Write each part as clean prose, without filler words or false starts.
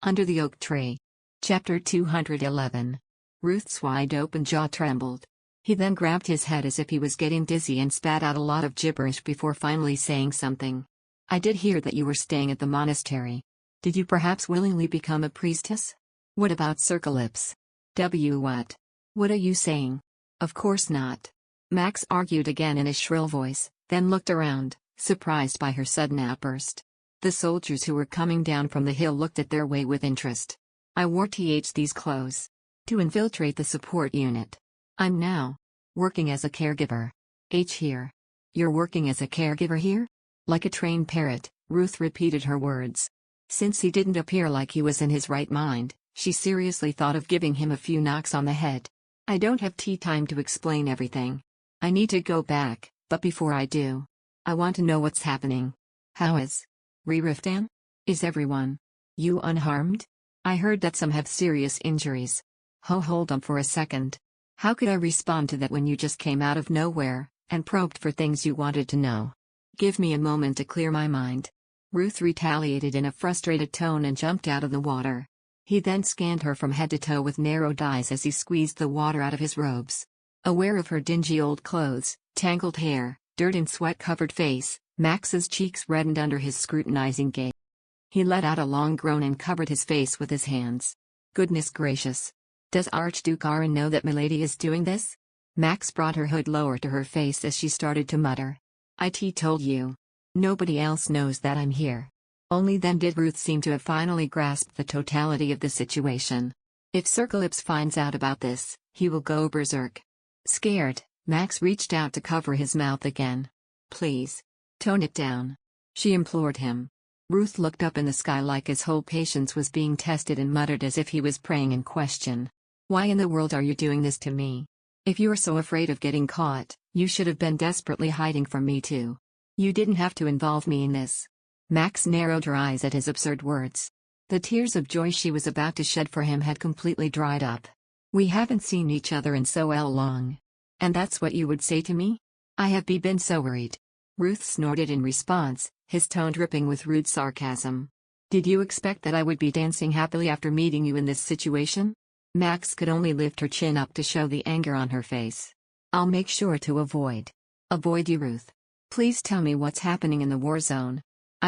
Under the Oak Tree. Chapter 211. Ruth's wide-open jaw trembled. He then grabbed his head as if he was getting dizzy and spat out a lot of gibberish before finally saying something. I did hear that you were staying at the monastery. Did you perhaps willingly become a priestess? What about Circlips? What? What are you saying? Of course not. Max argued again in a shrill voice, then looked around, surprised by her sudden outburst. The soldiers who were coming down from the hill looked at their way with interest. I wore these clothes to infiltrate the support unit. I'm now working as a caregiver. Here. You're working as a caregiver here? Like a trained parrot, Ruth repeated her words. Since he didn't appear like he was in his right mind, she seriously thought of giving him a few knocks on the head. I don't have time to explain everything. I need to go back, but before I do, I want to know what's happening. How is Sir Riftan? Is everyone you unharmed? I heard that some have serious injuries. Hold on for a second. How could I respond to that when you just came out of nowhere and probed for things you wanted to know? Give me a moment to clear my mind. Ruth retaliated in a frustrated tone and jumped out of the water. He then scanned her from head to toe with narrowed eyes as he squeezed the water out of his robes. Aware of her dingy old clothes, tangled hair, dirt and sweat-covered face, Max's cheeks reddened under his scrutinizing gaze. He let out a long groan and covered his face with his hands. Goodness gracious. Does Archduke Aron know that Milady is doing this? Max brought her hood lower to her face as she started to mutter. I told you. Nobody else knows that I'm here. Only then did Ruth seem to have finally grasped the totality of the situation. If Circlips finds out about this, he will go berserk. Scared, Max reached out to cover his mouth again. Please. Tone it down. She implored him. Ruth looked up in the sky like his whole patience was being tested and muttered as if he was praying in question. Why in the world are you doing this to me? If you are so afraid of getting caught, you should have been desperately hiding from me too. You didn't have to involve me in this. Max narrowed her eyes at his absurd words. The tears of joy she was about to shed for him had completely dried up. We haven't seen each other in so long. And that's what you would say to me? I have been so worried. Ruth snorted in response, his tone dripping with rude sarcasm. Did you expect that I would be dancing happily after meeting you in this situation? Max could only lift her chin up to show the anger on her face. I'll make sure to avoid you, Ruth. Please tell me what's happening in the war zone.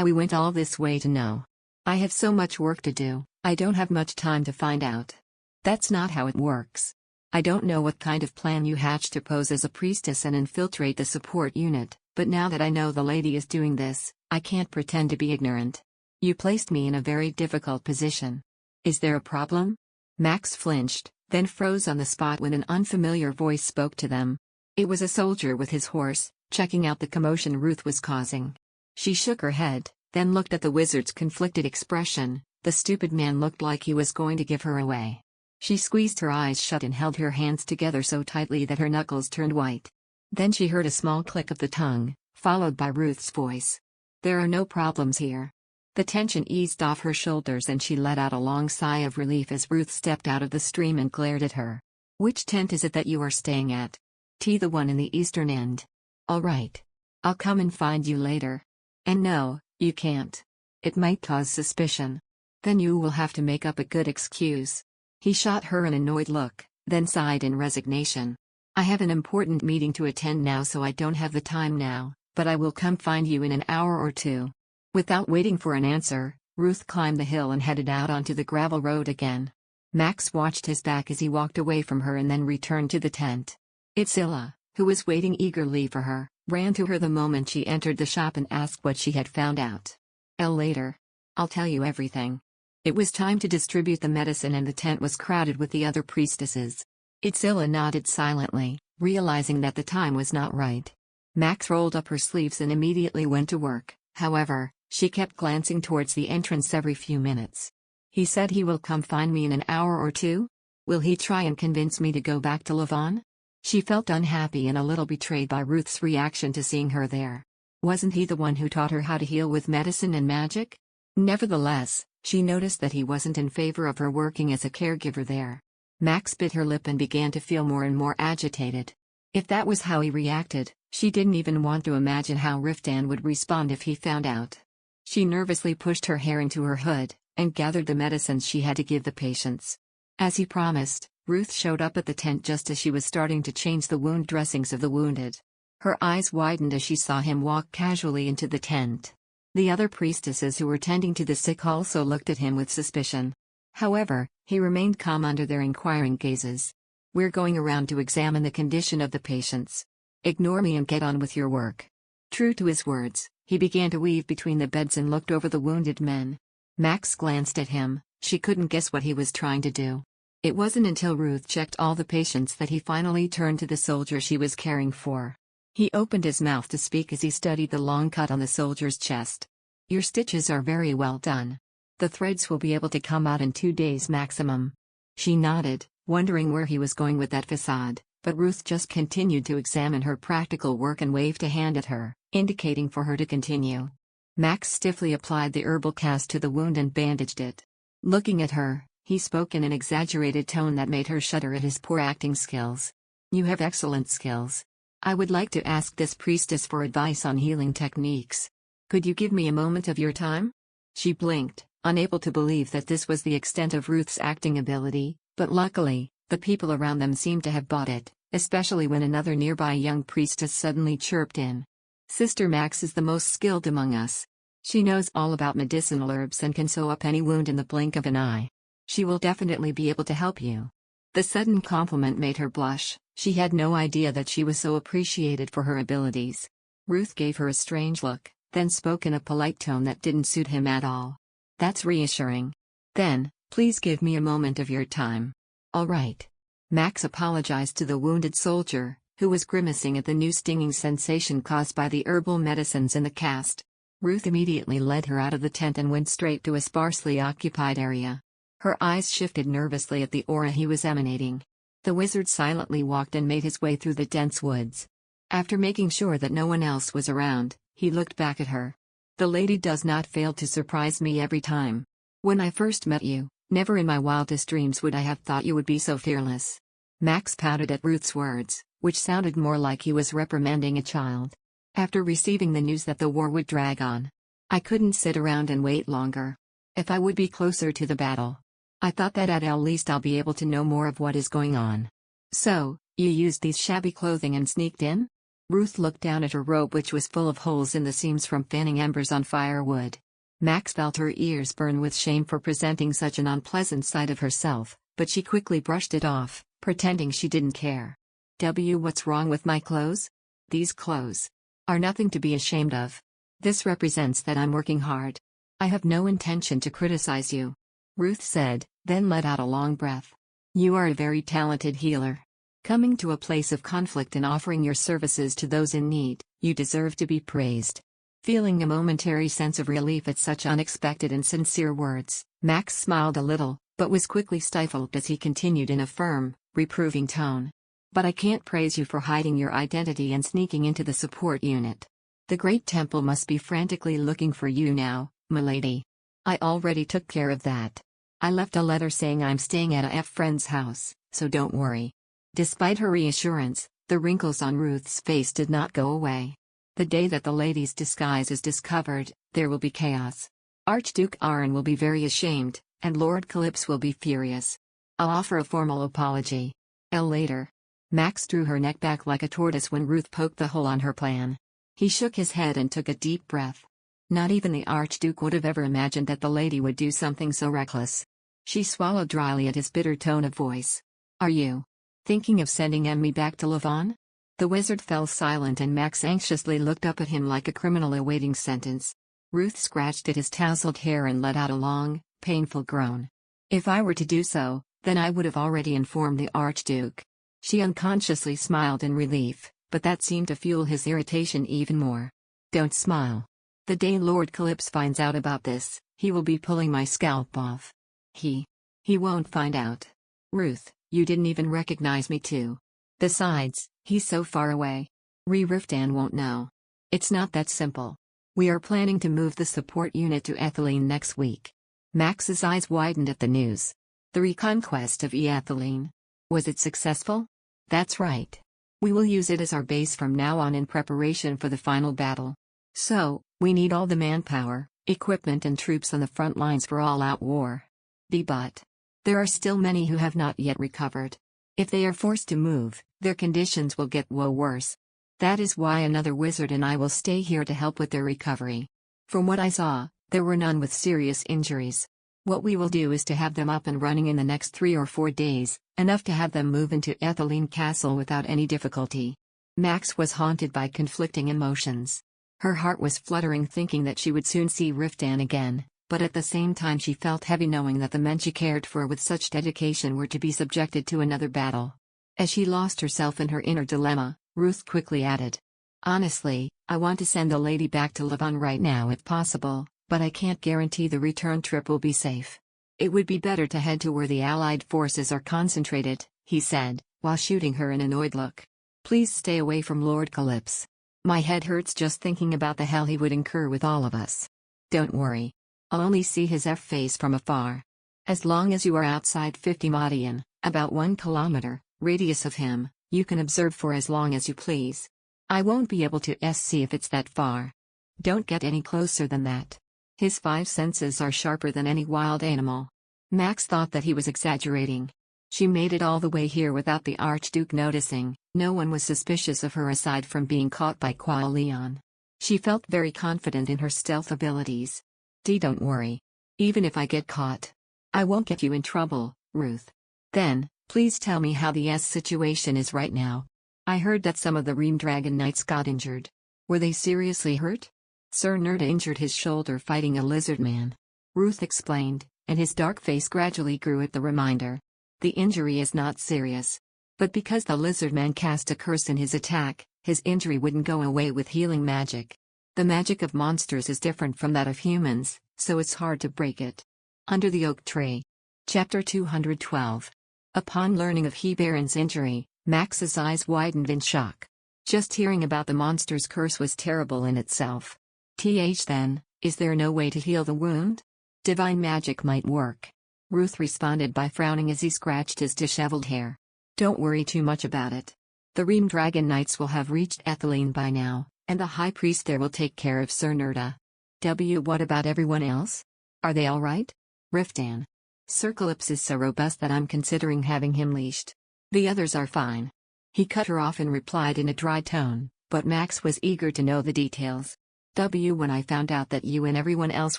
We went all this way to know. I have so much work to do, I don't have much time to find out. That's not how it works. I don't know what kind of plan you hatched to pose as a priestess and infiltrate the support unit, but now that I know the lady is doing this, I can't pretend to be ignorant. You placed me in a very difficult position. Is there a problem? Max flinched, then froze on the spot when an unfamiliar voice spoke to them. It was a soldier with his horse, checking out the commotion Ruth was causing. She shook her head, then looked at the wizard's conflicted expression. The stupid man looked like he was going to give her away. She squeezed her eyes shut and held her hands together so tightly that her knuckles turned white. Then she heard a small click of the tongue, followed by Ruth's voice. There are no problems here. The tension eased off her shoulders and she let out a long sigh of relief as Ruth stepped out of the stream and glared at her. Which tent is it that you are staying at? The one in the eastern end. All right. I'll come and find you later. And no, you can't. It might cause suspicion. Then you will have to make up a good excuse. He shot her an annoyed look, then sighed in resignation. I have an important meeting to attend now, so I don't have the time now, but I will come find you in an hour or two. Without waiting for an answer, Ruth climbed the hill and headed out onto the gravel road again. Max watched his back as he walked away from her and then returned to the tent. Itzilla, who was waiting eagerly for her, ran to her the moment she entered the shop and asked what she had found out. Later. I'll tell you everything. It was time to distribute the medicine and the tent was crowded with the other priestesses. Itzilla nodded silently, realizing that the time was not right. Max rolled up her sleeves and immediately went to work. However, she kept glancing towards the entrance every few minutes. He said he will come find me in an hour or two? Will he try and convince me to go back to Lavon? She felt unhappy and a little betrayed by Ruth's reaction to seeing her there. Wasn't he the one who taught her how to heal with medicine and magic? Nevertheless, she noticed that he wasn't in favor of her working as a caregiver there. Max bit her lip and began to feel more and more agitated. If that was how he reacted, she didn't even want to imagine how Riftan would respond if he found out. She nervously pushed her hair into her hood, and gathered the medicines she had to give the patients. As he promised, Ruth showed up at the tent just as she was starting to change the wound dressings of the wounded. Her eyes widened as she saw him walk casually into the tent. The other priestesses who were tending to the sick also looked at him with suspicion. However, he remained calm under their inquiring gazes. "We're going around to examine the condition of the patients. Ignore me and get on with your work." True to his words, he began to weave between the beds and looked over the wounded men. Max glanced at him. She couldn't guess what he was trying to do. It wasn't until Ruth checked all the patients that he finally turned to the soldier she was caring for. He opened his mouth to speak as he studied the long cut on the soldier's chest. "Your stitches are very well done. The threads will be able to come out in 2 days maximum." She nodded, wondering where he was going with that facade, but Ruth just continued to examine her practical work and waved a hand at her, indicating for her to continue. Max stiffly applied the herbal cast to the wound and bandaged it. Looking at her, he spoke in an exaggerated tone that made her shudder at his poor acting skills. "You have excellent skills. I would like to ask this priestess for advice on healing techniques. Could you give me a moment of your time?" She blinked, unable to believe that this was the extent of Ruth's acting ability, but luckily, the people around them seemed to have bought it, especially when another nearby young priestess suddenly chirped in. "Sister Max is the most skilled among us. She knows all about medicinal herbs and can sew up any wound in the blink of an eye. She will definitely be able to help you." The sudden compliment made her blush. She had no idea that she was so appreciated for her abilities. Ruth gave her a strange look, then spoke in a polite tone that didn't suit him at all. "That's reassuring. Then, please give me a moment of your time." "All right." Max apologized to the wounded soldier, who was grimacing at the new stinging sensation caused by the herbal medicines in the cast. Ruth immediately led her out of the tent and went straight to a sparsely occupied area. Her eyes shifted nervously at the aura he was emanating. The wizard silently walked and made his way through the dense woods. After making sure that no one else was around, he looked back at her. "The lady does not fail to surprise me every time. When I first met you, never in my wildest dreams would I have thought you would be so fearless." Max pouted at Ruth's words, which sounded more like he was reprimanding a child. "After receiving the news that the war would drag on, I couldn't sit around and wait longer. If I would be closer to the battle, I thought that at least I'll be able to know more of what is going on." "So, you used these shabby clothing and sneaked in?" Ruth looked down at her robe, which was full of holes in the seams from fanning embers on firewood. Max felt her ears burn with shame for presenting such an unpleasant side of herself, but she quickly brushed it off, pretending she didn't care. What's wrong with my clothes? These clothes are nothing to be ashamed of. This represents that I'm working hard. I have no intention to criticize you," Ruth said, then let out a long breath. "You are a very talented healer. Coming to a place of conflict and offering your services to those in need, you deserve to be praised." Feeling a momentary sense of relief at such unexpected and sincere words, Max smiled a little, but was quickly stifled as he continued in a firm, reproving tone. "But I can't praise you for hiding your identity and sneaking into the support unit. The Great Temple must be frantically looking for you now, milady. I already took care of that. I left a letter saying I'm staying at a friend's house, so don't worry." Despite her reassurance, the wrinkles on Ruth's face did not go away. "The day that the lady's disguise is discovered, there will be chaos. Archduke Aron will be very ashamed, and Lord Calypso will be furious. I'll offer a formal apology. Later." Max drew her neck back like a tortoise when Ruth poked the hole on her plan. He shook his head and took a deep breath. Not even the Archduke would have ever imagined that the lady would do something so reckless. She swallowed dryly at his bitter tone of voice. "Are you thinking of sending Emmy back to Lavon?" The wizard fell silent and Max anxiously looked up at him like a criminal awaiting sentence. Ruth scratched at his tousled hair and let out a long, painful groan. "If I were to do so, then I would have already informed the Archduke." She unconsciously smiled in relief, but that seemed to fuel his irritation even more. "Don't smile. The day Lord Calypso finds out about this, he will be pulling my scalp off. He won't find out. Ruth, you didn't even recognize me too. Besides, he's so far away. Sir Riftan won't know. It's not that simple. We are planning to move the support unit to Ethylene next week." Max's eyes widened at the news. The reconquest of Ethylene. Was it successful? "That's right. We will use it as our base from now on in preparation for the final battle. So, we need all the manpower, equipment and troops on the front lines for all-out war. But there are still many who have not yet recovered. If they are forced to move, their conditions will get worse. That is why another wizard and I will stay here to help with their recovery. From what I saw, there were none with serious injuries. What we will do is to have them up and running in the next 3 or 4 days, enough to have them move into Ethylene Castle without any difficulty. Max was haunted by conflicting emotions. Her heart was fluttering thinking that she would soon see Riftan again, but at the same time she felt heavy knowing that the men she cared for with such dedication were to be subjected to another battle. As she lost herself in her inner dilemma, Ruth quickly added, "Honestly, I want to send the lady back to Levon right now if possible, but I can't guarantee the return trip will be safe. It would be better to head to where the Allied forces are concentrated," he said, while shooting her an annoyed look. "Please stay away from Lord Calypso. My head hurts just thinking about the hell he would incur with all of us. Don't worry. I'll only see his face from afar. As long as you are outside 50 Madian, about 1 kilometer, radius of him, you can observe for as long as you please. I won't be able to see if it's that far. Don't get any closer than that. His 5 senses are sharper than any wild animal." Max thought that he was exaggerating. She made it all the way here without the Archduke noticing. No one was suspicious of her aside from being caught by Leon. She felt very confident in her stealth abilities. Don't worry. Even if I get caught, I won't get you in trouble, Ruth. Then, please tell me how the situation is right now. I heard that some of the Ream Dragon Knights got injured. Were they seriously hurt? Sir Riftan injured his shoulder fighting a lizard man. Ruth explained, and his dark face gradually grew at the reminder. The injury is not serious. But because the lizard man cast a curse in his attack, his injury wouldn't go away with healing magic. The magic of monsters is different from that of humans, so it's hard to break it. Under the Oak Tree. Chapter 212. Upon learning of Hebaron's injury, Max's eyes widened in shock. Just hearing about the monster's curse was terrible in itself. Then, is there no way to heal the wound? Divine magic might work. Ruth responded by frowning as he scratched his disheveled hair. Don't worry too much about it. The Ream Dragon Knights will have reached Ethylene by now, and the High Priest there will take care of Sir Riftan. What about everyone else? Are they alright? Riftan. Sir Calypso is so robust that I'm considering having him leashed. The others are fine. He cut her off and replied in a dry tone, but Max was eager to know the details. When I found out that you and everyone else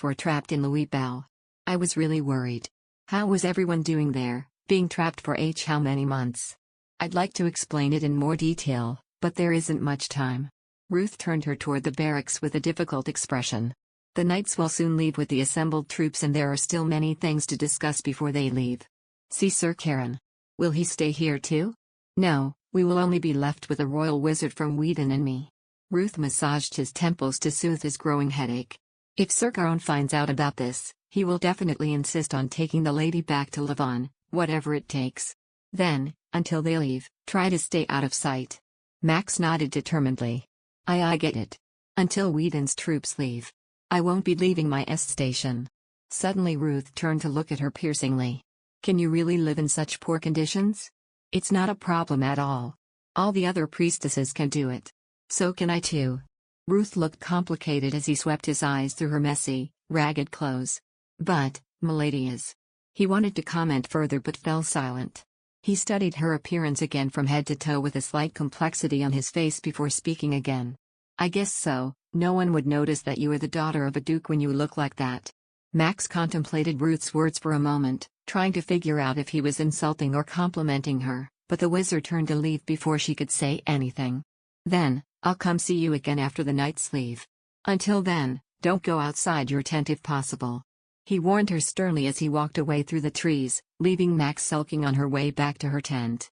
were trapped in Louis Bell, I was really worried. How was everyone doing there, being trapped for how many months? I'd like to explain it in more detail, but there isn't much time. Ruth turned her toward the barracks with a difficult expression. The knights will soon leave with the assembled troops and there are still many things to discuss before they leave. See Sir Karen. Will he stay here too? No, we will only be left with a royal wizard from Whedon and me. Ruth massaged his temples to soothe his growing headache. If Sir Karen finds out about this, he will definitely insist on taking the lady back to Levon, whatever it takes. Then, until they leave, try to stay out of sight. Max nodded determinedly. I get it. Until Whedon's troops leave. I won't be leaving my station. Suddenly Ruth turned to look at her piercingly. Can you really live in such poor conditions? It's not a problem at all. All the other priestesses can do it. So can I too. Ruth looked complicated as he swept his eyes through her messy, ragged clothes. But, milady is. He wanted to comment further but fell silent. He studied her appearance again from head to toe with a slight complexity on his face before speaking again. I guess so, no one would notice that you are the daughter of a duke when you look like that. Max contemplated Ruth's words for a moment, trying to figure out if he was insulting or complimenting her, but the wizard turned to leave before she could say anything. Then, I'll come see you again after the knights leave. Until then, don't go outside your tent if possible. He warned her sternly as he walked away through the trees, leaving Max sulking on her way back to her tent.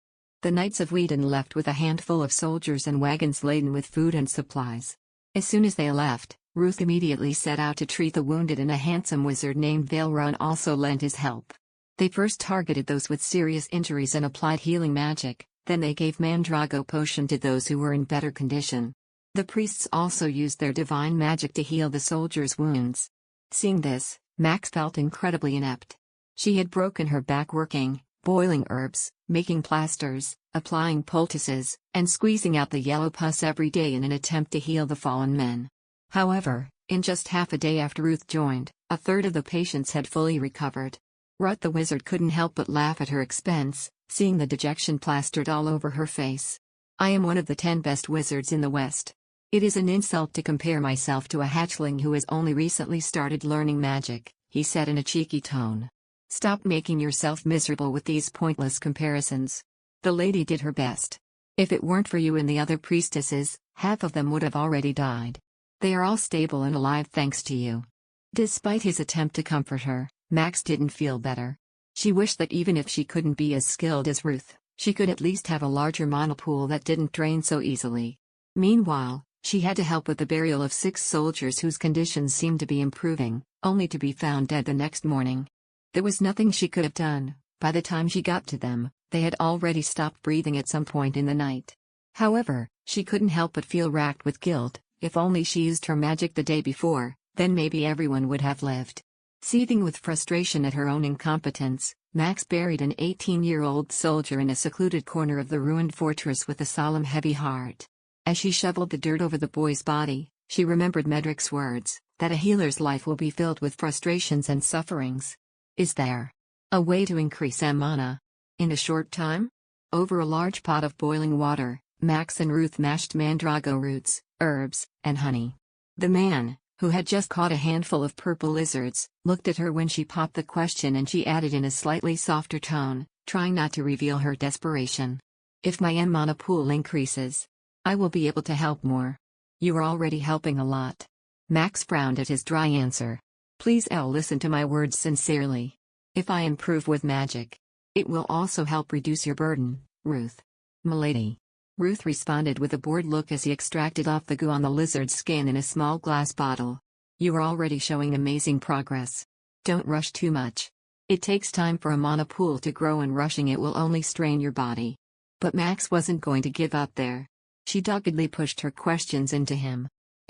The Knights of Whedon left with a handful of soldiers and wagons laden with food and supplies. As soon as they left, Ruth immediately set out to treat the wounded and a handsome wizard named Vailrun also lent his help. They first targeted those with serious injuries and applied healing magic, then they gave Mandrago potion to those who were in better condition. The priests also used their divine magic to heal the soldiers' wounds. Seeing this, Max felt incredibly inept. She had broken her back working, boiling herbs, making plasters, applying poultices, and squeezing out the yellow pus every day in an attempt to heal the fallen men. However, In just half a day after Ruth joined, a third of the patients had fully recovered. Rut the wizard couldn't help but laugh at her expense, seeing the dejection plastered all over her face. I am one of the 10 best wizards in the West. It is an insult to compare myself to a hatchling who has only recently started learning magic, he said in a cheeky tone. Stop making yourself miserable with these pointless comparisons. The lady did her best. If it weren't for you and the other priestesses, half of them would have already died. They are all stable and alive thanks to you. Despite his attempt to comfort her, Max didn't feel better. She wished that even if she couldn't be as skilled as Ruth, she could at least have a larger mana pool that didn't drain so easily. Meanwhile, she had to help with the burial of 6 soldiers whose conditions seemed to be improving, only to be found dead the next morning. There was nothing she could have done. By the time she got to them, they had already stopped breathing at some point in the night. However, she couldn't help but feel racked with guilt. If only she used her magic the day before, then maybe everyone would have lived. Seething with frustration at her own incompetence, Max buried an 18-year-old soldier in a secluded corner of the ruined fortress with a solemn heavy heart. As she shoveled the dirt over the boy's body, she remembered Medric's words, that a healer's life will be filled with frustrations and sufferings. Is there a way to increase mana in a short time? Over a large pot of boiling water, Max and Ruth mashed mandrago roots, herbs, and honey. The man, who had just caught a handful of purple lizards, looked at her when she popped the question and she added in a slightly softer tone, trying not to reveal her desperation. If my mana pool increases, I will be able to help more. You are already helping a lot. Max frowned at his dry answer. Please listen to my words sincerely. If I improve with magic, it will also help reduce your burden, Ruth. Milady. Ruth responded with a bored look as he extracted off the goo on the lizard's skin in a small glass bottle. You are already showing amazing progress. Don't rush too much. It takes time for a mana pool to grow and rushing it will only strain your body. But Max wasn't going to give up there. She doggedly pushed her questions into him.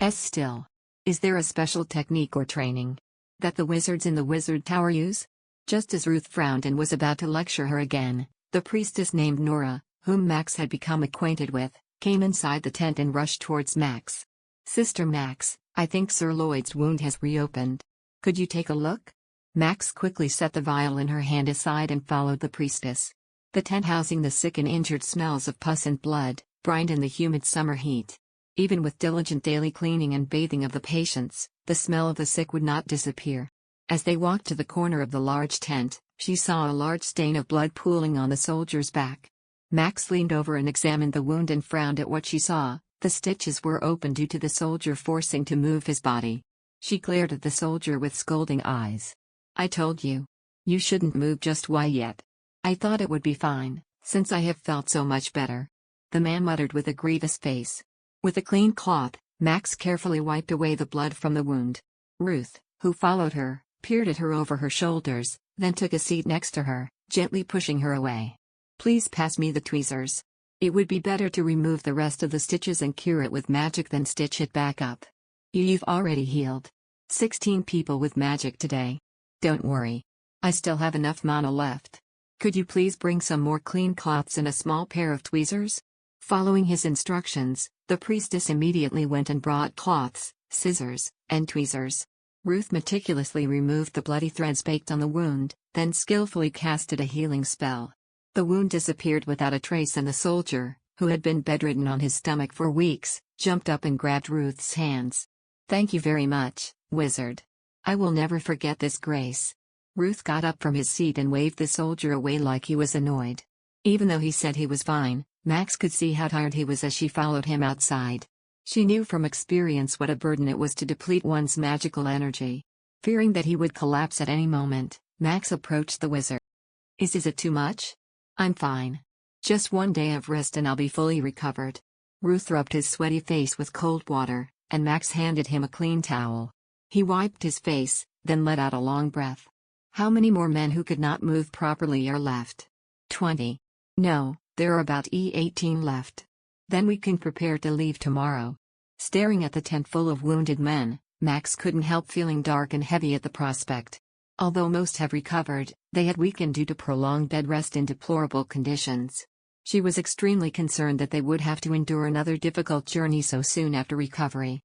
Still. Is there a special technique or training that the wizards in the wizard tower use? Just as Ruth frowned and was about to lecture her again, the priestess named Nora, whom Max had become acquainted with, came inside the tent and rushed towards Max. Sister Max, I think Sir Lloyd's wound has reopened. Could you take a look? Max quickly set the vial in her hand aside and followed the priestess. The tent housing the sick and injured smells of pus and blood, brined in the humid summer heat. Even with diligent daily cleaning and bathing of the patients, the smell of the sick would not disappear. As they walked to the corner of the large tent, she saw a large stain of blood pooling on the soldier's back. Max leaned over and examined the wound and frowned at what she saw. The stitches were open due to the soldier forcing to move his body. She glared at the soldier with scolding eyes. I told you. You shouldn't move just yet. I thought it would be fine, since I have felt so much better. The man muttered with a grievous face. With a clean cloth, Max carefully wiped away the blood from the wound. Ruth, who followed her, peered at her over her shoulders, then took a seat next to her, gently pushing her away. Please pass me the tweezers. It would be better to remove the rest of the stitches and cure it with magic than stitch it back up. You've already healed 16 people with magic today. Don't worry. I still have enough mana left. Could you please bring some more clean cloths and a small pair of tweezers? Following his instructions, the priestess immediately went and brought cloths, scissors, and tweezers. Ruth meticulously removed the bloody threads baked on the wound, then skillfully casted a healing spell. The wound disappeared without a trace and the soldier, who had been bedridden on his stomach for weeks, jumped up and grabbed Ruth's hands. Thank you very much, wizard. I will never forget this grace. Ruth got up from his seat and waved the soldier away like he was annoyed. Even though he said he was fine, Max could see how tired he was as she followed him outside. She knew from experience what a burden it was to deplete one's magical energy. Fearing that he would collapse at any moment, Max approached the wizard. Is it too much? I'm fine. Just one day of rest and I'll be fully recovered. Ruth rubbed his sweaty face with cold water, and Max handed him a clean towel. He wiped his face, then let out a long breath. How many more men who could not move properly are left? 20. No, there are about 18 left. Then we can prepare to leave tomorrow. Staring at the tent full of wounded men, Max couldn't help feeling dark and heavy at the prospect. Although most have recovered, they had weakened due to prolonged bed rest in deplorable conditions. She was extremely concerned that they would have to endure another difficult journey so soon after recovery.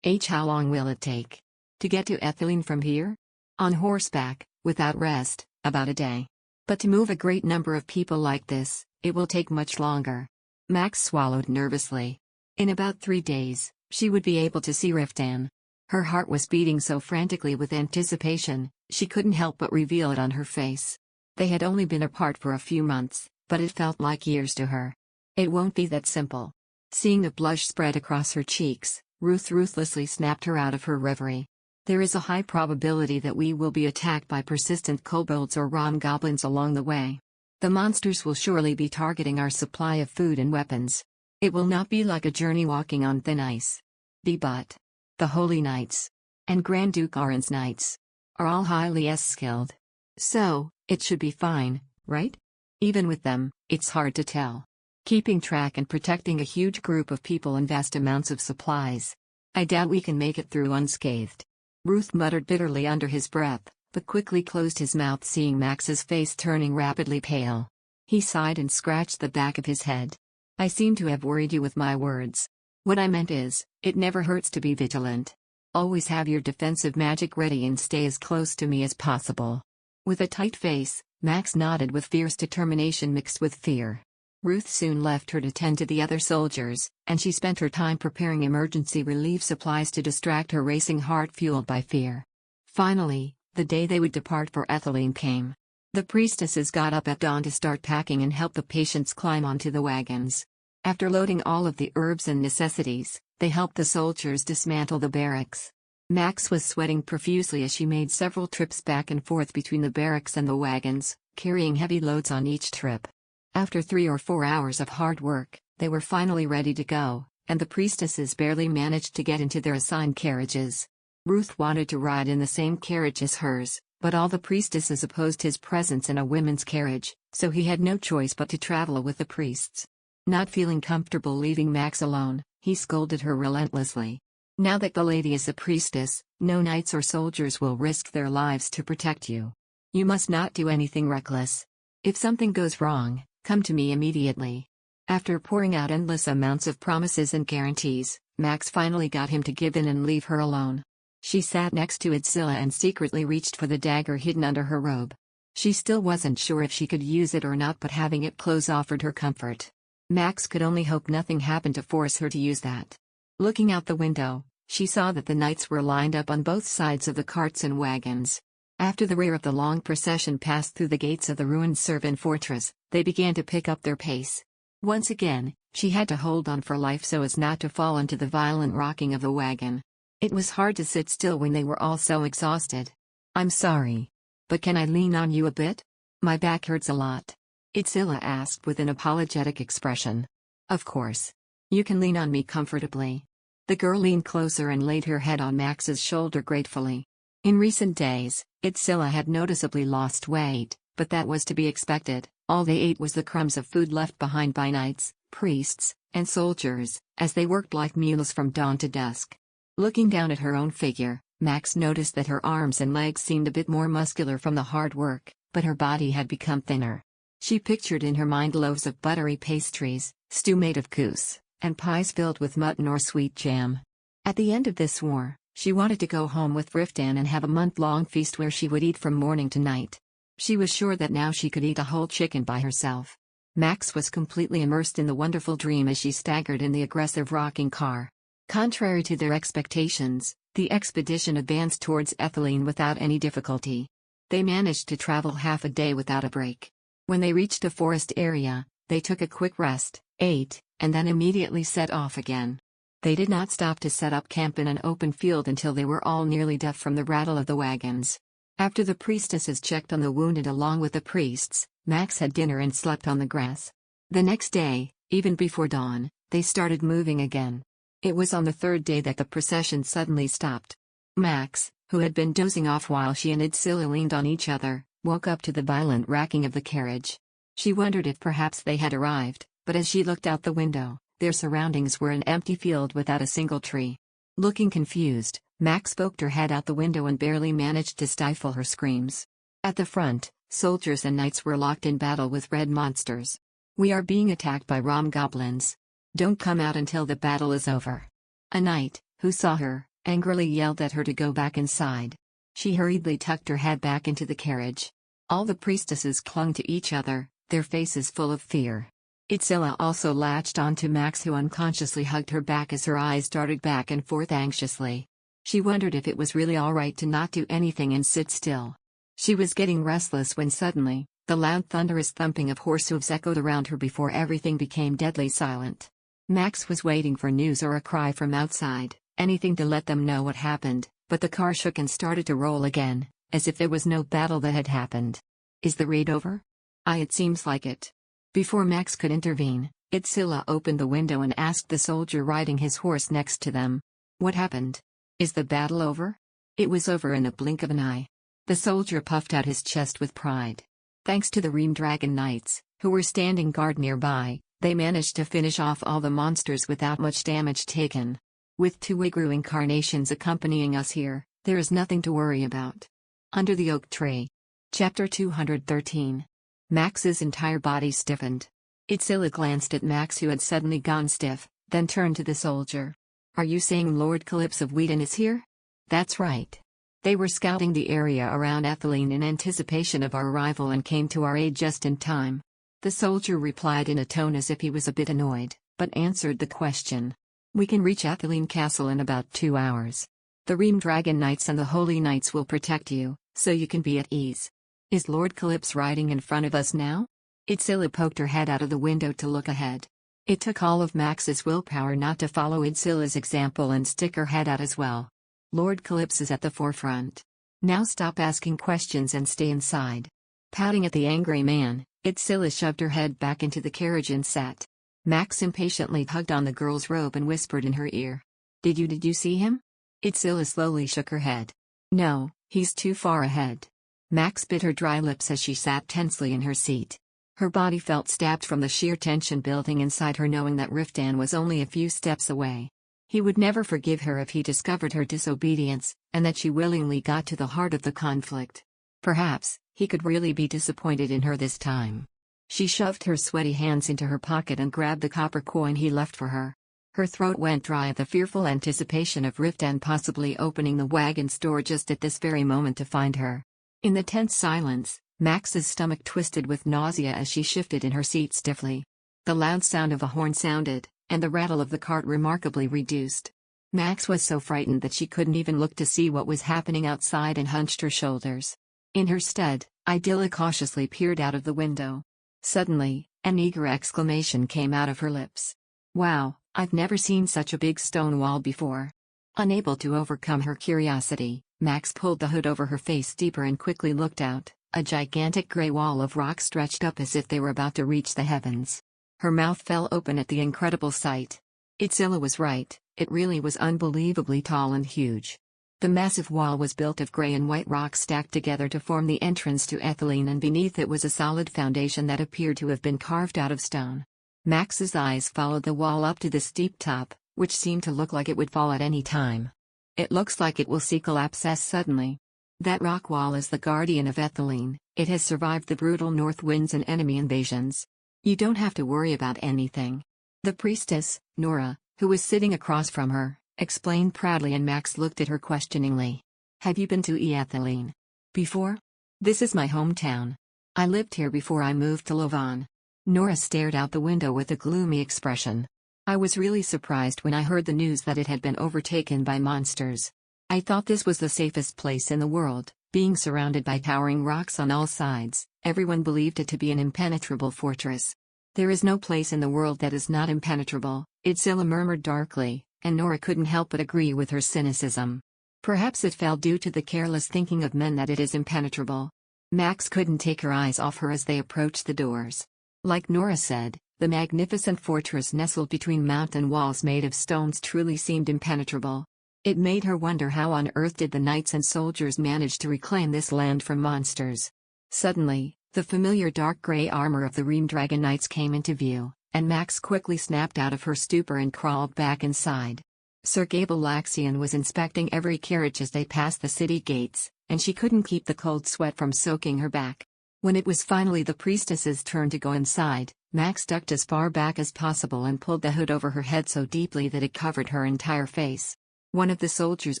How long will it take? To get to Ethylene from here? On horseback, without rest, about a day. But to move a great number of people like this, it will take much longer. Max swallowed nervously. In about 3 days, she would be able to see Riftan. Her heart was beating so frantically with anticipation, she couldn't help but reveal it on her face. They had only been apart for a few months, but it felt like years to her. It won't be that simple. Seeing the blush spread across her cheeks, Ruth ruthlessly snapped her out of her reverie. There is a high probability that we will be attacked by persistent kobolds or goblins along the way. The monsters will surely be targeting our supply of food and weapons. It will not be like a journey walking on thin ice. But the Holy Knights and Grand Duke Aron's Knights are all highly skilled. So, it should be fine, right? Even with them, it's hard to tell. Keeping track and protecting a huge group of people and vast amounts of supplies. I doubt we can make it through unscathed. Ruth muttered bitterly under his breath, but quickly closed his mouth seeing Max's face turning rapidly pale. He sighed and scratched the back of his head. I seem to have worried you with my words. What I meant is, it never hurts to be vigilant. Always have your defensive magic ready and stay as close to me as possible. With a tight face, Max nodded with fierce determination mixed with fear. Ruth soon left her to tend to the other soldiers, and she spent her time preparing emergency relief supplies to distract her racing heart fueled by fear. Finally, the day they would depart for Ethylene came. The priestesses got up at dawn to start packing and help the patients climb onto the wagons. After loading all of the herbs and necessities, they helped the soldiers dismantle the barracks. Max was sweating profusely as she made several trips back and forth between the barracks and the wagons, carrying heavy loads on each trip. After 3 or 4 hours of hard work, they were finally ready to go, and the priestesses barely managed to get into their assigned carriages. Ruth wanted to ride in the same carriage as hers, but all the priestesses opposed his presence in a women's carriage, so he had no choice but to travel with the priests. Not feeling comfortable leaving Max alone, he scolded her relentlessly. Now that the lady is a priestess, no knights or soldiers will risk their lives to protect you. You must not do anything reckless. If something goes wrong, come to me immediately. After pouring out endless amounts of promises and guarantees, Max finally got him to give in and leave her alone. She sat next to Itzilla and secretly reached for the dagger hidden under her robe. She still wasn't sure if she could use it or not, but having it close offered her comfort. Max could only hope nothing happened to force her to use that. Looking out the window, she saw that the knights were lined up on both sides of the carts and wagons. After the rear of the long procession passed through the gates of the ruined servant fortress, they began to pick up their pace. Once again, she had to hold on for life so as not to fall into the violent rocking of the wagon. It was hard to sit still when they were all so exhausted. I'm sorry. But can I lean on you a bit? My back hurts a lot. Itzilla asked with an apologetic expression. Of course. You can lean on me comfortably. The girl leaned closer and laid her head on Max's shoulder gratefully. In recent days, Itzilla had noticeably lost weight, but that was to be expected. All they ate was the crumbs of food left behind by knights, priests, and soldiers, as they worked like mules from dawn to dusk. Looking down at her own figure, Max noticed that her arms and legs seemed a bit more muscular from the hard work, but her body had become thinner. She pictured in her mind loaves of buttery pastries, stew made of goose, and pies filled with mutton or sweet jam. At the end of this war, she wanted to go home with Riftan and have a month-long feast where she would eat from morning to night. She was sure that now she could eat a whole chicken by herself. Max was completely immersed in the wonderful dream as she staggered in the aggressive rocking car. Contrary to their expectations, the expedition advanced towards Ethylene without any difficulty. They managed to travel half a day without a break. When they reached a forest area, they took a quick rest, ate, and then immediately set off again. They did not stop to set up camp in an open field until they were all nearly deaf from the rattle of the wagons. After the priestesses checked on the wounded along with the priests, Max had dinner and slept on the grass. The next day, even before dawn, they started moving again. It was on the third day that the procession suddenly stopped. Max, who had been dozing off while she and Itzilla leaned on each other, woke up to the violent racking of the carriage. She wondered if perhaps they had arrived, but as she looked out the window, their surroundings were an empty field without a single tree. Looking confused, Max poked her head out the window and barely managed to stifle her screams. At the front, soldiers and knights were locked in battle with red monsters. We are being attacked by goblins. Don't come out until the battle is over. A knight, who saw her, angrily yelled at her to go back inside. She hurriedly tucked her head back into the carriage. All the priestesses clung to each other, their faces full of fear. Itzilla also latched onto Max, who unconsciously hugged her back as her eyes darted back and forth anxiously. She wondered if it was really alright to not do anything and sit still. She was getting restless when suddenly, the loud thunderous thumping of horse hooves echoed around her before everything became deadly silent. Max was waiting for news or a cry from outside, anything to let them know what happened, but the car shook and started to roll again, as if there was no battle that had happened. Is the raid over? It seems like it. Before Max could intervene, Itzilla opened the window and asked the soldier riding his horse next to them. What happened? Is the battle over? It was over in a blink of an eye. The soldier puffed out his chest with pride. Thanks to the Ream Dragon Knights, who were standing guard nearby, they managed to finish off all the monsters without much damage taken. With 2 Wigru incarnations accompanying us here, there is nothing to worry about. Under the Oak Tree. Chapter 213. Max's entire body stiffened. Itzilla glanced at Max, who had suddenly gone stiff, then turned to the soldier. Are you saying Lord Calypso of Wheaton is here? That's right. They were scouting the area around Etheline in anticipation of our arrival and came to our aid just in time. The soldier replied in a tone as if he was a bit annoyed, but answered the question. We can reach Etheline Castle in about 2 hours. The Ream Dragon Knights and the Holy Knights will protect you, so you can be at ease. Is Lord Calypso riding in front of us now? Itzilla poked her head out of the window to look ahead. It took all of Max's willpower not to follow Itzilla's example and stick her head out as well. Lord Calypso is at the forefront. Now stop asking questions and stay inside. Pouting at the angry man, Itzilla shoved her head back into the carriage and sat. Max impatiently tugged on the girl's robe and whispered in her ear. Did you see him? Itzilla slowly shook her head. No, he's too far ahead. Max bit her dry lips as she sat tensely in her seat. Her body felt stabbed from the sheer tension building inside her, knowing that Riftan was only a few steps away. He would never forgive her if he discovered her disobedience, and that she willingly got to the heart of the conflict. Perhaps, he could really be disappointed in her this time. She shoved her sweaty hands into her pocket and grabbed the copper coin he left for her. Her throat went dry at the fearful anticipation of Riftan possibly opening the wagon's door just at this very moment to find her. In the tense silence, Max's stomach twisted with nausea as she shifted in her seat stiffly. The loud sound of a horn sounded, and the rattle of the cart remarkably reduced. Max was so frightened that she couldn't even look to see what was happening outside and hunched her shoulders. In her stead, Idylla cautiously peered out of the window. Suddenly, an eager exclamation came out of her lips. Wow, I've never seen such a big stone wall before. Unable to overcome her curiosity, Max pulled the hood over her face deeper and quickly looked out. A gigantic gray wall of rock stretched up as if they were about to reach the heavens. Her mouth fell open at the incredible sight. Itzilla was right, it really was unbelievably tall and huge. The massive wall was built of gray and white rocks stacked together to form the entrance to Etheline, and beneath it was a solid foundation that appeared to have been carved out of stone. Max's eyes followed the wall up to the steep top, which seemed to look like it would fall at any time. It looks like it will see collapse suddenly. That rock wall is the guardian of Etheline. It has survived the brutal north winds and enemy invasions. You don't have to worry about anything. The priestess, Nora, who was sitting across from her, explained proudly, and Max looked at her questioningly. Have you been to Etheline before? This is my hometown. I lived here before I moved to Louvain. Nora stared out the window with a gloomy expression. I was really surprised when I heard the news that it had been overtaken by monsters. I thought this was the safest place in the world, being surrounded by towering rocks on all sides. Everyone believed it to be an impenetrable fortress. There is no place in the world that is not impenetrable, Itzilla murmured darkly, and Nora couldn't help but agree with her cynicism. Perhaps it fell due to the careless thinking of men that it is impenetrable. Max couldn't take her eyes off her as they approached the doors. Like Nora said, the magnificent fortress nestled between mountain walls made of stones truly seemed impenetrable. It made her wonder how on earth did the knights and soldiers manage to reclaim this land from monsters. Suddenly, the familiar dark gray armor of the Ream Dragon Knights came into view, and Max quickly snapped out of her stupor and crawled back inside. Sir Laxian was inspecting every carriage as they passed the city gates, and she couldn't keep the cold sweat from soaking her back. When it was finally the priestess's turn to go inside, Max ducked as far back as possible and pulled the hood over her head so deeply that it covered her entire face. One of the soldiers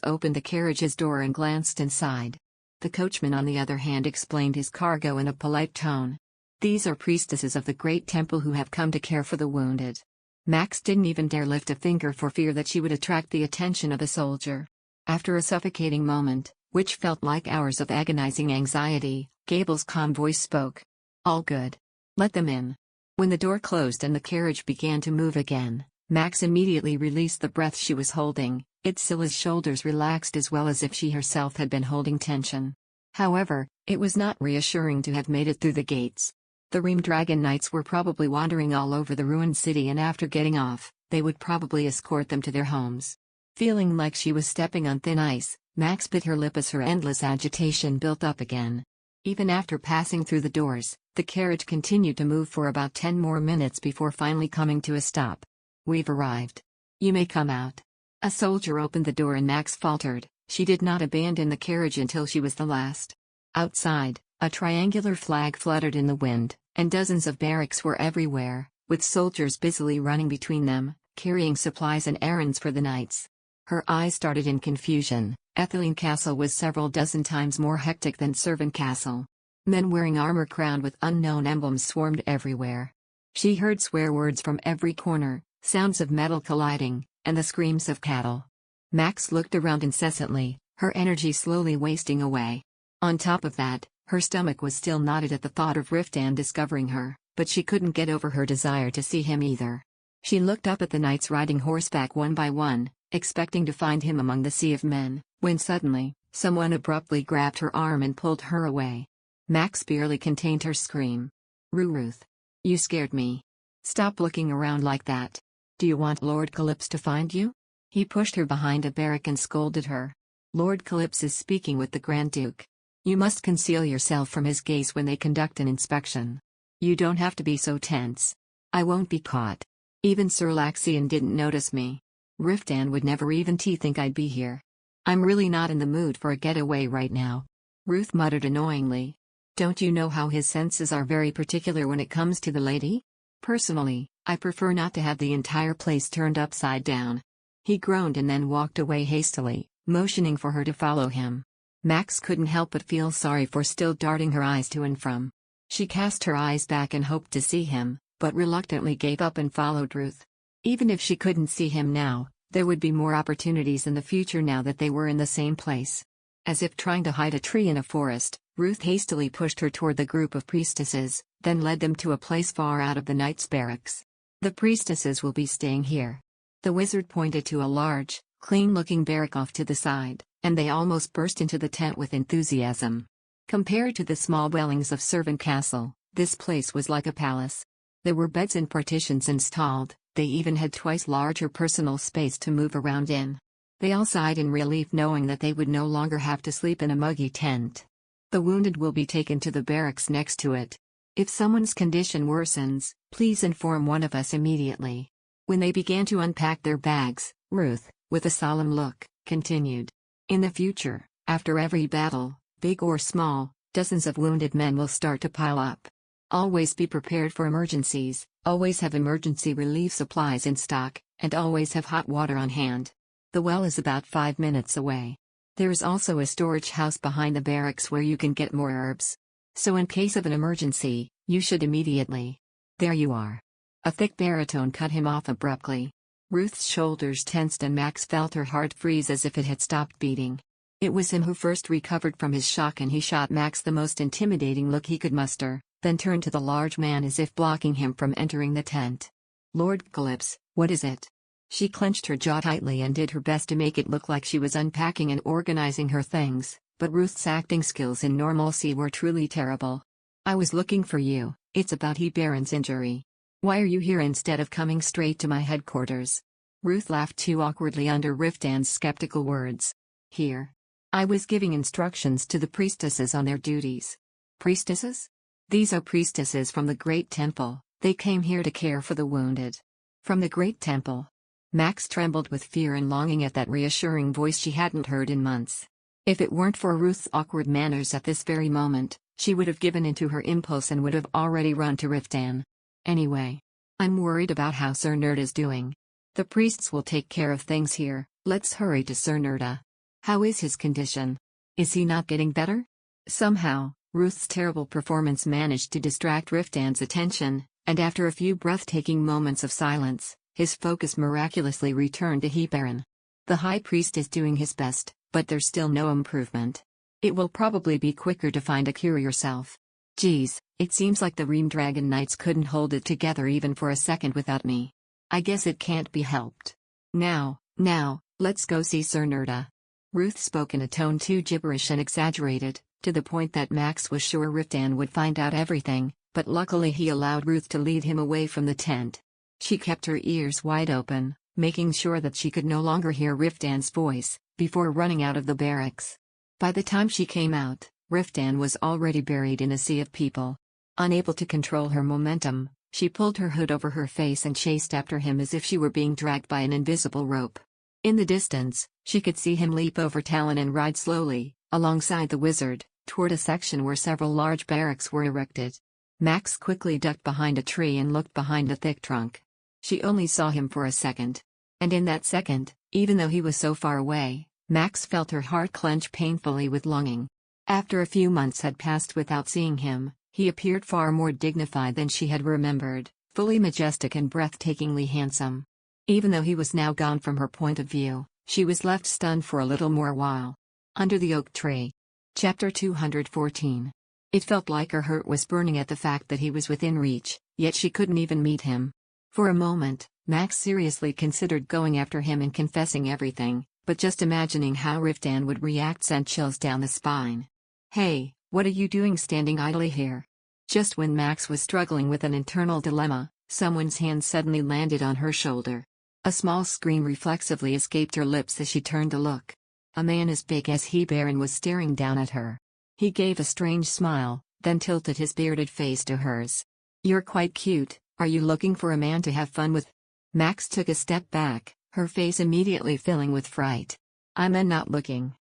opened the carriage's door and glanced inside. The coachman, on the other hand, explained his cargo in a polite tone. "These are priestesses of the great temple who have come to care for the wounded." Max didn't even dare lift a finger for fear that she would attract the attention of a soldier. After a suffocating moment, which felt like hours of agonizing anxiety, Gable's calm voice spoke. "All good. Let them in." When the door closed and the carriage began to move again, Max immediately released the breath she was holding. Itzilla's shoulders relaxed as well as if she herself had been holding tension. However, it was not reassuring to have made it through the gates. The Ream Dragon Knights were probably wandering all over the ruined city, and after getting off, they would probably escort them to their homes. Feeling like she was stepping on thin ice, Max bit her lip as her endless agitation built up again. Even after passing through the doors, the carriage continued to move for about 10 more minutes before finally coming to a stop. "We've arrived. You may come out." A soldier opened the door and Max faltered. She did not abandon the carriage until she was the last. Outside, a triangular flag fluttered in the wind, and dozens of barracks were everywhere, with soldiers busily running between them, carrying supplies and errands for the knights. Her eyes started in confusion. Etheline Castle was several dozen times more hectic than Servant Castle. Men wearing armor crowned with unknown emblems swarmed everywhere. She heard swear words from every corner, sounds of metal colliding, and the screams of cattle. Max looked around incessantly, her energy slowly wasting away. On top of that, her stomach was still knotted at the thought of Riftan discovering her, but she couldn't get over her desire to see him either. She looked up at the knights riding horseback one by one, expecting to find him among the sea of men, when suddenly, someone abruptly grabbed her arm and pulled her away. Max barely contained her scream. "Ruth. You scared me. Stop looking around like that. Do you want Lord Calypso to find you?" He pushed her behind a barrack and scolded her. "Lord Calypso is speaking with the Grand Duke. You must conceal yourself from his gaze when they conduct an inspection. You don't have to be so tense. I won't be caught. Even Sir Laxian didn't notice me. Riftan would never even think I'd be here. I'm really not in the mood for a getaway right now." Ruth muttered annoyingly. "Don't you know how his senses are very particular when it comes to the lady? Personally, I prefer not to have the entire place turned upside down." He groaned and then walked away hastily, motioning for her to follow him. Max couldn't help but feel sorry for still darting her eyes to and from. She cast her eyes back and hoped to see him, but reluctantly gave up and followed Ruth. Even if she couldn't see him now, there would be more opportunities in the future now that they were in the same place. As if trying to hide a tree in a forest, Ruth hastily pushed her toward the group of priestesses, then led them to a place far out of the knights' barracks. "The priestesses will be staying here." The wizard pointed to a large, clean-looking barrack off to the side, and they almost burst into the tent with enthusiasm. Compared to the small dwellings of Servant Castle, this place was like a palace. There were beds and partitions installed, they even had twice larger personal space to move around in. They all sighed in relief knowing that they would no longer have to sleep in a muggy tent. "The wounded will be taken to the barracks next to it. If someone's condition worsens, please inform one of us immediately." When they began to unpack their bags, Ruth, with a solemn look, continued. "In the future, after every battle, big or small, dozens of wounded men will start to pile up. Always be prepared for emergencies, always have emergency relief supplies in stock, and always have hot water on hand. The well is about 5 minutes away. There is also a storage house behind the barracks where you can get more herbs. So in case of an emergency, you should immediately." "There you are." A thick baritone cut him off abruptly. Ruth's shoulders tensed and Max felt her heart freeze as if it had stopped beating. It was him who first recovered from his shock, and he shot Max the most intimidating look he could muster, then turned to the large man as if blocking him from entering the tent. "Lord Calypso, what is it?" She clenched her jaw tightly and did her best to make it look like she was unpacking and organizing her things, but Ruth's acting skills in normalcy were truly terrible. "I was looking for you. It's about Baron's injury. Why are you here instead of coming straight to my headquarters?" Ruth laughed too awkwardly under Riftan's skeptical words. "Here. I was giving instructions to the priestesses on their duties." "Priestesses?" "These are priestesses from the Great Temple. They came here to care for the wounded." "From the Great Temple?" Max trembled with fear and longing at that reassuring voice she hadn't heard in months. If it weren't for Ruth's awkward manners at this very moment, she would have given in to her impulse and would have already run to Riftan. "Anyway, I'm worried about how Sir Nerd is doing. The priests will take care of things here, Let's hurry to Sir Nurta. How is his condition? Is he not getting better? Somehow, Ruth's terrible performance managed to distract Riftan's attention, and after a few breathtaking moments of silence, his focus miraculously returned to Hebarin. The High Priest is doing his best, but there's still no improvement. It will probably be quicker to find a cure yourself. Geez, it seems like the Ream Dragon Knights couldn't hold it together even for a second without me. I guess it can't be helped. Now, let's go see Sir Nurta. Ruth spoke in a tone too gibberish and exaggerated, to the point that Max was sure Riftan would find out everything, but luckily he allowed Ruth to lead him away from the tent. She kept her ears wide open, making sure that she could no longer hear Riftan's voice, before running out of the barracks. By the time she came out, Riftan was already buried in a sea of people. Unable to control her momentum, she pulled her hood over her face and chased after him as if she were being dragged by an invisible rope. In the distance, she could see him leap over Talon and ride slowly, alongside the wizard, toward a section where several large barracks were erected. Max quickly ducked behind a tree and looked behind the thick trunk. She only saw him for a second. And in that second, even though he was so far away, Max felt her heart clench painfully with longing. After a few months had passed without seeing him, he appeared far more dignified than she had remembered, fully majestic and breathtakingly handsome. Even though he was now gone from her point of view, she was left stunned for a little more while. Under the oak tree. Chapter 214. It felt like her heart was burning at the fact that he was within reach, yet she couldn't even meet him. For a moment, Max seriously considered going after him and confessing everything, but just imagining how Riftan would react sent chills down the spine. Hey, what are you doing standing idly here? Just when Max was struggling with an internal dilemma, someone's hand suddenly landed on her shoulder. A small scream reflexively escaped her lips as she turned to look. A man as big as Hebarin was staring down at her. He gave a strange smile, then tilted his bearded face to hers. You're quite cute, are you looking for a man to have fun with? Max took a step back, her face immediately filling with fright. I'm not looking.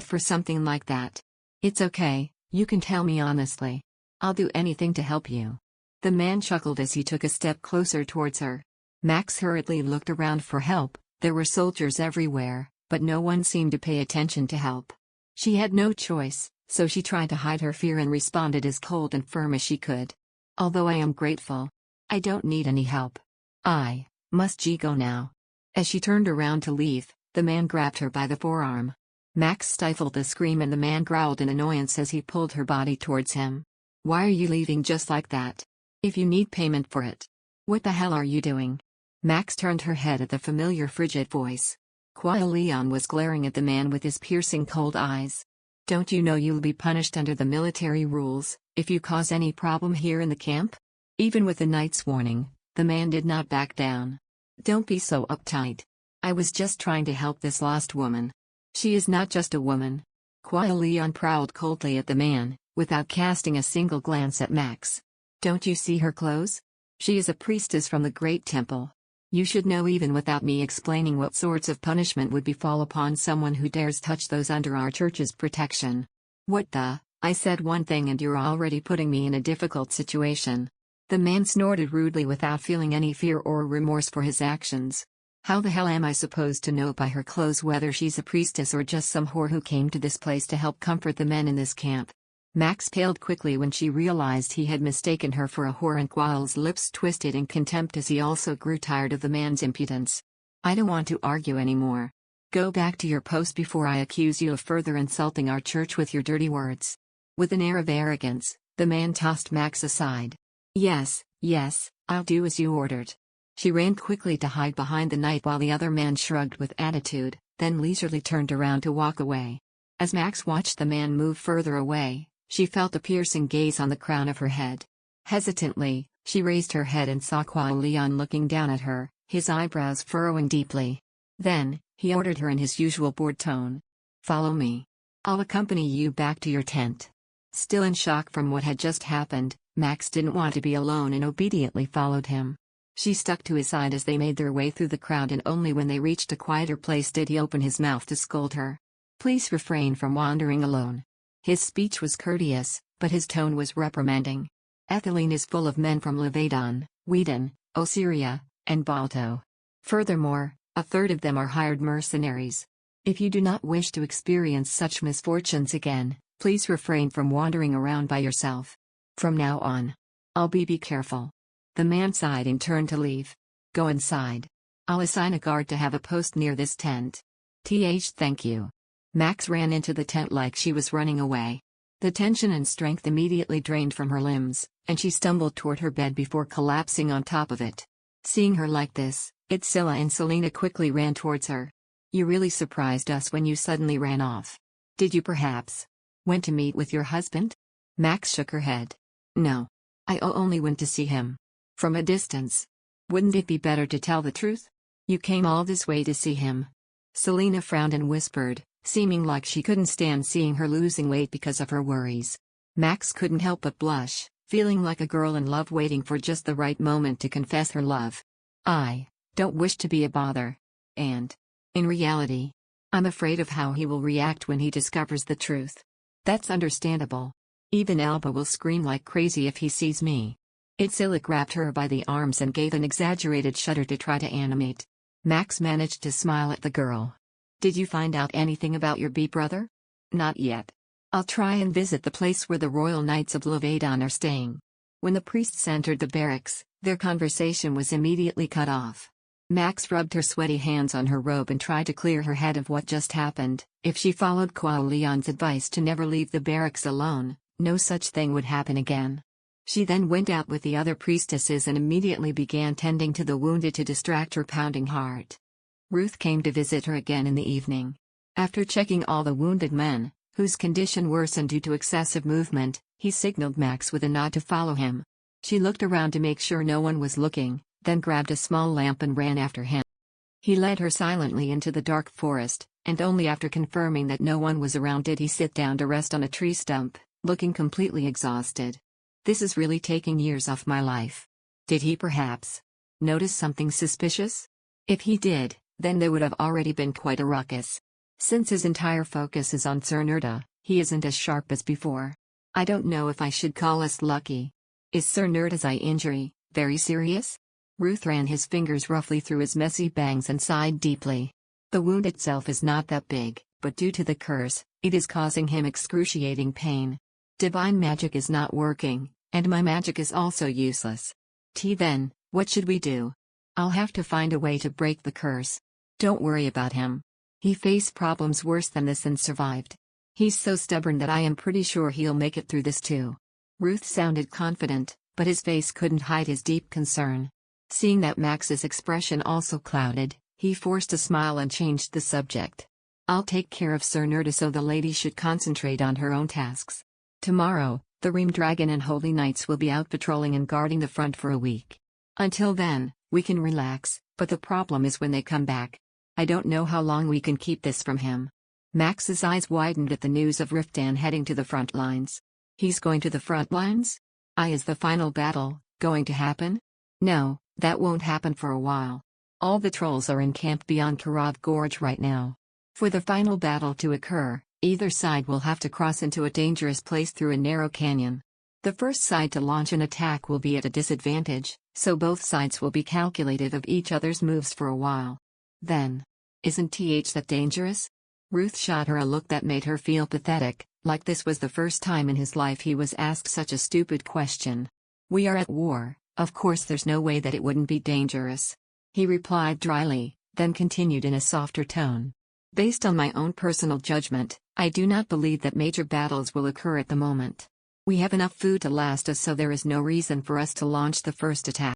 For something like that. It's okay, you can tell me honestly. I'll do anything to help you. The man chuckled as he took a step closer towards her. Max hurriedly looked around for help. There were soldiers everywhere, but no one seemed to pay attention to help. She had no choice, so she tried to hide her fear and responded as cold and firm as she could. Although I am grateful, I don't need any help. Must go now. As she turned around to leave, the man grabbed her by the forearm. Max stifled a scream and the man growled in annoyance as he pulled her body towards him. Why are you leaving just like that? If you need payment for it. What the hell are you doing? Max turned her head at the familiar frigid voice. Leon was glaring at the man with his piercing cold eyes. Don't you know you'll be punished under the military rules, if you cause any problem here in the camp? Even with the knight's warning, the man did not back down. Don't be so uptight. I was just trying to help this lost woman. She is not just a woman. Leon prowled coldly at the man, without casting a single glance at Max. Don't you see her clothes? She is a priestess from the Great Temple. You should know even without me explaining what sorts of punishment would befall upon someone who dares touch those under our church's protection. What the? I said one thing and you're already putting me in a difficult situation. The man snorted rudely without feeling any fear or remorse for his actions. How the hell am I supposed to know by her clothes whether she's a priestess or just some whore who came to this place to help comfort the men in this camp? Max paled quickly when she realized he had mistaken her for a whore, and Qual's lips twisted in contempt as he also grew tired of the man's impudence. I don't want to argue anymore. Go back to your post before I accuse you of further insulting our church with your dirty words. With an air of arrogance, the man tossed Max aside. Yes, I'll do as you ordered. She ran quickly to hide behind the knight while the other man shrugged with attitude, then leisurely turned around to walk away. As Max watched the man move further away, she felt a piercing gaze on the crown of her head. Hesitantly, she raised her head and saw Leon looking down at her, his eyebrows furrowing deeply. Then, he ordered her in his usual bored tone. Follow me. I'll accompany you back to your tent. Still in shock from what had just happened, Max didn't want to be alone and obediently followed him. She stuck to his side as they made their way through the crowd, and only when they reached a quieter place did he open his mouth to scold her. Please refrain from wandering alone. His speech was courteous, but his tone was reprimanding. Ethylene is full of men from Levadon, Whedon, Osiria, and Balto. Furthermore, A third of them are hired mercenaries. If you do not wish to experience such misfortunes again, please refrain from wandering around by yourself. From now on, I'll be careful. The man sighed and turned to leave. Go inside. I'll assign a guard to have a post near this tent. Thank you. Max ran into the tent like she was running away. The tension and strength immediately drained from her limbs, and she stumbled toward her bed before collapsing on top of it. Seeing her like this, Itzilla and Selena quickly ran towards her. You really surprised us when you suddenly ran off. Did you perhaps went to meet with your husband? Max shook her head. No. I only went to see him. From a distance. Wouldn't it be better to tell the truth? You came all this way to see him. Selena frowned and whispered, seeming like she couldn't stand seeing her losing weight because of her worries. Max couldn't help but blush, feeling like a girl in love waiting for just the right moment to confess her love. I don't wish to be a bother. And, in reality, I'm afraid of how he will react when he discovers the truth. That's understandable. Even Alba will scream like crazy if he sees me. Itzilla grabbed her by the arms and gave an exaggerated shudder to try to animate. Max managed to smile at the girl. Did you find out anything about your brother? Not yet. I'll try and visit the place where the Royal Knights of Levedon are staying. When the priests entered the barracks, their conversation was immediately cut off. Max rubbed her sweaty hands on her robe and tried to clear her head of what just happened. If she followed Kuo Leon's advice to never leave the barracks alone, no such thing would happen again. She then went out with the other priestesses and immediately began tending to the wounded to distract her pounding heart. Ruth came to visit her again in the evening. After checking all the wounded men, whose condition worsened due to excessive movement, he signaled Max with a nod to follow him. She looked around to make sure no one was looking, then grabbed a small lamp and ran after him. He led her silently into the dark forest, and only after confirming that no one was around did he sit down to rest on a tree stump, looking completely exhausted. This is really taking years off my life. Did he perhaps notice something suspicious? If he did, then there would have already been quite a ruckus. Since his entire focus is on Sir Riftan, he isn't as sharp as before. I don't know if I should call us lucky. Is Sir Riftan's eye injury very serious? Ruth ran his fingers roughly through his messy bangs and sighed deeply. The wound itself is not that big, but due to the curse, it is causing him excruciating pain. Divine magic is not working, and my magic is also useless. Then, what should we do? I'll have to find a way to break the curse. Don't worry about him. He faced problems worse than this and survived. He's so stubborn that I am pretty sure he'll make it through this too. Ruth sounded confident, but his face couldn't hide his deep concern. Seeing that Max's expression also clouded, he forced a smile and changed the subject. I'll take care of Sir Riftan so the lady should concentrate on her own tasks. Tomorrow, the Ream Dragon and Holy Knights will be out patrolling and guarding the front for a week. Until then, we can relax, but the problem is when they come back. I don't know how long we can keep this from him. Max's eyes widened at the news of Riftan heading to the front lines. He's going to the front lines? Is the final battle going to happen? No, that won't happen for a while. All the trolls are encamped beyond Karov Gorge right now. For the final battle to occur, either side will have to cross into a dangerous place through a narrow canyon. The first side to launch an attack will be at a disadvantage, so both sides will be calculative of each other's moves for a while. Then, isn't that dangerous? Ruth shot her a look that made her feel pathetic, like this was the first time in his life he was asked such a stupid question. We are at war, of course there's no way that it wouldn't be dangerous. He replied dryly, then continued in a softer tone. Based on my own personal judgment, I do not believe that major battles will occur at the moment. We have enough food to last us, so there is no reason for us to launch the first attack.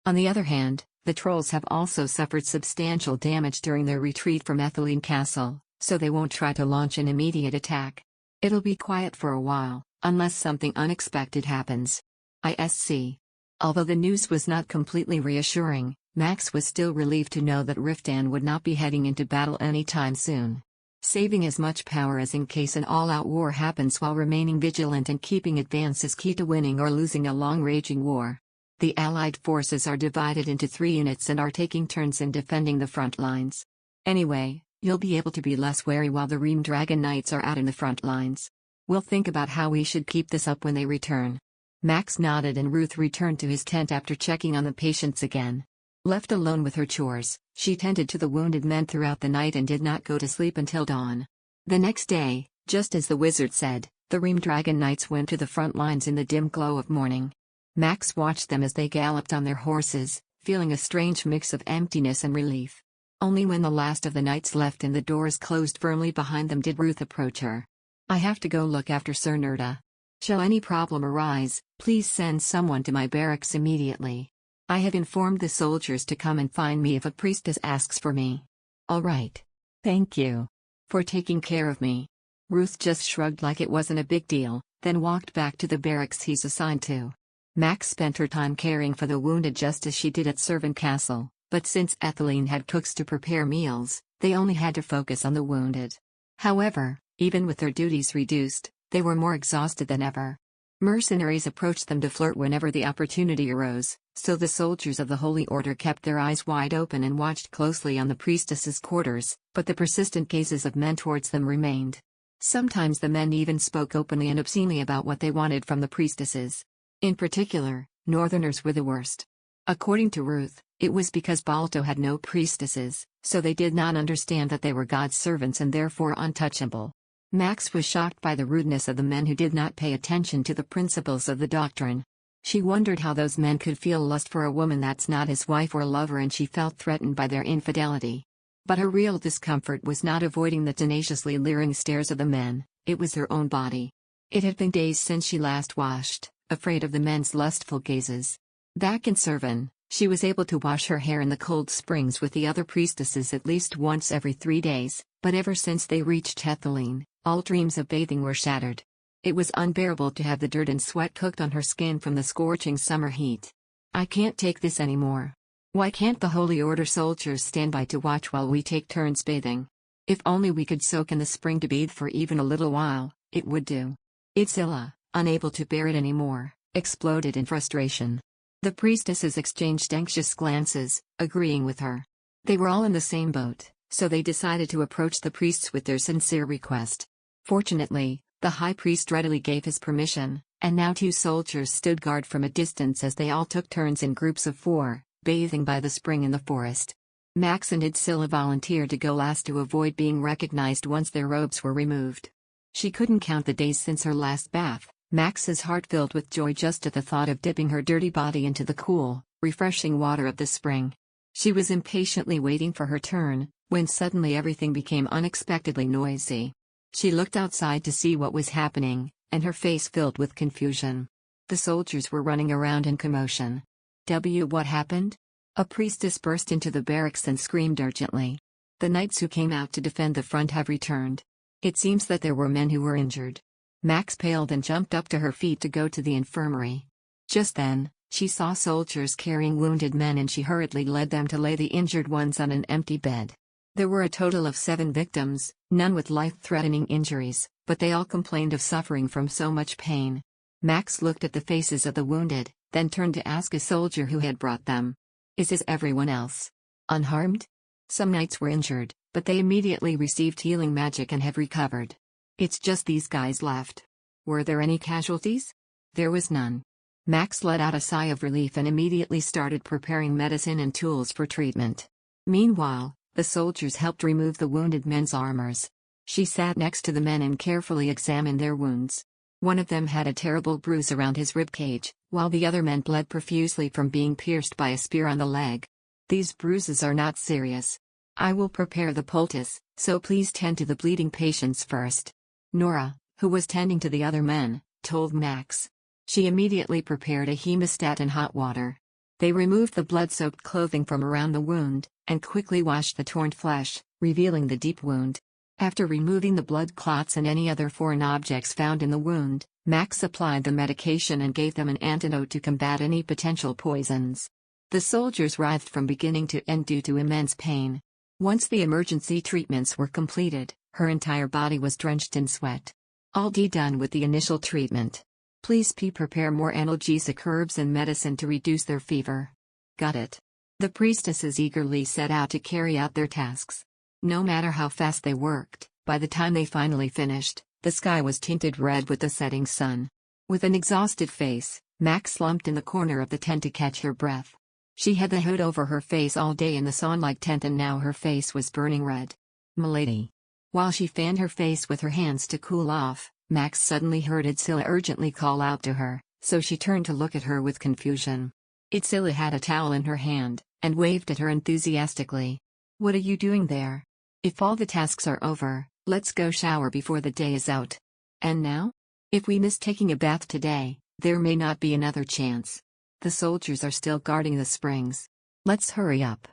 On the other hand, the trolls have also suffered substantial damage during their retreat from Ethylene Castle, so they won't try to launch an immediate attack. It'll be quiet for a while, unless something unexpected happens. ISC. Although the news was not completely reassuring, Max was still relieved to know that Riftan would not be heading into battle anytime soon. Saving as much power as in case an all-out war happens while remaining vigilant and keeping advance is key to winning or losing a long-raging war. The Allied forces are divided into 3 units and are taking turns in defending the front lines. Anyway, you'll be able to be less wary while the Ream Dragon Knights are out in the front lines. We'll think about how we should keep this up when they return. Max nodded and Ruth returned to his tent after checking on the patients again. Left alone with her chores, she tended to the wounded men throughout the night and did not go to sleep until dawn. The next day, just as the wizard said, the Ream Dragon Knights went to the front lines in the dim glow of morning. Max watched them as they galloped on their horses, feeling a strange mix of emptiness and relief. Only when the last of the knights left and the doors closed firmly behind them did Ruth approach her. "I have to go look after Sir Nerda. Shall any problem arise, please send someone to my barracks immediately. I have informed the soldiers to come and find me if a priestess asks for me." "All right. Thank you for taking care of me." Ruth just shrugged like it wasn't a big deal, then walked back to the barracks he's assigned to. Max spent her time caring for the wounded just as she did at Servant Castle, but since Etheline had cooks to prepare meals, they only had to focus on the wounded. However, even with their duties reduced, they were more exhausted than ever. Mercenaries approached them to flirt whenever the opportunity arose, so the soldiers of the Holy Order kept their eyes wide open and watched closely on the priestesses' quarters, but the persistent gazes of men towards them remained. Sometimes the men even spoke openly and obscenely about what they wanted from the priestesses. In particular, Northerners were the worst. According to Ruth, it was because Balto had no priestesses, so they did not understand that they were God's servants and therefore untouchable. Max was shocked by the rudeness of the men who did not pay attention to the principles of the doctrine. She wondered how those men could feel lust for a woman that's not his wife or lover, and she felt threatened by their infidelity. But her real discomfort was not avoiding the tenaciously leering stares of the men, it was her own body. It had been days since she last washed, afraid of the men's lustful gazes. Back in Servan, she was able to wash her hair in the cold springs with the other priestesses at least once every 3 days, but ever since they reached Etheline, all dreams of bathing were shattered. It was unbearable to have the dirt and sweat cooked on her skin from the scorching summer heat. "I can't take this anymore. Why can't the Holy Order soldiers stand by to watch while we take turns bathing? If only we could soak in the spring to bathe for even a little while, it would do." Itzilla, unable to bear it anymore, exploded in frustration. The priestesses exchanged anxious glances, agreeing with her. They were all in the same boat, so they decided to approach the priests with their sincere request. Fortunately, the high priest readily gave his permission, and now 2 soldiers stood guard from a distance as they all took turns in groups of 4, bathing by the spring in the forest. Max and Itzilla volunteered to go last to avoid being recognized once their robes were removed. She couldn't count the days since her last bath, Max's heart filled with joy just at the thought of dipping her dirty body into the cool, refreshing water of the spring. She was impatiently waiting for her turn, when suddenly everything became unexpectedly noisy. She looked outside to see what was happening, and her face filled with confusion. The soldiers were running around in commotion. What happened? A priestess burst into the barracks and screamed urgently. "The knights who came out to defend the front have returned. It seems that there were men who were injured." Max paled and jumped up to her feet to go to the infirmary. Just then, she saw soldiers carrying wounded men and she hurriedly led them to lay the injured ones on an empty bed. There were a total of 7 victims, none with life-threatening injuries, but they all complained of suffering from so much pain. Max looked at the faces of the wounded, then turned to ask a soldier who had brought them. Is everyone else unharmed?" "Some knights were injured, but they immediately received healing magic and have recovered. It's just these guys left." "Were there any casualties?" "There was none." Max let out a sigh of relief and immediately started preparing medicine and tools for treatment. Meanwhile, the soldiers helped remove the wounded men's armors. She sat next to the men and carefully examined their wounds. One of them had a terrible bruise around his ribcage, while the other men bled profusely from being pierced by a spear on the leg. "These bruises are not serious. I will prepare the poultice, so please tend to the bleeding patients first." Nora, who was tending to the other men, told Max. She immediately prepared a hemostat and hot water. They removed the blood-soaked clothing from around the wound, and quickly washed the torn flesh, revealing the deep wound. After removing the blood clots and any other foreign objects found in the wound, Max applied the medication and gave them an antidote to combat any potential poisons. The soldiers writhed from beginning to end due to immense pain. Once the emergency treatments were completed, her entire body was drenched in sweat. All done with the initial treatment. Please prepare more analgesic herbs and medicine to reduce their fever. Got it. The priestesses eagerly set out to carry out their tasks. No matter how fast they worked, by the time they finally finished, the sky was tinted red with the setting sun. With an exhausted face, Max slumped in the corner of the tent to catch her breath. She had the hood over her face all day in the sawn-like tent and now her face was burning red. "Milady." While she fanned her face with her hands to cool off, Max suddenly heard Itzilla urgently call out to her, so she turned to look at her with confusion. Itzilla had a towel in her hand, and waved at her enthusiastically. "What are you doing there? If all the tasks are over, let's go shower before the day is out. And now? If we miss taking a bath today, there may not be another chance. The soldiers are still guarding the springs. Let's hurry up."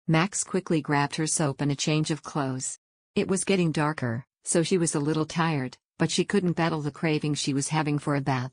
Max quickly grabbed her soap and a change of clothes. It was getting darker, so she was a little tired, but she couldn't battle the craving she was having for a bath.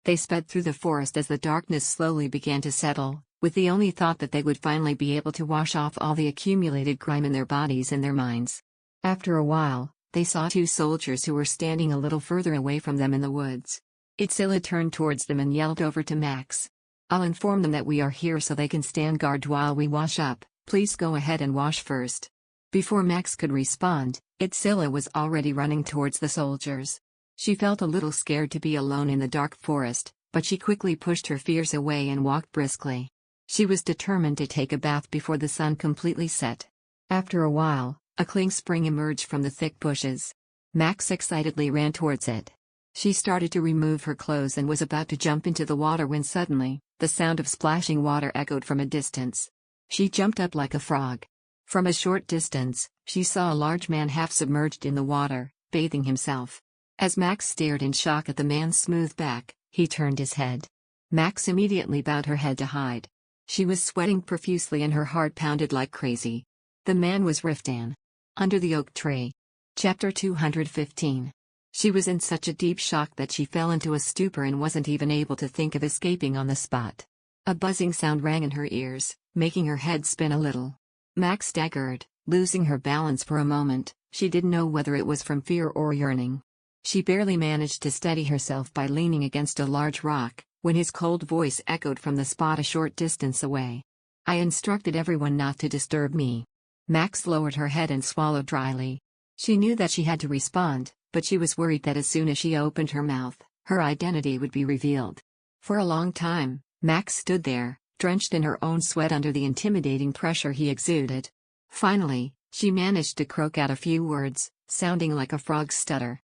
They sped through the forest as the darkness slowly began to settle, with the only thought that they would finally be able to wash off all the accumulated grime in their bodies and their minds. After a while, they saw two soldiers who were standing a little further away from them in the woods. Itzilla turned towards them and yelled over to Max. "I'll inform them that we are here so they can stand guard while we wash up. Please go ahead and wash first." Before Max could respond, Itzilla was already running towards the soldiers. She felt a little scared to be alone in the dark forest, but she quickly pushed her fears away and walked briskly. She was determined to take a bath before the sun completely set. After a while, a clean spring emerged from the thick bushes. Max excitedly ran towards it. She started to remove her clothes and was about to jump into the water when suddenly, the sound of splashing water echoed from a distance. She jumped up like a frog. From a short distance, she saw a large man half submerged in the water, bathing himself. As Max stared in shock at the man's smooth back, he turned his head. Max immediately bowed her head to hide. She was sweating profusely and her heart pounded like crazy. The man was Riftan. Under the oak tree. Chapter 215. She was in such a deep shock that she fell into a stupor and wasn't even able to think of escaping on the spot. A buzzing sound rang in her ears, making her head spin a little. Max staggered, losing her balance for a moment. She didn't know whether it was from fear or yearning. She barely managed to steady herself by leaning against a large rock, when his cold voice echoed from the spot a short distance away. "I instructed everyone not to disturb me." Max lowered her head and swallowed dryly. She knew that she had to respond, but she was worried that as soon as she opened her mouth, her identity would be revealed. For a long time, Max stood there, drenched in her own sweat under the intimidating pressure he exuded. Finally, she managed to croak out a few words, sounding like a frog's stutter.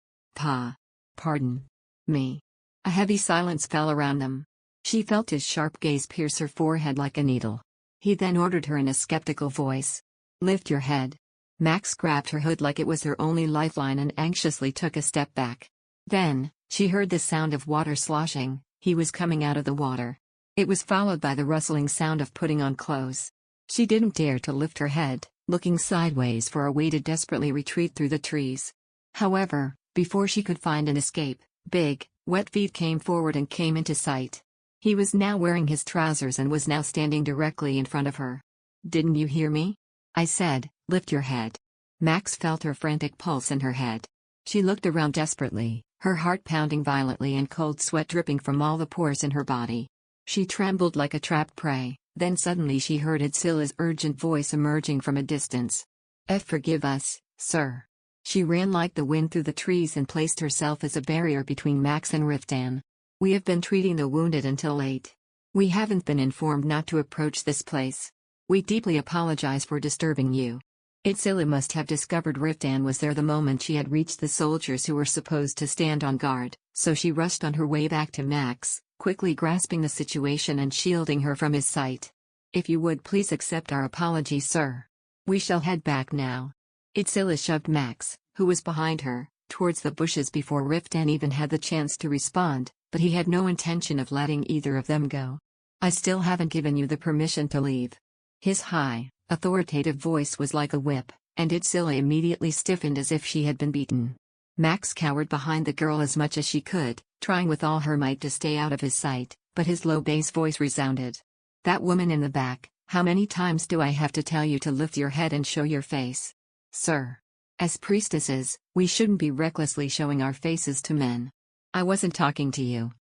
Pardon me." A heavy silence fell around them. She felt his sharp gaze pierce her forehead like a needle. He then ordered her in a skeptical voice. "Lift your head." Max grabbed her hood like it was her only lifeline and anxiously took a step back. Then, she heard the sound of water sloshing. He was coming out of the water. It was followed by the rustling sound of putting on clothes. She didn't dare to lift her head, looking sideways for a way to desperately retreat through the trees. However, before she could find an escape, big, wet feet came forward and came into sight. He was now wearing his trousers and was now standing directly in front of her. "Didn't you hear me? I said, lift your head." Max felt her frantic pulse in her head. She looked around desperately, her heart pounding violently and cold sweat dripping from all the pores in her body. She trembled like a trapped prey, then suddenly she heard Itzilla's urgent voice emerging from a distance. Forgive us, sir." She ran like the wind through the trees and placed herself as a barrier between Max and Riftan. "We have been treating the wounded until late. We haven't been informed not to approach this place. We deeply apologize for disturbing you." Itzilla must have discovered Riftan was there the moment she had reached the soldiers who were supposed to stand on guard, so she rushed on her way back to Max, quickly grasping the situation and shielding her from his sight. "If you would please accept our apology, sir. We shall head back now." Itzilla shoved Max, who was behind her, towards the bushes before Riftan even had the chance to respond, but he had no intention of letting either of them go. "I still haven't given you the permission to leave." His high, authoritative voice was like a whip, and Itzilla immediately stiffened as if she had been beaten. Max cowered behind the girl as much as she could, trying with all her might to stay out of his sight, but his low bass voice resounded. "That woman in the back, how many times do I have to tell you to lift your head and show your face? Sir. As priestesses, we shouldn't be recklessly showing our faces to men. I wasn't talking to you.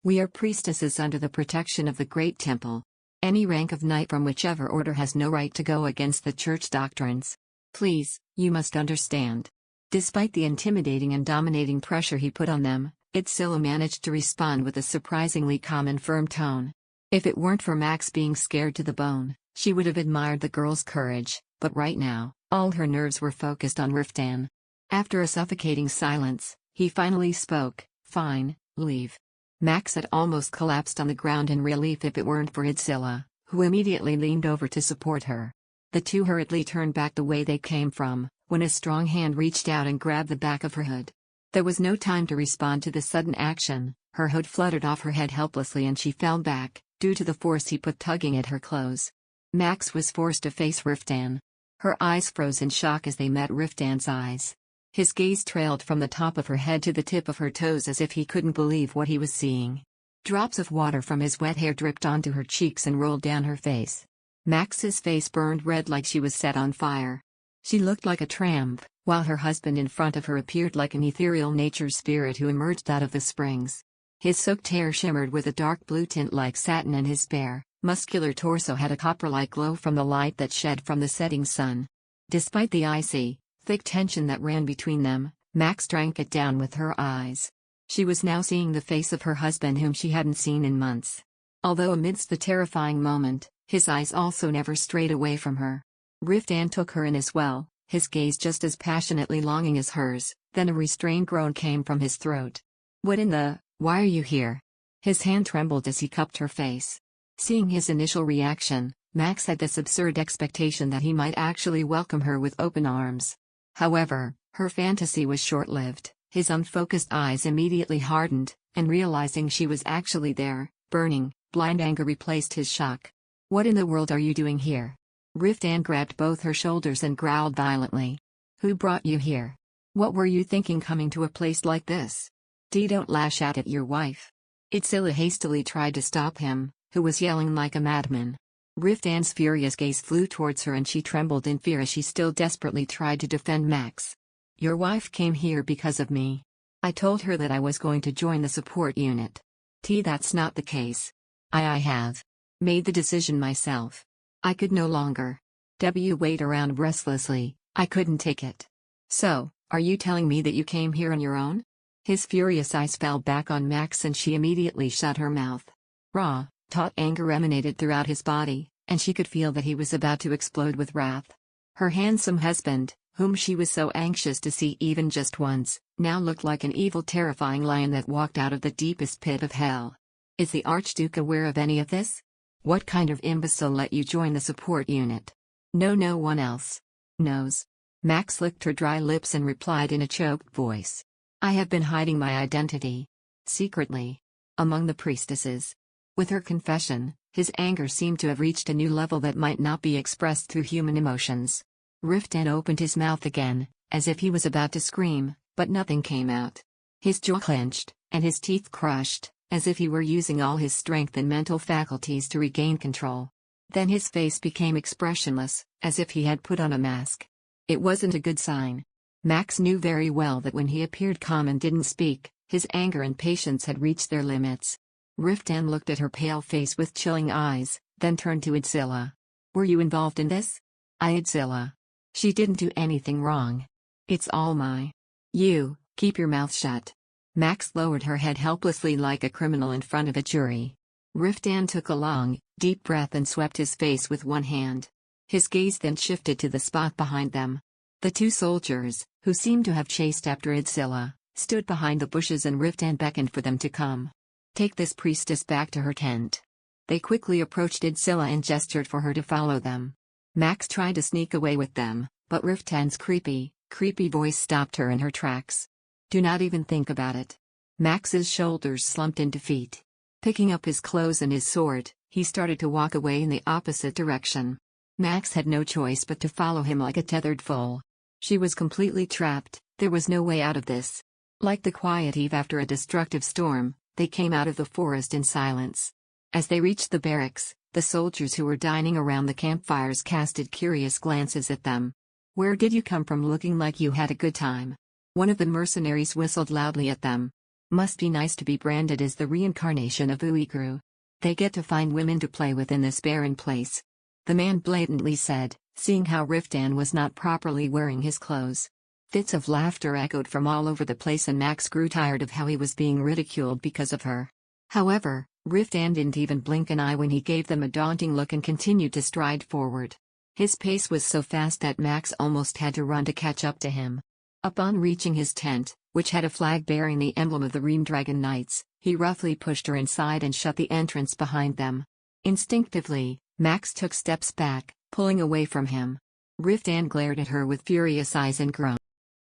We are priestesses under the protection of the Great Temple. Any rank of knight from whichever order has no right to go against the church doctrines. Please, you must understand." Despite the intimidating and dominating pressure he put on them, Itzilla managed to respond with a surprisingly calm and firm tone. If it weren't for Max being scared to the bone, she would have admired the girl's courage, but right now, all her nerves were focused on Riftan. After a suffocating silence, he finally spoke, "Fine, leave." Max had almost collapsed on the ground in relief if it weren't for Idzilla, who immediately leaned over to support her. The two hurriedly turned back the way they came from, when a strong hand reached out and grabbed the back of her hood. There was no time to respond to the sudden action. Her hood fluttered off her head helplessly and she fell back, due to the force he put tugging at her clothes. Max was forced to face Riftan. Her eyes froze in shock as they met Riftan's eyes. His gaze trailed from the top of her head to the tip of her toes as if he couldn't believe what he was seeing. Drops of water from his wet hair dripped onto her cheeks and rolled down her face. Max's face burned red like she was set on fire. She looked like a tramp, while her husband in front of her appeared like an ethereal nature spirit who emerged out of the springs. His soaked hair shimmered with a dark blue tint like satin and his bare, muscular torso had a copper-like glow from the light that shed from the setting sun. Despite the icy, thick tension that ran between them, Max drank it down with her eyes. She was now seeing the face of her husband whom she hadn't seen in months. Although amidst the terrifying moment, his eyes also never strayed away from her. Riftan took her in as well, his gaze just as passionately longing as hers. Then a restrained groan came from his throat. "What in the, why are you here?" His hand trembled as he cupped her face. Seeing his initial reaction, Max had this absurd expectation that he might actually welcome her with open arms. However, her fantasy was short-lived. His unfocused eyes immediately hardened, and realizing she was actually there, burning, blind anger replaced his shock. "What in the world are you doing here?" Riftan grabbed both her shoulders and growled violently. "Who brought you here? What were you thinking coming to a place like this? Don't lash out at your wife." Idzilla hastily tried to stop him, who was yelling like a madman. Riftan's furious gaze flew towards her and she trembled in fear as she still desperately tried to defend Max. "Your wife came here because of me. I told her that I was going to join the support unit. That's not the case. I have made the decision myself. I could no longer wait around restlessly. I couldn't take it." "So, are you telling me that you came here on your own?" His furious eyes fell back on Max and she immediately shut her mouth. Raw, taut anger emanated throughout his body, and she could feel that he was about to explode with wrath. Her handsome husband, whom she was so anxious to see even just once, now looked like an evil, terrifying lion that walked out of the deepest pit of hell. "Is the Archduke aware of any of this? What kind of imbecile let you join the support unit?" No one else knows." Max licked her dry lips and replied in a choked voice. "I have been hiding my identity. Secretly. Among the priestesses." With her confession, his anger seemed to have reached a new level that might not be expressed through human emotions. Riftan opened his mouth again, as if he was about to scream, but nothing came out. His jaw clenched, and his teeth crushed, as if he were using all his strength and mental faculties to regain control. Then his face became expressionless, as if he had put on a mask. It wasn't a good sign. Max knew very well that when he appeared calm and didn't speak, his anger and patience had reached their limits. Riftan looked at her pale face with chilling eyes, then turned to Idzilla. "Were you involved in this?" Idzilla. "She didn't do anything wrong. It's all my." "You, keep your mouth shut." Max lowered her head helplessly like a criminal in front of a jury. Riftan took a long, deep breath and swept his face with one hand. His gaze then shifted to the spot behind them. The two soldiers, who seemed to have chased after Idzilla, stood behind the bushes and Riftan beckoned for them to come. "Take this priestess back to her tent." They quickly approached Idzilla and gestured for her to follow them. Max tried to sneak away with them, but Riftan's creepy voice stopped her in her tracks. "Do not even think about it." Max's shoulders slumped in defeat. Picking up his clothes and his sword, he started to walk away in the opposite direction. Max had no choice but to follow him like a tethered foal. She was completely trapped, there was no way out of this. Like the quiet eve after a destructive storm, they came out of the forest in silence. As they reached the barracks, the soldiers who were dining around the campfires casted curious glances at them. "Where did you come from looking like you had a good time?" One of the mercenaries whistled loudly at them. "Must be nice to be branded as the reincarnation of Uiguru. They get to find women to play with in this barren place," the man blatantly said, seeing how Riftan was not properly wearing his clothes. Fits of laughter echoed from all over the place and Max grew tired of how he was being ridiculed because of her. However, Riftan didn't even blink an eye when he gave them a daunting look and continued to stride forward. His pace was so fast that Max almost had to run to catch up to him. Upon reaching his tent, which had a flag bearing the emblem of the Reamdragon Knights, he roughly pushed her inside and shut the entrance behind them. Instinctively, Max took steps back, pulling away from him. Riftan glared at her with furious eyes and groaned.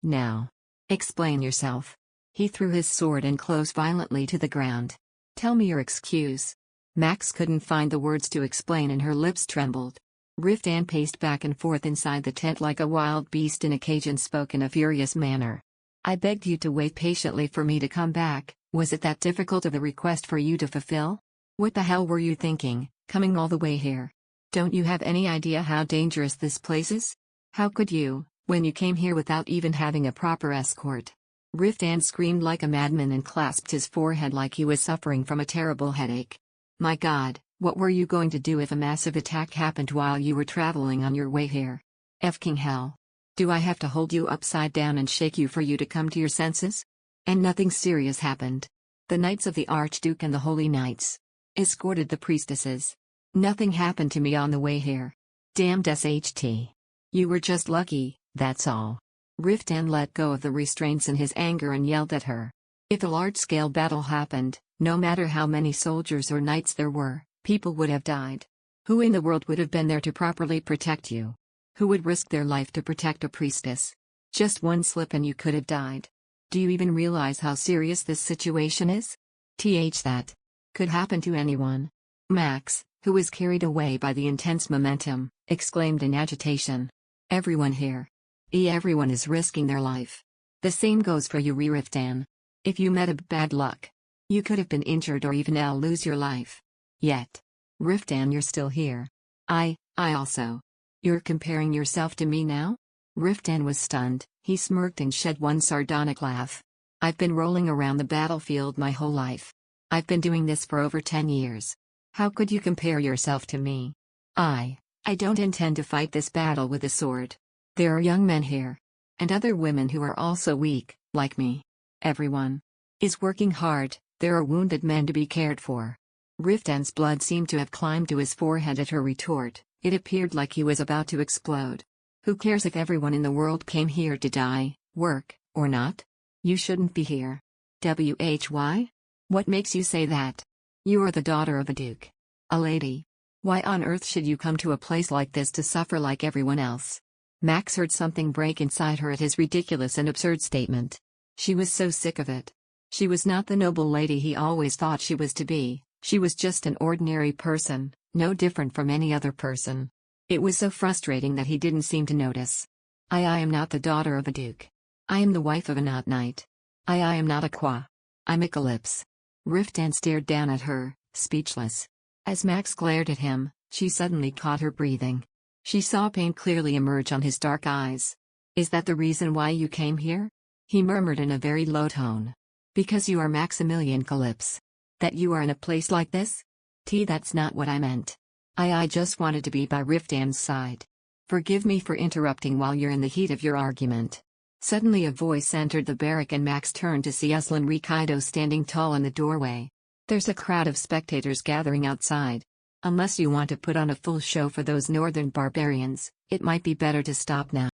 "Now. Explain yourself." He threw his sword and clothes violently to the ground. "Tell me your excuse." Max couldn't find the words to explain and her lips trembled. Riftan paced back and forth inside the tent like a wild beast in a cage and spoke in a furious manner. "I begged you to wait patiently for me to come back. Was it that difficult of a request for you to fulfill? What the hell were you thinking, coming all the way here? Don't you have any idea how dangerous this place is? How could you, when you came here without even having a proper escort?" Riftan screamed like a madman and clasped his forehead like he was suffering from a terrible headache. "My God, what were you going to do if a massive attack happened while you were traveling on your way here? F-king hell. Do I have to hold you upside down and shake you for you to come to your senses? And nothing serious happened. The Knights of the Archduke and the Holy Knights escorted the priestesses. Nothing happened to me on the way here. Damned SHT. You were just lucky, that's all." Riftan let go of the restraints in his anger and yelled at her. "If a large-scale battle happened, no matter how many soldiers or knights there were, people would have died. Who in the world would have been there to properly protect you? Who would risk their life to protect a priestess? Just one slip and you could have died. Do you even realize how serious this situation is? That could happen to anyone." Max, who was carried away by the intense momentum, exclaimed in agitation. "Everyone here. Everyone is risking their life. The same goes for you, Riftan. If you met a bad luck, you could have been injured or even lose your life. Yet, Riftan, you're still here. I also. You're comparing yourself to me now?" Riftan was stunned. He smirked and shed one sardonic laugh. "I've been rolling around the battlefield my whole life. I've been doing this for over 10 years. How could you compare yourself to me? I don't intend to fight this battle with a sword. There are young men here. And other women who are also weak, like me. Everyone is working hard. There are wounded men to be cared for." Riftan's blood seemed to have climbed to his forehead at her retort. It appeared like he was about to explode. "Who cares if everyone in the world came here to die, work, or not? You shouldn't be here. Why? What makes you say that? You are the daughter of a duke. A lady. Why on earth should you come to a place like this to suffer like everyone else?" Max heard something break inside her at his ridiculous and absurd statement. She was so sick of it. She was not the noble lady he always thought she was to be. She was just an ordinary person, no different from any other person. It was so frustrating that he didn't seem to notice. I am not the daughter of a duke. I am the wife of a not knight. I am not a qua. I'm a calypse." Riftan stared down at her, speechless. As Max glared at him, she suddenly caught her breathing. She saw pain clearly emerge on his dark eyes. "Is that the reason why you came here?" he murmured in a very low tone. "Because you are Maximilian Calypse? That you are in a place like this?" That's not what I meant. I just wanted to be by Riftan's side. Forgive me for interrupting while you're in the heat of your argument." Suddenly a voice entered the barrack and Max turned to see Uslan Rikido standing tall in the doorway. "There's a crowd of spectators gathering outside. Unless you want to put on a full show for those northern barbarians, it might be better to stop now."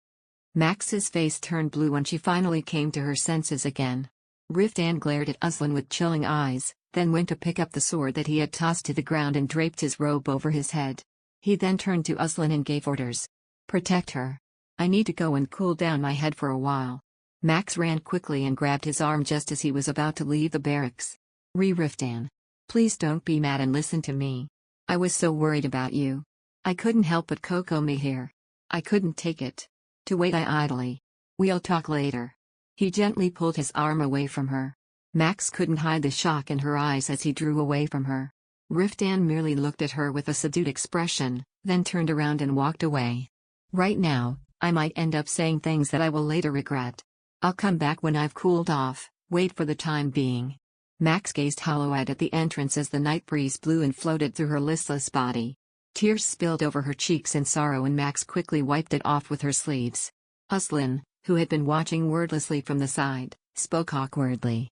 Max's face turned blue when she finally came to her senses again. Riftan glared at Uslan with chilling eyes, then went to pick up the sword that he had tossed to the ground and draped his robe over his head. He then turned to Uslan and gave orders. "Protect her. I need to go and cool down my head for a while." Max ran quickly and grabbed his arm just as he was about to leave the barracks. Riftan. Please don't be mad and listen to me. I was so worried about you. I couldn't help but cocoa me here. I couldn't take it. To wait idly. We'll talk later." He gently pulled his arm away from her. Max couldn't hide the shock in her eyes as he drew away from her. Riftan merely looked at her with a subdued expression, then turned around and walked away. "Right now, I might end up saying things that I will later regret. I'll come back when I've cooled off, wait for the time being." Max gazed hollow-eyed at the entrance as the night breeze blew and floated through her listless body. Tears spilled over her cheeks in sorrow and Max quickly wiped it off with her sleeves. Uslan, who had been watching wordlessly from the side, spoke awkwardly.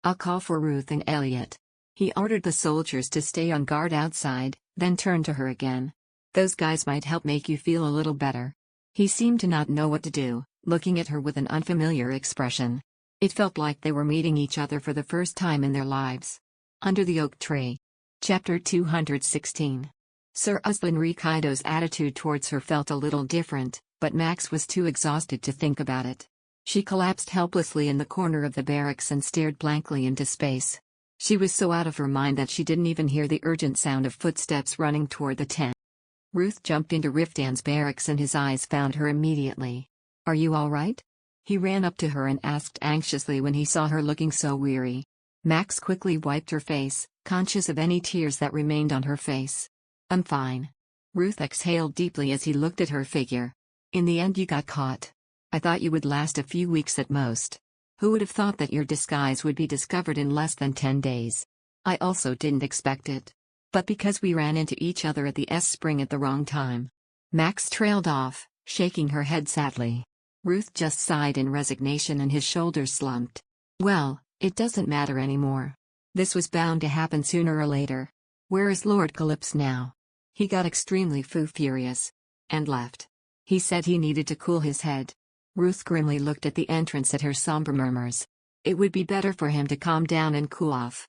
"I'll call for Ruth and Elliot." He ordered the soldiers to stay on guard outside, then turned to her again. "Those guys might help make you feel a little better." He seemed to not know what to do, looking at her with an unfamiliar expression. It felt like they were meeting each other for the first time in their lives. Under the oak tree. Chapter 216. Sir Riftan's attitude towards her felt a little different, but Max was too exhausted to think about it. She collapsed helplessly in the corner of the barracks and stared blankly into space. She was so out of her mind that she didn't even hear the urgent sound of footsteps running toward the tent. Ruth jumped into Riftan's barracks and his eyes found her immediately. "Are you all right?" He ran up to her and asked anxiously when he saw her looking so weary. Max quickly wiped her face, conscious of any tears that remained on her face. "I'm fine." Ruth exhaled deeply as he looked at her figure. "In the end you got caught. I thought you would last a few weeks at most. Who would have thought that your disguise would be discovered in less than 10 days? I also didn't expect it. But because we ran into each other at the spring at the wrong time." Max trailed off, shaking her head sadly. Ruth just sighed in resignation and his shoulders slumped. "Well, it doesn't matter anymore. This was bound to happen sooner or later. Where is Lord Calypso now?" He got extremely furious. And left. He said he needed to cool his head. Ruth grimly looked at the entrance at her somber murmurs. It would be better for him to calm down and cool off.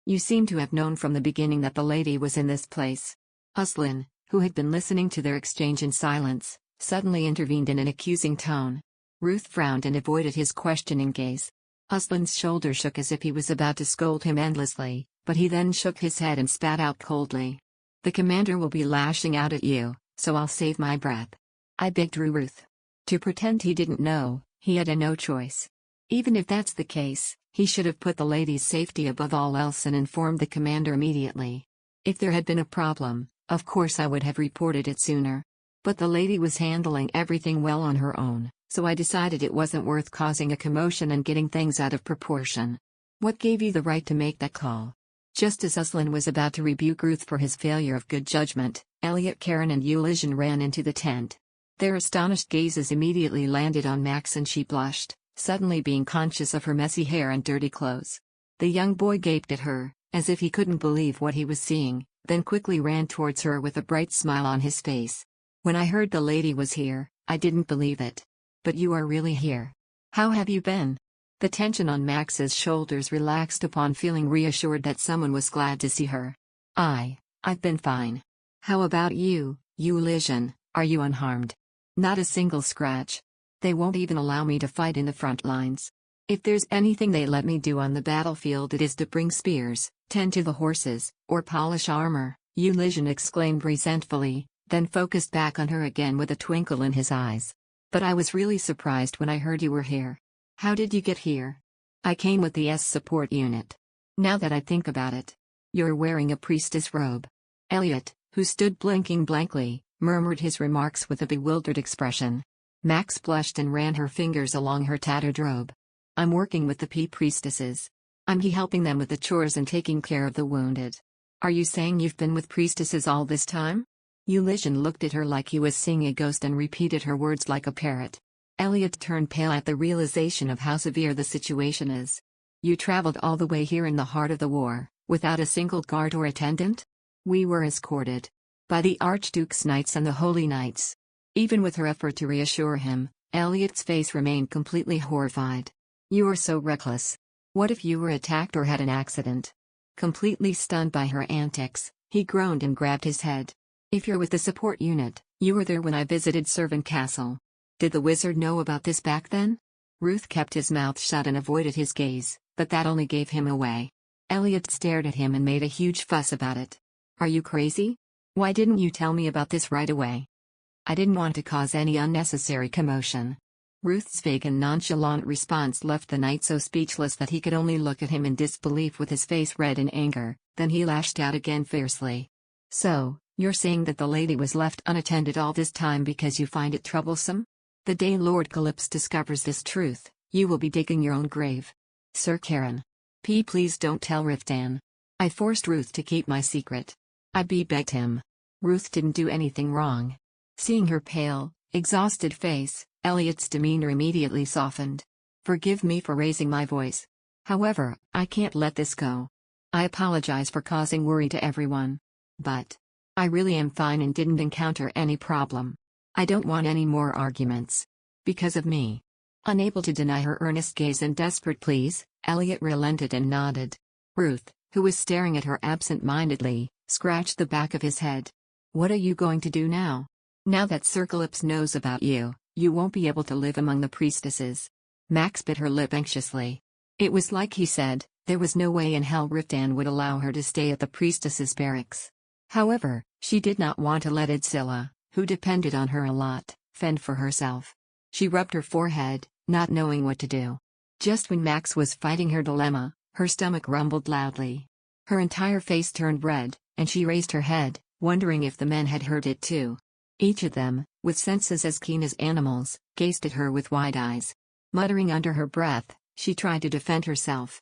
"You seem to have known from the beginning that the lady was in this place." Uslin, who had been listening to their exchange in silence, suddenly intervened in an accusing tone. Ruth frowned and avoided his questioning gaze. Uslin's shoulders shook as if he was about to scold him endlessly, but he then shook his head and spat out coldly. "The commander will be lashing out at you, so I'll save my breath." I begged Ruth to pretend he didn't know. He had no choice. Even if that's the case, he should have put the lady's safety above all else and informed the commander immediately. If there had been a problem, of course I would have reported it sooner. But the lady was handling everything well on her own, so I decided it wasn't worth causing a commotion and getting things out of proportion. "What gave you the right to make that call?" Just as Uslin was about to rebuke Ruth for his failure of good judgment, Elliot, Karen and Euligian ran into the tent. Their astonished gazes immediately landed on Max and she blushed, suddenly being conscious of her messy hair and dirty clothes. The young boy gaped at her, as if he couldn't believe what he was seeing, then quickly ran towards her with a bright smile on his face. "When I heard the lady was here, I didn't believe it. But you are really here. How have you been?" The tension on Max's shoulders relaxed upon feeling reassured that someone was glad to see her. I've been fine. How about you, Euligian, are you unharmed?" "Not a single scratch. They won't even allow me to fight in the front lines. If there's anything they let me do on the battlefield it is to bring spears, tend to the horses, or polish armor," Euligian exclaimed resentfully, then focused back on her again with a twinkle in his eyes. "But I was really surprised when I heard you were here. How did you get here?" "I came with the support unit. Now that I think about it. You're wearing a priestess robe." Elliot, who stood blinking blankly, murmured his remarks with a bewildered expression. Max blushed and ran her fingers along her tattered robe. "I'm working with the priestesses. I'm helping them with the chores and taking care of the wounded." "Are you saying you've been with priestesses all this time?" Euligian looked at her like he was seeing a ghost and repeated her words like a parrot. Elliot turned pale at the realization of how severe the situation is. "You traveled all the way here in the heart of the war, without a single guard or attendant?" "We were escorted by the Archduke's knights and the Holy Knights." Even with her effort to reassure him, Elliot's face remained completely horrified. "You are so reckless. What if you were attacked or had an accident?" Completely stunned by her antics, he groaned and grabbed his head. "If you're with the support unit, you were there when I visited Servant Castle. Did the wizard know about this back then?" Ruth kept his mouth shut and avoided his gaze, but that only gave him away. Elliot stared at him and made a huge fuss about it. "Are you crazy? Why didn't you tell me about this right away?" "I didn't want to cause any unnecessary commotion." Ruth's vague and nonchalant response left the knight so speechless that he could only look at him in disbelief with his face red in anger, then he lashed out again fiercely. "So, you're saying that the lady was left unattended all this time because you find it troublesome? The day Lord Calypso discovers this truth, you will be digging your own grave." "Sir Karen. Please don't tell Riftan." I forced Ruth to keep my secret. I begged him. Ruth didn't do anything wrong. Seeing her pale, exhausted face, Elliot's demeanor immediately softened. "Forgive me for raising my voice. However, I can't let this go. I apologize for causing worry to everyone. But I really am fine and didn't encounter any problem. I don't want any more arguments. Because of me." Unable to deny her earnest gaze and desperate pleas, Elliot relented and nodded. Ruth, who was staring at her absent-mindedly, scratched the back of his head. "What are you going to do now? Now that Sir Calypso knows about you, you won't be able to live among the priestesses." Max bit her lip anxiously. It was like he said, there was no way in hell Riftan would allow her to stay at the priestesses' barracks. However, she did not want to let Idsilla, who depended on her a lot, fend for herself. She rubbed her forehead, not knowing what to do. Just when Max was fighting her dilemma, her stomach rumbled loudly. Her entire face turned red, and she raised her head, wondering if the men had heard it too. Each of them, with senses as keen as animals, gazed at her with wide eyes. Muttering under her breath, she tried to defend herself.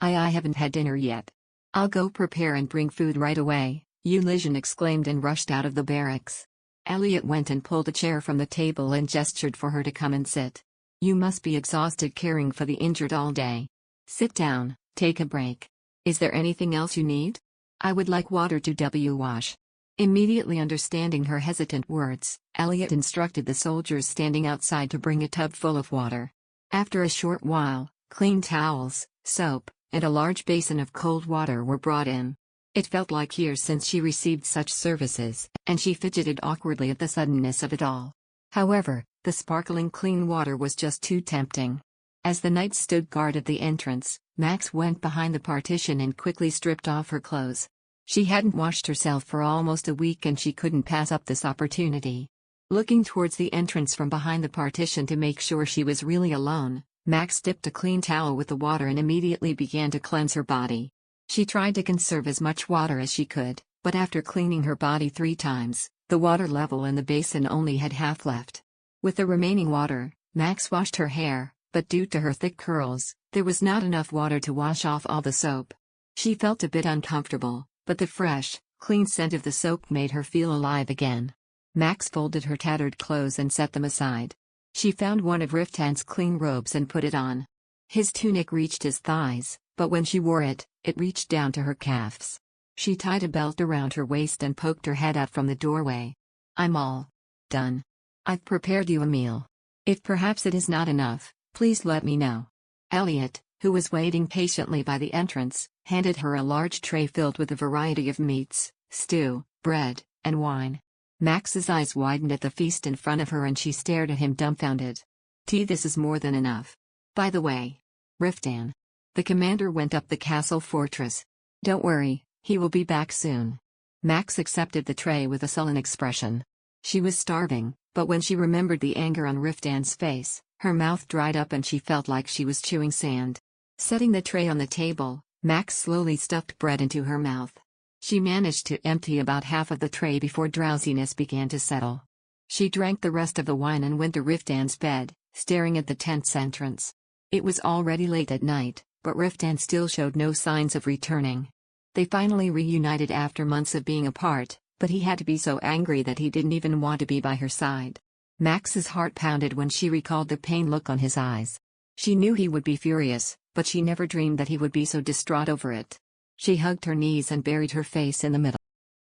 I haven't had dinner yet. I'll go prepare and bring food right away," Ulyshen exclaimed and rushed out of the barracks. Elliot went and pulled a chair from the table and gestured for her to come and sit. "You must be exhausted caring for the injured all day. Sit down, take a break. Is there anything else you need? I would like water to wash." Immediately understanding her hesitant words, Elliot instructed the soldiers standing outside to bring a tub full of water. After a short while, clean towels, soap, and a large basin of cold water were brought in. It felt like years since she received such services, and she fidgeted awkwardly at the suddenness of it all. However, the sparkling clean water was just too tempting. As the knights stood guard at the entrance, Max went behind the partition and quickly stripped off her clothes. She hadn't washed herself for almost a week and she couldn't pass up this opportunity. Looking towards the entrance from behind the partition to make sure she was really alone, Max dipped a clean towel with the water and immediately began to cleanse her body. She tried to conserve as much water as she could, but after cleaning her body 3 times, the water level in the basin only had half left. With the remaining water, Max washed her hair, but due to her thick curls, there was not enough water to wash off all the soap. She felt a bit uncomfortable, but the fresh, clean scent of the soap made her feel alive again. Max folded her tattered clothes and set them aside. She found one of Riftan's clean robes and put it on. His tunic reached his thighs, but when she wore it, it reached down to her calves. She tied a belt around her waist and poked her head out from the doorway. "I'm all done. I've prepared you a meal. If perhaps it is not enough, please let me know." Elliot, who was waiting patiently by the entrance, handed her a large tray filled with a variety of meats, stew, bread, and wine. Max's eyes widened at the feast in front of her and she stared at him dumbfounded. This is more than enough. By the way, Riftan. The commander went up the castle fortress. Don't worry, he will be back soon." Max accepted the tray with a sullen expression. She was starving, but when she remembered the anger on Riftan's face, her mouth dried up and she felt like she was chewing sand. Setting the tray on the table, Max slowly stuffed bread into her mouth. She managed to empty about half of the tray before drowsiness began to settle. She drank the rest of the wine and went to Riftan's bed, staring at the tent's entrance. It was already late at night, but Riftan still showed no signs of returning. They finally reunited after months of being apart, but he had to be so angry that he didn't even want to be by her side. Max's heart pounded when she recalled the pained look on his eyes. She knew he would be furious, but she never dreamed that he would be so distraught over it. She hugged her knees and buried her face in the middle.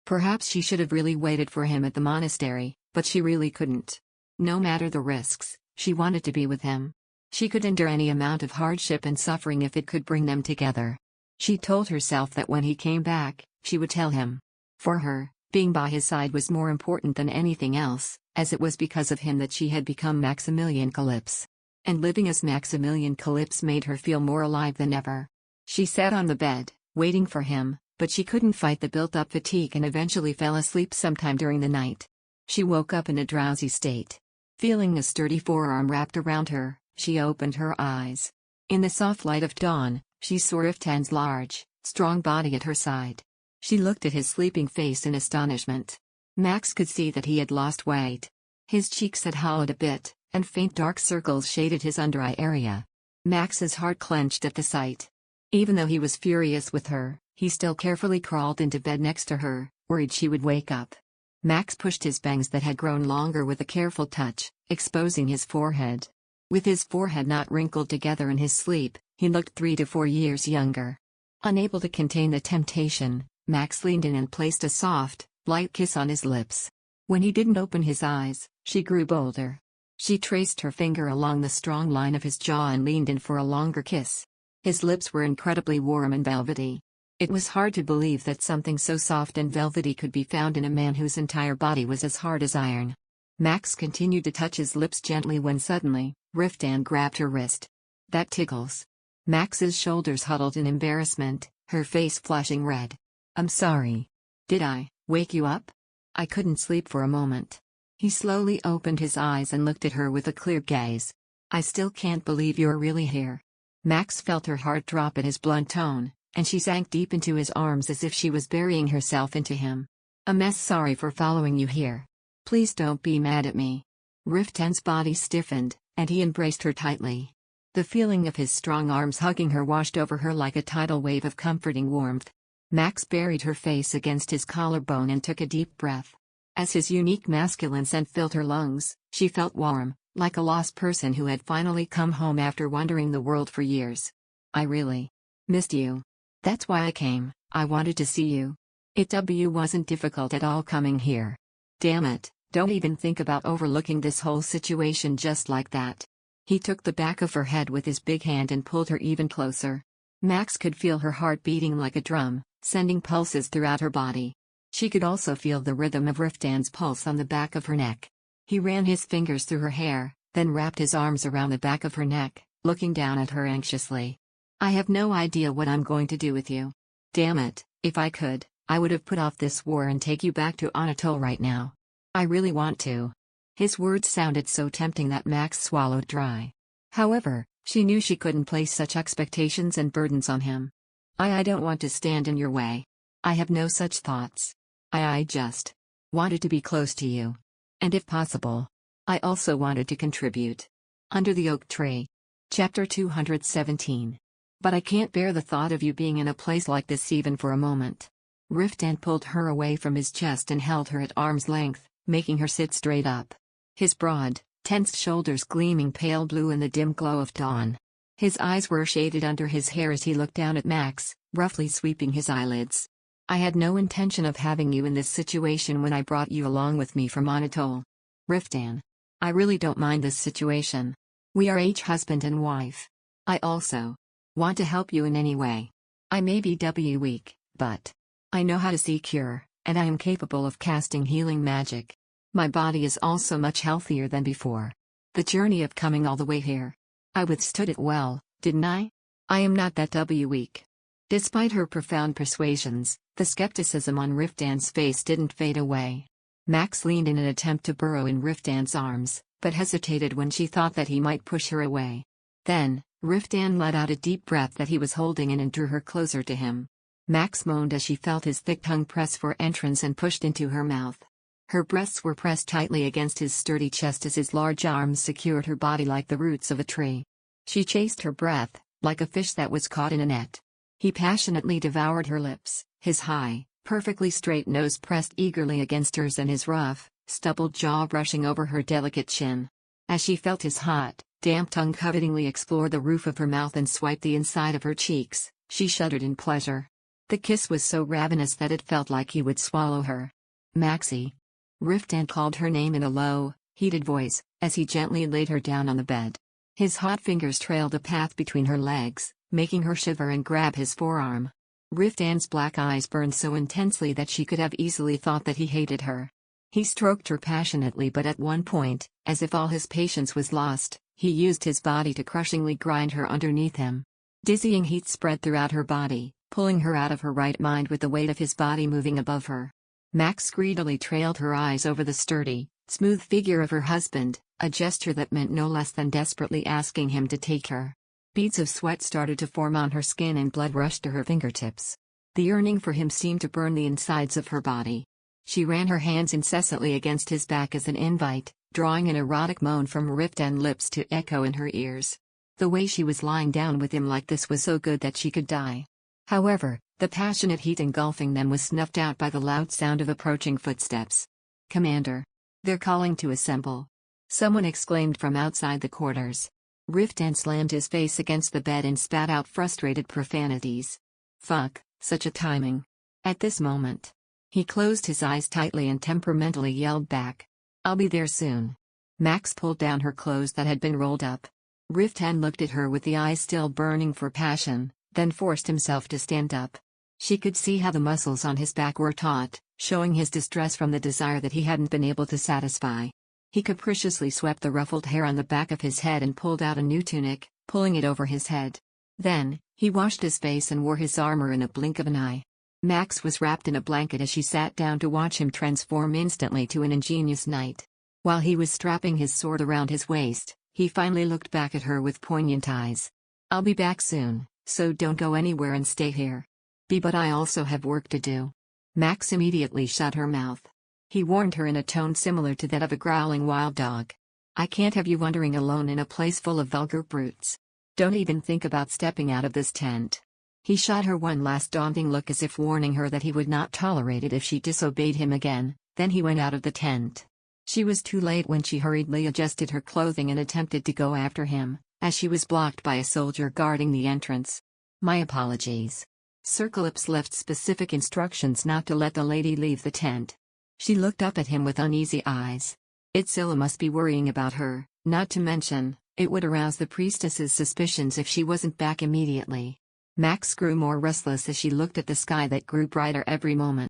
Perhaps she should have really waited for him at the monastery, but she really couldn't. No matter the risks, she wanted to be with him. She could endure any amount of hardship and suffering if it could bring them together. She told herself that when he came back, she would tell him. For her, being by his side was more important than anything else, as it was because of him that she had become Maximilian Calypso. And living as Maximilian Calypso made her feel more alive than ever. She sat on the bed, waiting for him, but she couldn't fight the built-up fatigue and eventually fell asleep sometime during the night. She woke up in a drowsy state. Feeling a sturdy forearm wrapped around her, she opened her eyes. In the soft light of dawn, she saw Riftan's large, strong body at her side. She looked at his sleeping face in astonishment. Max could see that he had lost weight. His cheeks had hollowed a bit, and faint dark circles shaded his under-eye area. Max's heart clenched at the sight. Even though he was furious with her, he still carefully crawled into bed next to her, worried she would wake up. Max pushed his bangs that had grown longer with a careful touch, exposing his forehead. With his forehead not wrinkled together in his sleep, he looked 3 to 4 years younger. Unable to contain the temptation, Max leaned in and placed a soft, light kiss on his lips. When he didn't open his eyes, she grew bolder. She traced her finger along the strong line of his jaw and leaned in for a longer kiss. His lips were incredibly warm and velvety. It was hard to believe that something so soft and velvety could be found in a man whose entire body was as hard as iron. Max continued to touch his lips gently when suddenly, Riftan grabbed her wrist. "That tickles." Max's shoulders huddled in embarrassment, her face flushing red. "I'm sorry. Did I wake you up? I couldn't sleep for a moment." He slowly opened his eyes and looked at her with a clear gaze. "I still can't believe you're really here." Max felt her heart drop at his blunt tone, and she sank deep into his arms as if she was burying herself into him. Sorry for following you here. Please don't be mad at me." Riftan's body stiffened, and he embraced her tightly. The feeling of his strong arms hugging her washed over her like a tidal wave of comforting warmth. Max buried her face against his collarbone and took a deep breath. As his unique masculine scent filled her lungs, she felt warm, like a lost person who had finally come home after wandering the world for years. "I really missed you. That's why I came. I wanted to see you. It wasn't difficult at all coming here." "Damn it, don't even think about overlooking this whole situation just like that." He took the back of her head with his big hand and pulled her even closer. Max could feel her heart beating like a drum, sending pulses throughout her body. She could also feel the rhythm of Riftan's pulse on the back of her neck. He ran his fingers through her hair, then wrapped his arms around the back of her neck, looking down at her anxiously. "I have no idea what I'm going to do with you. Damn it, if I could, I would have put off this war and take you back to Anatole right now. I really want to." His words sounded so tempting that Max swallowed dry. However, she knew she couldn't place such expectations and burdens on him. I don't want to stand in your way. I have no such thoughts. I just wanted to be close to you. And if possible, I also wanted to contribute." Under the Oak Tree. Chapter 217. "But I can't bear the thought of you being in a place like this even for a moment." Riftan pulled her away from his chest and held her at arm's length, making her sit straight up. His broad, tense shoulders gleaming pale blue in the dim glow of dawn. His eyes were shaded under his hair as he looked down at Max, roughly sweeping his eyelids. "I had no intention of having you in this situation when I brought you along with me from Anatole. Riftan. I really don't mind this situation. We are husband and wife. I also want to help you in any way. I may be weak, but I know how to see cure, and I am capable of casting healing magic. My body is also much healthier than before. The journey of coming all the way here. I withstood it well, didn't I? I am not that weak." Despite her profound persuasions, the skepticism on Riftan's face didn't fade away. Max leaned in an attempt to burrow in Riftan's arms, but hesitated when she thought that he might push her away. Then, Riftan let out a deep breath that he was holding in and drew her closer to him. Max moaned as she felt his thick tongue press for entrance and pushed into her mouth. Her breasts were pressed tightly against his sturdy chest as his large arms secured her body like the roots of a tree. She chased her breath, like a fish that was caught in a net. He passionately devoured her lips, his high, perfectly straight nose pressed eagerly against hers and his rough, stubbled jaw brushing over her delicate chin. As she felt his hot, damp tongue covetingly explore the roof of her mouth and swipe the inside of her cheeks, she shuddered in pleasure. The kiss was so ravenous that it felt like he would swallow her. "Maxie." Riftan called her name in a low, heated voice, as he gently laid her down on the bed. His hot fingers trailed a path between her legs, making her shiver and grab his forearm. Riftan's black eyes burned so intensely that she could have easily thought that he hated her. He stroked her passionately, but at one point, as if all his patience was lost, he used his body to crushingly grind her underneath him. Dizzying heat spread throughout her body, pulling her out of her right mind with the weight of his body moving above her. Max greedily trailed her eyes over the sturdy, smooth figure of her husband, a gesture that meant no less than desperately asking him to take her. Beads of sweat started to form on her skin and blood rushed to her fingertips. The yearning for him seemed to burn the insides of her body. She ran her hands incessantly against his back as an invite, drawing an erotic moan from Riftan's lips to echo in her ears. The way she was lying down with him like this was so good that she could die. However, the passionate heat engulfing them was snuffed out by the loud sound of approaching footsteps. "Commander. They're calling to assemble," someone exclaimed from outside the quarters. Riftan slammed his face against the bed and spat out frustrated profanities. Fuck, such a timing. At this moment, he closed his eyes tightly and temperamentally yelled back, "I'll be there soon." Max pulled down her clothes that had been rolled up. Riftan looked at her with the eyes still burning for passion, then forced himself to stand up. She could see how the muscles on his back were taut, showing his distress from the desire that he hadn't been able to satisfy. He capriciously swept the ruffled hair on the back of his head and pulled out a new tunic, pulling it over his head. Then, he washed his face and wore his armor in a blink of an eye. Max was wrapped in a blanket as she sat down to watch him transform instantly to an ingenious knight. While he was strapping his sword around his waist, he finally looked back at her with poignant eyes. "I'll be back soon, so don't go anywhere and stay here. But I also have work to do." Max immediately shut her mouth. He warned her in a tone similar to that of a growling wild dog. "I can't have you wandering alone in a place full of vulgar brutes. Don't even think about stepping out of this tent." He shot her one last daunting look as if warning her that he would not tolerate it if she disobeyed him again, then he went out of the tent. She was too late when she hurriedly adjusted her clothing and attempted to go after him, as she was blocked by a soldier guarding the entrance. "My apologies. Sir Riftan left specific instructions not to let the lady leave the tent." She looked up at him with uneasy eyes. Itzilla must be worrying about her, not to mention, it would arouse the priestess's suspicions if she wasn't back immediately. Max grew more restless as she looked at the sky that grew brighter every moment.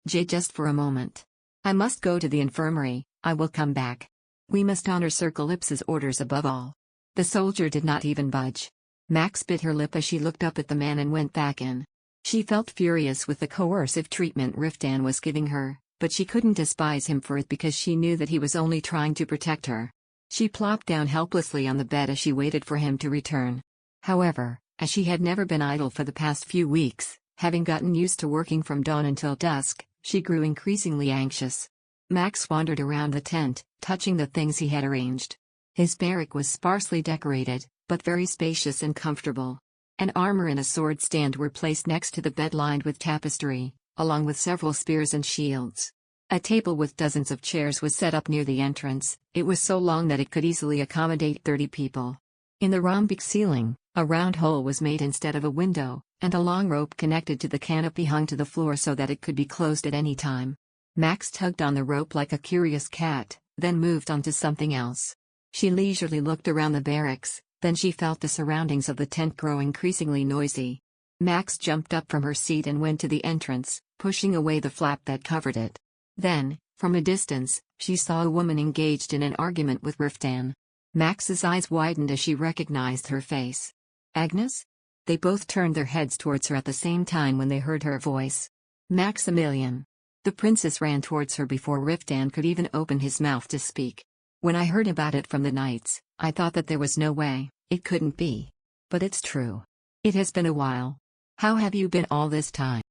"Just for a moment. I must go to the infirmary, I will come back. We must honor Sir Riftan's orders above all." The soldier did not even budge. Max bit her lip as she looked up at the man and went back in. She felt furious with the coercive treatment Riftan was giving her, but she couldn't despise him for it because she knew that he was only trying to protect her. She plopped down helplessly on the bed as she waited for him to return. However, as she had never been idle for the past few weeks, having gotten used to working from dawn until dusk, she grew increasingly anxious. Max wandered around the tent, touching the things he had arranged. His barrack was sparsely decorated, but very spacious and comfortable. An armor and a sword stand were placed next to the bed lined with tapestry, along with several spears and shields. A table with dozens of chairs was set up near the entrance. It was so long that it could easily accommodate 30 people. In the rhombic ceiling, a round hole was made instead of a window, and a long rope connected to the canopy hung to the floor so that it could be closed at any time. Max tugged on the rope like a curious cat, then moved on to something else. She leisurely looked around the barracks, then she felt the surroundings of the tent grow increasingly noisy. Max jumped up from her seat and went to the entrance, pushing away the flap that covered it. Then, from a distance, she saw a woman engaged in an argument with Riftan. Max's eyes widened as she recognized her face. "Agnes?" They both turned their heads towards her at the same time when they heard her voice. "Maximilian." The princess ran towards her before Riftan could even open his mouth to speak. "When I heard about it from the knights, I thought that there was no way, it couldn't be. But it's true. It has been a while. How have you been all this time?"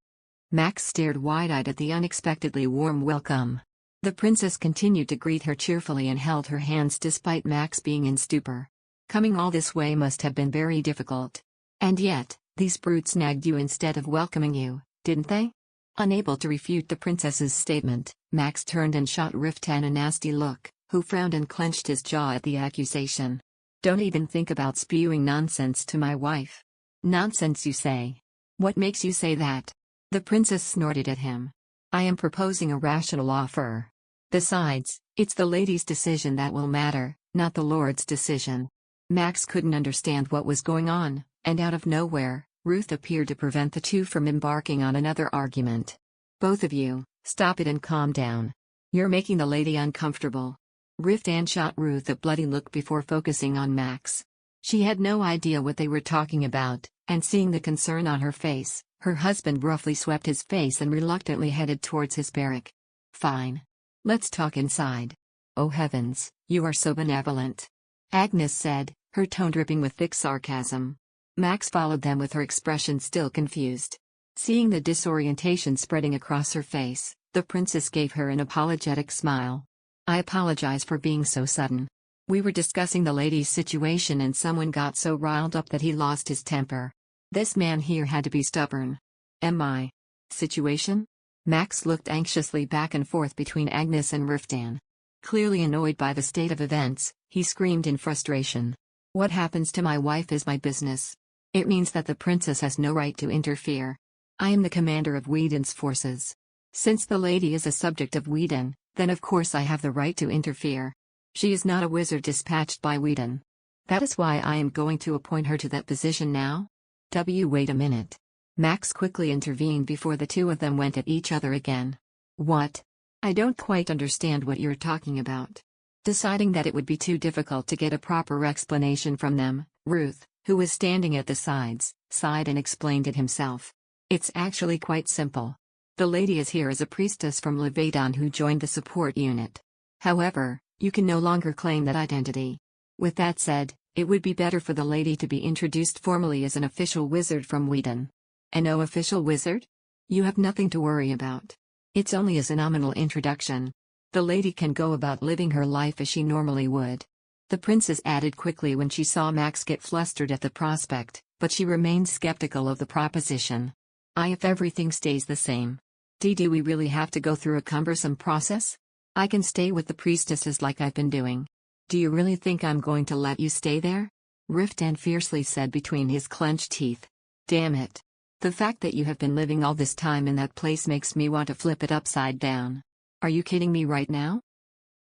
Max stared wide-eyed at the unexpectedly warm welcome. The princess continued to greet her cheerfully and held her hands despite Max being in stupor. "Coming all this way must have been very difficult. And yet, these brutes nagged you instead of welcoming you, didn't they?" Unable to refute the princess's statement, Max turned and shot Riftan a nasty look, who frowned and clenched his jaw at the accusation. "Don't even think about spewing nonsense to my wife." "Nonsense, you say? What makes you say that?" The princess snorted at him. "I am proposing a rational offer. Besides, it's the lady's decision that will matter, not the lord's decision." Max couldn't understand what was going on, and out of nowhere, Ruth appeared to prevent the two from embarking on another argument. "Both of you, stop it and calm down. You're making the lady uncomfortable." Riftan shot Ruth a bloody look before focusing on Max. She had no idea what they were talking about, and seeing the concern on her face, her husband roughly swept his face and reluctantly headed towards his barrack. "Fine. Let's talk inside." "Oh heavens, you are so benevolent," Agnes said, her tone dripping with thick sarcasm. Max followed them with her expression still confused. Seeing the disorientation spreading across her face, the princess gave her an apologetic smile. "I apologize for being so sudden. We were discussing the lady's situation and someone got so riled up that he lost his temper. This man here had to be stubborn." "My situation?" Max looked anxiously back and forth between Agnes and Riftan. Clearly annoyed by the state of events, he screamed in frustration. "What happens to my wife is my business. It means that the princess has no right to interfere. I am the commander of Whedon's forces. Since the lady is a subject of Whedon, then of course I have the right to interfere. She is not a wizard dispatched by Whedon. That is why I am going to appoint her to that position now. Wait a minute. Max quickly intervened before the two of them went at each other again. What? I don't quite understand what you're talking about. Deciding that it would be too difficult to get a proper explanation from them, Ruth, who was standing at the sides, sighed and explained it himself. It's actually quite simple. The lady is here as a priestess from Levedon who joined the support unit. However, you can no longer claim that identity. With that said, it would be better for the lady to be introduced formally as an official wizard from Whedon. An official wizard? You have nothing to worry about. It's only as a nominal introduction. The lady can go about living her life as she normally would. The princess added quickly when she saw Max get flustered at the prospect, but she remained skeptical of the proposition. If everything stays the same. Do we really have to go through a cumbersome process? I can stay with the priestesses like I've been doing. Do you really think I'm going to let you stay there? Riftan fiercely said between his clenched teeth. Damn it. The fact that you have been living all this time in that place makes me want to flip it upside down. Are you kidding me right now?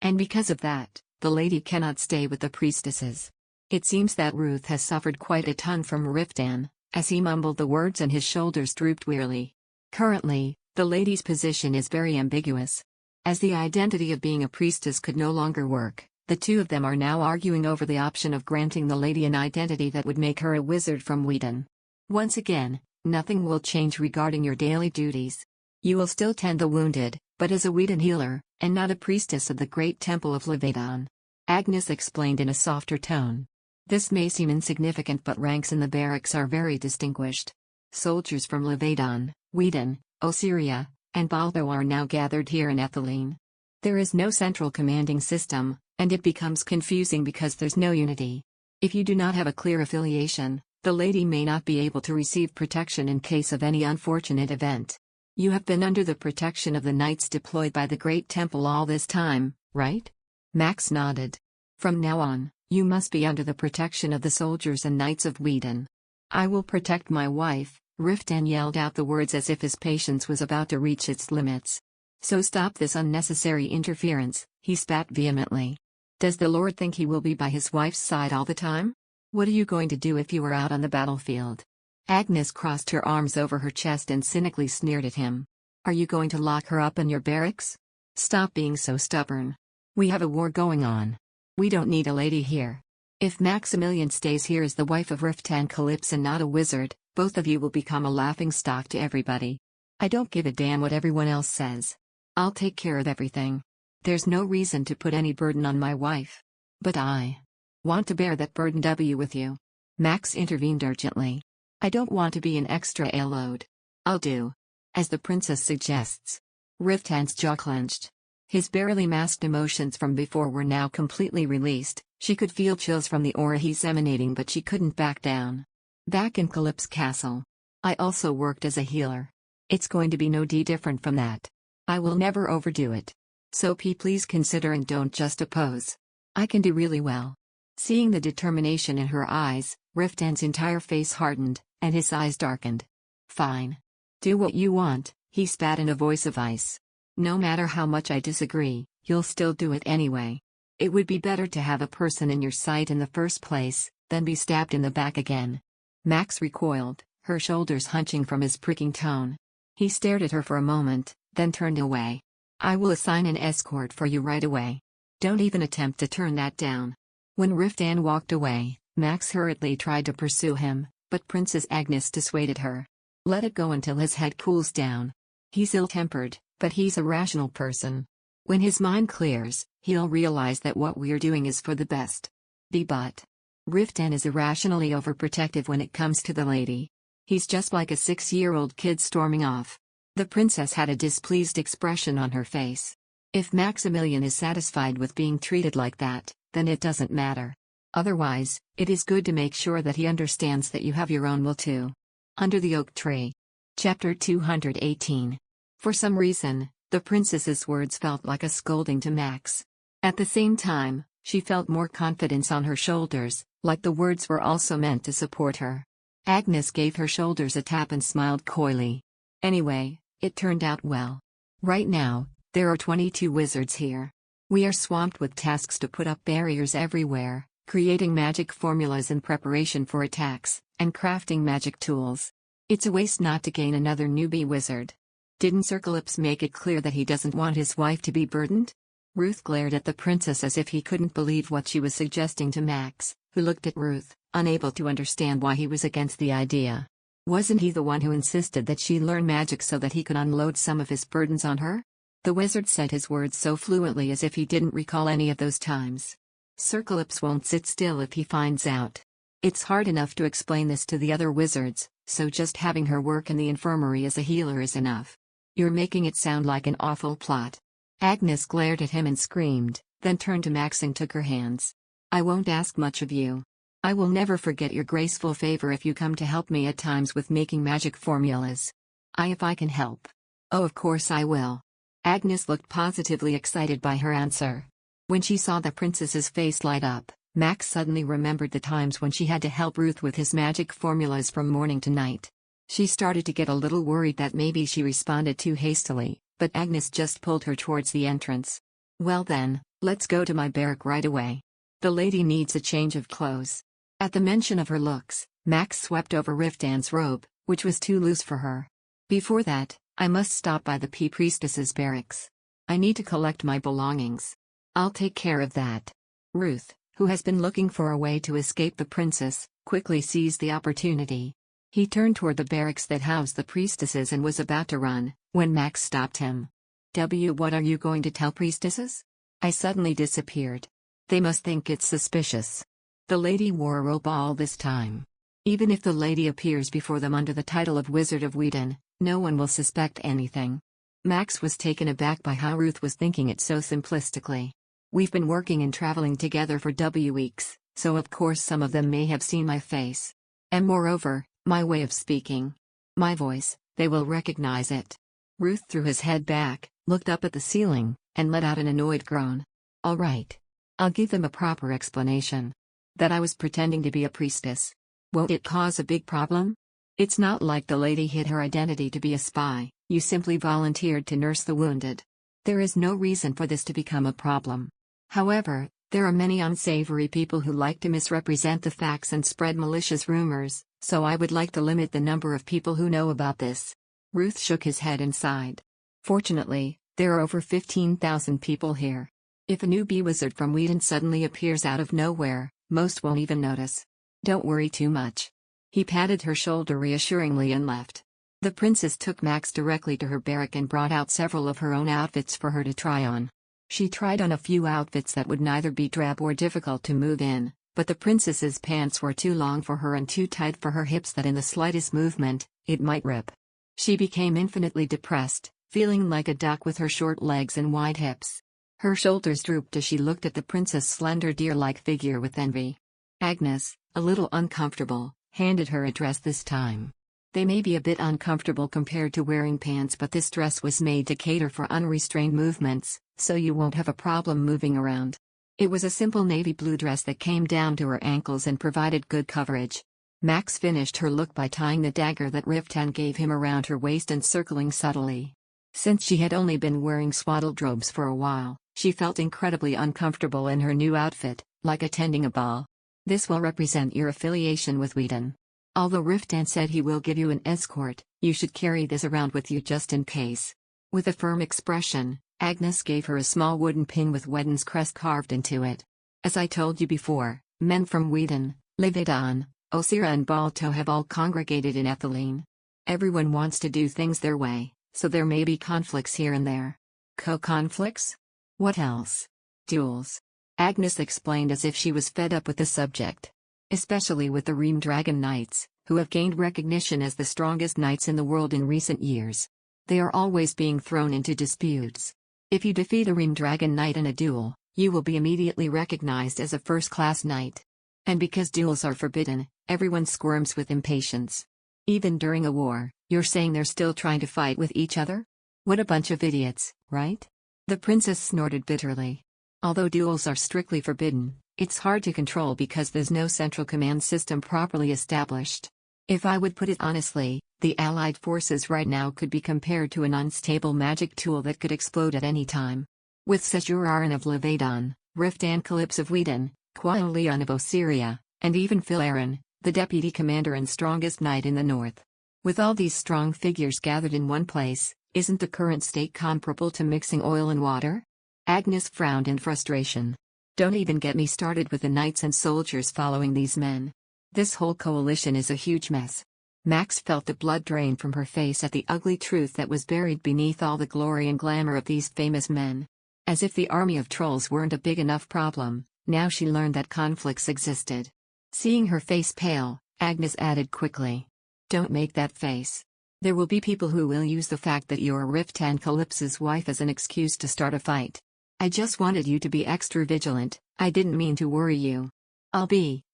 And because of that, the lady cannot stay with the priestesses. It seems that Ruth has suffered quite a ton from Riftan, as he mumbled the words and his shoulders drooped wearily. Currently, the lady's position is very ambiguous. As the identity of being a priestess could no longer work, the two of them are now arguing over the option of granting the lady an identity that would make her a wizard from Whedon. Once again, nothing will change regarding your daily duties. You will still tend the wounded, but as a Whedon healer, and not a priestess of the great temple of Levedon. Agnes explained in a softer tone. This may seem insignificant, but ranks in the barracks are very distinguished. Soldiers from Levedon, Whedon, Osiria, and Baldo are now gathered here in Ethylene. There is no central commanding system, and it becomes confusing because there's no unity. If you do not have a clear affiliation, the lady may not be able to receive protection in case of any unfortunate event. You have been under the protection of the knights deployed by the Great Temple all this time, right? Max nodded. From now on, you must be under the protection of the soldiers and knights of Whedon. I will protect my wife. Riftan yelled out the words as if his patience was about to reach its limits. So stop this unnecessary interference, he spat vehemently. Does the Lord think he will be by his wife's side all the time? What are you going to do if you were out on the battlefield? Agnes crossed her arms over her chest and cynically sneered at him. Are you going to lock her up in your barracks? Stop being so stubborn. We have a war going on. We don't need a lady here. If Maximilian stays here as the wife of Riftan Calypso and not a wizard, both of you will become a laughingstock to everybody. I don't give a damn what everyone else says. I'll take care of everything. There's no reason to put any burden on my wife. But I want to bear that burden with you. Max intervened urgently. I don't want to be an extra load. I'll do as the princess suggests. Riftan's jaw clenched. His barely masked emotions from before were now completely released. She could feel chills from the aura he's emanating, but she couldn't back down. Back in Calypso Castle, I also worked as a healer. It's going to be no different from that. I will never overdo it. So please consider and don't just oppose. I can do really well. Seeing the determination in her eyes, Riftan's entire face hardened, and his eyes darkened. Fine. Do what you want, he spat in a voice of ice. No matter how much I disagree, you'll still do it anyway. It would be better to have a person in your sight in the first place, than be stabbed in the back again. Max recoiled, her shoulders hunching from his pricking tone. He stared at her for a moment, then turned away. I will assign an escort for you right away. Don't even attempt to turn that down. When Riftan walked away, Max hurriedly tried to pursue him, but Princess Agnes dissuaded her. Let it go until his head cools down. He's ill-tempered, but he's a rational person. When his mind clears, he'll realize that what we're doing is for the best. But Riftan is irrationally overprotective when it comes to the lady. He's just like a 6-year-old kid storming off. The princess had a displeased expression on her face. If Maximilian is satisfied with being treated like that, then it doesn't matter. Otherwise, it is good to make sure that he understands that you have your own will too. Under the Oak Tree. Chapter 218. For some reason, the princess's words felt like a scolding to Max. At the same time, she felt more confidence on her shoulders, like the words were also meant to support her. Agnes gave her shoulders a tap and smiled coyly. Anyway, it turned out well. Right now, there are 22 wizards here. We are swamped with tasks to put up barriers everywhere, creating magic formulas in preparation for attacks, and crafting magic tools. It's a waste not to gain another newbie wizard. Didn't Sir Riftan make it clear that he doesn't want his wife to be burdened? Ruth glared at the princess as if he couldn't believe what she was suggesting to Max, who looked at Ruth, unable to understand why he was against the idea. Wasn't he the one who insisted that she learn magic so that he could unload some of his burdens on her? The wizard said his words so fluently as if he didn't recall any of those times. Sir Riftan won't sit still if he finds out. It's hard enough to explain this to the other wizards, so just having her work in the infirmary as a healer is enough. You're making it sound like an awful plot. Agnes glared at him and screamed, then turned to Max and took her hands. I won't ask much of you. I will never forget your graceful favor if you come to help me at times with making magic formulas. If I can help. Oh, of course I will. Agnes looked positively excited by her answer. When she saw the princess's face light up, Max suddenly remembered the times when she had to help Ruth with his magic formulas from morning to night. She started to get a little worried that maybe she responded too hastily, but Agnes just pulled her towards the entrance. Well then, let's go to my barrack right away. The lady needs a change of clothes. At the mention of her looks, Max swept over Riftan's robe, which was too loose for her. Before that, I must stop by the priestess's barracks. I need to collect my belongings. I'll take care of that. Ruth, who has been looking for a way to escape the princess, quickly seized the opportunity. He turned toward the barracks that housed the priestesses and was about to run, when Max stopped him. What are you going to tell priestesses? I suddenly disappeared. They must think it's suspicious. The lady wore a robe all this time. Even if the lady appears before them under the title of Wizard of Whedon, no one will suspect anything. Max was taken aback by how Ruth was thinking it so simplistically. We've been working and traveling together for weeks, so of course some of them may have seen my face. And moreover, my way of speaking. My voice, they will recognize it. Ruth threw his head back, looked up at the ceiling, and let out an annoyed groan. All right. I'll give them a proper explanation. That I was pretending to be a priestess. Won't it cause a big problem? It's not like the lady hid her identity to be a spy, you simply volunteered to nurse the wounded. There is no reason for this to become a problem. However, there are many unsavory people who like to misrepresent the facts and spread malicious rumors, so I would like to limit the number of people who know about this. Ruth shook his head and sighed. Fortunately, there are over 15,000 people here. If a newbie wizard from Whedon suddenly appears out of nowhere, most won't even notice. Don't worry too much. He patted her shoulder reassuringly and left. The princess took Max directly to her barrack and brought out several of her own outfits for her to try on. She tried on a few outfits that would neither be drab or difficult to move in, but the princess's pants were too long for her and too tight for her hips that in the slightest movement, it might rip. She became infinitely depressed, feeling like a duck with her short legs and wide hips. Her shoulders drooped as she looked at the princess' slender deer-like figure with envy. Agnes, a little uncomfortable, handed her a dress this time. They may be a bit uncomfortable compared to wearing pants, but this dress was made to cater for unrestrained movements, so you won't have a problem moving around. It was a simple navy blue dress that came down to her ankles and provided good coverage. Max finished her look by tying the dagger that Riftan gave him around her waist and circling subtly. Since she had only been wearing swaddled robes for a while, she felt incredibly uncomfortable in her new outfit, like attending a ball. This will represent your affiliation with Whedon. Although Riftan said he will give you an escort, you should carry this around with you just in case. With a firm expression, Agnes gave her a small wooden pin with Whedon's crest carved into it. As I told you before, men from Whedon, Levedon, Osira and Balto have all congregated in Ethylene. Everyone wants to do things their way, so there may be conflicts here and there. Co-conflicts? What else? Duels. Agnes explained as if she was fed up with the subject. Especially with the Ream Dragon Knights, who have gained recognition as the strongest knights in the world in recent years. They are always being thrown into disputes. If you defeat a Ream Dragon Knight in a duel, you will be immediately recognized as a first-class knight. And because duels are forbidden, everyone squirms with impatience. Even during a war, you're saying they're still trying to fight with each other? What a bunch of idiots, right? The princess snorted bitterly. Although duels are strictly forbidden, it's hard to control because there's no central command system properly established. If I would put it honestly, the Allied forces right now could be compared to an unstable magic tool that could explode at any time. With Sejuraran of Levadon, Riftan Calypse of Whedon, Quailion of Osiria, and even Philaron, the deputy commander and strongest knight in the north. With all these strong figures gathered in one place, isn't the current state comparable to mixing oil and water? Agnes frowned in frustration. Don't even get me started with the knights and soldiers following these men. This whole coalition is a huge mess. Max felt the blood drain from her face at the ugly truth that was buried beneath all the glory and glamour of these famous men. As if the army of trolls weren't a big enough problem, now she learned that conflicts existed. Seeing her face pale, Agnes added quickly. Don't make that face. There will be people who will use the fact that you're Riftan Calypse's wife as an excuse to start a fight. I just wanted you to be extra vigilant, I didn't mean to worry you.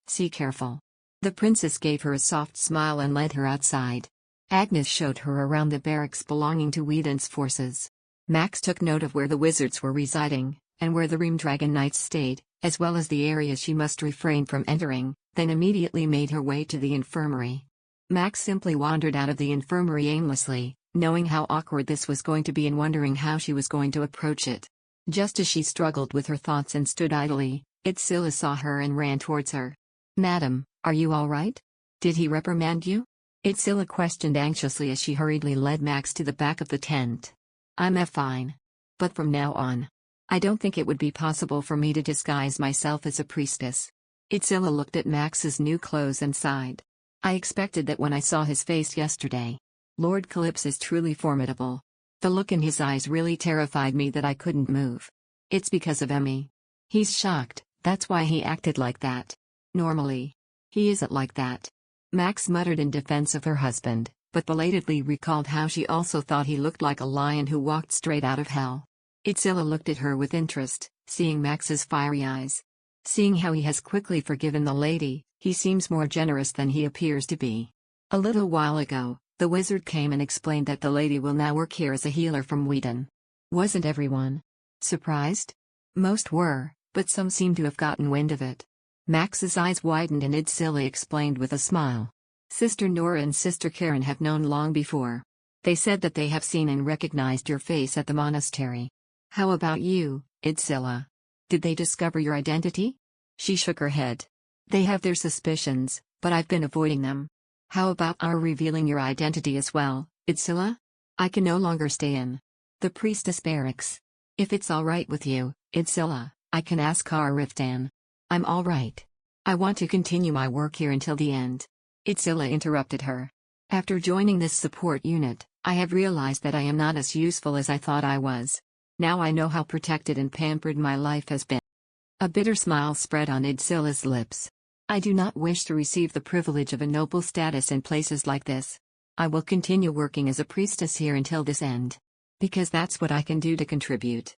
See careful. The princess gave her a soft smile and led her outside. Agnes showed her around the barracks belonging to Whedon's forces. Max took note of where the wizards were residing, and where the Reamdragon Knights stayed, as well as the areas she must refrain from entering, then immediately made her way to the infirmary. Max simply wandered out of the infirmary aimlessly, knowing how awkward this was going to be and wondering how she was going to approach it. Just as she struggled with her thoughts and stood idly, Itzilla saw her and ran towards her. Madam, are you all right? Did he reprimand you? Itzilla questioned anxiously as she hurriedly led Max to the back of the tent. I'm fine. But from now on, I don't think it would be possible for me to disguise myself as a priestess. Itzilla looked at Max's new clothes and sighed. I expected that when I saw his face yesterday. Lord Calypse is truly formidable. The look in his eyes really terrified me that I couldn't move. It's because of Emmy. He's shocked, that's why he acted like that. Normally, he isn't like that. Max muttered in defense of her husband, but belatedly recalled how she also thought he looked like a lion who walked straight out of hell. Itzilla looked at her with interest, seeing Max's fiery eyes. Seeing how he has quickly forgiven the lady, he seems more generous than he appears to be. A little while ago, the wizard came and explained that the lady will now work here as a healer from Whedon. Wasn't everyone surprised? Most were, but some seem to have gotten wind of it. Max's eyes widened and Itzilla explained with a smile. Sister Nora and Sister Karen have known long before. They said that they have seen and recognized your face at the monastery. How about you, Itzilla? Did they discover your identity? She shook her head. They have their suspicions, but I've been avoiding them. How about our revealing your identity as well, Itzilla? I can no longer stay in the priestess barracks. If it's all right with you, Itzilla, I can ask Sir Riftan. I'm all right. I want to continue my work here until the end. Itzilla interrupted her. After joining this support unit, I have realized that I am not as useful as I thought I was. Now I know how protected and pampered my life has been. A bitter smile spread on Itzilla's lips. I do not wish to receive the privilege of a noble status in places like this. I will continue working as a priestess here until this end. Because that's what I can do to contribute.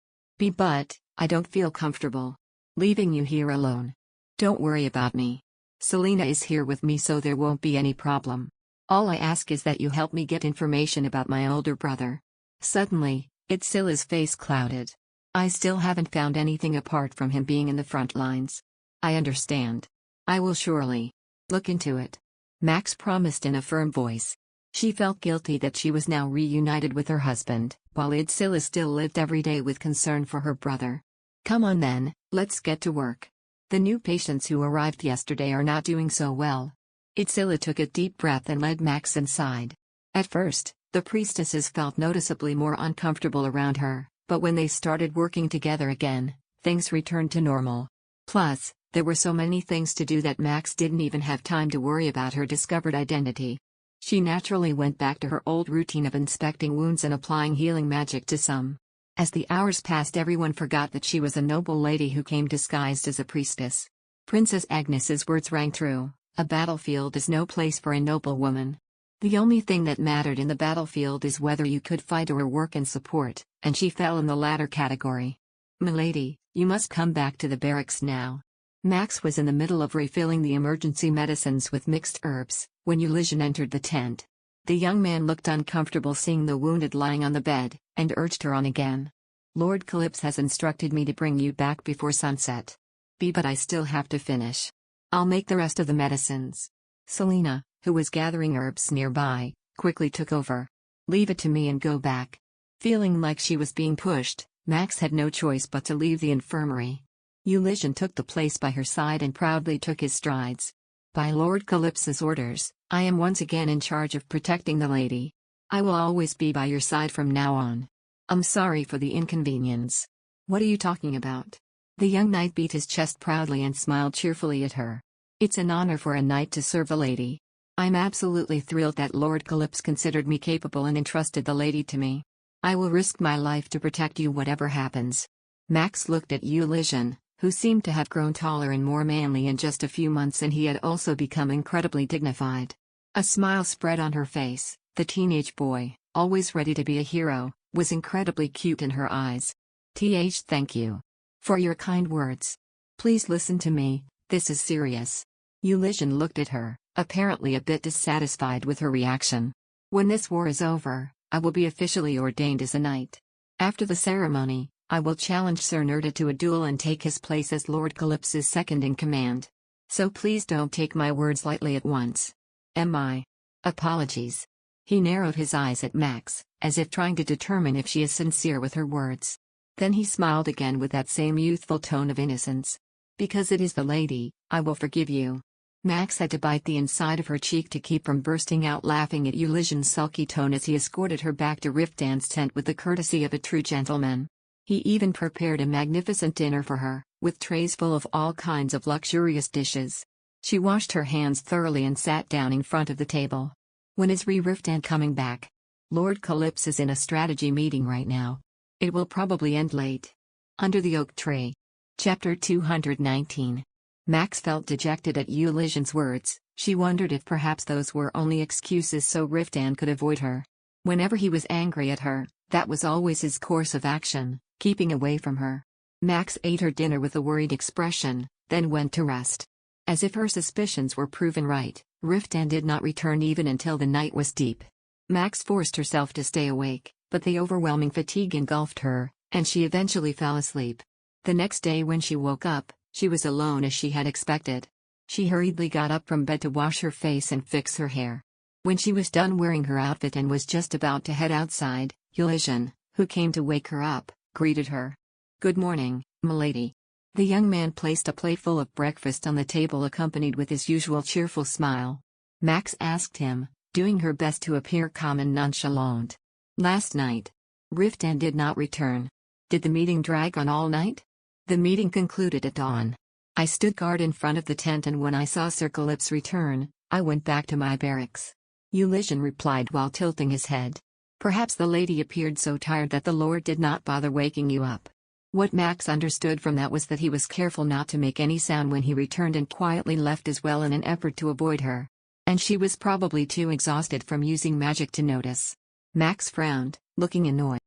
But, I don't feel comfortable leaving you here alone. Don't worry about me. Selena is here with me, so there won't be any problem. All I ask is that you help me get information about my older brother. Suddenly, Itzilla's face clouded. I still haven't found anything apart from him being in the front lines. I understand. I will surely look into it. Max promised in a firm voice. She felt guilty that she was now reunited with her husband, while Itzilla still lived every day with concern for her brother. Come on then, let's get to work. The new patients who arrived yesterday are not doing so well. Itzilla took a deep breath and led Max inside. At first, the priestesses felt noticeably more uncomfortable around her, but when they started working together again, things returned to normal. Plus, there were so many things to do that Max didn't even have time to worry about her discovered identity. She naturally went back to her old routine of inspecting wounds and applying healing magic to some. As the hours passed, everyone forgot that she was a noble lady who came disguised as a priestess. Princess Agnes's words rang true, a battlefield is no place for a noble woman. The only thing that mattered in the battlefield is whether you could fight or work and support, and she fell in the latter category. Milady, you must come back to the barracks now. Max was in the middle of refilling the emergency medicines with mixed herbs, when Eulysian entered the tent. The young man looked uncomfortable seeing the wounded lying on the bed, and urged her on again. Lord Calypse has instructed me to bring you back before sunset. But I still have to finish. I'll make the rest of the medicines. Selina, who was gathering herbs nearby, quickly took over. "Leave it to me and go back." Feeling like she was being pushed, Max had no choice but to leave the infirmary. Ulysses took the place by her side and proudly took his strides. "By Lord Calypso's orders, I am once again in charge of protecting the lady. I will always be by your side from now on. I'm sorry for the inconvenience." "What are you talking about?" The young knight beat his chest proudly and smiled cheerfully at her. "It's an honor for a knight to serve a lady. I'm absolutely thrilled that Lord Calypso considered me capable and entrusted the lady to me. I will risk my life to protect you whatever happens." Max looked at Ulysses, who seemed to have grown taller and more manly in just a few months, and he had also become incredibly dignified. A smile spread on her face. The teenage boy, always ready to be a hero, was incredibly cute in her eyes. Thank you for your kind words. Please listen to me, this is serious." Ulysses looked at her, apparently a bit dissatisfied with her reaction. "When this war is over, I will be officially ordained as a knight. After the ceremony, I will challenge Sir Riftan to a duel and take his place as Lord Calypso's second in command. So please don't take my words lightly at once." "Am I? Apologies." He narrowed his eyes at Max, as if trying to determine if she is sincere with her words. Then he smiled again with that same youthful tone of innocence. "Because it is the lady, I will forgive you." Max had to bite the inside of her cheek to keep from bursting out laughing at Ulysses' sulky tone as he escorted her back to Riftan's tent with the courtesy of a true gentleman. He even prepared a magnificent dinner for her, with trays full of all kinds of luxurious dishes. She washed her hands thoroughly and sat down in front of the table. "When is Riftan coming back?" "Lord Calypso is in a strategy meeting right now. It will probably end late." Under the oak tree. Chapter 219. Max felt dejected at Ulysses' words. She wondered if perhaps those were only excuses so Riftan could avoid her. Whenever he was angry at her, that was always his course of action, keeping away from her. Max ate her dinner with a worried expression, then went to rest. As if her suspicions were proven right, Riftan did not return even until the night was deep. Max forced herself to stay awake, but the overwhelming fatigue engulfed her, and she eventually fell asleep. The next day when she woke up, she was alone as she had expected. She hurriedly got up from bed to wash her face and fix her hair. When she was done wearing her outfit and was just about to head outside, Ulysses, who came to wake her up, greeted her. "Good morning, milady." The young man placed a plate full of breakfast on the table accompanied with his usual cheerful smile. Max asked him, doing her best to appear calm and nonchalant. "Last night, Riftan did not return. Did the meeting drag on all night?" "The meeting concluded at dawn. I stood guard in front of the tent, and when I saw Sir Calypso return, I went back to my barracks," Ulysses replied while tilting his head. "Perhaps the lady appeared so tired that the Lord did not bother waking you up." What Max understood from that was that he was careful not to make any sound when he returned and quietly left as well in an effort to avoid her. And she was probably too exhausted from using magic to notice. Max frowned, looking annoyed.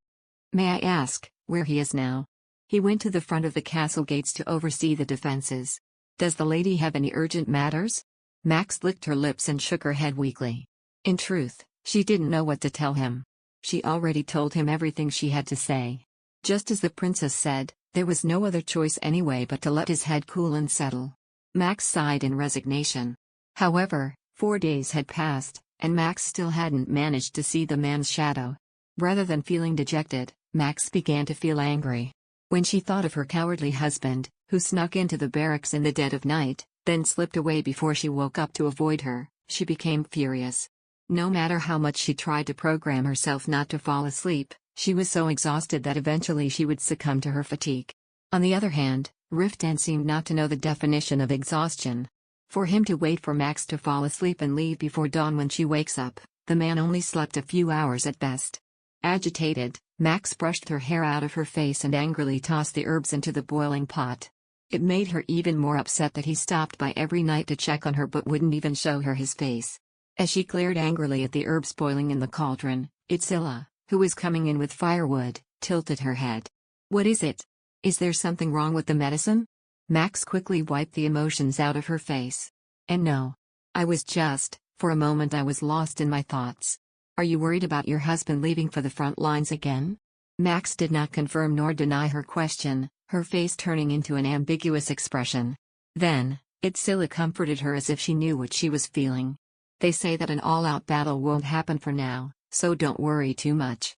"May I ask where he is now?" "He went to the front of the castle gates to oversee the defenses." "Does the lady have any urgent matters?" Max licked her lips and shook her head weakly. In truth, she didn't know what to tell him. She already told him everything she had to say. Just as the princess said, there was no other choice anyway but to let his head cool and settle. Max sighed in resignation. However, 4 days had passed, and Max still hadn't managed to see the man's shadow. Rather than feeling dejected, Max began to feel angry. When she thought of her cowardly husband, who snuck into the barracks in the dead of night, then slipped away before she woke up to avoid her, she became furious. No matter how much she tried to program herself not to fall asleep, she was so exhausted that eventually she would succumb to her fatigue. On the other hand, Riftan seemed not to know the definition of exhaustion. For him to wait for Max to fall asleep and leave before dawn when she wakes up, the man only slept a few hours at best. Agitated, Max brushed her hair out of her face and angrily tossed the herbs into the boiling pot. It made her even more upset that he stopped by every night to check on her but wouldn't even show her his face. As she glared angrily at the herbs boiling in the cauldron, Itzilla, who was coming in with firewood, tilted her head. "What is it? Is there something wrong with the medicine?" Max quickly wiped the emotions out of her face. "And no. I was just, for a moment I was lost in my thoughts. Are you worried about your husband leaving for the front lines again?" Max did not confirm nor deny her question, her face turning into an ambiguous expression. Then, Itzilla comforted her as if she knew what she was feeling. They say that an all-out battle won't happen for now, so don't worry too much.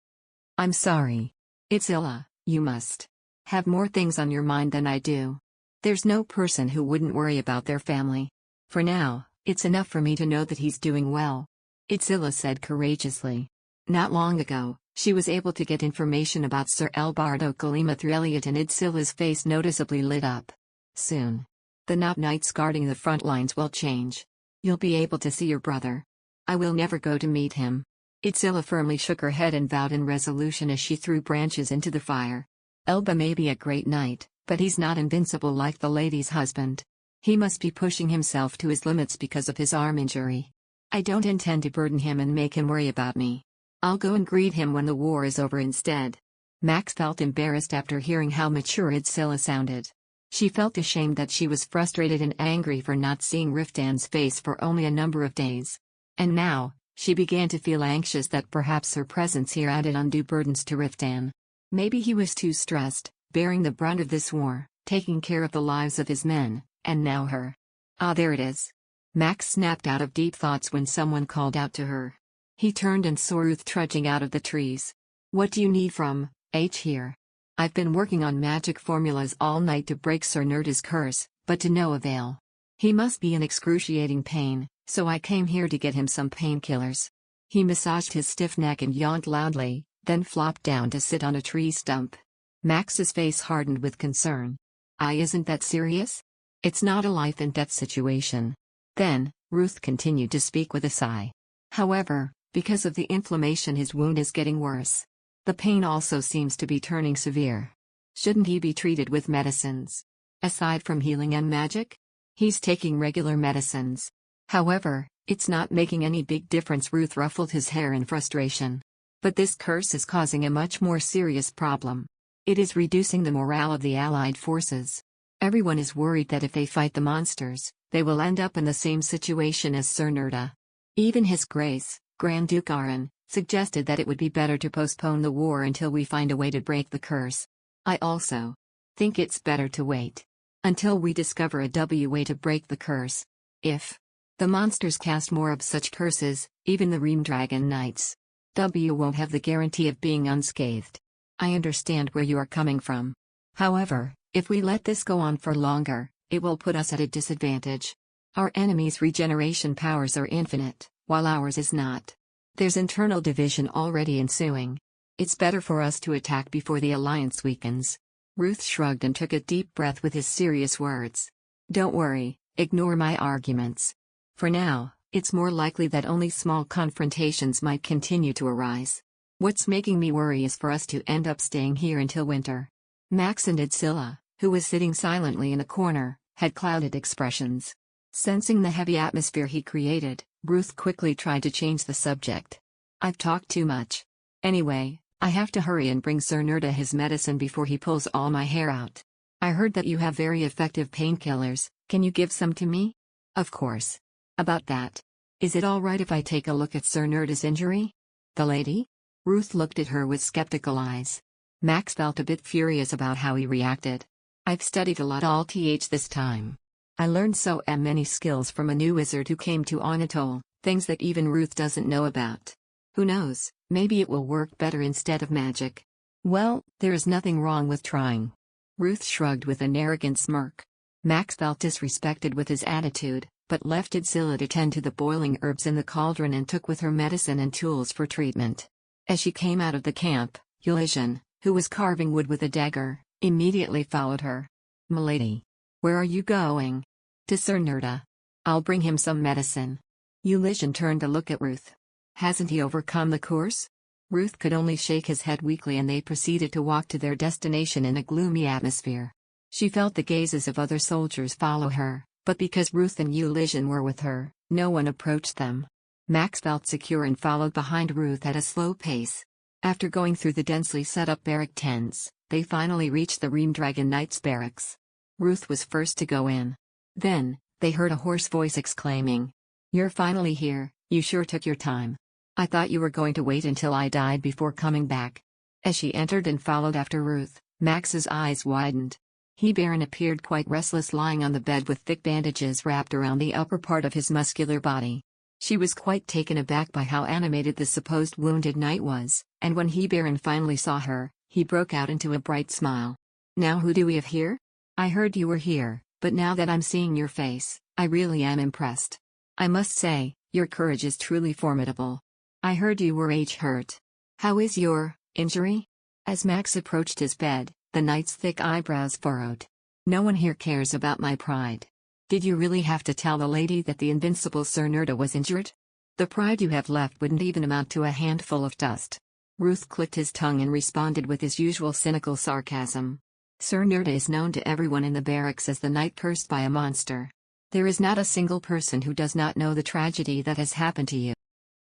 I'm sorry. Itzilla, you must have more things on your mind than I do. There's no person who wouldn't worry about their family. For now, it's enough for me to know that he's doing well. Itzilla said courageously. Not long ago, she was able to get information about Sir Alberto Kalima through Elliot, and Itzilla's face noticeably lit up. Soon, the knights guarding the front lines will change. You'll be able to see your brother. I will never go to meet him. Itzilla firmly shook her head and vowed in resolution as she threw branches into the fire. Elba may be a great knight, but he's not invincible like the lady's husband. He must be pushing himself to his limits because of his arm injury. I don't intend to burden him and make him worry about me. I'll go and greet him when the war is over instead. Max felt embarrassed after hearing how mature Itzilla sounded. She felt ashamed that she was frustrated and angry for not seeing Riftan's face for only a number of days. And now, she began to feel anxious that perhaps her presence here added undue burdens to Riftan. Maybe he was too stressed, bearing the brunt of this war, taking care of the lives of his men, and now her. Ah, there it is. Max snapped out of deep thoughts when someone called out to her. He turned and saw Ruth trudging out of the trees. What do you need from H here? I've been working on magic formulas all night to break Sir Riftan's curse, but to no avail. He must be in excruciating pain, so I came here to get him some painkillers. He massaged his stiff neck and yawned loudly, then flopped down to sit on a tree stump. Max's face hardened with concern. Isn't that serious? It's not a life-and-death situation. Then, Ruth continued to speak with a sigh. However, because of the inflammation, his wound is getting worse. The pain also seems to be turning severe. Shouldn't he be treated with medicines? Aside from healing and magic? He's taking regular medicines. However, it's not making any big difference. Ruth ruffled his hair in frustration. But this curse is causing a much more serious problem. It is reducing the morale of the Allied forces. Everyone is worried that if they fight the monsters, they will end up in the same situation as Sir Riftan. Even His Grace, Grand Duke Aron, suggested that it would be better to postpone the war until we find a way to break the curse. I also think it's better to wait until we discover a way to break the curse. If the monsters cast more of such curses, even the Reamdragon Knights won't have the guarantee of being unscathed. I understand where you are coming from. However, if we let this go on for longer, it will put us at a disadvantage. Our enemy's regeneration powers are infinite, while ours is not. There's internal division already ensuing. It's better for us to attack before the alliance weakens. Ruth shrugged and took a deep breath with his serious words. Don't worry, ignore my arguments. For now, it's more likely that only small confrontations might continue to arise. What's making me worry is for us to end up staying here until winter. Max and Itzilla, who was sitting silently in a corner, had clouded expressions. Sensing the heavy atmosphere he created, Ruth quickly tried to change the subject. I've talked too much. Anyway, I have to hurry and bring Sir Riftan his medicine before he pulls all my hair out. I heard that you have very effective painkillers. Can you give some to me? Of course. About that. Is it all right if I take a look at Sir Riftan's injury? The lady? Ruth looked at her with skeptical eyes. Max felt a bit furious about how he reacted. I've studied a lot all this time. I learned so many skills from a new wizard who came to Anatole, things that even Ruth doesn't know about. Who knows, maybe it will work better instead of magic. Well, there is nothing wrong with trying. Ruth shrugged with an arrogant smirk. Max felt disrespected with his attitude, but left Itzilla to tend to the boiling herbs in the cauldron and took with her medicine and tools for treatment. As she came out of the camp, Ulyshen, who was carving wood with a dagger, immediately followed her. Milady. Where are you going? To Sir Riftan. I'll bring him some medicine. Ulyshen turned to look at Ruth. Hasn't he overcome the curse? Ruth could only shake his head weakly, and they proceeded to walk to their destination in a gloomy atmosphere. She felt the gazes of other soldiers follow her, but because Ruth and Ulyshen were with her, no one approached them. Max felt secure and followed behind Ruth at a slow pace. After going through the densely set up barrack tents, they finally reached the Reamdragon Knights barracks. Ruth was first to go in. Then, they heard a hoarse voice exclaiming, "You're finally here, you sure took your time. I thought you were going to wait until I died before coming back." As she entered and followed after Ruth, Max's eyes widened. Baron appeared quite restless, lying on the bed with thick bandages wrapped around the upper part of his muscular body. She was quite taken aback by how animated the supposed wounded knight was, and when Baron finally saw her, he broke out into a bright smile. "Now who do we have here? I heard you were here, but now that I'm seeing your face, I really am impressed. I must say, your courage is truly formidable. I heard you were hurt. How is your injury?" As Max approached his bed, the knight's thick eyebrows furrowed. "No one here cares about my pride. Did you really have to tell the lady that the invincible Sir Riftan was injured? The pride you have left wouldn't even amount to a handful of dust." Ruth clicked his tongue and responded with his usual cynical sarcasm. "Sir Riftan is known to everyone in the barracks as the knight cursed by a monster. There is not a single person who does not know the tragedy that has happened to you."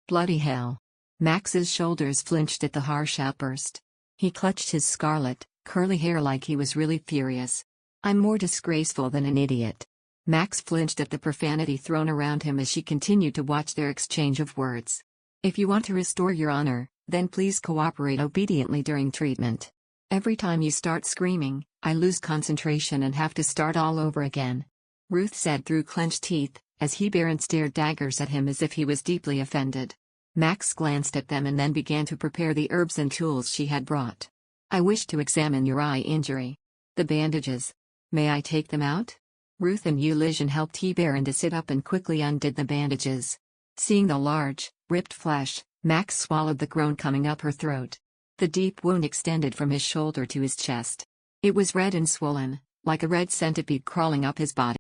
Bloody hell. Max's shoulders flinched at the harsh outburst. He clutched his scarlet, curly hair like he was really furious. "I'm more disgraceful than an idiot." Max flinched at the profanity thrown around him as she continued to watch their exchange of words. "If you want to restore your honor, then please cooperate obediently during treatment. Every time you start screaming, I lose concentration and have to start all over again," Ruth said through clenched teeth, as Baron stared daggers at him as if he was deeply offended. Max glanced at them and then began to prepare the herbs and tools she had brought. "I wish to examine your eye injury. The bandages. May I take them out?" Ruth and Ulyshen helped Baron to sit up and quickly undid the bandages. Seeing the large, ripped flesh, Max swallowed the groan coming up her throat. The deep wound extended from his shoulder to his chest. It was red and swollen, like a red centipede crawling up his body.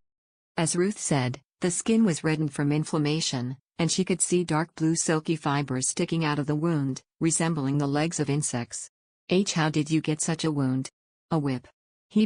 As Ruth said, the skin was reddened from inflammation, and she could see dark blue silky fibers sticking out of the wound, resembling the legs of insects. "How did you get such a wound?" "A whip,"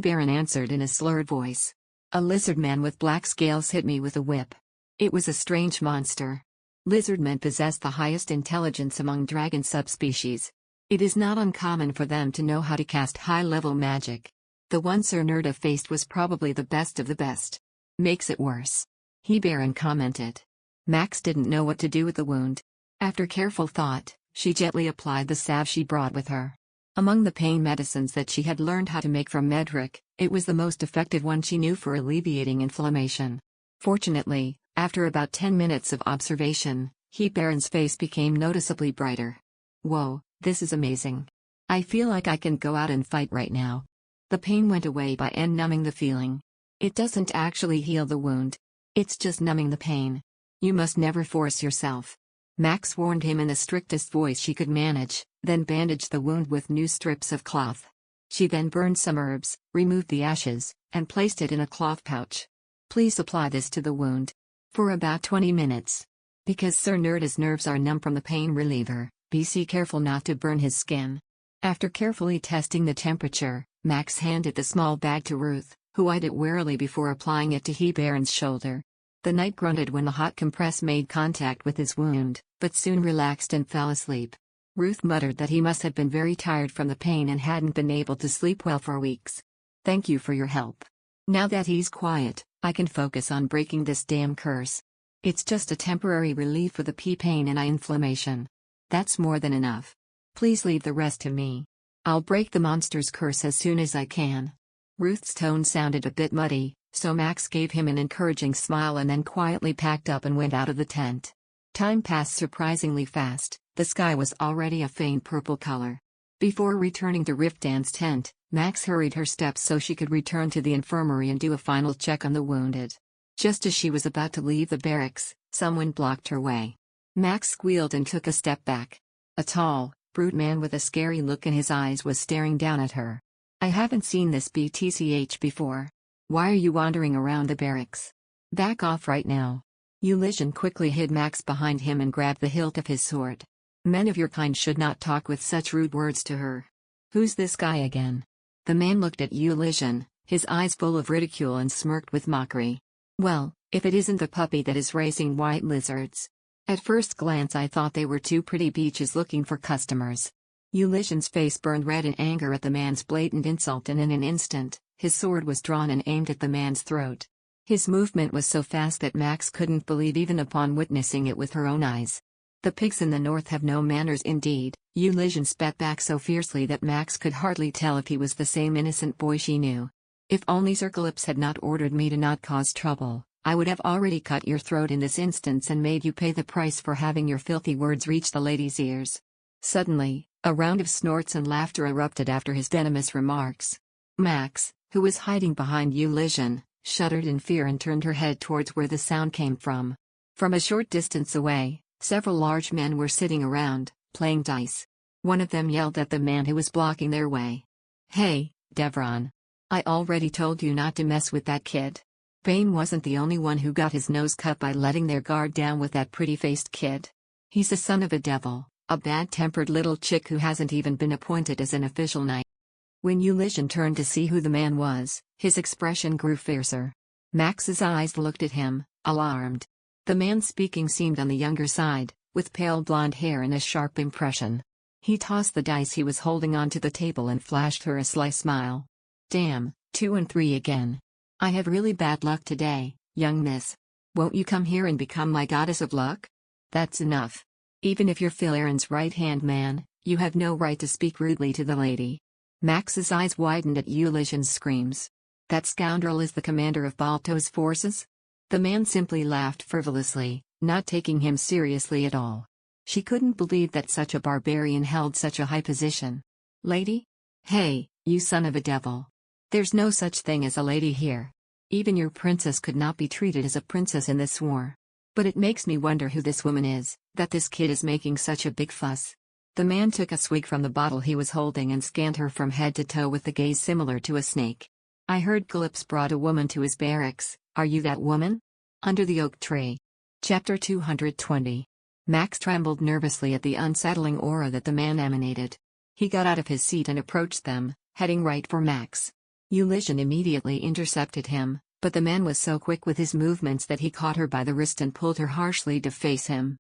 Baron answered in a slurred voice. "A lizard man with black scales hit me with a whip. It was a strange monster. Lizardmen possess the highest intelligence among dragon subspecies. It is not uncommon for them to know how to cast high-level magic. The one Sir Riftan faced was probably the best of the best. Makes it worse," Baron commented. Max didn't know what to do with the wound. After careful thought, she gently applied the salve she brought with her. Among the pain medicines that she had learned how to make from Medric, it was the most effective one she knew for alleviating inflammation. Fortunately, after about 10 minutes of observation, Baron's face became noticeably brighter. "Whoa, this is amazing. I feel like I can go out and fight right now." The pain went away by numbing the feeling. It doesn't actually heal the wound. It's just numbing the pain. You must never force yourself. Max warned him in the strictest voice she could manage, then bandaged the wound with new strips of cloth. She then burned some herbs, removed the ashes, and placed it in a cloth pouch. "Please apply this to the wound. For about 20 minutes. Because Sir Riftan's nerves are numb from the pain reliever, be careful not to burn his skin." After carefully testing the temperature, Max handed the small bag to Ruth, who eyed it warily before applying it to Baron's shoulder. The knight grunted when the hot compress made contact with his wound, but soon relaxed and fell asleep. Ruth muttered that he must have been very tired from the pain and hadn't been able to sleep well for weeks. "Thank you for your help. Now that he's quiet, I can focus on breaking this damn curse. It's just a temporary relief for the pain and eye inflammation. That's more than enough. Please leave the rest to me. I'll break the monster's curse as soon as I can." Ruth's tone sounded a bit muddy, so Max gave him an encouraging smile and then quietly packed up and went out of the tent. Time passed surprisingly fast. The sky was already a faint purple color. Before returning to Riftan's tent, Max hurried her steps so she could return to the infirmary and do a final check on the wounded. Just as she was about to leave the barracks, someone blocked her way. Max squealed and took a step back. A tall, brute man with a scary look in his eyes was staring down at her. "I haven't seen this BTCH before. Why are you wandering around the barracks? Back off right now." Ulyshen quickly hid Max behind him and grabbed the hilt of his sword. "Men of your kind should not talk with such rude words to her. Who's this guy again?" The man looked at Ulyshen, his eyes full of ridicule, and smirked with mockery. "Well, if it isn't the puppy that is raising white lizards. At first glance I thought they were two pretty beaches looking for customers." Ulyshen's face burned red in anger at the man's blatant insult, and in an instant, his sword was drawn and aimed at the man's throat. His movement was so fast that Max couldn't believe even upon witnessing it with her own eyes. "The pigs in the north have no manners indeed," Ulyshen spat back so fiercely that Max could hardly tell if he was the same innocent boy she knew. If only Sir Calypso had not ordered me to not cause trouble, I would have already cut your throat in this instance and made you pay the price for having your filthy words reach the lady's ears." Suddenly, a round of snorts and laughter erupted after his venomous remarks. Max, who was hiding behind Ulysses, shuddered in fear and turned her head towards where the sound came from. From a short distance away, several large men were sitting around, playing dice. One of them yelled at the man who was blocking their way. "Hey, Devron. I already told you not to mess with that kid." Bane wasn't the only one who got his nose cut by letting their guard down with that pretty-faced kid. He's the son of a devil, a bad-tempered little chick who hasn't even been appointed as an official knight. When Ulysses turned to see who the man was, his expression grew fiercer. Max's eyes looked at him, alarmed. The man speaking seemed on the younger side, with pale blonde hair and a sharp impression. He tossed the dice he was holding onto the table and flashed her a sly smile. "Damn, 2 and 3 again. I have really bad luck today, young miss. Won't you come here and become my goddess of luck? That's enough. Even if you're Phil Aaron's right-hand man, you have no right to speak rudely to the lady." Max's eyes widened at Ulysses' screams. "That scoundrel is the commander of Balto's forces?" The man simply laughed frivolously, not taking him seriously at all. She couldn't believe that such a barbarian held such a high position. "Lady? Hey, you son of a devil. There's no such thing as a lady here. Even your princess could not be treated as a princess in this war. But it makes me wonder who this woman is, that this kid is making such a big fuss." The man took a swig from the bottle he was holding and scanned her from head to toe with a gaze similar to a snake. "I heard Calypso brought a woman to his barracks. Are you that woman?" Under the oak tree. Chapter 220. Max trembled nervously at the unsettling aura that the man emanated. He got out of his seat and approached them, heading right for Max. Ulysses immediately intercepted him, but the man was so quick with his movements that he caught her by the wrist and pulled her harshly to face him.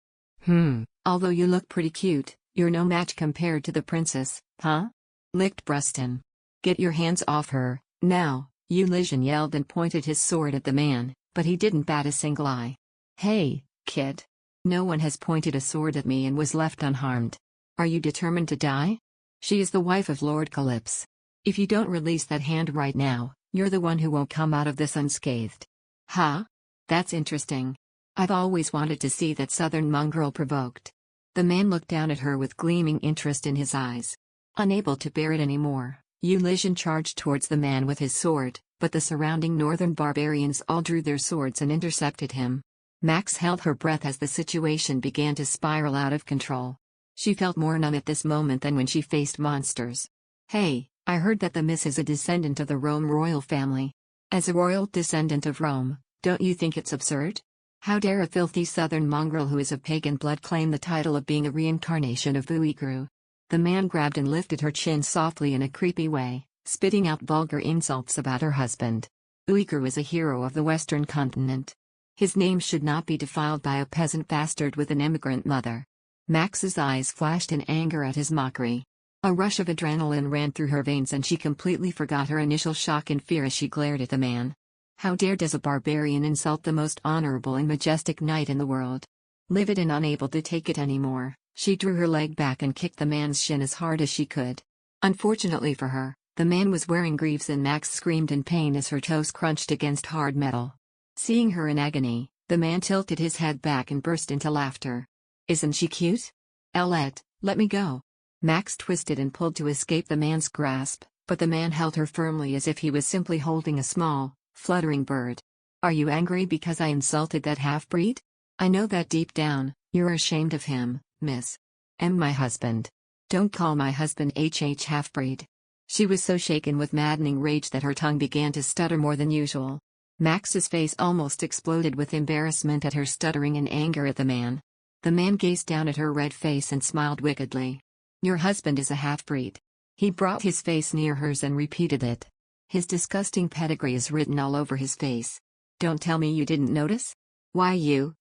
Although you look pretty cute, you're no match compared to the princess, huh?" licked Bruston. "Get your hands off her, now," Ulysses yelled and pointed his sword at the man, but he didn't bat a single eye. "Hey, kid. No one has pointed a sword at me and was left unharmed. Are you determined to die? She is the wife of Lord Calypso. If you don't release that hand right now, you're the one who won't come out of this unscathed." "Huh? That's interesting. I've always wanted to see that southern mongrel provoked." The man looked down at her with gleaming interest in his eyes. Unable to bear it anymore, Ulysses charged towards the man with his sword, but the surrounding northern barbarians all drew their swords and intercepted him. Max held her breath as the situation began to spiral out of control. She felt more numb at this moment than when she faced monsters. "Hey, I heard that the miss is a descendant of the Rome royal family. As a royal descendant of Rome, don't you think it's absurd? How dare a filthy southern mongrel who is of pagan blood claim the title of being a reincarnation of Uiguru?" The man grabbed and lifted her chin softly in a creepy way, spitting out vulgar insults about her husband. Uiguru is a hero of the Western continent. His name should not be defiled by a peasant bastard with an immigrant mother. Max's eyes flashed in anger at his mockery. A rush of adrenaline ran through her veins and she completely forgot her initial shock and fear as she glared at the man. How does a barbarian insult the most honorable and majestic knight in the world? Livid and unable to take it anymore, she drew her leg back and kicked the man's shin as hard as she could. Unfortunately for her, the man was wearing greaves and Max screamed in pain as her toes crunched against hard metal. Seeing her in agony, the man tilted his head back and burst into laughter. "Isn't she cute? Elette, let me go." Max twisted and pulled to escape the man's grasp, but the man held her firmly as if he was simply holding a small, fluttering bird. "Are you angry because I insulted that half-breed? I know that deep down, you're ashamed of him, miss. My husband. Don't call my husband half-breed." She was so shaken with maddening rage that her tongue began to stutter more than usual. Max's face almost exploded with embarrassment at her stuttering and anger at the man. The man gazed down at her red face and smiled wickedly. "Your husband is a half-breed." He brought his face near hers and repeated it. "His disgusting pedigree is written all over his face. Don't tell me you didn't notice? Why you.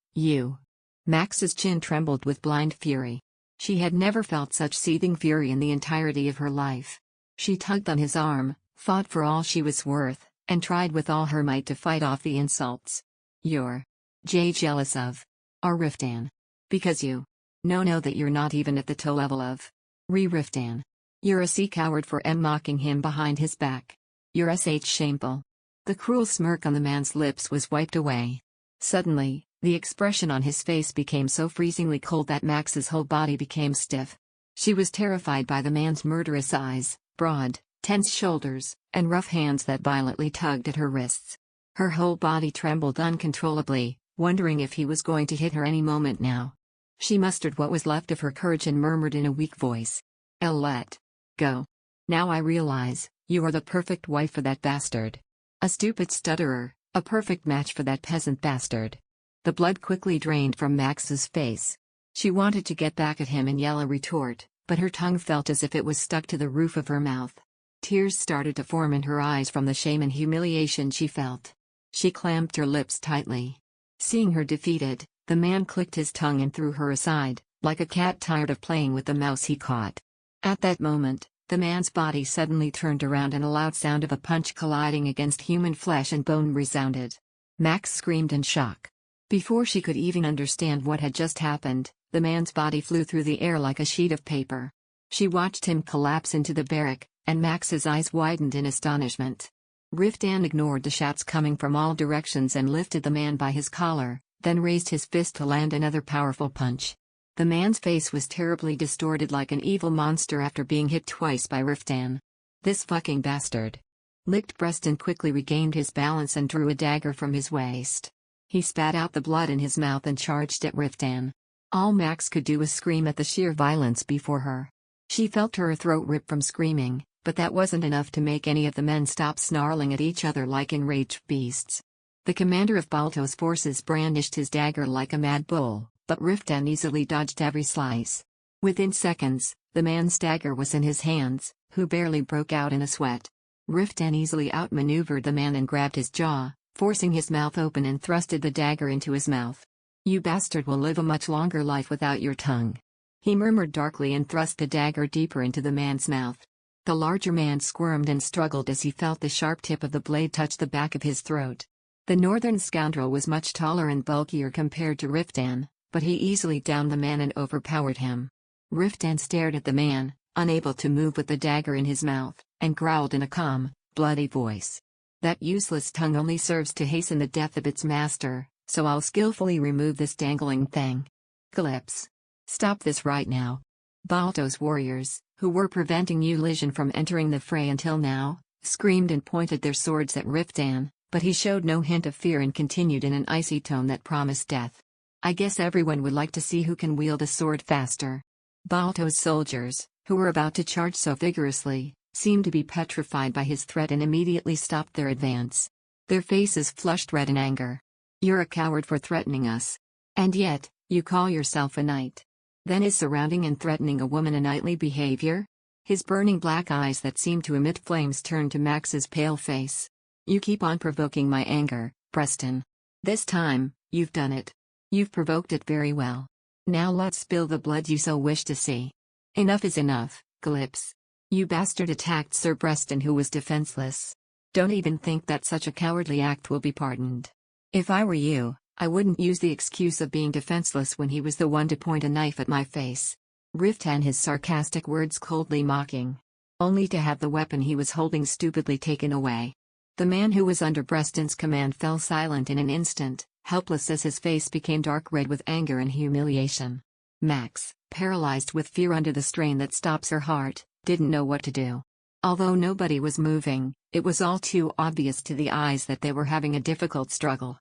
Max's chin trembled with blind fury. She had never felt such seething fury in the entirety of her life. She tugged on his arm, fought for all she was worth, and tried with all her might to fight off the insults. "You're jealous of Riftan. Because you know that you're not even at the toe level of Riftan. You're a sea coward for mocking him behind his back. You're shameful. The cruel smirk on the man's lips was wiped away. Suddenly, the expression on his face became so freezingly cold that Max's whole body became stiff. She was terrified by the man's murderous eyes, broad, tense shoulders, and rough hands that violently tugged at her wrists. Her whole body trembled uncontrollably, wondering if he was going to hit her any moment now. She mustered what was left of her courage and murmured in a weak voice, "I'll let go. Now I realize, you are the perfect wife for that bastard. A stupid stutterer, a perfect match for that peasant bastard." The blood quickly drained from Max's face. She wanted to get back at him and yell a retort, but her tongue felt as if it was stuck to the roof of her mouth. Tears started to form in her eyes from the shame and humiliation she felt. She clamped her lips tightly. Seeing her defeated, the man clicked his tongue and threw her aside, like a cat tired of playing with the mouse he caught. At that moment, the man's body suddenly turned around and a loud sound of a punch colliding against human flesh and bone resounded. Max screamed in shock. Before she could even understand what had just happened, the man's body flew through the air like a sheet of paper. She watched him collapse into the barrack, and Max's eyes widened in astonishment. Riftan ignored the shots coming from all directions and lifted the man by his collar, then raised his fist to land another powerful punch. The man's face was terribly distorted like an evil monster after being hit twice by Riftan. "This fucking bastard." Riftan quickly regained his balance and drew a dagger from his waist. He spat out the blood in his mouth and charged at Riftan. All Max could do was scream at the sheer violence before her. She felt her throat rip from screaming, but that wasn't enough to make any of the men stop snarling at each other like enraged beasts. The commander of Balto's forces brandished his dagger like a mad bull, but Riftan easily dodged every slice. Within seconds, the man's dagger was in his hands, who barely broke out in a sweat. Riftan easily outmaneuvered the man and grabbed his jaw, forcing his mouth open and thrusted the dagger into his mouth. "You bastard will live a much longer life without your tongue," he murmured darkly and thrust the dagger deeper into the man's mouth. The larger man squirmed and struggled as he felt the sharp tip of the blade touch the back of his throat. The northern scoundrel was much taller and bulkier compared to Riftan, but he easily downed the man and overpowered him. Riftan stared at the man, unable to move with the dagger in his mouth, and growled in a calm, bloody voice. "That useless tongue only serves to hasten the death of its master, so I'll skillfully remove this dangling thing. Calypso. Stop this right now." Balto's warriors, who were preventing Ulision from entering the fray until now, screamed and pointed their swords at Riftan, but he showed no hint of fear and continued in an icy tone that promised death. "I guess everyone would like to see who can wield a sword faster." Balto's soldiers, who were about to charge so vigorously, seemed to be petrified by his threat and immediately stopped their advance. Their faces flushed red in anger. "You're a coward for threatening us. And yet, you call yourself a knight. Then is surrounding and threatening a woman a knightly behavior?" His burning black eyes that seemed to emit flames turned to Max's pale face. "You keep on provoking my anger, Preston. This time, you've done it. You've provoked it very well. Now let's spill the blood you so wish to see." "Enough is enough, Calypso. You bastard attacked Sir Preston who was defenseless. Don't even think that such a cowardly act will be pardoned. If I were you, I wouldn't use the excuse of being defenseless when he was the one to point a knife at my face." Riftan, his sarcastic words coldly mocking. Only to have the weapon he was holding stupidly taken away. The man who was under Preston's command fell silent in an instant, helpless as his face became dark red with anger and humiliation. Max, paralyzed with fear under the strain that stops her heart, didn't know what to do. Although nobody was moving, it was all too obvious to the eyes that they were having a difficult struggle.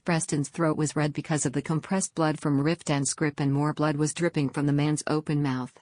Preston's throat was red because of the compressed blood from Riftan's grip and more blood was dripping from the man's open mouth.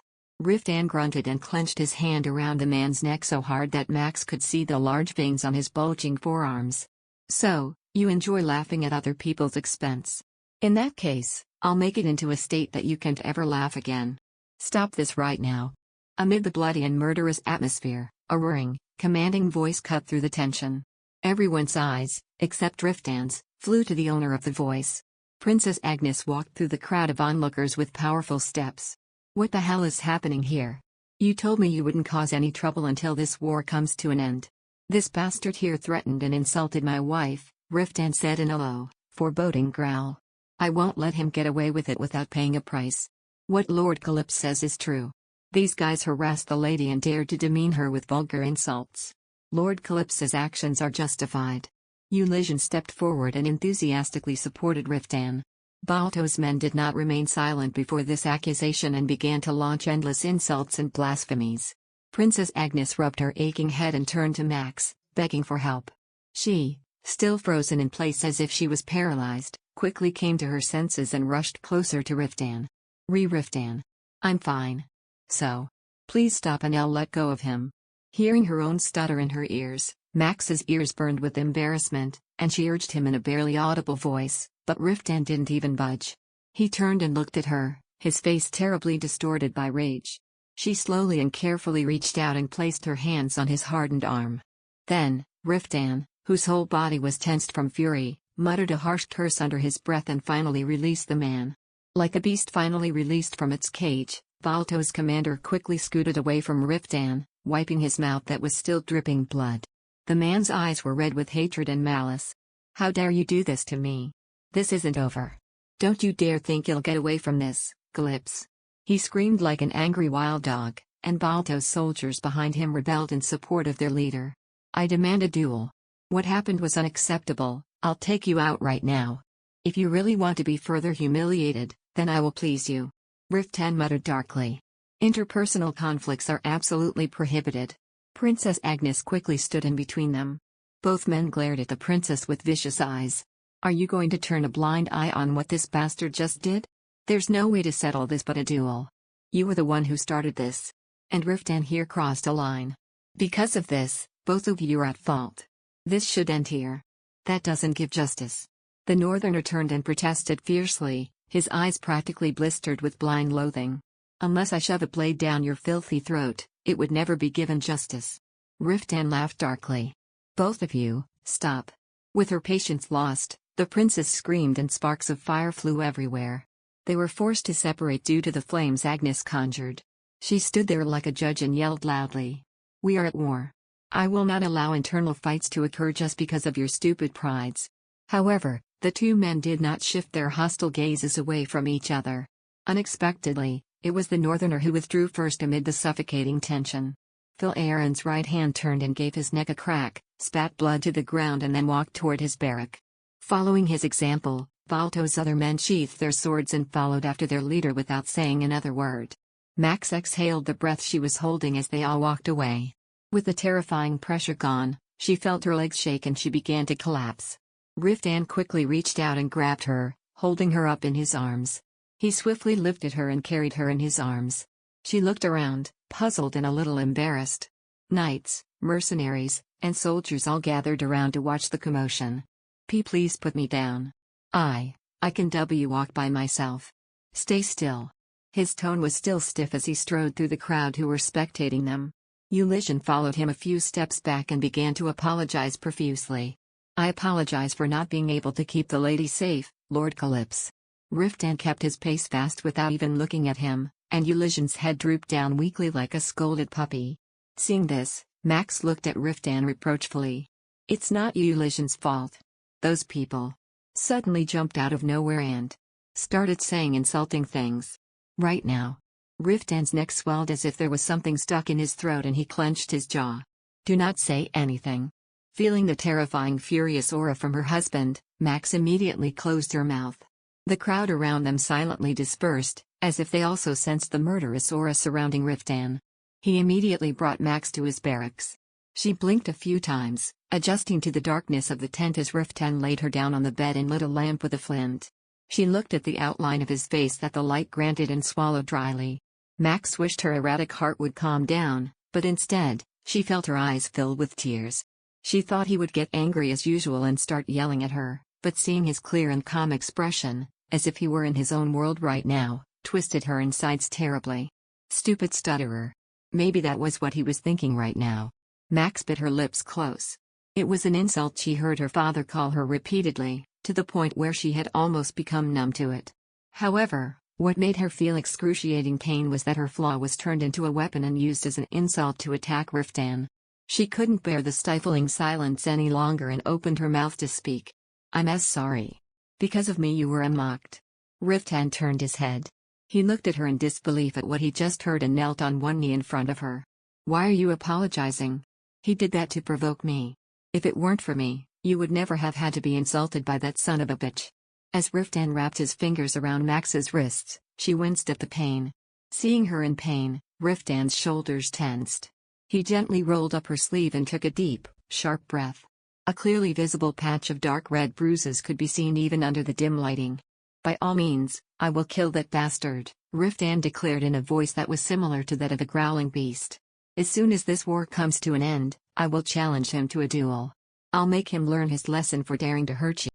Riftan grunted and clenched his hand around the man's neck so hard that Max could see the large veins on his bulging forearms. "So, you enjoy laughing at other people's expense? In that case, I'll make it into a state that you can't ever laugh again. Stop this right now." Amid the bloody and murderous atmosphere, a roaring, commanding voice cut through the tension. Everyone's eyes, except Riftan's, flew to the owner of the voice. Princess Agnes walked through the crowd of onlookers with powerful steps. "What the hell is happening here? You told me you wouldn't cause any trouble until this war comes to an end. This bastard here threatened and insulted my wife," Riftan said in a low, foreboding growl. "I won't let him get away with it without paying a price. What Lord Calypso says is true. These guys harassed the lady and dared to demean her with vulgar insults. Lord Calypso's actions are justified. Ulysses stepped forward and enthusiastically supported Riftan. Balto's men did not remain silent before this accusation and began to launch endless insults and blasphemies. Princess Agnes rubbed her aching head and turned to Max, begging for help. She, still frozen in place as if she was paralyzed, quickly came to her senses and rushed closer to Riftan. Riftan. I'm fine. So. Please stop and I'll let go of him. Hearing her own stutter in her ears, Max's ears burned with embarrassment, and she urged him in a barely audible voice, but Riftan didn't even budge. He turned and looked at her, his face terribly distorted by rage. She slowly and carefully reached out and placed her hands on his hardened arm. Then, Riftan, whose whole body was tensed from fury, muttered a harsh curse under his breath and finally released the man. Like a beast finally released from its cage, Balto's commander quickly scooted away from Riftan, wiping his mouth that was still dripping blood. The man's eyes were red with hatred and malice. How dare you do this to me? This isn't over. Don't you dare think you'll get away from this, Calypso. He screamed like an angry wild dog, and Balto's soldiers behind him rebelled in support of their leader. I demand a duel. What happened was unacceptable. I'll take you out right now. If you really want to be further humiliated, then I will please you. Riftan muttered darkly. Interpersonal conflicts are absolutely prohibited. Princess Agnes quickly stood in between them. Both men glared at the princess with vicious eyes. Are you going to turn a blind eye on what this bastard just did? There's no way to settle this but a duel. You were the one who started this. And Riftan here crossed a line. Because of this, both of you are at fault. This should end here. That doesn't give justice. The northerner turned and protested fiercely, his eyes practically blistered with blind loathing. Unless I shove a blade down your filthy throat, it would never be given justice. Riftan laughed darkly. Both of you, stop. With her patience lost, the princess screamed and sparks of fire flew everywhere. They were forced to separate due to the flames Agnes conjured. She stood there like a judge and yelled loudly. We are at war. I will not allow internal fights to occur just because of your stupid prides. However, the two men did not shift their hostile gazes away from each other. Unexpectedly, it was the northerner who withdrew first amid the suffocating tension. Phil Aaron's right hand turned and gave his neck a crack, spat blood to the ground and then walked toward his barrack. Following his example, Balto's other men sheathed their swords and followed after their leader without saying another word. Max exhaled the breath she was holding as they all walked away. With the terrifying pressure gone, she felt her legs shake and she began to collapse. Riftan quickly reached out and grabbed her, holding her up in his arms. He swiftly lifted her and carried her in his arms. She looked around, puzzled and a little embarrassed. Knights, mercenaries, and soldiers all gathered around to watch the commotion. Please put me down. I can walk by myself. Stay still. His tone was still stiff as he strode through the crowd who were spectating them. Ulysses followed him a few steps back and began to apologize profusely. I apologize for not being able to keep the lady safe, Lord Calypso. Riftan kept his pace fast without even looking at him, and Ulysses' head drooped down weakly like a scolded puppy. Seeing this, Max looked at Riftan reproachfully. It's not Ulysses' fault. Those people suddenly jumped out of nowhere and started saying insulting things. Right now, Riftan's neck swelled as if there was something stuck in his throat and he clenched his jaw. Do not say anything. Feeling the terrifying furious aura from her husband, Max immediately closed her mouth. The crowd around them silently dispersed, as if they also sensed the murderous aura surrounding Riftan. He immediately brought Max to his barracks. She blinked a few times, adjusting to the darkness of the tent as Riftan laid her down on the bed and lit a lamp with a flint. She looked at the outline of his face that the light granted and swallowed dryly. Max wished her erratic heart would calm down, but instead, she felt her eyes fill with tears. She thought he would get angry as usual and start yelling at her, but seeing his clear and calm expression, as if he were in his own world right now, twisted her insides terribly. Stupid stutterer. Maybe that was what he was thinking right now. Max bit her lips close. It was an insult she heard her father call her repeatedly, to the point where she had almost become numb to it. However, what made her feel excruciating pain was that her flaw was turned into a weapon and used as an insult to attack Riftan. She couldn't bear the stifling silence any longer and opened her mouth to speak. I'm as sorry. Because of me you were mocked. Riftan turned his head. He looked at her in disbelief at what he just heard and knelt on one knee in front of her. Why are you apologizing? He did that to provoke me. If it weren't for me, you would never have had to be insulted by that son of a bitch. As Riftan wrapped his fingers around Max's wrists, she winced at the pain. Seeing her in pain, Riftan's shoulders tensed. He gently rolled up her sleeve and took a deep, sharp breath. A clearly visible patch of dark red bruises could be seen even under the dim lighting. By all means, I will kill that bastard, Riftan declared in a voice that was similar to that of a growling beast. As soon as this war comes to an end, I will challenge him to a duel. I'll make him learn his lesson for daring to hurt you.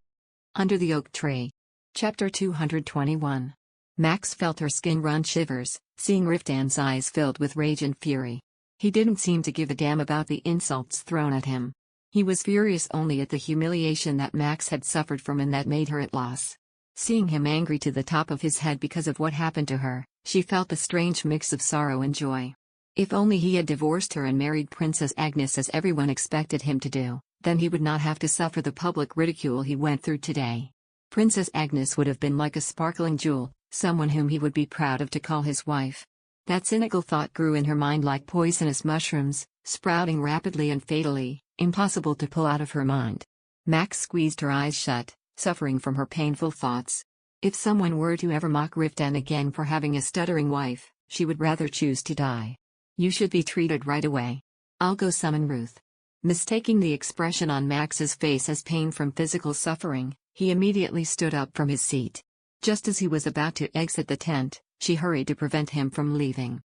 Under the oak tree. Chapter 221. Max felt her skin run shivers, seeing Riftan's eyes filled with rage and fury. He didn't seem to give a damn about the insults thrown at him. He was furious only at the humiliation that Max had suffered from and that made her at loss. Seeing him angry to the top of his head because of what happened to her, she felt a strange mix of sorrow and joy. If only he had divorced her and married Princess Agnes as everyone expected him to do, then he would not have to suffer the public ridicule he went through today. Princess Agnes would have been like a sparkling jewel, someone whom he would be proud of to call his wife. That cynical thought grew in her mind like poisonous mushrooms, sprouting rapidly and fatally, impossible to pull out of her mind. Max squeezed her eyes shut, suffering from her painful thoughts. If someone were to ever mock Riftan again for having a stuttering wife, she would rather choose to die. You should be treated right away. I'll go summon Ruth. Mistaking the expression on Max's face as pain from physical suffering, he immediately stood up from his seat. Just as he was about to exit the tent, she hurried to prevent him from leaving.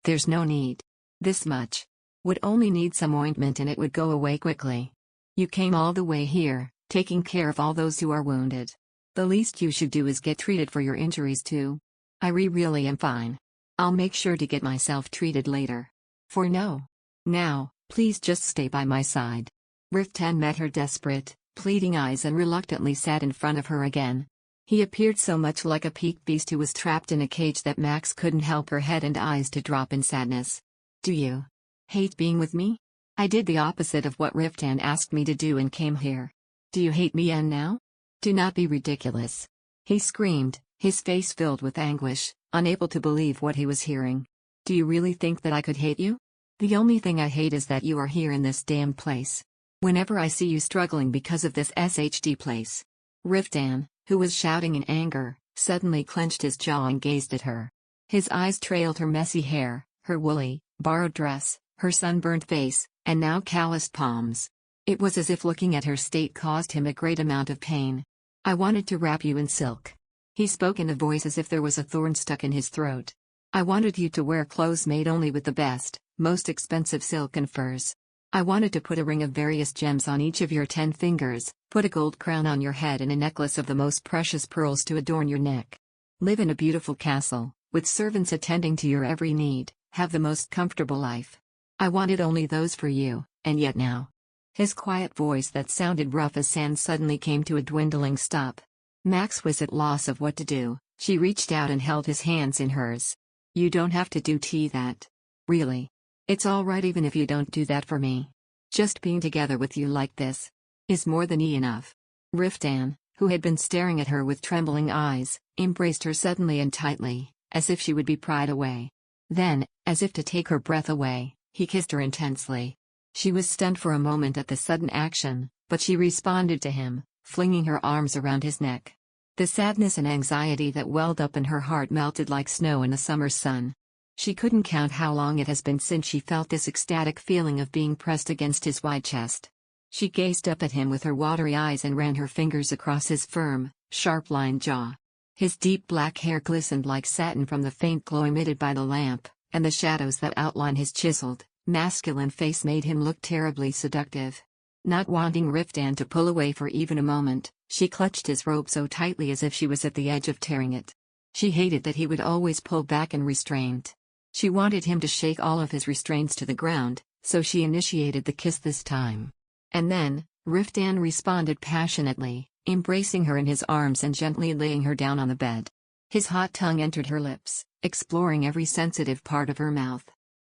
There's no need. This much. Would only need some ointment and it would go away quickly. You came all the way here, taking care of all those who are wounded. The least you should do is get treated for your injuries too. I really am fine. I'll make sure to get myself treated later. For now, please just stay by my side. Riftan met her desperate, pleading eyes and reluctantly sat in front of her again. He appeared so much like a peak beast who was trapped in a cage that Max couldn't help her head and eyes to drop in sadness. Do you hate being with me? I did the opposite of what Riftan asked me to do and came here. Do you hate me now? Do not be ridiculous. He screamed, his face filled with anguish, unable to believe what he was hearing. Do you really think that I could hate you? The only thing I hate is that you are here in this damned place. Whenever I see you struggling because of this SHD place. Riftan, who was shouting in anger, suddenly clenched his jaw and gazed at her. His eyes trailed her messy hair, her woolly, borrowed dress, her sunburned face, and now calloused palms. It was as if looking at her state caused him a great amount of pain. I wanted to wrap you in silk. He spoke in a voice as if there was a thorn stuck in his throat. I wanted you to wear clothes made only with the best, most expensive silk and furs. I wanted to put a ring of various gems on each of your 10 fingers, put a gold crown on your head and a necklace of the most precious pearls to adorn your neck. Live in a beautiful castle, with servants attending to your every need, have the most comfortable life. I wanted only those for you, and yet now. His quiet voice that sounded rough as sand suddenly came to a dwindling stop. Max was at loss of what to do. She reached out and held his hands in hers. You don't have to do that. Really. It's all right even if you don't do that for me. Just being together with you like this is more than enough. Riftan, who had been staring at her with trembling eyes, embraced her suddenly and tightly, as if she would be pried away. Then, as if to take her breath away, he kissed her intensely. She was stunned for a moment at the sudden action, but she responded to him, flinging her arms around his neck. The sadness and anxiety that welled up in her heart melted like snow in a summer's sun. She couldn't count how long it has been since she felt this ecstatic feeling of being pressed against his wide chest. She gazed up at him with her watery eyes and ran her fingers across his firm, sharp-lined jaw. His deep black hair glistened like satin from the faint glow emitted by the lamp, and the shadows that outline his chiseled, masculine face made him look terribly seductive. Not wanting Riftan to pull away for even a moment, she clutched his robe so tightly as if she was at the edge of tearing it. She hated that he would always pull back and restrained. She wanted him to shake all of his restraints to the ground, so she initiated the kiss this time. And then, Riftan responded passionately, embracing her in his arms and gently laying her down on the bed. His hot tongue entered her lips, exploring every sensitive part of her mouth.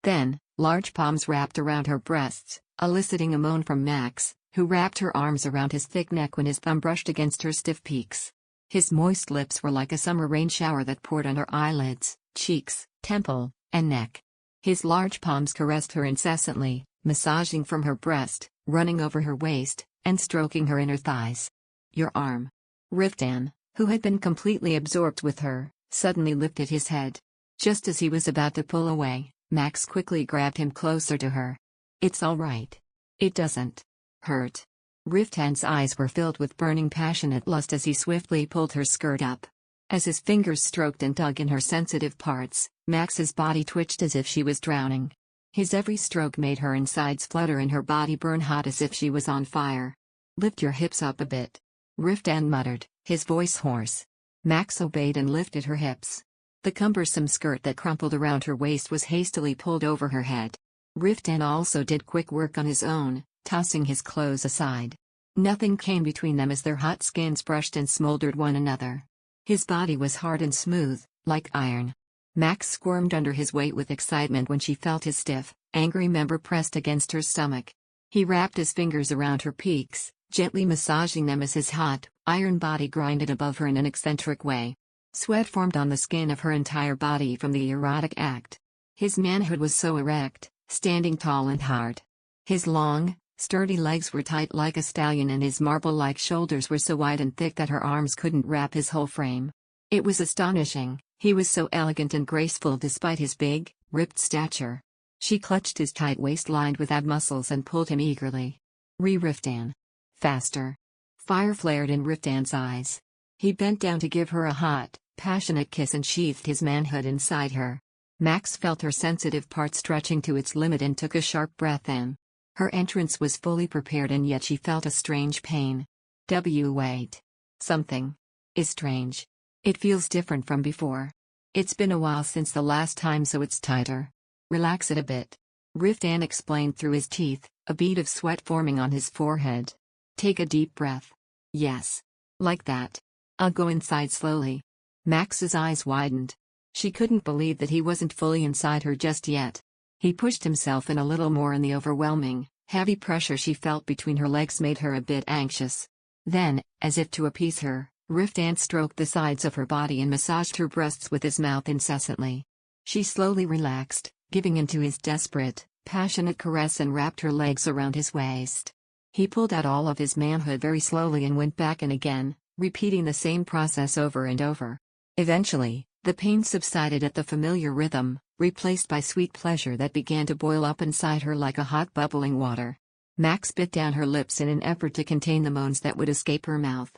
Then, large palms wrapped around her breasts, eliciting a moan from Max, who wrapped her arms around his thick neck when his thumb brushed against her stiff peaks. His moist lips were like a summer rain shower that poured on her eyelids, cheeks, temple, and neck. His large palms caressed her incessantly, massaging from her breast, running over her waist, and stroking her inner thighs. "Your arm." Riftan, who had been completely absorbed with her, suddenly lifted his head. Just as he was about to pull away, Max quickly grabbed him closer to her. "It's all right. It doesn't hurt." Riftan's eyes were filled with burning passionate lust as he swiftly pulled her skirt up. As his fingers stroked and dug in her sensitive parts, Max's body twitched as if she was drowning. His every stroke made her insides flutter and her body burn hot as if she was on fire. "Lift your hips up a bit," Riftan muttered, his voice hoarse. Max obeyed and lifted her hips. The cumbersome skirt that crumpled around her waist was hastily pulled over her head. Riftan also did quick work on his own, tossing his clothes aside. Nothing came between them as their hot skins brushed and smoldered one another. His body was hard and smooth, like iron. Max squirmed under his weight with excitement when she felt his stiff, angry member pressed against her stomach. He wrapped his fingers around her peaks, gently massaging them as his hot, iron body grinded above her in an eccentric way. Sweat formed on the skin of her entire body from the erotic act. His manhood was so erect, standing tall and hard. His long, sturdy legs were tight like a stallion and his marble-like shoulders were so wide and thick that her arms couldn't wrap his whole frame. It was astonishing, he was so elegant and graceful despite his big, ripped stature. She clutched his tight waist lined with ab muscles and pulled him eagerly. Riftan. Faster. Fire flared in Riftan's eyes. He bent down to give her a hot, passionate kiss and sheathed his manhood inside her. Max felt her sensitive part stretching to its limit and took a sharp breath in. Her entrance was fully prepared and yet she felt a strange pain. Wait. Something is strange. It feels different from before. It's been a while since the last time, so it's tighter. Relax it a bit. Riftan explained through his teeth, a bead of sweat forming on his forehead. Take a deep breath. Yes. Like that. I'll go inside slowly. Max's eyes widened. She couldn't believe that he wasn't fully inside her just yet. He pushed himself in a little more and the overwhelming, heavy pressure she felt between her legs made her a bit anxious. Then, as if to appease her, Riftan stroked the sides of her body and massaged her breasts with his mouth incessantly. She slowly relaxed, giving in to his desperate, passionate caress and wrapped her legs around his waist. He pulled out all of his manhood very slowly and went back and again, repeating the same process over and over. Eventually, the pain subsided at the familiar rhythm, replaced by sweet pleasure that began to boil up inside her like a hot bubbling water. Max bit down her lips in an effort to contain the moans that would escape her mouth.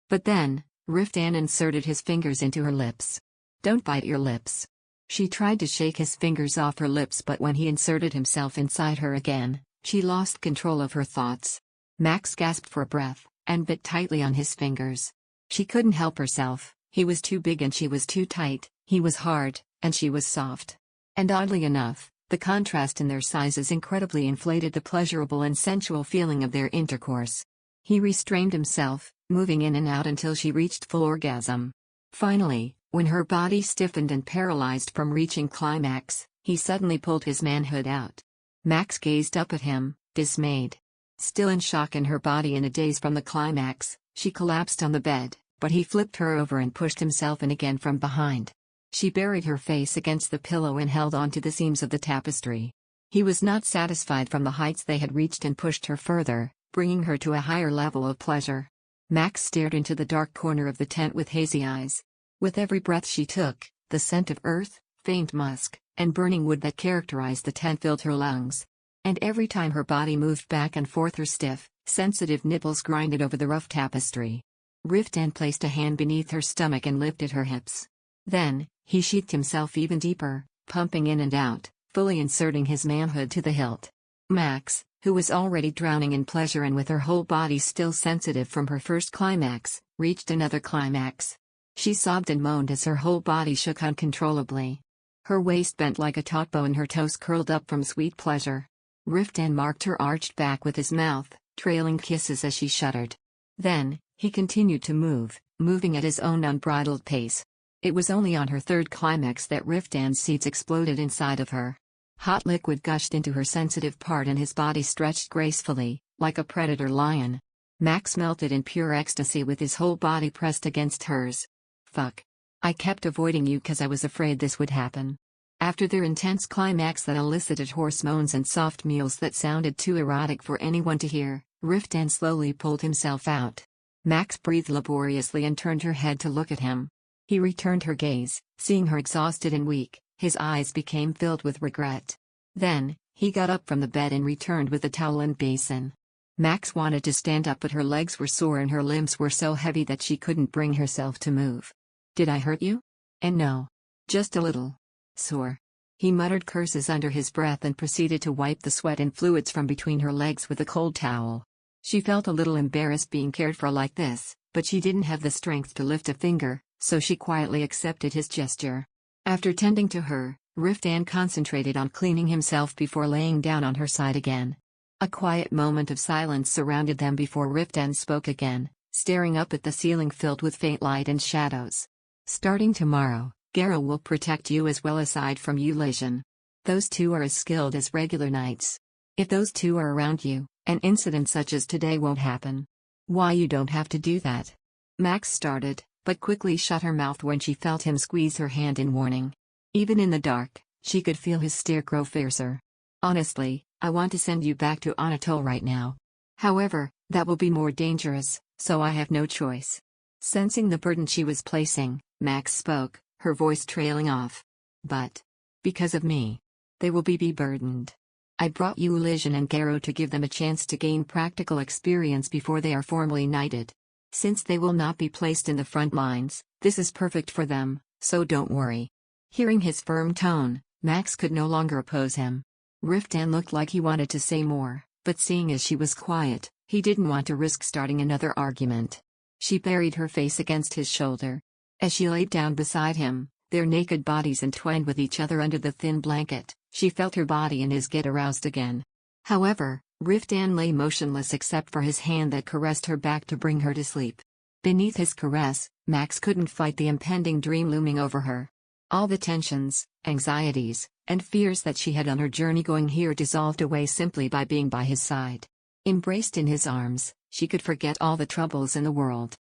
But then, Riftan inserted his fingers into her lips. "Don't bite your lips." She tried to shake his fingers off her lips, but when he inserted himself inside her again, she lost control of her thoughts. Max gasped for breath, and bit tightly on his fingers. She couldn't help herself. He was too big and she was too tight, he was hard, and she was soft. And oddly enough, the contrast in their sizes incredibly inflated the pleasurable and sensual feeling of their intercourse. He restrained himself, moving in and out until she reached full orgasm. Finally, when her body stiffened and paralyzed from reaching climax, he suddenly pulled his manhood out. Max gazed up at him, dismayed. Still in shock and her body in a daze from the climax, she collapsed on the bed, but he flipped her over and pushed himself in again from behind. She buried her face against the pillow and held onto the seams of the tapestry. He was not satisfied from the heights they had reached and pushed her further, bringing her to a higher level of pleasure. Max stared into the dark corner of the tent with hazy eyes. With every breath she took, the scent of earth, faint musk, and burning wood that characterized the tent filled her lungs. And every time her body moved back and forth her stiff, sensitive nipples grinded over the rough tapestry. Riftan placed a hand beneath her stomach and lifted her hips. Then, he sheathed himself even deeper, pumping in and out, fully inserting his manhood to the hilt. Max, who was already drowning in pleasure and with her whole body still sensitive from her first climax, reached another climax. She sobbed and moaned as her whole body shook uncontrollably. Her waist bent like a taut bow and her toes curled up from sweet pleasure. Riftan marked her arched back with his mouth, trailing kisses as she shuddered. Then, he continued to move, moving at his own unbridled pace. It was only on her third climax that Riftan's seeds exploded inside of her. Hot liquid gushed into her sensitive part and his body stretched gracefully, like a predator lion. Max melted in pure ecstasy with his whole body pressed against hers. Fuck. I kept avoiding you 'cause I was afraid this would happen. After their intense climax that elicited hoarse moans and soft mews that sounded too erotic for anyone to hear, Riftan slowly pulled himself out. Max breathed laboriously and turned her head to look at him. He returned her gaze, seeing her exhausted and weak, his eyes became filled with regret. Then, he got up from the bed and returned with a towel and basin. Max wanted to stand up but her legs were sore and her limbs were so heavy that she couldn't bring herself to move. "Did I hurt you?" "And no. Just a little. Sore." He muttered curses under his breath and proceeded to wipe the sweat and fluids from between her legs with a cold towel. She felt a little embarrassed being cared for like this, but she didn't have the strength to lift a finger, so she quietly accepted his gesture. After tending to her, Riftan concentrated on cleaning himself before laying down on her side again. A quiet moment of silence surrounded them before Riftan spoke again, staring up at the ceiling filled with faint light and shadows. "Starting tomorrow, Garo will protect you as well aside from you Lijan. Those two are as skilled as regular knights. If those two are around you, an incident such as today won't happen." "Why you don't have to do that?" Max started, but quickly shut her mouth when she felt him squeeze her hand in warning. Even in the dark, she could feel his stare grow fiercer. "Honestly, I want to send you back to Anatole right now. However, that will be more dangerous, so I have no choice." Sensing the burden she was placing, Max spoke, her voice trailing off. "But because of me, they will be burdened. I brought you Lijan and Garo to give them a chance to gain practical experience before they are formally knighted. Since they will not be placed in the front lines, this is perfect for them, so don't worry." Hearing his firm tone, Max could no longer oppose him. Riftan looked like he wanted to say more, but seeing as she was quiet, he didn't want to risk starting another argument. She buried her face against his shoulder. As she laid down beside him, their naked bodies entwined with each other under the thin blanket, she felt her body and his get aroused again. However, Riftan lay motionless except for his hand that caressed her back to bring her to sleep. Beneath his caress, Max couldn't fight the impending dream looming over her. All the tensions, anxieties, and fears that she had on her journey going here dissolved away simply by being by his side. Embraced in his arms, she could forget all the troubles in the world.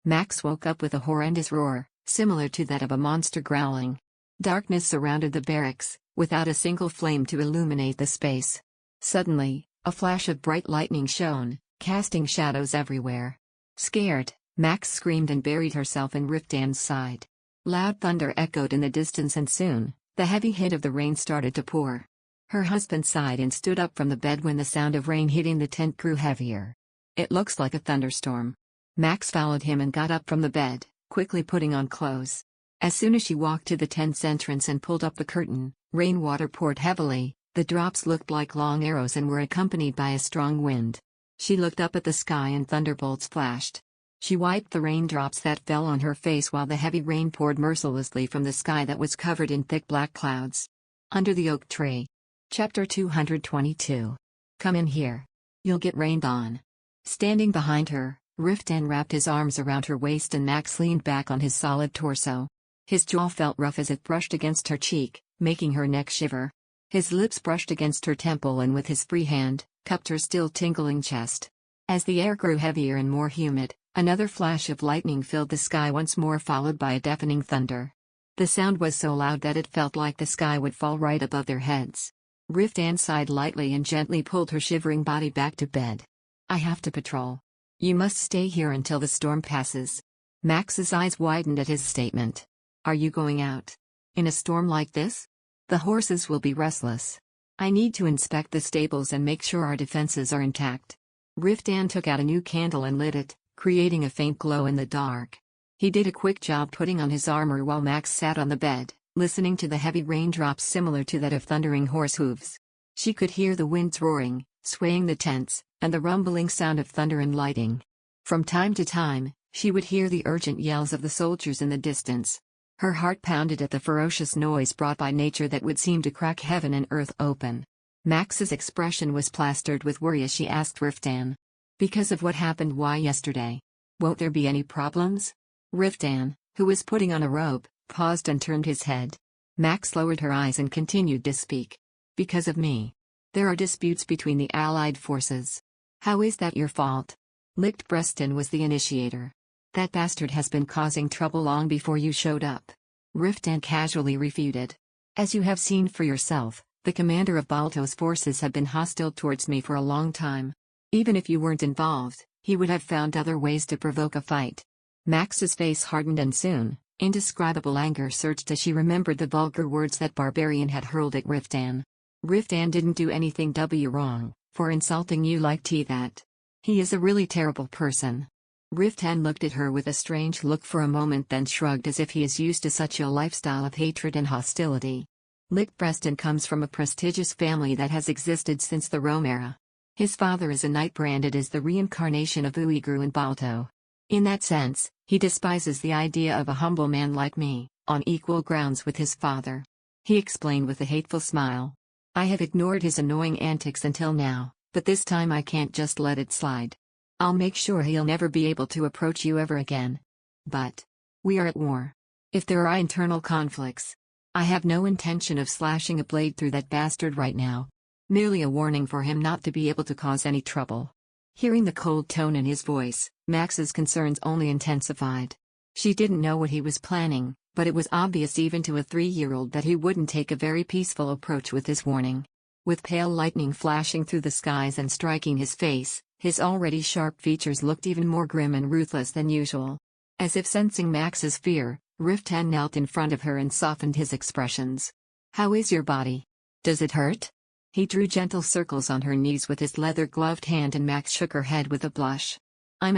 Max woke up with a horrendous roar, similar to that of a monster growling. Darkness surrounded the barracks, without a single flame to illuminate the space. Suddenly, a flash of bright lightning shone, casting shadows everywhere. Scared, Max screamed and buried herself in Riftan's side. Loud thunder echoed in the distance and soon, the heavy hit of the rain started to pour. Her husband sighed and stood up from the bed when the sound of rain hitting the tent grew heavier. "It looks like a thunderstorm." Max followed him and got up from the bed, quickly putting on clothes. As soon as she walked to the tent's entrance and pulled up the curtain, rainwater poured heavily, the drops looked like long arrows and were accompanied by a strong wind. She looked up at the sky and thunderbolts flashed. She wiped the raindrops that fell on her face while the heavy rain poured mercilessly from the sky that was covered in thick black clouds. Under the oak tree. Chapter 222. "Come in here. You'll get rained on." Standing behind her, Riftan wrapped his arms around her waist and Max leaned back on his solid torso. His jaw felt rough as it brushed against her cheek, making her neck shiver. His lips brushed against her temple and with his free hand, cupped her still tingling chest. As the air grew heavier and more humid, another flash of lightning filled the sky once more followed by a deafening thunder. The sound was so loud that it felt like the sky would fall right above their heads. Riftan sighed lightly and gently pulled her shivering body back to bed. "I have to patrol. You must stay here until the storm passes." Max's eyes widened at his statement. "Are you going out? In a storm like this? The horses will be restless. I need to inspect the stables and make sure our defenses are intact." Riftan took out a new candle and lit it, creating a faint glow in the dark. He did a quick job putting on his armor while Max sat on the bed, listening to the heavy raindrops similar to that of thundering horse hooves. She could hear the winds roaring, swaying the tents, and the rumbling sound of thunder and lightning. From time to time, she would hear the urgent yells of the soldiers in the distance. Her heart pounded at the ferocious noise brought by nature that would seem to crack heaven and earth open. Max's expression was plastered with worry as she asked Riftan. "Because of what happened yesterday? Won't there be any problems?" Riftan, who was putting on a robe, paused and turned his head. Max lowered her eyes and continued to speak. "Because of me. There are disputes between the Allied forces." "How is that your fault?" Lichtbreston was the initiator. "That bastard has been causing trouble long before you showed up." Riftan casually refuted. As you have seen for yourself, the commander of Balto's forces have been hostile towards me for a long time. Even if you weren't involved, he would have found other ways to provoke a fight. Max's face hardened and soon, indescribable anger surged as she remembered the vulgar words that barbarian had hurled at Riftan. Riftan didn't do anything wrong for insulting you like that. He is a really terrible person. Riftan looked at her with a strange look for a moment, then shrugged as if he is used to such a lifestyle of hatred and hostility. Riftan comes from a prestigious family that has existed since the Rome era. His father is a knight branded as the reincarnation of Uiguru and Balto. In that sense, he despises the idea of a humble man like me, on equal grounds with his father. He explained with a hateful smile. I have ignored his annoying antics until now, but this time I can't just let it slide. I'll make sure he'll never be able to approach you ever again. But we are at war. If there are internal conflicts, I have no intention of slashing a blade through that bastard right now. Merely a warning for him not to be able to cause any trouble. Hearing the cold tone in his voice, Max's concerns only intensified. She didn't know what he was planning, but it was obvious even to a 3-year-old that he wouldn't take a very peaceful approach with his warning. With pale lightning flashing through the skies and striking his face, his already sharp features looked even more grim and ruthless than usual. As if sensing Max's fear, Riftan knelt in front of her and softened his expressions. How is your body? Does it hurt? He drew gentle circles on her knees with his leather-gloved hand and Max shook her head with a blush. I'm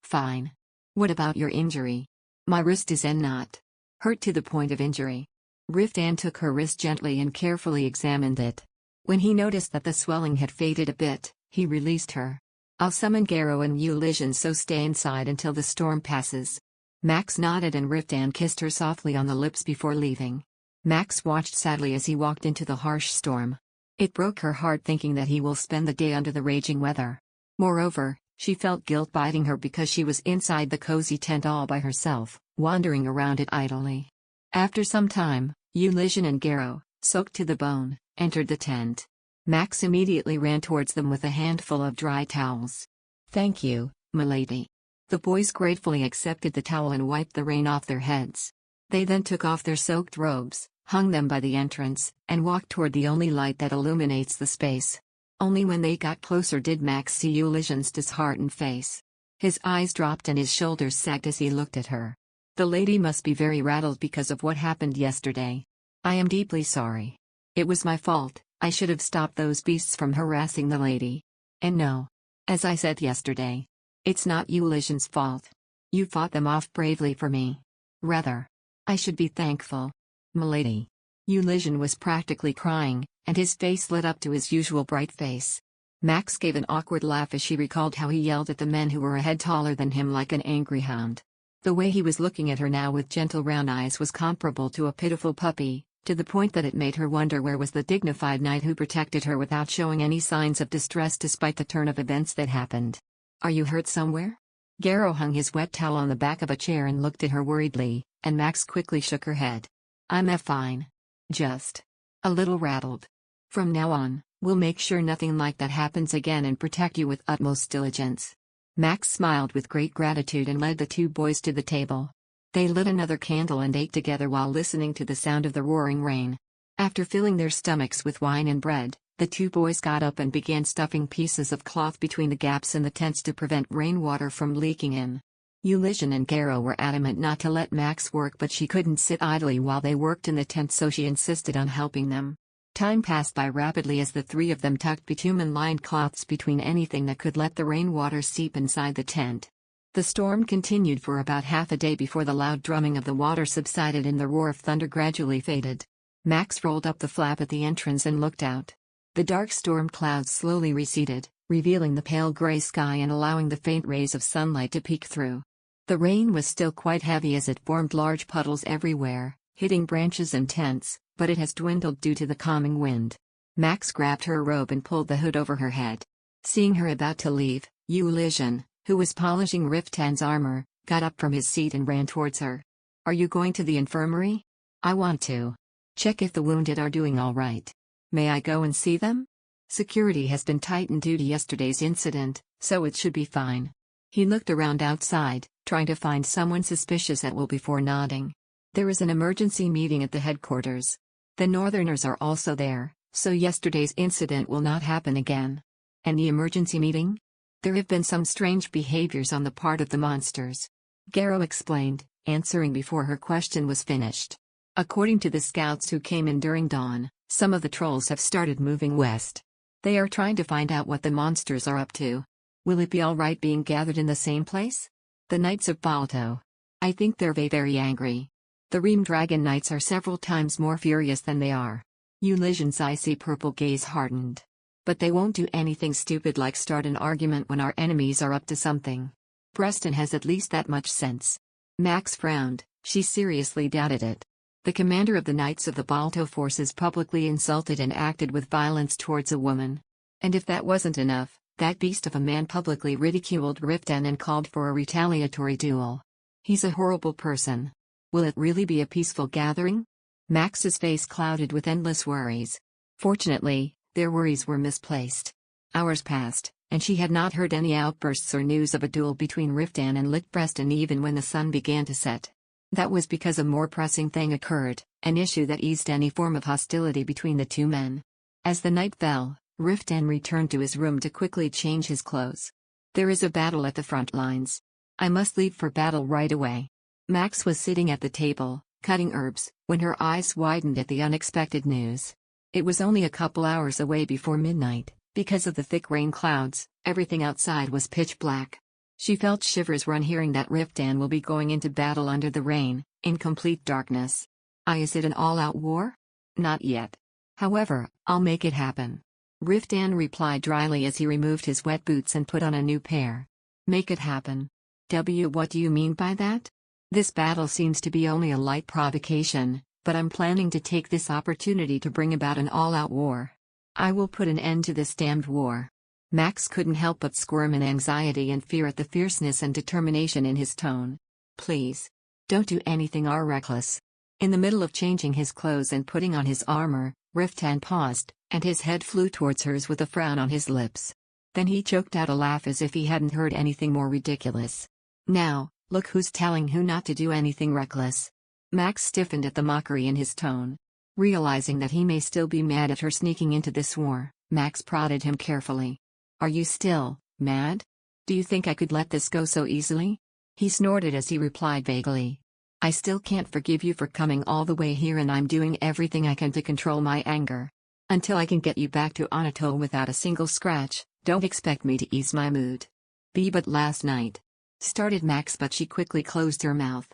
fine. What about your injury? My wrist is not hurt to the point of injury. Riftan took her wrist gently and carefully examined it. When he noticed that the swelling had faded a bit, he released her. I'll summon Garo and Eulision, so stay inside until the storm passes. Max nodded and Riftan kissed her softly on the lips before leaving. Max watched sadly as he walked into the harsh storm. It broke her heart thinking that he will spend the day under the raging weather. Moreover, she felt guilt biting her because she was inside the cozy tent all by herself, wandering around it idly. After some time, Eulision and Garo, soaked to the bone, entered the tent. Max immediately ran towards them with a handful of dry towels. Thank you, milady. The boys gratefully accepted the towel and wiped the rain off their heads. They then took off their soaked robes, hung them by the entrance, and walked toward the only light that illuminates the space. Only when they got closer did Max see Eulision's disheartened face. His eyes dropped and his shoulders sagged as he looked at her. The lady must be very rattled because of what happened yesterday. I am deeply sorry. It was my fault. I should have stopped those beasts from harassing the lady. And no. As I said yesterday, it's not Eulision's fault. You fought them off bravely for me. Rather, I should be thankful. Milady. Eulision was practically crying, and his face lit up to his usual bright face. Max gave an awkward laugh as she recalled how he yelled at the men who were a head taller than him like an angry hound. The way he was looking at her now with gentle round eyes was comparable to a pitiful puppy, to the point that it made her wonder where was the dignified knight who protected her without showing any signs of distress despite the turn of events that happened. Are you hurt somewhere? Garo hung his wet towel on the back of a chair and looked at her worriedly, and Max quickly shook her head. I'm fine. Just a little rattled. From now on, we'll make sure nothing like that happens again and protect you with utmost diligence. Max smiled with great gratitude and led the two boys to the table. They lit another candle and ate together while listening to the sound of the roaring rain. After filling their stomachs with wine and bread, the two boys got up and began stuffing pieces of cloth between the gaps in the tents to prevent rainwater from leaking in. Eulision and Garo were adamant not to let Max work, but she couldn't sit idly while they worked in the tent, so she insisted on helping them. Time passed by rapidly as the three of them tucked bitumen-lined cloths between anything that could let the rainwater seep inside the tent. The storm continued for about half a day before the loud drumming of the water subsided and the roar of thunder gradually faded. Max rolled up the flap at the entrance and looked out. The dark storm clouds slowly receded, revealing the pale gray sky and allowing the faint rays of sunlight to peek through. The rain was still quite heavy as it formed large puddles everywhere, hitting branches and tents, but it has dwindled due to the calming wind. Max grabbed her robe and pulled the hood over her head. Seeing her about to leave, Eulision, who was polishing Riftan's armor, got up from his seat and ran towards her. Are you going to the infirmary? I want to check if the wounded are doing all right. May I go and see them? Security has been tightened due to yesterday's incident, so it should be fine. He looked around outside, trying to find someone suspicious at will before nodding. There is an emergency meeting at the headquarters. The Northerners are also there, so yesterday's incident will not happen again. And the emergency meeting? There have been some strange behaviors on the part of the monsters. Garrow explained, answering before her question was finished. According to the scouts who came in during dawn, some of the trolls have started moving west. They are trying to find out what the monsters are up to. Will it be alright being gathered in the same place? The Knights of Balto. I think they're very angry. The Ream Dragon Knights are several times more furious than they are. Ulyssen's icy purple gaze hardened. But they won't do anything stupid like start an argument when our enemies are up to something. Preston has at least that much sense. Max frowned, she seriously doubted it. The commander of the Knights of the Balto forces publicly insulted and acted with violence towards a woman. And if that wasn't enough, that beast of a man publicly ridiculed Riftan and called for a retaliatory duel. He's a horrible person. Will it really be a peaceful gathering? Max's face clouded with endless worries. Fortunately, their worries were misplaced. Hours passed, and she had not heard any outbursts or news of a duel between Riftan and Preston even when the sun began to set. That was because a more pressing thing occurred, an issue that eased any form of hostility between the two men. As the night fell, Riftan returned to his room to quickly change his clothes. There is a battle at the front lines. I must leave for battle right away. Max was sitting at the table, cutting herbs, when her eyes widened at the unexpected news. It was only a couple hours away before midnight. Because of the thick rain clouds, everything outside was pitch black. She felt shivers run hearing that Riftan will be going into battle under the rain, in complete darkness. Is it an all-out war? Not yet. However, I'll make it happen. Riftan replied dryly as he removed his wet boots and put on a new pair. Make it happen. What do you mean by that? This battle seems to be only a light provocation, but I'm planning to take this opportunity to bring about an all-out war. I will put an end to this damned war. Max couldn't help but squirm in anxiety and fear at the fierceness and determination in his tone. Please. Don't do anything reckless. In the middle of changing his clothes and putting on his armor, Riftan paused, and his head flew towards hers with a frown on his lips. Then he choked out a laugh as if he hadn't heard anything more ridiculous. Now, look who's telling who not to do anything reckless. Max stiffened at the mockery in his tone. Realizing that he may still be mad at her sneaking into this war, Max prodded him carefully. Are you still mad? Do you think I could let this go so easily? He snorted as he replied vaguely. I still can't forgive you for coming all the way here, and I'm doing everything I can to control my anger. Until I can get you back to Anatole without a single scratch, don't expect me to ease my mood. But last night. Started Max, but she quickly closed her mouth.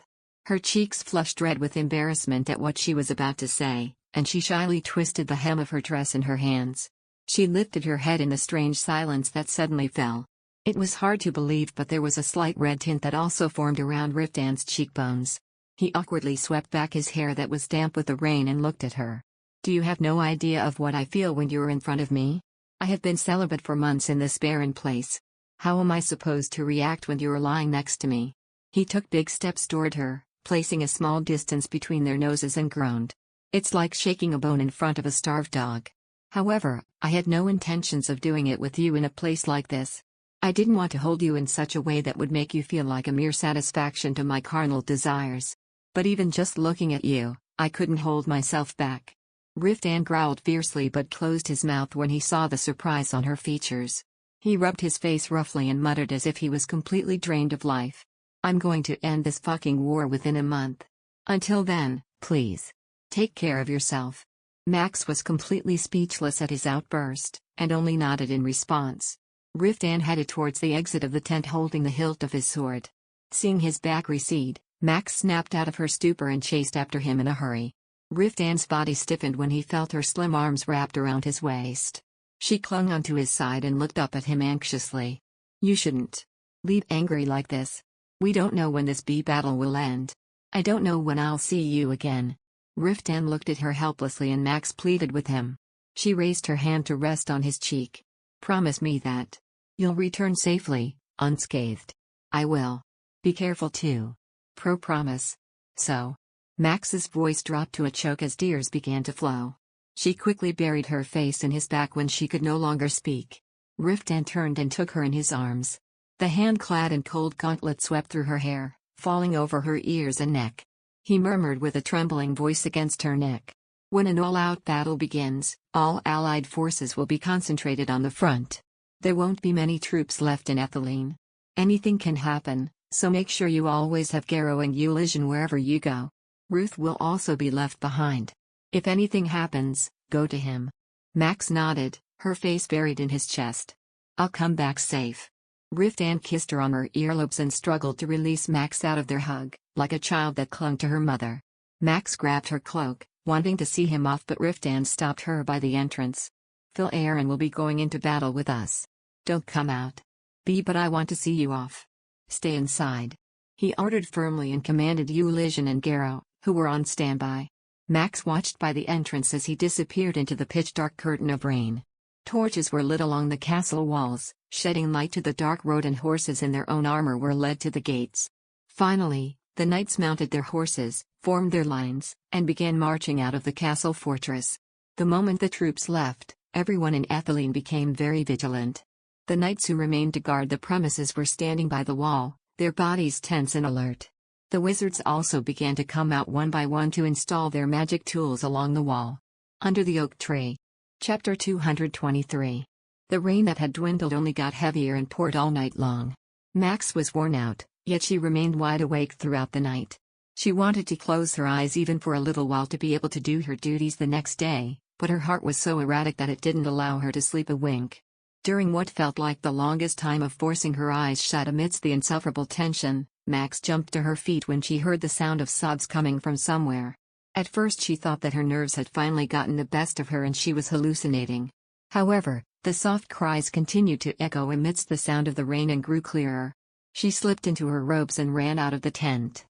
Her cheeks flushed red with embarrassment at what she was about to say, and she shyly twisted the hem of her dress in her hands. She lifted her head in the strange silence that suddenly fell. It was hard to believe, but there was a slight red tint that also formed around Riftan's cheekbones. He awkwardly swept back his hair that was damp with the rain and looked at her. Do you have no idea of what I feel when you're in front of me? I have been celibate for months in this barren place. How am I supposed to react when you're lying next to me? He took big steps toward her, placing a small distance between their noses, and groaned. It's like shaking a bone in front of a starved dog. However, I had no intentions of doing it with you in a place like this. I didn't want to hold you in such a way that would make you feel like a mere satisfaction to my carnal desires. But even just looking at you, I couldn't hold myself back. Riftan growled fiercely but closed his mouth when he saw the surprise on her features. He rubbed his face roughly and muttered as if he was completely drained of life. I'm going to end this fucking war within a month. Until then, please. Take care of yourself. Max was completely speechless at his outburst, and only nodded in response. Riftan headed towards the exit of the tent holding the hilt of his sword. Seeing his back recede, Max snapped out of her stupor and chased after him in a hurry. Riftan's body stiffened when he felt her slim arms wrapped around his waist. She clung onto his side and looked up at him anxiously. You shouldn't leave angry like this. We don't know when this battle will end. I don't know when I'll see you again. Riftan looked at her helplessly and Max pleaded with him. She raised her hand to rest on his cheek. Promise me that you'll return safely, unscathed. I will. Be careful too. Promise. So. Max's voice dropped to a choke as tears began to flow. She quickly buried her face in his back when she could no longer speak. Riftan turned and took her in his arms. The hand clad in cold gauntlet swept through her hair, falling over her ears and neck. He murmured with a trembling voice against her neck. When an all-out battle begins, all Allied forces will be concentrated on the front. There won't be many troops left in Ethylene. Anything can happen, so make sure you always have Garrow and Eulision wherever you go. Ruth will also be left behind. If anything happens, go to him. Max nodded, her face buried in his chest. I'll come back safe. Riftan kissed her on her earlobes and struggled to release Max out of their hug, like a child that clung to her mother. Max grabbed her cloak, wanting to see him off, but Riftan stopped her by the entrance. Phil Aaron will be going into battle with us. Don't come out. But I want to see you off. Stay inside. He ordered firmly and commanded Eulision and Garrow, who were on standby. Max watched by the entrance as he disappeared into the pitch-dark curtain of rain. Torches were lit along the castle walls, shedding light to the dark road, and horses in their own armor were led to the gates. Finally, the knights mounted their horses, formed their lines, and began marching out of the castle fortress. The moment the troops left, everyone in Ethylene became very vigilant. The knights who remained to guard the premises were standing by the wall, their bodies tense and alert. The wizards also began to come out one by one to install their magic tools along the wall. Under the oak tree. Chapter 223. The rain that had dwindled only got heavier and poured all night long. Max was worn out, yet she remained wide awake throughout the night. She wanted to close her eyes even for a little while to be able to do her duties the next day, but her heart was so erratic that it didn't allow her to sleep a wink. During what felt like the longest time of forcing her eyes shut amidst the insufferable tension, Max jumped to her feet when she heard the sound of sobs coming from somewhere. At first she thought that her nerves had finally gotten the best of her and she was hallucinating. However, the soft cries continued to echo amidst the sound of the rain and grew clearer. She slipped into her robes and ran out of the tent.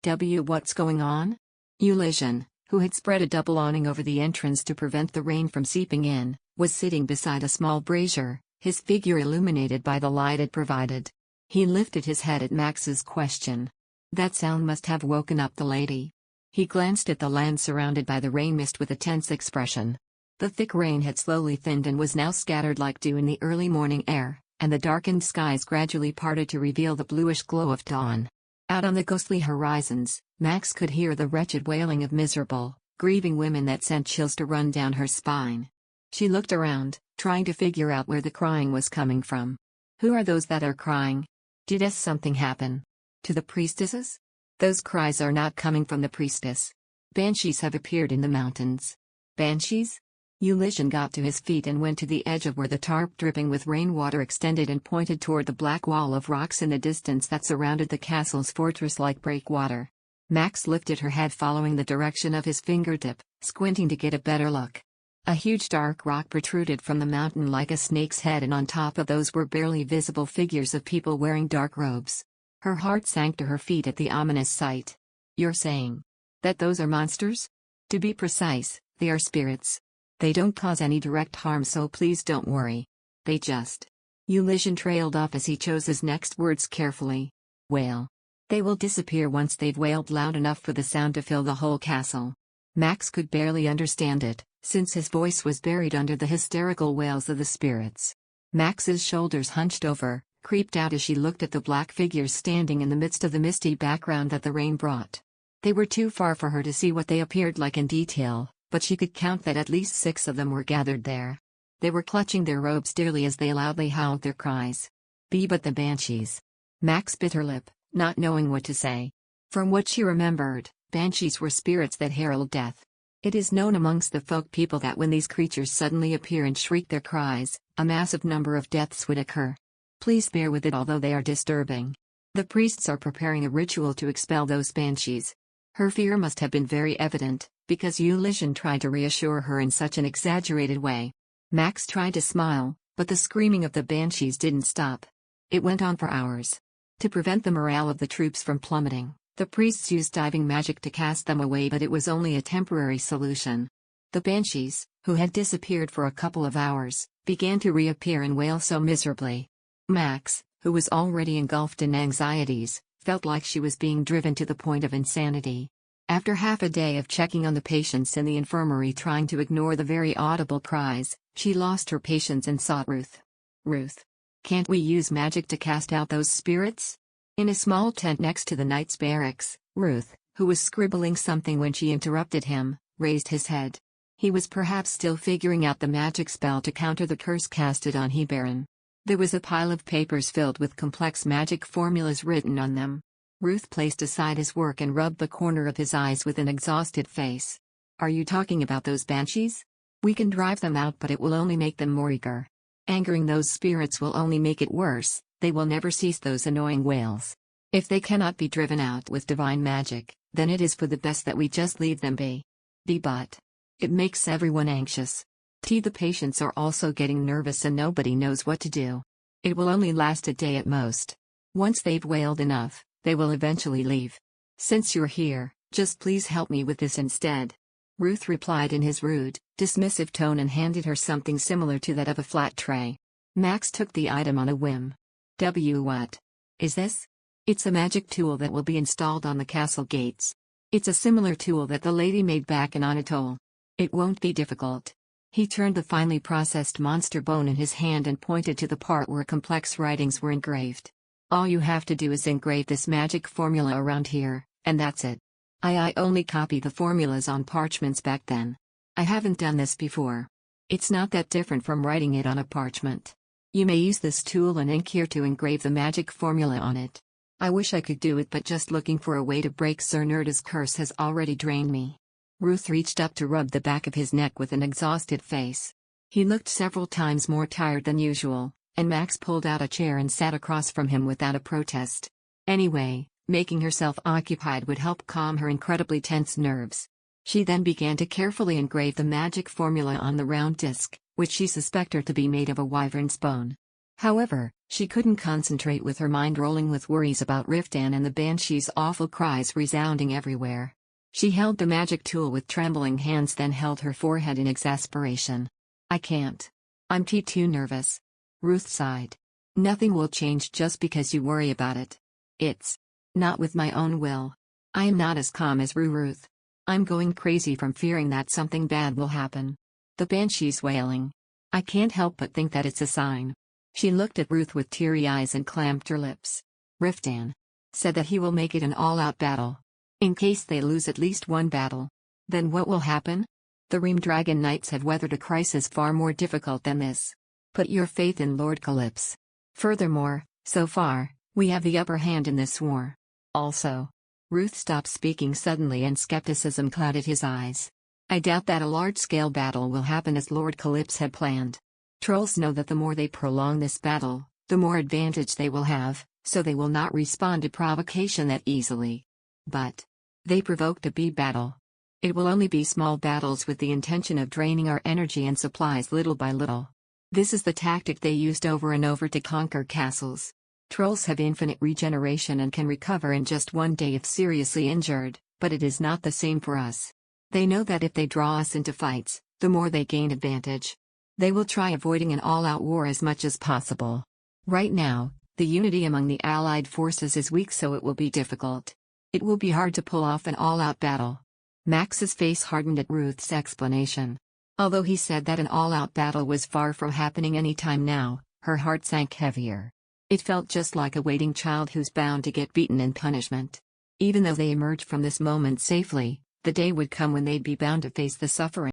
What's going on? Eulision, who had spread a double awning over the entrance to prevent the rain from seeping in, was sitting beside a small brazier, his figure illuminated by the light it provided. He lifted his head at Max's question. That sound must have woken up the lady. He glanced at the land surrounded by the rain mist with a tense expression. The thick rain had slowly thinned and was now scattered like dew in the early morning air, and the darkened skies gradually parted to reveal the bluish glow of dawn. Out on the ghostly horizons, Max could hear the wretched wailing of miserable, grieving women that sent chills to run down her spine. She looked around, trying to figure out where the crying was coming from. Who are those that are crying? Did something happen to the priestesses? Those cries are not coming from the priestess. Banshees have appeared in the mountains. Banshees? Eulision got to his feet and went to the edge of where the tarp dripping with rainwater extended and pointed toward the black wall of rocks in the distance that surrounded the castle's fortress-like breakwater. Max lifted her head following the direction of his fingertip, squinting to get a better look. A huge dark rock protruded from the mountain like a snake's head, and on top of those were barely visible figures of people wearing dark robes. Her heart sank to her feet at the ominous sight. You're saying that those are monsters? To be precise, they are spirits. They don't cause any direct harm, so please don't worry. They just... Eulision trailed off as he chose his next words carefully. Wail. They will disappear once they've wailed loud enough for the sound to fill the whole castle. Max could barely understand it, since his voice was buried under the hysterical wails of the spirits. Max's shoulders hunched over, creeped out as she looked at the black figures standing in the midst of the misty background that the rain brought. They were too far for her to see what they appeared like in detail, but she could count that at least 6 of them were gathered there. They were clutching their robes dearly as they loudly howled their cries. But the banshees. Max bit her lip, not knowing what to say. From what she remembered, banshees were spirits that herald death. It is known amongst the folk people that when these creatures suddenly appear and shriek their cries, a massive number of deaths would occur. Please bear with it, although they are disturbing. The priests are preparing a ritual to expel those banshees. Her fear must have been very evident, because Eulision tried to reassure her in such an exaggerated way. Max tried to smile, but the screaming of the banshees didn't stop. It went on for hours. To prevent the morale of the troops from plummeting, the priests used diving magic to cast them away, but it was only a temporary solution. The banshees, who had disappeared for a couple of hours, began to reappear and wail so miserably. Max, who was already engulfed in anxieties, felt like she was being driven to the point of insanity. After half a day of checking on the patients in the infirmary trying to ignore the very audible cries, she lost her patience and sought Ruth. Ruth. Can't we use magic to cast out those spirits? In a small tent next to the knights' barracks, Ruth, who was scribbling something when she interrupted him, raised his head. He was perhaps still figuring out the magic spell to counter the curse casted on Hebaron. There was a pile of papers filled with complex magic formulas written on them. Ruth placed aside his work and rubbed the corner of his eyes with an exhausted face. "Are you talking about those banshees? We can drive them out, but it will only make them more eager. Angering those spirits will only make it worse. They will never cease, those annoying wails. If they cannot be driven out with divine magic, then it is for the best that we just leave them be. But it makes everyone anxious. The patients are also getting nervous and nobody knows what to do. It will only last a day at most. Once they've wailed enough, they will eventually leave. Since you're here, just please help me with this instead." Ruth replied in his rude, dismissive tone and handed her something similar to that of a flat tray. Max took the item on a whim. What is this?" "It's a magic tool that will be installed on the castle gates. It's a similar tool that the lady made back in Anatole. It won't be difficult." He turned the finely processed monster bone in his hand and pointed to the part where complex writings were engraved. "All you have to do is engrave this magic formula around here, and that's it. I only copied the formulas on parchments back then. I haven't done this before. It's not that different from writing it on a parchment. You may use this tool and ink here to engrave the magic formula on it. I wish I could do it, but just looking for a way to break Sir Nerda's curse has already drained me." Ruth reached up to rub the back of his neck with an exhausted face. He looked several times more tired than usual, and Max pulled out a chair and sat across from him without a protest. Anyway, making herself occupied would help calm her incredibly tense nerves. She then began to carefully engrave the magic formula on the round disc, which she suspected to be made of a wyvern's bone. However, she couldn't concentrate with her mind rolling with worries about Riftan and the banshee's awful cries resounding everywhere. She held the magic tool with trembling hands, then held her forehead in exasperation. "I can't. I'm too nervous." Ruth sighed. "Nothing will change just because you worry about it. It's not with my own will. I am not as calm as Ruth. I'm going crazy from fearing that something bad will happen. The banshee's wailing. I can't help but think that it's a sign." She looked at Ruth with teary eyes and clamped her lips. "Riftan said that he will make it an all-out battle. In case they lose at least one battle. Then what will happen? The Ream Dragon Knights have weathered a crisis far more difficult than this. Put your faith in Lord Calypso. Furthermore, so far, we have the upper hand in this war. Also..." Ruth stopped speaking suddenly and skepticism clouded his eyes. "I doubt that a large-scale battle will happen as Lord Calypso had planned. Trolls know that the more they prolong this battle, the more advantage they will have, so they will not respond to provocation that easily. But they provoked a bee battle. It will only be small battles with the intention of draining our energy and supplies little by little. This is the tactic they used over and over to conquer castles. Trolls have infinite regeneration and can recover in just one day if seriously injured, but it is not the same for us. They know that if they draw us into fights, the more they gain advantage. They will try avoiding an all-out war as much as possible. Right now, the unity among the Allied forces is weak, so it will be difficult. It will be hard to pull off an all-out battle." Max's face hardened at Ruth's explanation. Although he said that an all-out battle was far from happening any time now, her heart sank heavier. It felt just like a waiting child who's bound to get beaten in punishment. Even though they emerged from this moment safely, the day would come when they'd be bound to face the suffering.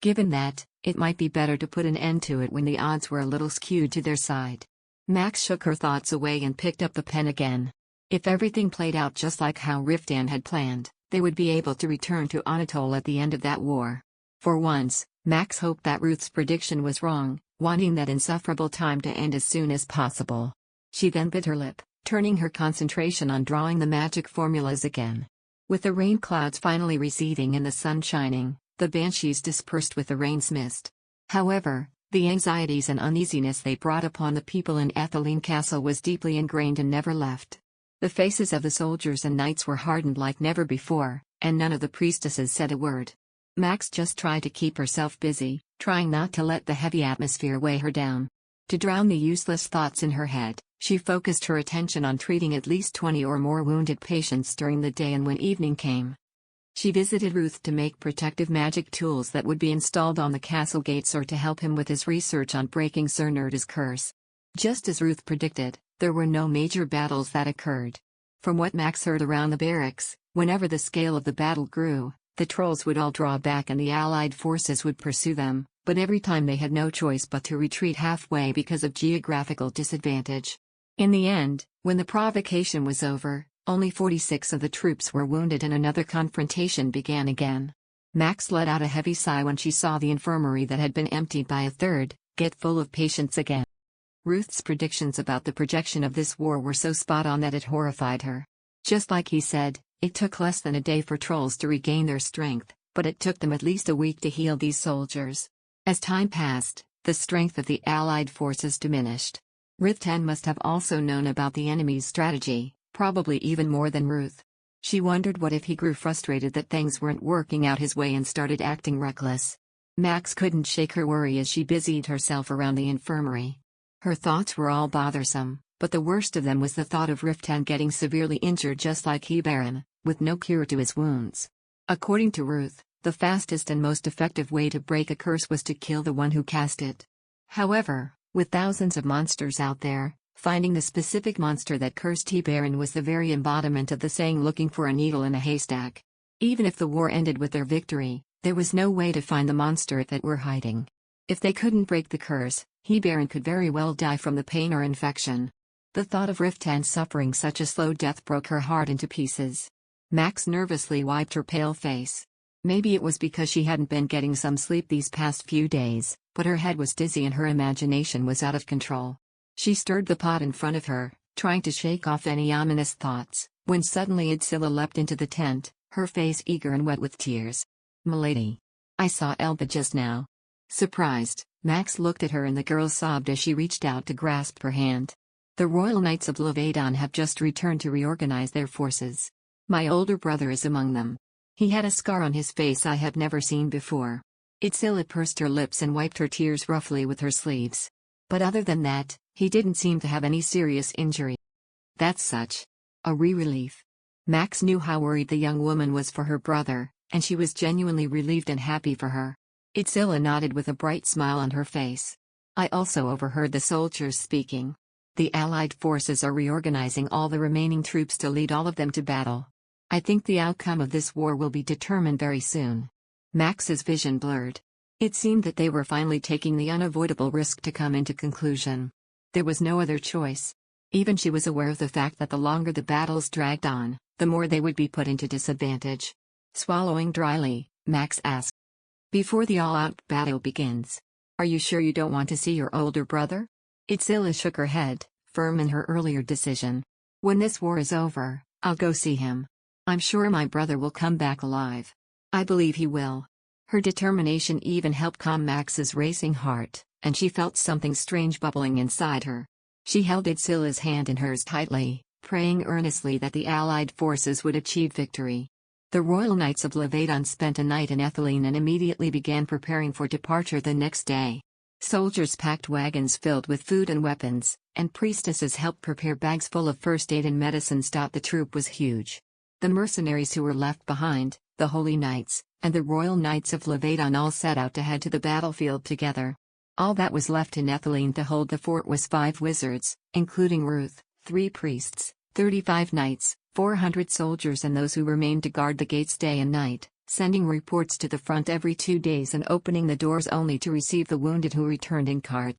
Given that, it might be better to put an end to it when the odds were a little skewed to their side. Max shook her thoughts away and picked up the pen again. If everything played out just like how Riftan had planned, they would be able to return to Anatole at the end of that war. For once, Max hoped that Ruth's prediction was wrong, wanting that insufferable time to end as soon as possible. She then bit her lip, turning her concentration on drawing the magic formulas again. With the rain clouds finally receding and the sun shining, the banshees dispersed with the rain's mist. However, the anxieties and uneasiness they brought upon the people in Etheline Castle was deeply ingrained and never left. The faces of the soldiers and knights were hardened like never before, and none of the priestesses said a word. Max just tried to keep herself busy, trying not to let the heavy atmosphere weigh her down. To drown the useless thoughts in her head, she focused her attention on treating at least 20 or more wounded patients during the day, and when evening came, she visited Ruth to make protective magic tools that would be installed on the castle gates or to help him with his research on breaking Sir Nerda's curse. Just as Ruth predicted, there were no major battles that occurred. From what Max heard around the barracks, whenever the scale of the battle grew, The trolls would all draw back and the Allied forces would pursue them, but every time they had no choice but to retreat halfway because of geographical disadvantage. In the end, when the provocation was over, only 46 of the troops were wounded and another confrontation began again. Max let out a heavy sigh when she saw the infirmary that had been emptied by a third get full of patients again. Ruth's predictions about the projection of this war were so spot on that it horrified her. Just like he said, it took less than a day for trolls to regain their strength, but it took them at least a week to heal these soldiers. As time passed, the strength of the Allied forces diminished. Riftan must have also known about the enemy's strategy, probably even more than Ruth. She wondered what if he grew frustrated that things weren't working out his way and started acting reckless. Max couldn't shake her worry as she busied herself around the infirmary. Her thoughts were all bothersome, but the worst of them was the thought of Riftan getting severely injured just like Baron, with no cure to his wounds. According to Ruth, the fastest and most effective way to break a curse was to kill the one who cast it. However, with thousands of monsters out there, finding the specific monster that cursed Baron was the very embodiment of the saying looking for a needle in a haystack. Even if the war ended with their victory, there was no way to find the monster if it were hiding. If they couldn't break the curse, Baron could very well die from the pain or infection. The thought of Riftan suffering such a slow death broke her heart into pieces. Max nervously wiped her pale face. Maybe it was because she hadn't been getting some sleep these past few days, but her head was dizzy and her imagination was out of control. She stirred the pot in front of her, trying to shake off any ominous thoughts, when suddenly Idsilla leapt into the tent, her face eager and wet with tears. "Milady. I saw Elba just now." Surprised, Max looked at her and the girl sobbed as she reached out to grasp her hand. "The Royal Knights of Levadan have just returned to reorganize their forces. My older brother is among them. He had a scar on his face I have never seen before." Idsilla pursed her lips and wiped her tears roughly with her sleeves. But other than that, he didn't seem to have any serious injury. That's such a relief. Max knew how worried the young woman was for her brother, and she was genuinely relieved and happy for her. Idsilla nodded with a bright smile on her face. "I also overheard the soldiers speaking. The Allied forces are reorganizing all the remaining troops to lead all of them to battle. I think the outcome of this war will be determined very soon." Max's vision blurred. It seemed that they were finally taking the unavoidable risk to come into conclusion. There was no other choice. Even she was aware of the fact that the longer the battles dragged on, the more they would be put into disadvantage. Swallowing dryly, Max asked, "Before the all-out battle begins, are you sure you don't want to see your older brother?" Idsilla shook her head, firm in her earlier decision. "When this war is over, I'll go see him. I'm sure my brother will come back alive. I believe he will." Her determination even helped calm Max's racing heart, and she felt something strange bubbling inside her. She held Idsilla's hand in hers tightly, praying earnestly that the Allied forces would achieve victory. The Royal Knights of Levadan spent a night in Ethylene and immediately began preparing for departure the next day. Soldiers packed wagons filled with food and weapons, and priestesses helped prepare bags full of first aid and medicines. The troop was huge. The mercenaries who were left behind, the Holy Knights, and the Royal Knights of Levadan all set out to head to the battlefield together. All that was left in Ethylene to hold the fort was 5 wizards, including Ruth, 3 priests, 35 knights, 400 soldiers and those who remained to guard the gates day and night, sending reports to the front every 2 days and opening the doors only to receive the wounded who returned in cart.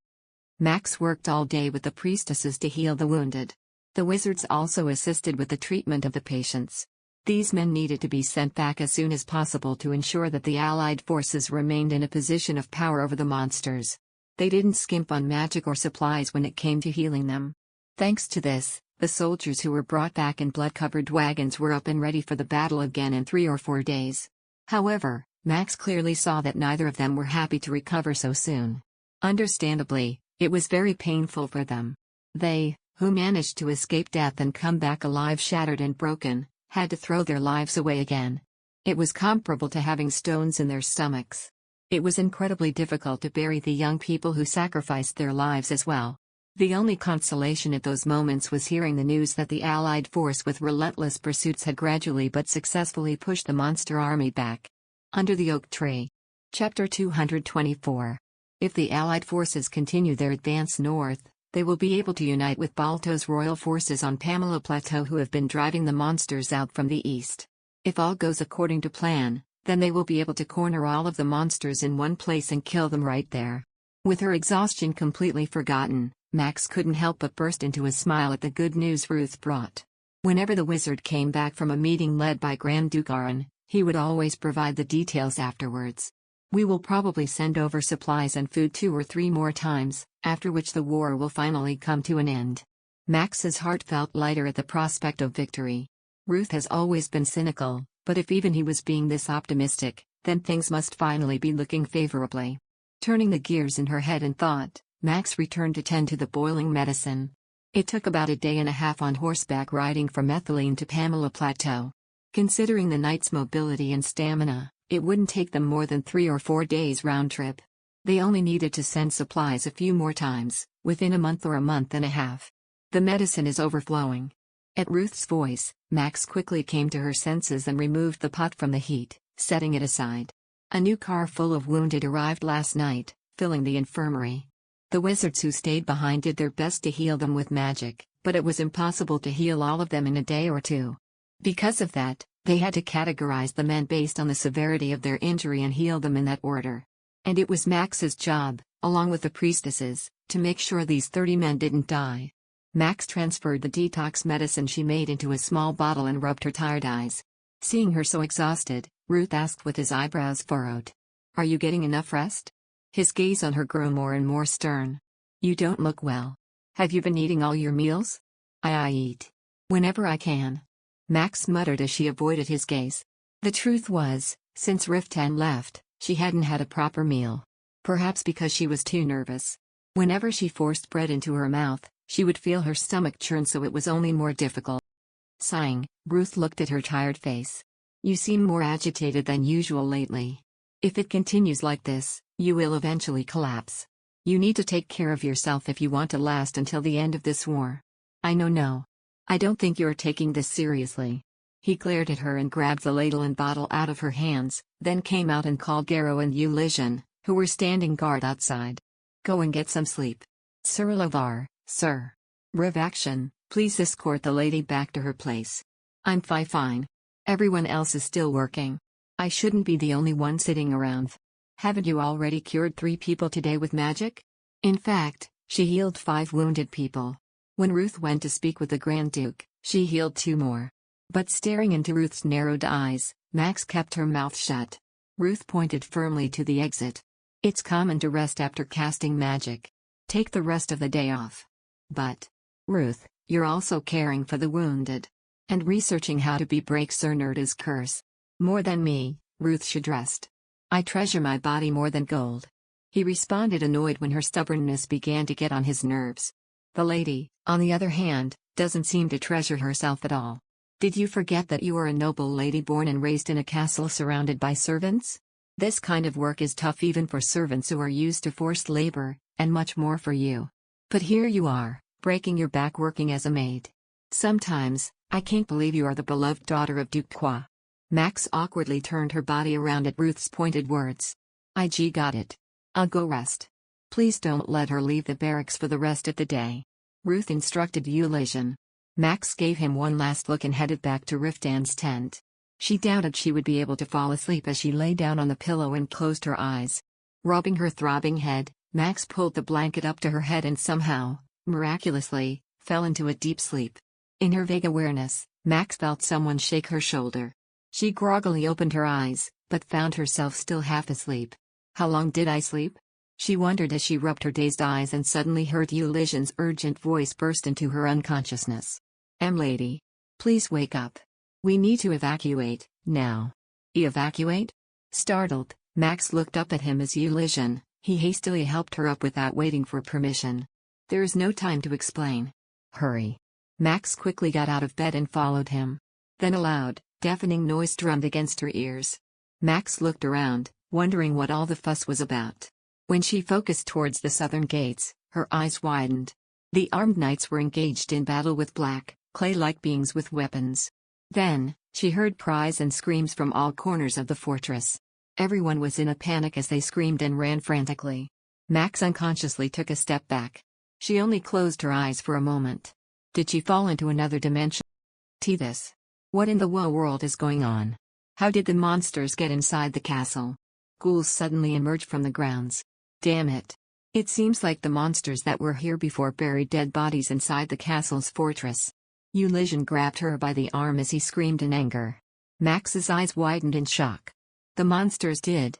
Max worked all day with the priestesses to heal the wounded. The wizards also assisted with the treatment of the patients. These men needed to be sent back as soon as possible to ensure that the Allied forces remained in a position of power over the monsters. They didn't skimp on magic or supplies when it came to healing them. Thanks to this, the soldiers who were brought back in blood-covered wagons were up and ready for the battle again in 3 or 4 days. However, Max clearly saw that neither of them were happy to recover so soon. Understandably, it was very painful for them. They, who managed to escape death and come back alive shattered and broken, had to throw their lives away again. It was comparable to having stones in their stomachs. It was incredibly difficult to bury the young people who sacrificed their lives as well. The only consolation at those moments was hearing the news that the Allied force with relentless pursuits had gradually but successfully pushed the monster army back. Under the Oak Tree. Chapter 224. If the Allied forces continue their advance north, they will be able to unite with Balto's royal forces on Pamela Plateau who have been driving the monsters out from the east. If all goes according to plan, Then they will be able to corner all of the monsters in one place and kill them right there. With her exhaustion completely forgotten, Max couldn't help but burst into a smile at the good news Ruth brought. Whenever the wizard came back from a meeting led by Grand Duke Aron, he would always provide the details afterwards. We will probably send over supplies and food 2 or 3 more times, after which the war will finally come to an end. Max's heart felt lighter at the prospect of victory. Ruth has always been cynical, but if even he was being this optimistic, then things must finally be looking favorably. Turning the gears in her head in thought, Max returned to tend to the boiling medicine. It took about a day and a half on horseback riding from Ethylene to Pamela Plateau. Considering the knight's mobility and stamina, it wouldn't take them more than 3 or 4 days round trip. They only needed to send supplies a few more times, within a month or a month and a half. The medicine is overflowing. At Ruth's voice, Max quickly came to her senses and removed the pot from the heat, setting it aside. A new car full of wounded arrived last night, filling the infirmary. The wizards who stayed behind did their best to heal them with magic, but it was impossible to heal all of them in a day or 2. Because of that, they had to categorize the men based on the severity of their injury and heal them in that order. And it was Max's job, along with the priestesses, to make sure these 30 men didn't die. Max transferred the detox medicine she made into a small bottle and rubbed her tired eyes. Seeing her so exhausted, Ruth asked with his eyebrows furrowed. "Are you getting enough rest?" His gaze on her grew more and more stern. "You don't look well. Have you been eating all your meals?" I eat. Whenever I can." Max muttered as she avoided his gaze. The truth was, since Riftan left, she hadn't had a proper meal. Perhaps because she was too nervous. Whenever she forced bread into her mouth, she would feel her stomach churn, so it was only more difficult. Sighing, Ruth looked at her tired face. "You seem more agitated than usual lately. If it continues like this, you will eventually collapse. You need to take care of yourself if you want to last until the end of this war." "I know. No. I don't think you're taking this seriously." He glared at her and grabbed the ladle and bottle out of her hands, then came out and called Garrow and Ulyshen, who were standing guard outside. "Go and get some sleep. Sir Lavar, sir. Rev action, please escort the lady back to her place." "I'm fine. Everyone else is still working. I shouldn't be the only one sitting around. Haven't you already cured 3 people today with magic?" In fact, she healed 5 wounded people. When Ruth went to speak with the Grand Duke, she healed 2 more. But staring into Ruth's narrowed eyes, Max kept her mouth shut. Ruth pointed firmly to the exit. "It's common to rest after casting magic. Take the rest of the day off." "But, Ruth, you're also caring for the wounded. And researching how to break Sir Nerda's curse. More than me," Ruth should rest. "I treasure my body more than gold." He responded, annoyed when her stubbornness began to get on his nerves. "The lady, on the other hand, doesn't seem to treasure herself at all. Did you forget that you are a noble lady born and raised in a castle surrounded by servants? This kind of work is tough even for servants who are used to forced labor, and much more for you. But here you are, breaking your back working as a maid. Sometimes, I can't believe you are the beloved daughter of Duke Kwa." Max awkwardly turned her body around at Ruth's pointed words. "IG got it. I'll go rest. Please don't let her leave the barracks for the rest of the day," Ruth instructed Ulyshen. Max gave him one last look and headed back to Riftan's tent. She doubted she would be able to fall asleep as she lay down on the pillow and closed her eyes. Rubbing her throbbing head, Max pulled the blanket up to her head and somehow, miraculously, fell into a deep sleep. In her vague awareness, Max felt someone shake her shoulder. She groggily opened her eyes, but found herself still half asleep. "How long did I sleep?" she wondered as she rubbed her dazed eyes and suddenly heard Ulyshen's urgent voice burst into her unconsciousness. "Lady. Please wake up. We need to evacuate, now." "Evacuate?" Startled, Max looked up at him as Ulyshen. He hastily helped her up without waiting for permission. "There is no time to explain. Hurry." Max quickly got out of bed and followed him. Then a loud, deafening noise drummed against her ears. Max looked around, wondering what all the fuss was about. When she focused towards the southern gates, her eyes widened. The armed knights were engaged in battle with black, clay-like beings with weapons. Then, she heard cries and screams from all corners of the fortress. Everyone was in a panic as they screamed and ran frantically. Max unconsciously took a step back. She only closed her eyes for a moment. Did she fall into another dimension? This. What in the world is going on? How did the monsters get inside the castle? Ghouls suddenly emerged from the grounds. Damn it. It seems like the monsters that were here before buried dead bodies inside the castle's fortress. Ulysses grabbed her by the arm as he screamed in anger. Max's eyes widened in shock. The monsters did,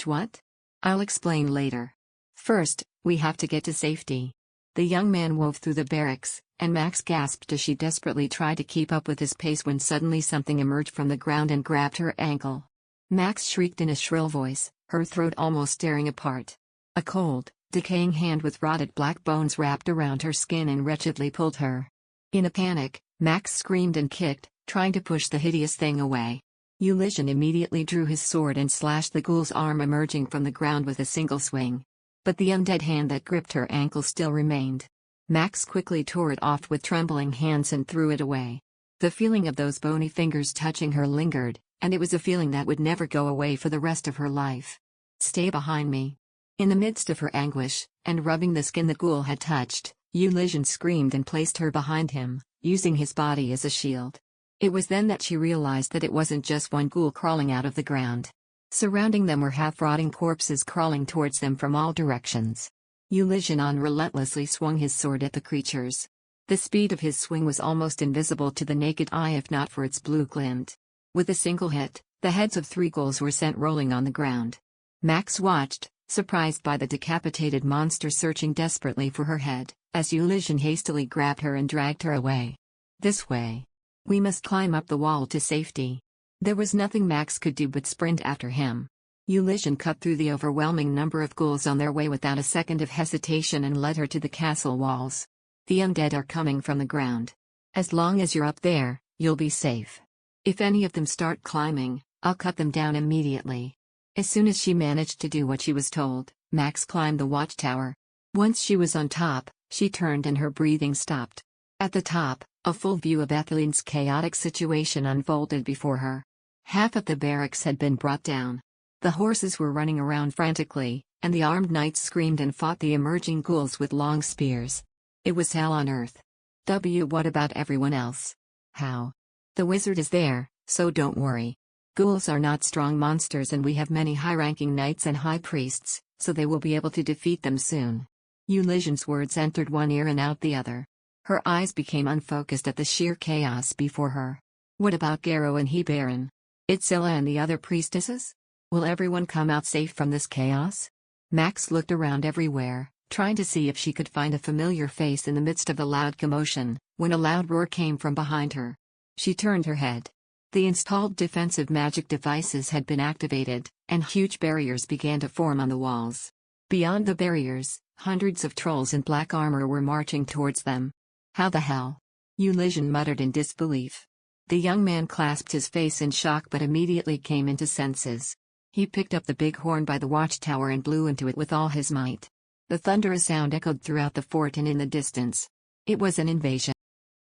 what? I'll explain later. First, we have to get to safety. The young man wove through the barracks, and Max gasped as she desperately tried to keep up with his pace when suddenly something emerged from the ground and grabbed her ankle. Max shrieked in a shrill voice, her throat almost tearing apart. A cold, decaying hand with rotted black bones wrapped around her skin and wretchedly pulled her. In a panic, Max screamed and kicked, trying to push the hideous thing away. Ulysses immediately drew his sword and slashed the ghoul's arm emerging from the ground with a single swing. But the undead hand that gripped her ankle still remained. Max quickly tore it off with trembling hands and threw it away. The feeling of those bony fingers touching her lingered, and it was a feeling that would never go away for the rest of her life. Stay behind me. In the midst of her anguish, and rubbing the skin the ghoul had touched, Ulysses screamed and placed her behind him, using his body as a shield. It was then that she realized that it wasn't just one ghoul crawling out of the ground. Surrounding them were half-rotting corpses crawling towards them from all directions. Ulysses relentlessly swung his sword at the creatures. The speed of his swing was almost invisible to the naked eye if not for its blue glint. With a single hit, the heads of 3 ghouls were sent rolling on the ground. Max watched, surprised by the decapitated monster searching desperately for her head, as Ulysses hastily grabbed her and dragged her away. This way. We must climb up the wall to safety. There was nothing Max could do but sprint after him. Ulysses cut through the overwhelming number of ghouls on their way without a second of hesitation and led her to the castle walls. The undead are coming from the ground. As long as you're up there, you'll be safe. If any of them start climbing, I'll cut them down immediately. As soon as she managed to do what she was told, Max climbed the watchtower. Once she was on top, she turned and her breathing stopped. At the top, a full view of Ethelyn's chaotic situation unfolded before her. Half of the barracks had been brought down. The horses were running around frantically, and the armed knights screamed and fought the emerging ghouls with long spears. It was hell on earth. What about everyone else? How? The wizard is there, so don't worry. Ghouls are not strong monsters and we have many high-ranking knights and high priests, so they will be able to defeat them soon. Ulysses' words entered one ear and out the other. Her eyes became unfocused at the sheer chaos before her. What about Garrow and Hebaron? Itzilla and the other priestesses? Will everyone come out safe from this chaos? Max looked around everywhere, trying to see if she could find a familiar face in the midst of the loud commotion, when a loud roar came from behind her. She turned her head. The installed defensive magic devices had been activated, and huge barriers began to form on the walls. Beyond the barriers, hundreds of trolls in black armor were marching towards them. How the hell? Ulysses muttered in disbelief. The young man clasped his face in shock but immediately came into senses. He picked up the big horn by the watchtower and blew into it with all his might. The thunderous sound echoed throughout the fort and in the distance. It was an invasion.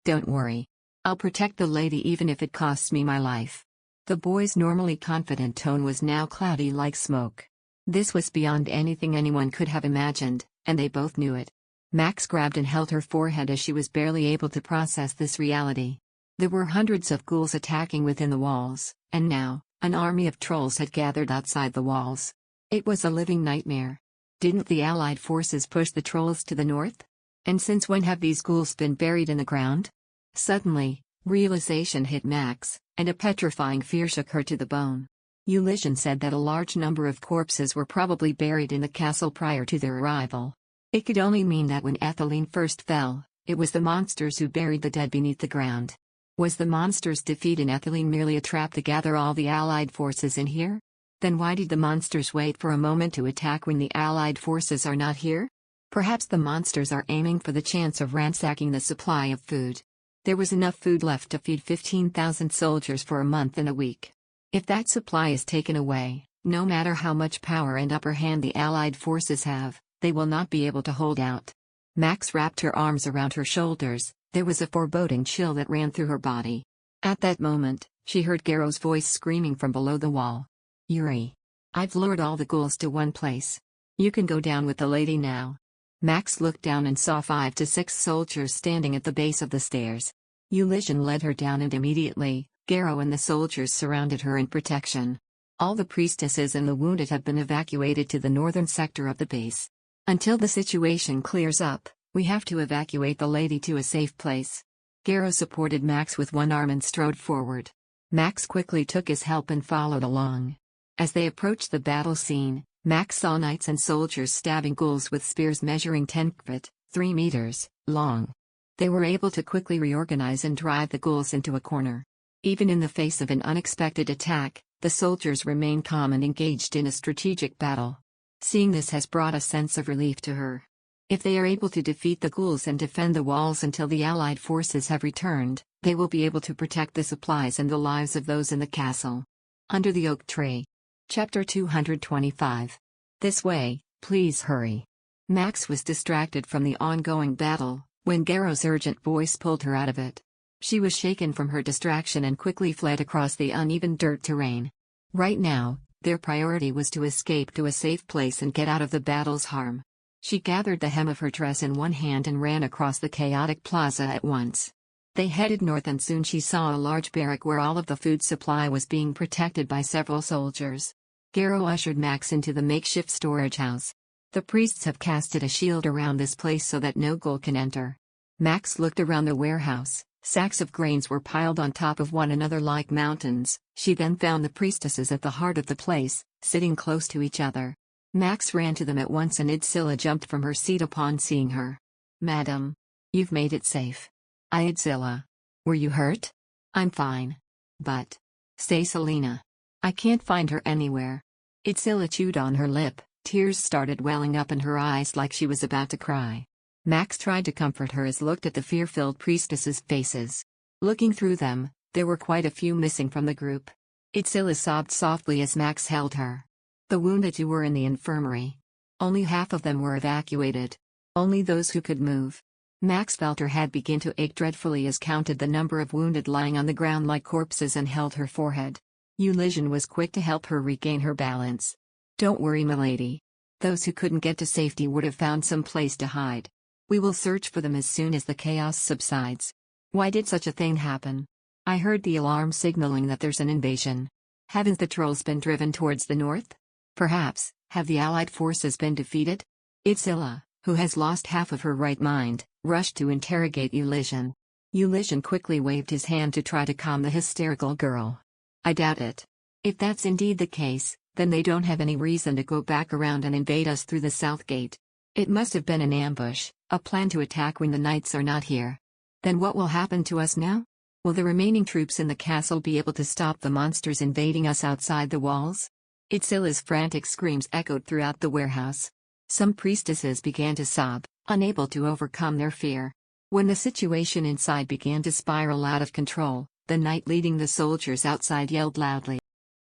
Don't worry. I'll protect the lady even if it costs me my life. The boy's normally confident tone was now cloudy like smoke. This was beyond anything anyone could have imagined, and they both knew it. Max grabbed and held her forehead as she was barely able to process this reality. There were hundreds of ghouls attacking within the walls, and now, an army of trolls had gathered outside the walls. It was a living nightmare. Didn't the Allied forces push the trolls to the north? And since when have these ghouls been buried in the ground? Suddenly, realization hit Max, and a petrifying fear shook her to the bone. Ulysses said that a large number of corpses were probably buried in the castle prior to their arrival. It could only mean that when Ethelyn first fell, it was the monsters who buried the dead beneath the ground. Was the monsters' defeat in Ethelyn merely a trap to gather all the Allied forces in here? Then why did the monsters wait for a moment to attack when the Allied forces are not here? Perhaps the monsters are aiming for the chance of ransacking the supply of food. There was enough food left to feed 15,000 soldiers for a month and a week. If that supply is taken away, no matter how much power and upper hand the Allied forces have, they will not be able to hold out. Max wrapped her arms around her shoulders. There was a foreboding chill that ran through her body. At that moment, she heard Garrow's voice screaming from below the wall. Yuri. I've lured all the ghouls to one place. You can go down with the lady now. Max looked down and saw 5 to 6 soldiers standing at the base of the stairs. Ulysses led her down and immediately, Garrow and the soldiers surrounded her in protection. All the priestesses and the wounded have been evacuated to the northern sector of the base. Until the situation clears up, we have to evacuate the lady to a safe place. Garrow supported Max with one arm and strode forward. Max quickly took his help and followed along. As they approached the battle scene, Max saw knights and soldiers stabbing ghouls with spears measuring 10 feet, 3 meters, long. They were able to quickly reorganize and drive the ghouls into a corner. Even in the face of an unexpected attack, the soldiers remained calm and engaged in a strategic battle. Seeing this has brought a sense of relief to her. If they are able to defeat the ghouls and defend the walls until the Allied forces have returned, they will be able to protect the supplies and the lives of those in the castle. Under the Oak Tree. Chapter 225. This way, please hurry. Max was distracted from the ongoing battle, when Garrow's urgent voice pulled her out of it. She was shaken from her distraction and quickly fled across the uneven dirt terrain. Right now, their priority was to escape to a safe place and get out of the battle's harm. She gathered the hem of her dress in one hand and ran across the chaotic plaza at once. They headed north and soon she saw a large barrack where all of the food supply was being protected by several soldiers. Garrow ushered Max into the makeshift storage house. The priests have casted a shield around this place so that no ghoul can enter. Max looked around the warehouse. Sacks of grains were piled on top of one another like mountains. She then found the priestesses at the heart of the place, sitting close to each other. Max ran to them at once and Idzilla jumped from her seat upon seeing her. "Madam. You've made it safe." "Idzilla. Were you hurt?" "I'm fine. But. Say Selena. I can't find her anywhere." Idzilla chewed on her lip, tears started welling up in her eyes like she was about to cry. Max tried to comfort her as looked at the fear-filled priestesses' faces. Looking through them, there were quite a few missing from the group. Idzilla sobbed softly as Max held her. The wounded who were in the infirmary. Only half of them were evacuated. Only those who could move. Max felt her head begin to ache dreadfully as counted the number of wounded lying on the ground like corpses and held her forehead. Elysian was quick to help her regain her balance. "Don't worry, milady. Those who couldn't get to safety would have found some place to hide. We will search for them as soon as the chaos subsides." "Why did such a thing happen?" "I heard the alarm signaling that there's an invasion." "Haven't the trolls been driven towards the north?" "Perhaps. Have the Allied forces been defeated?" Idzilla, who has lost half of her right mind, rushed to interrogate Elysian. Elysian quickly waved his hand to try to calm the hysterical girl. "I doubt it. If that's indeed the case, then they don't have any reason to go back around and invade us through the south gate. It must have been an ambush, a plan to attack when the knights are not here. Then what will happen to us now? Will the remaining troops in the castle be able to stop the monsters invading us outside the walls?" Itzilla's frantic screams echoed throughout the warehouse. Some priestesses began to sob, unable to overcome their fear. When the situation inside began to spiral out of control, the knight leading the soldiers outside yelled loudly.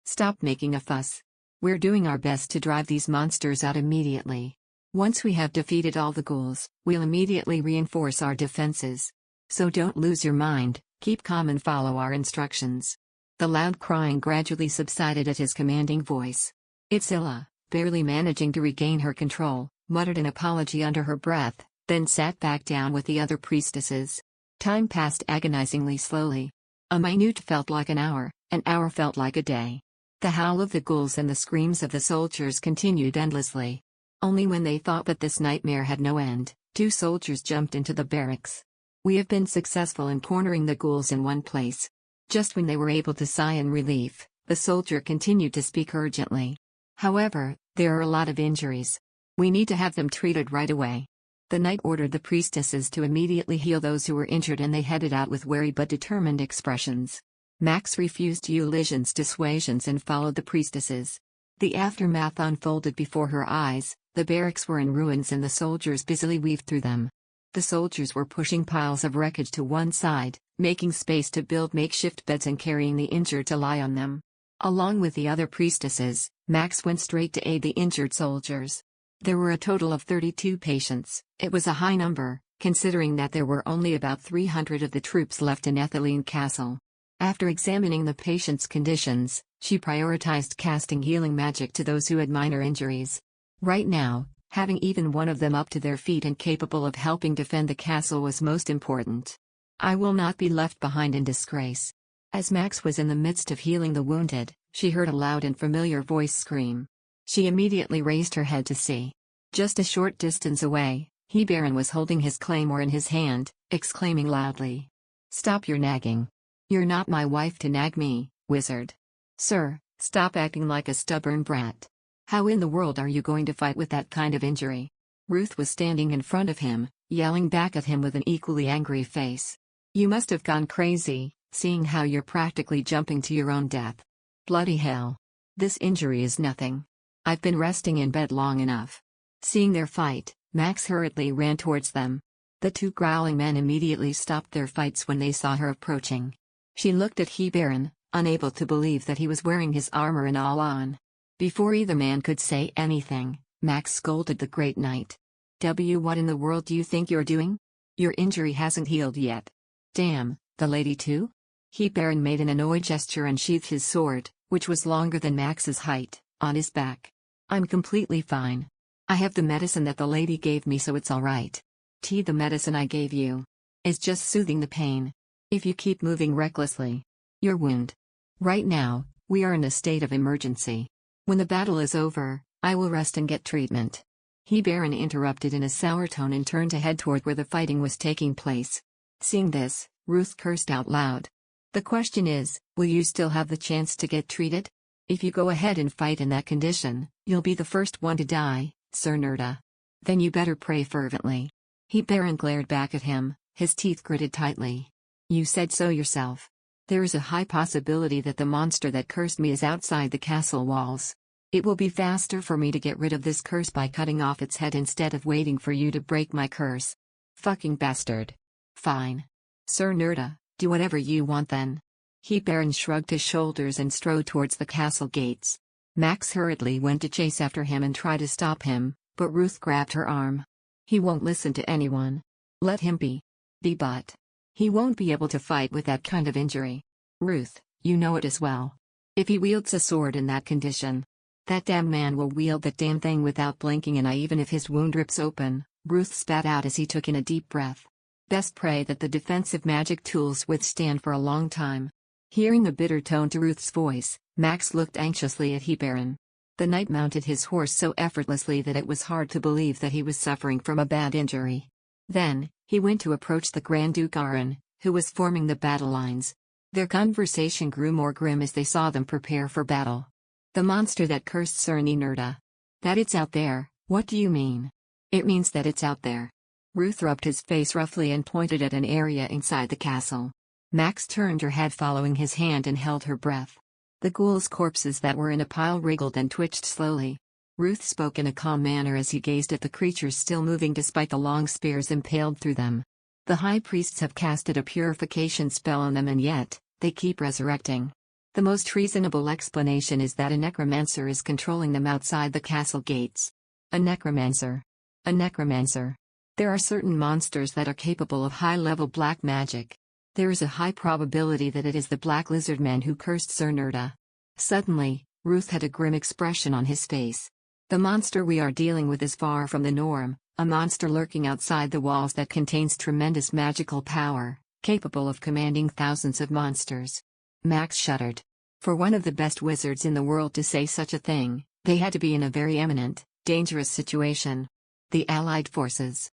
"Stop making a fuss. We're doing our best to drive these monsters out immediately. Once we have defeated all the ghouls, we'll immediately reinforce our defenses. So don't lose your mind, keep calm and follow our instructions." The loud crying gradually subsided at his commanding voice. Itzilla, barely managing to regain her control, muttered an apology under her breath, then sat back down with the other priestesses. Time passed agonizingly slowly. A minute felt like an hour felt like a day. The howl of the ghouls and the screams of the soldiers continued endlessly. Only when they thought that this nightmare had no end, 2 soldiers jumped into the barracks. "We have been successful in cornering the ghouls in one place." Just when they were able to sigh in relief, the soldier continued to speak urgently. "However, there are a lot of injuries. We need to have them treated right away." The knight ordered the priestesses to immediately heal those who were injured and they headed out with wary but determined expressions. Max refused Elysian's dissuasions and followed the priestesses. The aftermath unfolded before her eyes. The barracks were in ruins and the soldiers busily weaved through them. The soldiers were pushing piles of wreckage to one side, making space to build makeshift beds and carrying the injured to lie on them. Along with the other priestesses, Max went straight to aid the injured soldiers. There were a total of 32 patients. It was a high number, considering that there were only about 300 of the troops left in Ethylene Castle. After examining the patients' conditions, she prioritized casting healing magic to those who had minor injuries. Right now, having even one of them up to their feet and capable of helping defend the castle was most important. "I will not be left behind in disgrace." As Max was in the midst of healing the wounded, she heard a loud and familiar voice scream. She immediately raised her head to see. Just a short distance away, Baron was holding his claymore in his hand, exclaiming loudly. "Stop your nagging. You're not my wife to nag me, wizard. Sir, stop acting like a stubborn brat. How in the world are you going to fight with that kind of injury?" Ruth was standing in front of him, yelling back at him with an equally angry face. "You must have gone crazy, seeing how you're practically jumping to your own death. Bloody hell. This injury is nothing. I've been resting in bed long enough." Seeing their fight, Max hurriedly ran towards them. The two growling men immediately stopped their fights when they saw her approaching. She looked at Baron, unable to believe that he was wearing his armor and all on. Before either man could say anything, Max scolded the great knight. What in the world do you think you're doing? Your injury hasn't healed yet." "Damn, the lady too?" Baron made an annoyed gesture and sheathed his sword, which was longer than Max's height, on his back. "I'm completely fine. I have the medicine that the lady gave me, so it's alright. The medicine I gave you is just soothing the pain. If you keep moving recklessly, your wound. Right now, we are in a state of emergency. When the battle is over, I will rest and get treatment." Baron interrupted in a sour tone and turned to head toward where the fighting was taking place. Seeing this, Ruth cursed out loud. "The question is, will you still have the chance to get treated? If you go ahead and fight in that condition, you'll be the first one to die, Sir Riftan. Then you better pray fervently." Baron glared back at him, his teeth gritted tightly. "You said so yourself. There is a high possibility that the monster that cursed me is outside the castle walls. It will be faster for me to get rid of this curse by cutting off its head instead of waiting for you to break my curse. Fucking bastard." "Fine. Sir Riftan, do whatever you want then." Baron shrugged his shoulders and strode towards the castle gates. Max hurriedly went to chase after him and try to stop him, but Ruth grabbed her arm. "He won't listen to anyone. Let him be. But he won't be able to fight with that kind of injury. Ruth, you know it as well. If he wields a sword in that condition, that damn man will wield that damn thing without blinking an eye even if his wound rips open." Ruth spat out as he took in a deep breath. "Best pray that the defensive magic tools withstand for a long time." Hearing the bitter tone to Ruth's voice, Max looked anxiously at Baron. The knight mounted his horse so effortlessly that it was hard to believe that he was suffering from a bad injury. Then, he went to approach the Grand Duke Aron, who was forming the battle lines. Their conversation grew more grim as they saw them prepare for battle. "The monster that cursed Sir Riftan. That it's out there, what do you mean?" "It means that it's out there." Ruth rubbed his face roughly and pointed at an area inside the castle. Max turned her head following his hand and held her breath. The ghouls' corpses that were in a pile wriggled and twitched slowly. Ruth spoke in a calm manner as he gazed at the creatures still moving despite the long spears impaled through them. "The high priests have casted a purification spell on them and yet, they keep resurrecting. The most reasonable explanation is that a necromancer is controlling them outside the castle gates." "A necromancer? A necromancer? There are certain monsters that are capable of high-level black magic. There is a high probability that it is the Black Lizard Man who cursed Sir Riftan." Suddenly, Ruth had a grim expression on his face. "The monster we are dealing with is far from the norm, a monster lurking outside the walls that contains tremendous magical power, capable of commanding thousands of monsters." Max shuddered. For one of the best wizards in the world to say such a thing, they had to be in a very imminent, dangerous situation. "The Allied forces.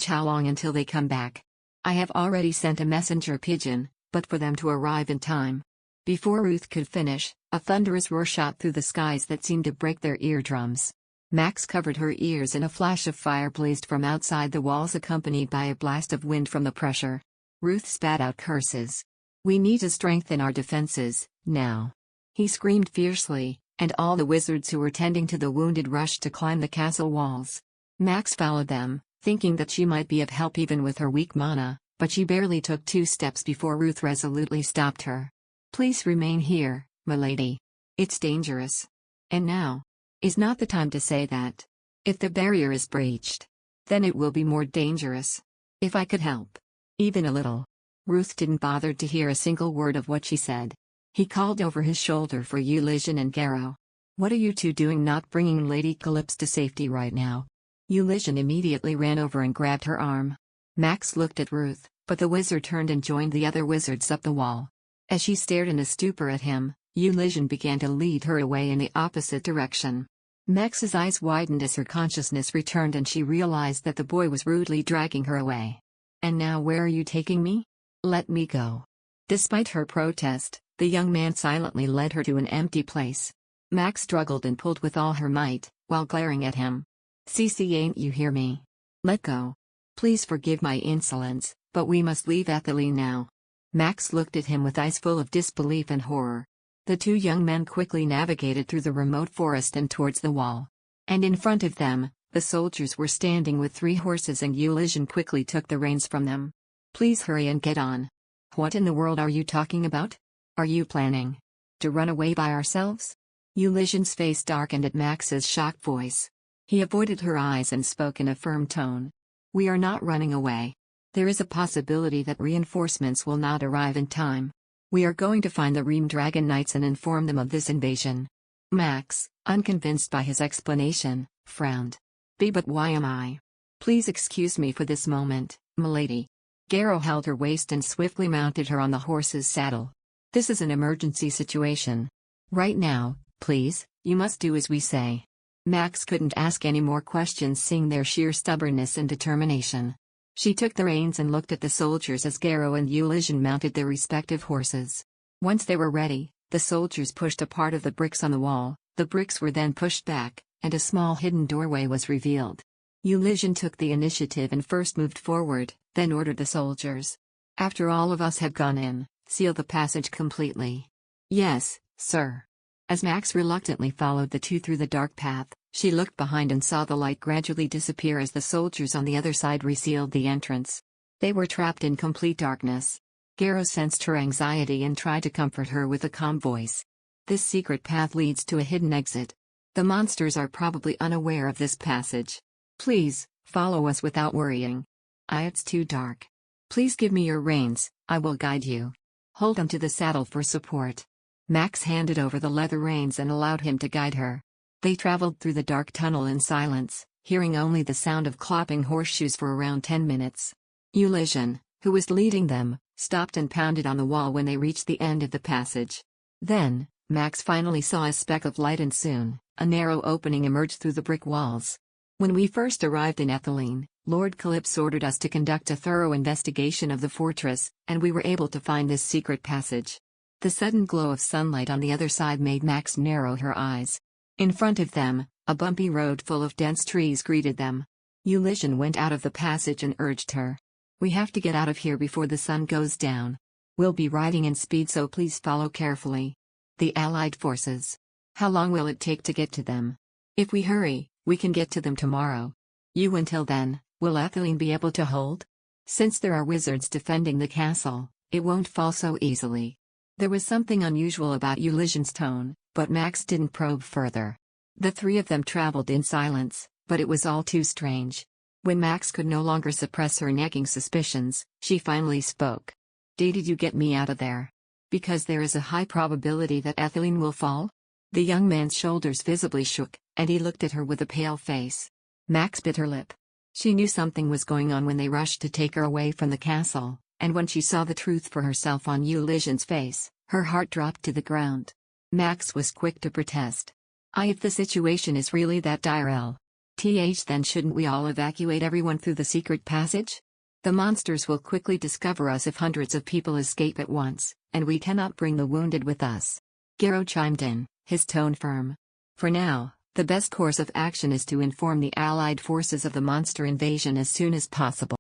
How long until they come back?" "I have already sent a messenger pigeon, but for them to arrive in time." Before Ruth could finish, a thunderous roar shot through the skies that seemed to break their eardrums. Max covered her ears and a flash of fire blazed from outside the walls accompanied by a blast of wind from the pressure. Ruth spat out curses. "We need to strengthen our defenses, now," he screamed fiercely, and all the wizards who were tending to the wounded rushed to climb the castle walls. Max followed them, thinking that she might be of help even with her weak mana, but she barely took 2 steps before Ruth resolutely stopped her. "Please remain here, milady. It's dangerous." "And now is not the time to say that. If the barrier is breached, then it will be more dangerous. If I could help, even a little." Ruth didn't bother to hear a single word of what she said. He called over his shoulder for Eulysian and Garrow. "What are you two doing not bringing Lady Calypso to safety right now?" Eulysian immediately ran over and grabbed her arm. Max looked at Ruth, but the wizard turned and joined the other wizards up the wall. As she stared in a stupor at him, Ulysses began to lead her away in the opposite direction. Max's eyes widened as her consciousness returned and she realized that the boy was rudely dragging her away. "And now where are you taking me? Let me go." Despite her protest, the young man silently led her to an empty place. Max struggled and pulled with all her might, while glaring at him. "Cece, ain't you hear me? Let go. Please forgive my insolence, but we must leave Ethylene now." Max looked at him with eyes full of disbelief and horror. The two young men quickly navigated through the remote forest and towards the wall. And in front of them, the soldiers were standing with 3 horses and Ulysses quickly took the reins from them. "Please hurry and get on. What in the world are you talking about? Are you planning to run away by ourselves?" Ulysses' face darkened at Max's shocked voice. He avoided her eyes and spoke in a firm tone. "We are not running away. There is a possibility that reinforcements will not arrive in time. We are going to find the Ream Dragon Knights and inform them of this invasion." Max, unconvinced by his explanation, frowned. But why am I? Please excuse me for this moment, milady." Garrow held her waist and swiftly mounted her on the horse's saddle. "This is an emergency situation. Right now, please, you must do as we say." Max couldn't ask any more questions seeing their sheer stubbornness and determination. She took the reins and looked at the soldiers as Garrow and Ulysses mounted their respective horses. Once they were ready, the soldiers pushed a part of the bricks on the wall, the bricks were then pushed back, and a small hidden doorway was revealed. Ulysses took the initiative and first moved forward, then ordered the soldiers. "After all of us have gone in, seal the passage completely." "Yes, sir." As Max reluctantly followed the two through the dark path, she looked behind and saw the light gradually disappear as the soldiers on the other side resealed the entrance. They were trapped in complete darkness. Garrow sensed her anxiety and tried to comfort her with a calm voice. "This secret path leads to a hidden exit. The monsters are probably unaware of this passage. Please, follow us without worrying." It's too dark. Please give me your reins, I will guide you. Hold onto the saddle for support." Max handed over the leather reins and allowed him to guide her. They traveled through the dark tunnel in silence, hearing only the sound of clopping horseshoes for around 10 minutes. Ulysses, who was leading them, stopped and pounded on the wall when they reached the end of the passage. Then, Max finally saw a speck of light and soon, a narrow opening emerged through the brick walls. "When we first arrived in Ethylene, Lord Calypso ordered us to conduct a thorough investigation of the fortress, and we were able to find this secret passage." The sudden glow of sunlight on the other side made Max narrow her eyes. In front of them, a bumpy road full of dense trees greeted them. Ulysses went out of the passage and urged her. "We have to get out of here before the sun goes down. We'll be riding in speed, so please follow carefully." "The Allied forces. How long will it take to get to them?" "If we hurry, we can get to them tomorrow." Until then, will Ethylene be able to hold? Since there are wizards defending the castle, it won't fall so easily." There was something unusual about Ulysses' tone, but Max didn't probe further. The 3 of them traveled in silence, but it was all too strange. When Max could no longer suppress her nagging suspicions, she finally spoke. Did you get me out of there? Because there is a high probability that Ethylene will fall?" The young man's shoulders visibly shook, and he looked at her with a pale face. Max bit her lip. She knew something was going on when they rushed to take her away from the castle, and when she saw the truth for herself on Ulysses' face, her heart dropped to the ground. Max was quick to protest. If the situation is really that dire, then shouldn't we all evacuate everyone through the secret passage? The monsters will quickly discover us if hundreds of people escape at once, and we cannot bring the wounded with us." Garrow chimed in, his tone firm. "For now, the best course of action is to inform the Allied forces of the monster invasion as soon as possible."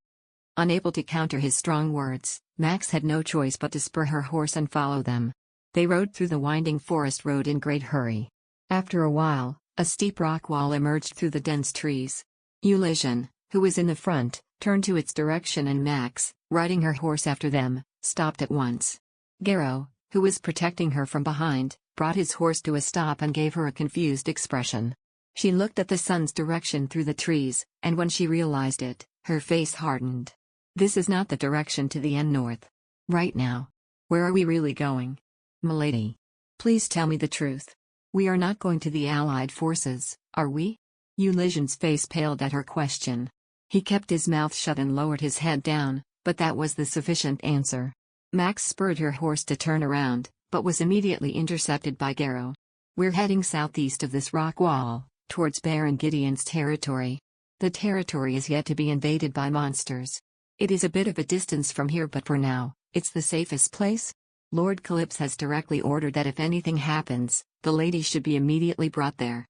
Unable to counter his strong words, Max had no choice but to spur her horse and follow them. They rode through the winding forest road in great hurry. After a while, a steep rock wall emerged through the dense trees. Ulysses, who was in the front, turned to its direction and Max, riding her horse after them, stopped at once. Garrow, who was protecting her from behind, brought his horse to a stop and gave her a confused expression. She looked at the sun's direction through the trees, and when she realized it, her face hardened. "This is not the direction to the end north. Right now. Where are we really going?" "Milady. Please tell me the truth. We are not going to the Allied forces, are we?" Ulysses' face paled at her question. He kept his mouth shut and lowered his head down, but that was the sufficient answer. Max spurred her horse to turn around, but was immediately intercepted by Garrow. "We're heading southeast of this rock wall, towards Baron Gideon's territory. The territory is yet to be invaded by monsters. It is a bit of a distance from here, but for now, it's the safest place. Lord Calypso has directly ordered that if anything happens, the lady should be immediately brought there.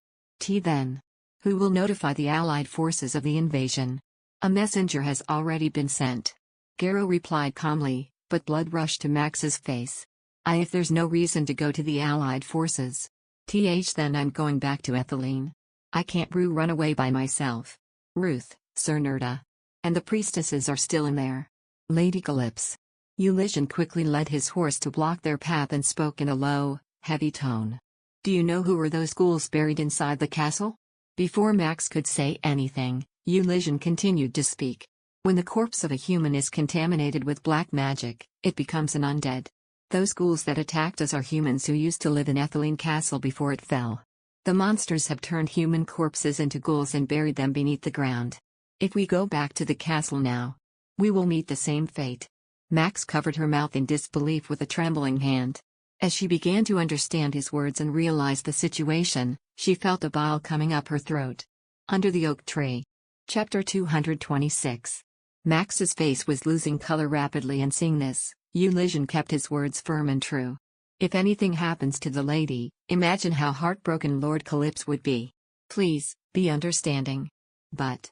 Then. Who will notify the Allied forces of the invasion?" "A messenger has already been sent," Garrow replied calmly, but blood rushed to Max's face. If there's no reason to go to the Allied forces. Then I'm going back to Etheline. I can't run away by myself. Ruth, Sir Nerda. And the priestesses are still in there. Lady Calypso." Ulysses quickly led his horse to block their path and spoke in a low, heavy tone. "Do you know who were those ghouls buried inside the castle?" Before Max could say anything, Ulysses continued to speak. "When the corpse of a human is contaminated with black magic, it becomes an undead. Those ghouls that attacked us are humans who used to live in Etheline Castle before it fell. The monsters have turned human corpses into ghouls and buried them beneath the ground. If we go back to the castle now, we will meet the same fate." Max covered her mouth in disbelief with a trembling hand. As she began to understand his words and realize the situation, she felt a bile coming up her throat. Under the oak tree. Chapter 226. Max's face was losing color rapidly, and seeing this, Ulysses kept his words firm and true. "If anything happens to the lady, imagine how heartbroken Lord Calypso would be. Please, be understanding." But.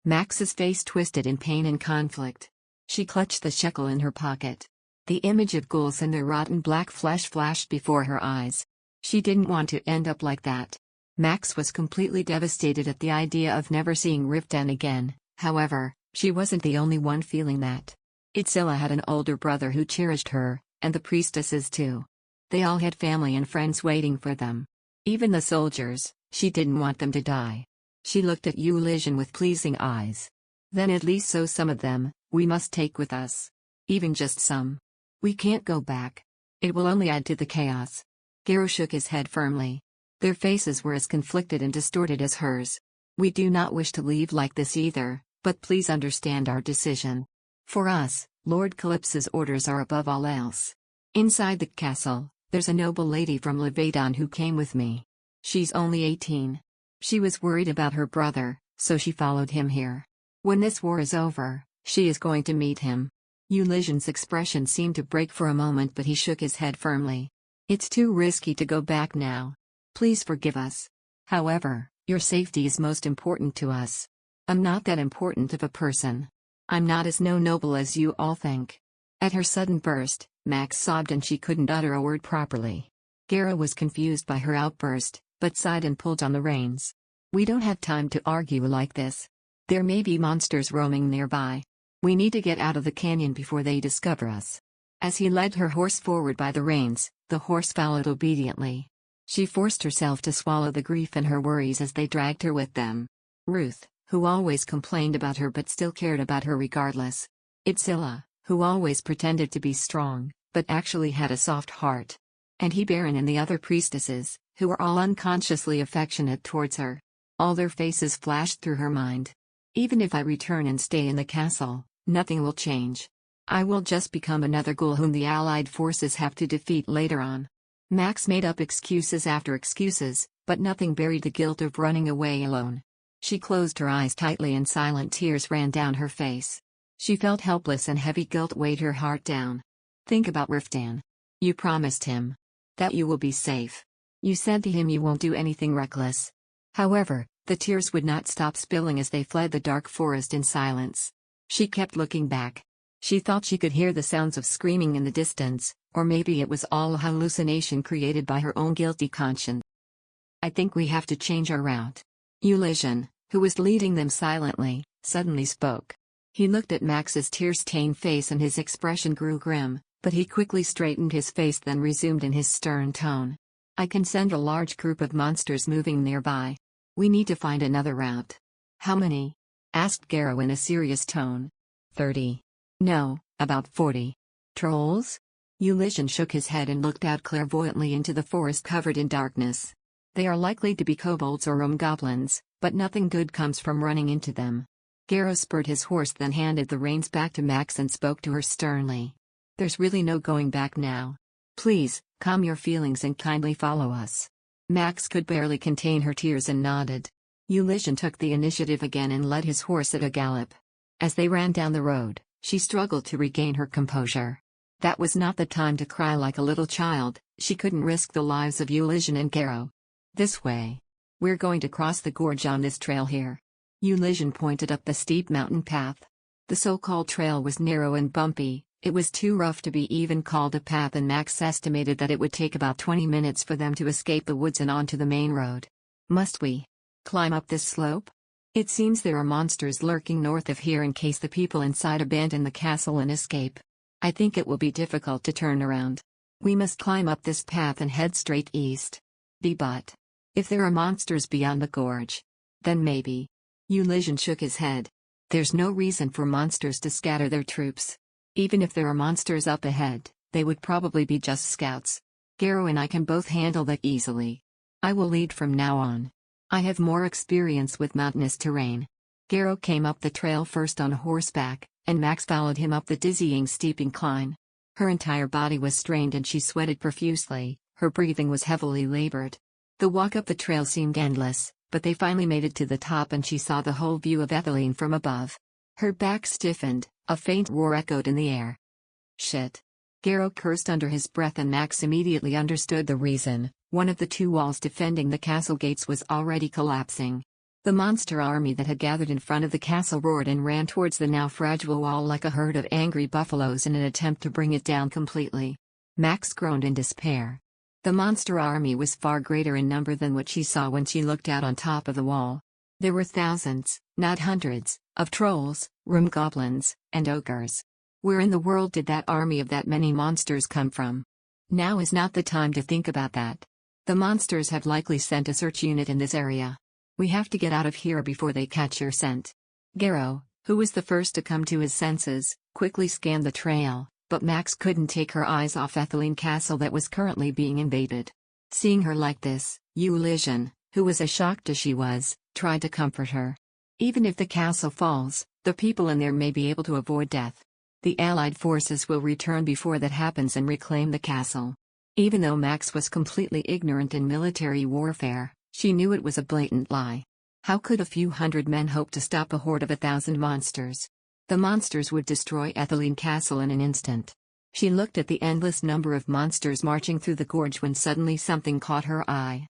Max's face twisted in pain and conflict. She clutched the shekel in her pocket. The image of ghouls and their rotten black flesh flashed before her eyes. She didn't want to end up like that. Max was completely devastated at the idea of never seeing Riftan again. However, she wasn't the only one feeling that. Itzilla had an older brother who cherished her, and the priestesses too. They all had family and friends waiting for them. Even the soldiers, she didn't want them to die. She looked at Ulysses with pleasing eyes. "Then at least some of them, we must take with us. Even just some. We can't go back. It will only add to the chaos." Garrow shook his head firmly. Their faces were as conflicted and distorted as hers. "We do not wish to leave like this either, but please understand our decision. For us, Lord Calypso's orders are above all else. Inside the castle, there's a noble lady from Levedon who came with me. She's only 18. She was worried about her brother, so she followed him here. When this war is over, she is going to meet him." Ulysses' expression seemed to break for a moment, but he shook his head firmly. "It's too risky to go back now. Please forgive us. However, your safety is most important to us. I'm not that important of a person. I'm not as noble as you all think." At her sudden burst, Max sobbed and she couldn't utter a word properly. Garrow was confused by her outburst, but sighed and pulled on the reins. "We don't have time to argue like this. There may be monsters roaming nearby. We need to get out of the canyon before they discover us." As he led her horse forward by the reins, the horse followed obediently. She forced herself to swallow the grief and her worries as they dragged her with them. Ruth, who always complained about her but still cared about her regardless. Itzilla, who always pretended to be strong, but actually had a soft heart. And Baron and the other priestesses, who were all unconsciously affectionate towards her. All their faces flashed through her mind. "Even if I return and stay in the castle, nothing will change. I will just become another ghoul whom the Allied forces have to defeat later on." Max made up excuses after excuses, but nothing buried the guilt of running away alone. She closed her eyes tightly and silent tears ran down her face. She felt helpless and heavy guilt weighed her heart down. "Think about Riftan. You promised him that you will be safe. You said to him you won't do anything reckless." However, the tears would not stop spilling as they fled the dark forest in silence. She kept looking back. She thought she could hear the sounds of screaming in the distance, or maybe it was all a hallucination created by her own guilty conscience. "I think we have to change our route." Ulysses, who was leading them silently, suddenly spoke. He looked at Max's tear-stained face and his expression grew grim, but he quickly straightened his face then resumed in his stern tone. "I can send a large group of monsters moving nearby. We need to find another route." "How many?" asked Garrow in a serious tone. 30. "No, about 40. "Trolls?" Ulysses shook his head and looked out clairvoyantly into the forest covered in darkness. "They are likely to be kobolds or goblins, but nothing good comes from running into them." Garrow spurred his horse then handed the reins back to Max and spoke to her sternly. There's really no going back now. Please, calm your feelings and kindly follow us. Max could barely contain her tears and nodded. Ulysses took the initiative again and led his horse at a gallop. As they ran down the road, she struggled to regain her composure. That was not the time to cry like a little child. She couldn't risk the lives of Ulysses and Garo. This way. We're going to cross the gorge on this trail here. Ulysses pointed up the steep mountain path. The so-called trail was narrow and bumpy. It was too rough to be even called a path, and Max estimated that it would take about 20 minutes for them to escape the woods and onto the main road. Must we climb up this slope? It seems there are monsters lurking north of here in case the people inside abandon the castle and escape. I think it will be difficult to turn around. We must climb up this path and head straight east. But if there are monsters beyond the gorge, then maybe. Ulysses shook his head. There's no reason for monsters to scatter their troops. Even if there are monsters up ahead, they would probably be just scouts. Garo and I can both handle that easily. I will lead from now on. I have more experience with mountainous terrain. Garo came up the trail first on horseback, and Max followed him up the dizzying steep incline. Her entire body was strained and she sweated profusely, her breathing was heavily labored. The walk up the trail seemed endless, but they finally made it to the top and she saw the whole view of Etheline from above. Her back stiffened, a faint roar echoed in the air. Shit. Garo cursed under his breath and Max immediately understood the reason. One of the two walls defending the castle gates was already collapsing. The monster army that had gathered in front of the castle roared and ran towards the now fragile wall like a herd of angry buffaloes in an attempt to bring it down completely. Max groaned in despair. The monster army was far greater in number than what she saw when she looked out on top of the wall. There were thousands, not hundreds, of trolls, room goblins, and ogres. Where in the world did that army of that many monsters come from? Now is not the time to think about that. The monsters have likely sent a search unit in this area. We have to get out of here before they catch your scent. Garo, who was the first to come to his senses, quickly scanned the trail, but Max couldn't take her eyes off Etheline Castle that was currently being invaded. Seeing her like this, Ulysses, who was as shocked as she was, tried to comfort her. Even if the castle falls, the people in there may be able to avoid death. The Allied forces will return before that happens and reclaim the castle. Even though Max was completely ignorant in military warfare, she knew it was a blatant lie. How could a few hundred men hope to stop a horde of 1,000 monsters? The monsters would destroy Etheline Castle in an instant. She looked at the endless number of monsters marching through the gorge when suddenly something caught her eye.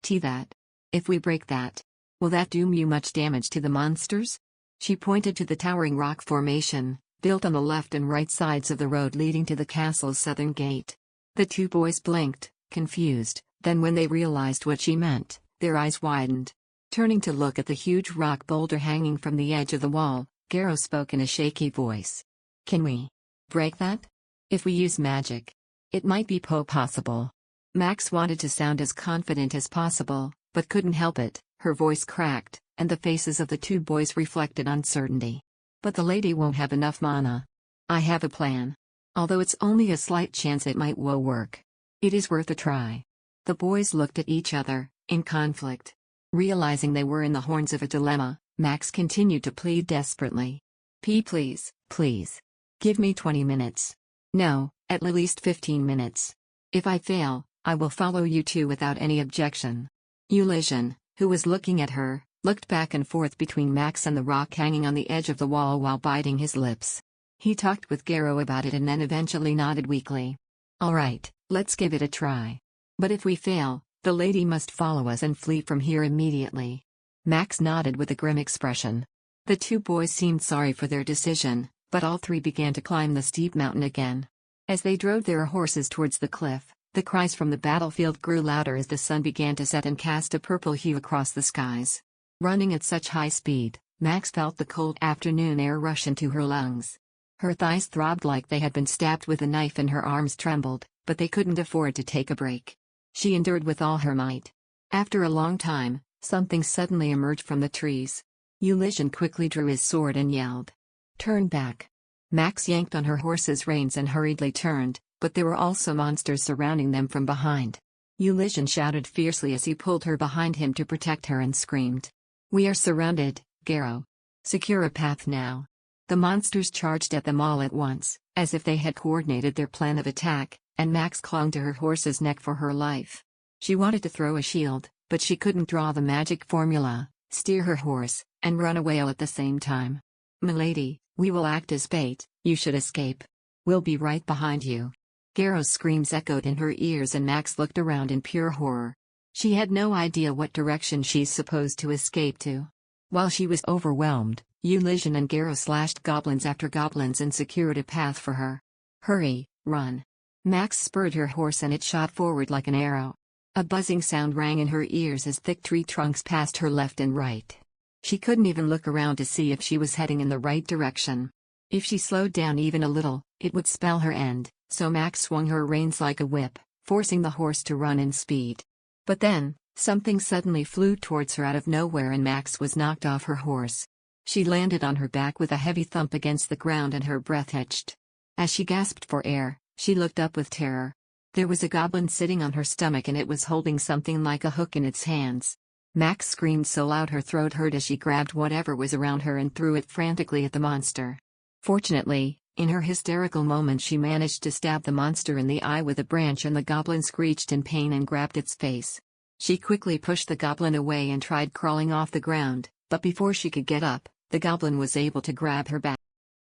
That. If we break that, will that do you much damage to the monsters? She pointed to the towering rock formation, built on the left and right sides of the road leading to the castle's southern gate. The two boys blinked, confused, then when they realized what she meant, their eyes widened. Turning to look at the huge rock boulder hanging from the edge of the wall, Garo spoke in a shaky voice. Can we break that? If we use magic, it might be possible. Max wanted to sound as confident as possible, but couldn't help it. Her voice cracked, and the faces of the two boys reflected uncertainty. But the lady won't have enough mana. I have a plan. Although it's only a slight chance it might work. It is worth a try. The boys looked at each other, in conflict. Realizing they were in the horns of a dilemma, Max continued to plead desperately. Please, please. Give me 20 minutes. No, at least 15 minutes. If I fail, I will follow you two without any objection. Ulysses, who was looking at her, looked back and forth between Max and the rock hanging on the edge of the wall while biting his lips. He talked with Garo about it and then eventually nodded weakly. All right, let's give it a try. But if we fail, the lady must follow us and flee from here immediately. Max nodded with a grim expression. The two boys seemed sorry for their decision, but all three began to climb the steep mountain again. As they drove their horses towards the cliff, the cries from the battlefield grew louder as the sun began to set and cast a purple hue across the skies. Running at such high speed, Max felt the cold afternoon air rush into her lungs. Her thighs throbbed like they had been stabbed with a knife and her arms trembled, but they couldn't afford to take a break. She endured with all her might. After a long time, something suddenly emerged from the trees. Ulysses quickly drew his sword and yelled. Turn back. Max yanked on her horse's reins and hurriedly turned, but there were also monsters surrounding them from behind. Ulysses shouted fiercely as he pulled her behind him to protect her and screamed. We are surrounded, Garo. Secure a path now. The monsters charged at them all at once, as if they had coordinated their plan of attack, and Max clung to her horse's neck for her life. She wanted to throw a shield, but she couldn't draw the magic formula, steer her horse, and run away all at the same time. "Milady, we will act as bait, you should escape. We'll be right behind you." Garrow's screams echoed in her ears and Max looked around in pure horror. She had no idea what direction she's supposed to escape to. While she was overwhelmed, Ulysian and Garrow slashed goblins after goblins and secured a path for her. "Hurry, run." Max spurred her horse and it shot forward like an arrow. A buzzing sound rang in her ears as thick tree trunks passed her left and right. She couldn't even look around to see if she was heading in the right direction. If she slowed down even a little, it would spell her end, so Max swung her reins like a whip, forcing the horse to run in speed. But then, something suddenly flew towards her out of nowhere and Max was knocked off her horse. She landed on her back with a heavy thump against the ground and her breath hitched. As she gasped for air, she looked up with terror. There was a goblin sitting on her stomach and it was holding something like a hook in its hands. Max screamed so loud her throat hurt as she grabbed whatever was around her and threw it frantically at the monster. Fortunately, in her hysterical moment she managed to stab the monster in the eye with a branch and the goblin screeched in pain and grabbed its face. She quickly pushed the goblin away and tried crawling off the ground, but before she could get up, the goblin was able to grab her back.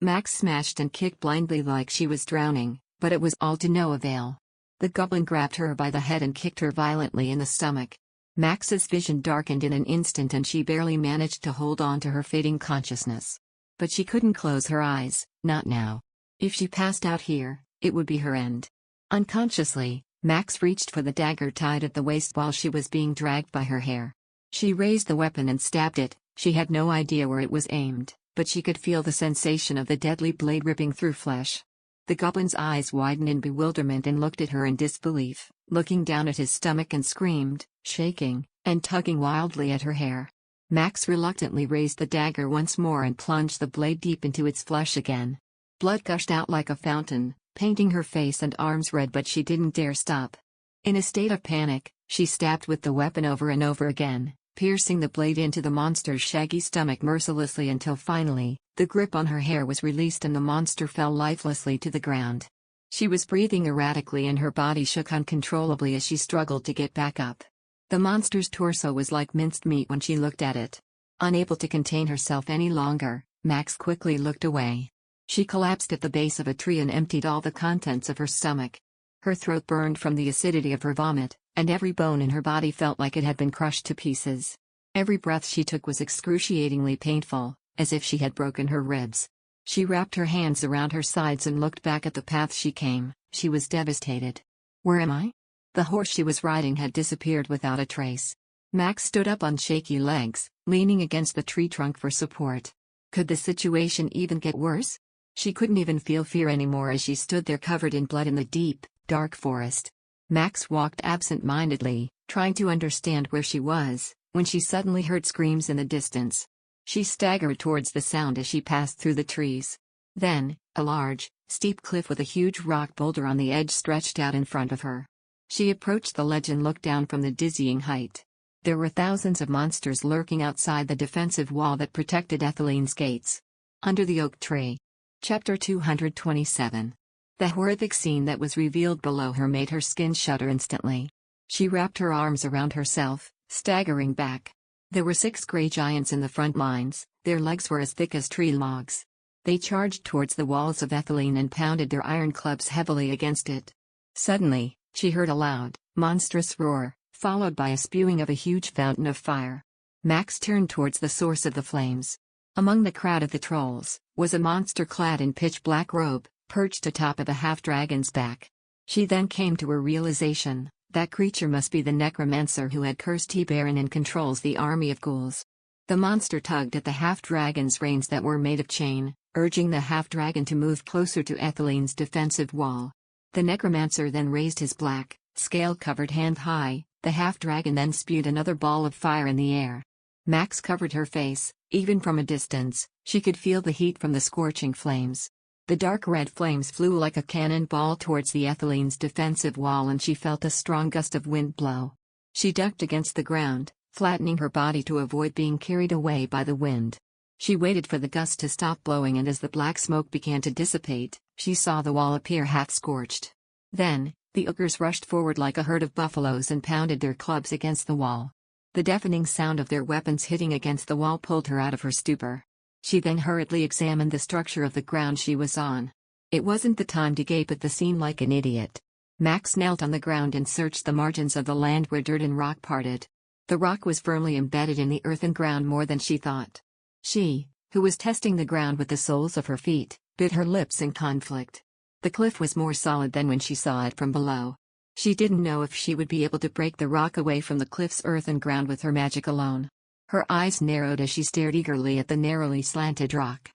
Max smashed and kicked blindly like she was drowning, but it was all to no avail. The goblin grabbed her by the head and kicked her violently in the stomach. Max's vision darkened in an instant and she barely managed to hold on to her fading consciousness. But she couldn't close her eyes, not now. If she passed out here, it would be her end. Unconsciously, Max reached for the dagger tied at the waist while she was being dragged by her hair. She raised the weapon and stabbed it. She had no idea where it was aimed, but she could feel the sensation of the deadly blade ripping through flesh. The goblin's eyes widened in bewilderment and looked at her in disbelief, looking down at his stomach and screamed, shaking, and tugging wildly at her hair. Max reluctantly raised the dagger once more and plunged the blade deep into its flesh again. Blood gushed out like a fountain, painting her face and arms red, but she didn't dare stop. In a state of panic, she stabbed with the weapon over and over again, piercing the blade into the monster's shaggy stomach mercilessly until finally, the grip on her hair was released and the monster fell lifelessly to the ground. She was breathing erratically and her body shook uncontrollably as she struggled to get back up. The monster's torso was like minced meat when she looked at it. Unable to contain herself any longer, Max quickly looked away. She collapsed at the base of a tree and emptied all the contents of her stomach. Her throat burned from the acidity of her vomit, and every bone in her body felt like it had been crushed to pieces. Every breath she took was excruciatingly painful, as if she had broken her ribs. She wrapped her hands around her sides and looked back at the path she came. She was devastated. Where am I? The horse she was riding had disappeared without a trace. Max stood up on shaky legs, leaning against the tree trunk for support. Could the situation even get worse? She couldn't even feel fear anymore as she stood there covered in blood in the deep, dark forest. Max walked absent-mindedly, trying to understand where she was, when she suddenly heard screams in the distance. She staggered towards the sound as she passed through the trees. Then, a large, steep cliff with a huge rock boulder on the edge stretched out in front of her. She approached the ledge and looked down from the dizzying height. There were thousands of monsters lurking outside the defensive wall that protected Etheline's gates. Under the oak tree. Chapter 227. The horrific scene that was revealed below her made her skin shudder instantly. She wrapped her arms around herself, staggering back. There were 6 gray giants in the front lines, their legs were as thick as tree logs. They charged towards the walls of Etheline and pounded their iron clubs heavily against it. Suddenly, she heard a loud, monstrous roar, followed by a spewing of a huge fountain of fire. Max turned towards the source of the flames. Among the crowd of the trolls, was a monster clad in pitch-black robe, perched atop of a half-dragon's back. She then came to a realization, that creature must be the necromancer who had cursed Tiberin and controls the army of ghouls. The monster tugged at the half-dragon's reins that were made of chain, urging the half-dragon to move closer to Etheline's defensive wall. The necromancer then raised his black, scale-covered hand high. The half-dragon then spewed another ball of fire in the air. Max covered her face. Even from a distance, she could feel the heat from the scorching flames. The dark red flames flew like a cannonball towards the Etheline's defensive wall and she felt a strong gust of wind blow. She ducked against the ground, flattening her body to avoid being carried away by the wind. She waited for the gust to stop blowing, and as the black smoke began to dissipate, she saw the wall appear half-scorched. Then, the ogres rushed forward like a herd of buffaloes and pounded their clubs against the wall. The deafening sound of their weapons hitting against the wall pulled her out of her stupor. She then hurriedly examined the structure of the ground she was on. It wasn't the time to gape at the scene like an idiot. Max knelt on the ground and searched the margins of the land where dirt and rock parted. The rock was firmly embedded in the earth and ground more than she thought. She, who was testing the ground with the soles of her feet, bit her lips in conflict. The cliff was more solid than when she saw it from below. She didn't know if she would be able to break the rock away from the cliff's earth and ground with her magic alone. Her eyes narrowed as she stared eagerly at the narrowly slanted rock.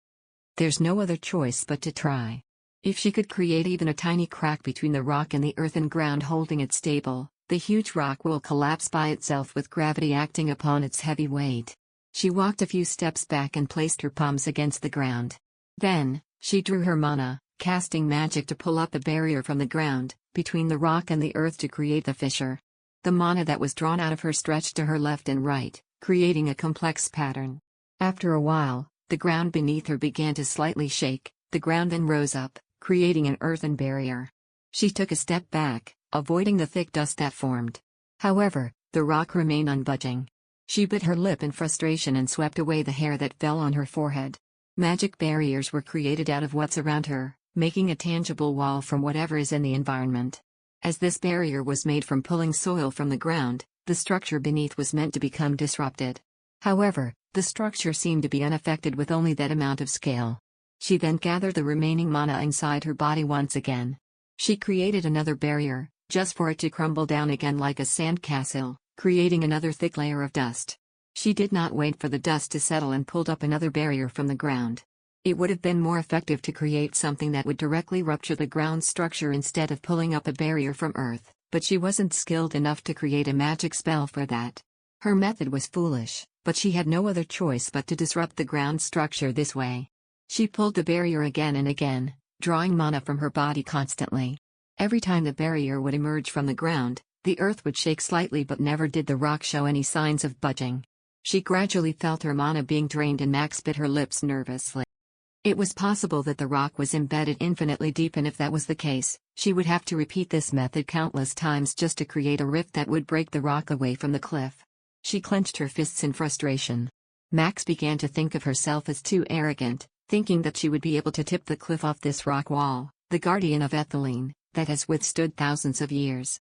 There's no other choice but to try. If she could create even a tiny crack between the rock and the earth and ground holding it stable, the huge rock will collapse by itself with gravity acting upon its heavy weight. She walked a few steps back and placed her palms against the ground. Then, she drew her mana, casting magic to pull up a barrier from the ground, between the rock and the earth to create the fissure. The mana that was drawn out of her stretched to her left and right, creating a complex pattern. After a while, the ground beneath her began to slightly shake, the ground then rose up, creating an earthen barrier. She took a step back, avoiding the thick dust that formed. However, the rock remained unbudging. She bit her lip in frustration and swept away the hair that fell on her forehead. Magic barriers were created out of what's around her, making a tangible wall from whatever is in the environment. As this barrier was made from pulling soil from the ground, the structure beneath was meant to become disrupted. However, the structure seemed to be unaffected with only that amount of scale. She then gathered the remaining mana inside her body once again. She created another barrier, just for it to crumble down again like a sandcastle, creating another thick layer of dust. She did not wait for the dust to settle and pulled up another barrier from the ground. It would have been more effective to create something that would directly rupture the ground structure instead of pulling up a barrier from earth, but she wasn't skilled enough to create a magic spell for that. Her method was foolish, but she had no other choice but to disrupt the ground structure this way. She pulled the barrier again and again, drawing mana from her body constantly. Every time the barrier would emerge from the ground, the earth would shake slightly, but never did the rock show any signs of budging. She gradually felt her mana being drained and Max bit her lips nervously. It was possible that the rock was embedded infinitely deep, and if that was the case, she would have to repeat this method countless times just to create a rift that would break the rock away from the cliff. She clenched her fists in frustration. Max began to think of herself as too arrogant, thinking that she would be able to tip the cliff off this rock wall, the guardian of ethylene, that has withstood thousands of years.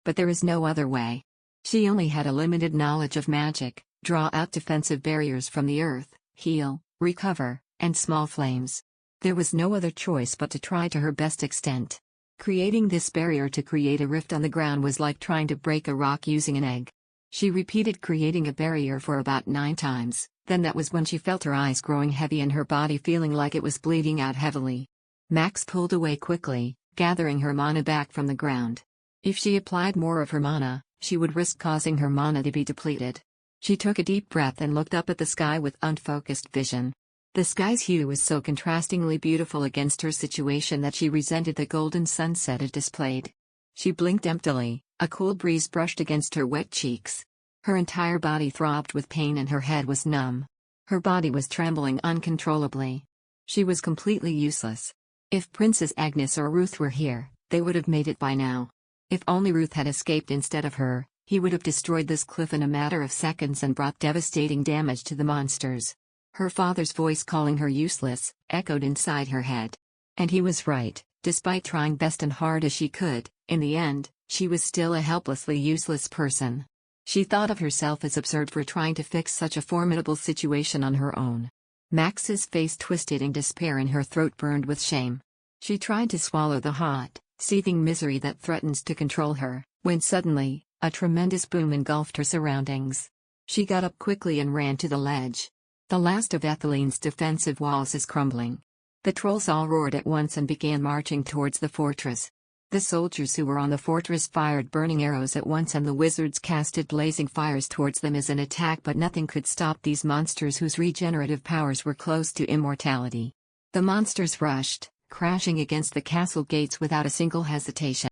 But there is no other way. She only had a limited knowledge of magic: draw out defensive barriers from the earth, heal, recover, and small flames. There was no other choice but to try to her best extent. Creating this barrier to create a rift on the ground was like trying to break a rock using an egg. She repeated creating a barrier for about 9 times, then that was when she felt her eyes growing heavy and her body feeling like it was bleeding out heavily. Max pulled away quickly, gathering her mana back from the ground. If she applied more of her mana, she would risk causing her mana to be depleted. She took a deep breath and looked up at the sky with unfocused vision. The sky's hue was so contrastingly beautiful against her situation that she resented the golden sunset it displayed. She blinked emptily, a cool breeze brushed against her wet cheeks. Her entire body throbbed with pain and her head was numb. Her body was trembling uncontrollably. She was completely useless. If Princess Agnes or Ruth were here, they would have made it by now. If only Ruth had escaped instead of her, he would have destroyed this cliff in a matter of seconds and brought devastating damage to the monsters. Her father's voice calling her useless echoed inside her head. And he was right. Despite trying best and hard as she could, in the end, she was still a helplessly useless person. She thought of herself as absurd for trying to fix such a formidable situation on her own. Max's face twisted in despair and her throat burned with shame. She tried to swallow the hot, seething misery that threatens to control her, when suddenly, a tremendous boom engulfed her surroundings. She got up quickly and ran to the ledge. The last of Ethylene's defensive walls is crumbling. The trolls all roared at once and began marching towards the fortress. The soldiers who were on the fortress fired burning arrows at once and the wizards casted blazing fires towards them as an attack, but nothing could stop these monsters whose regenerative powers were close to immortality. The monsters rushed, crashing against the castle gates without a single hesitation.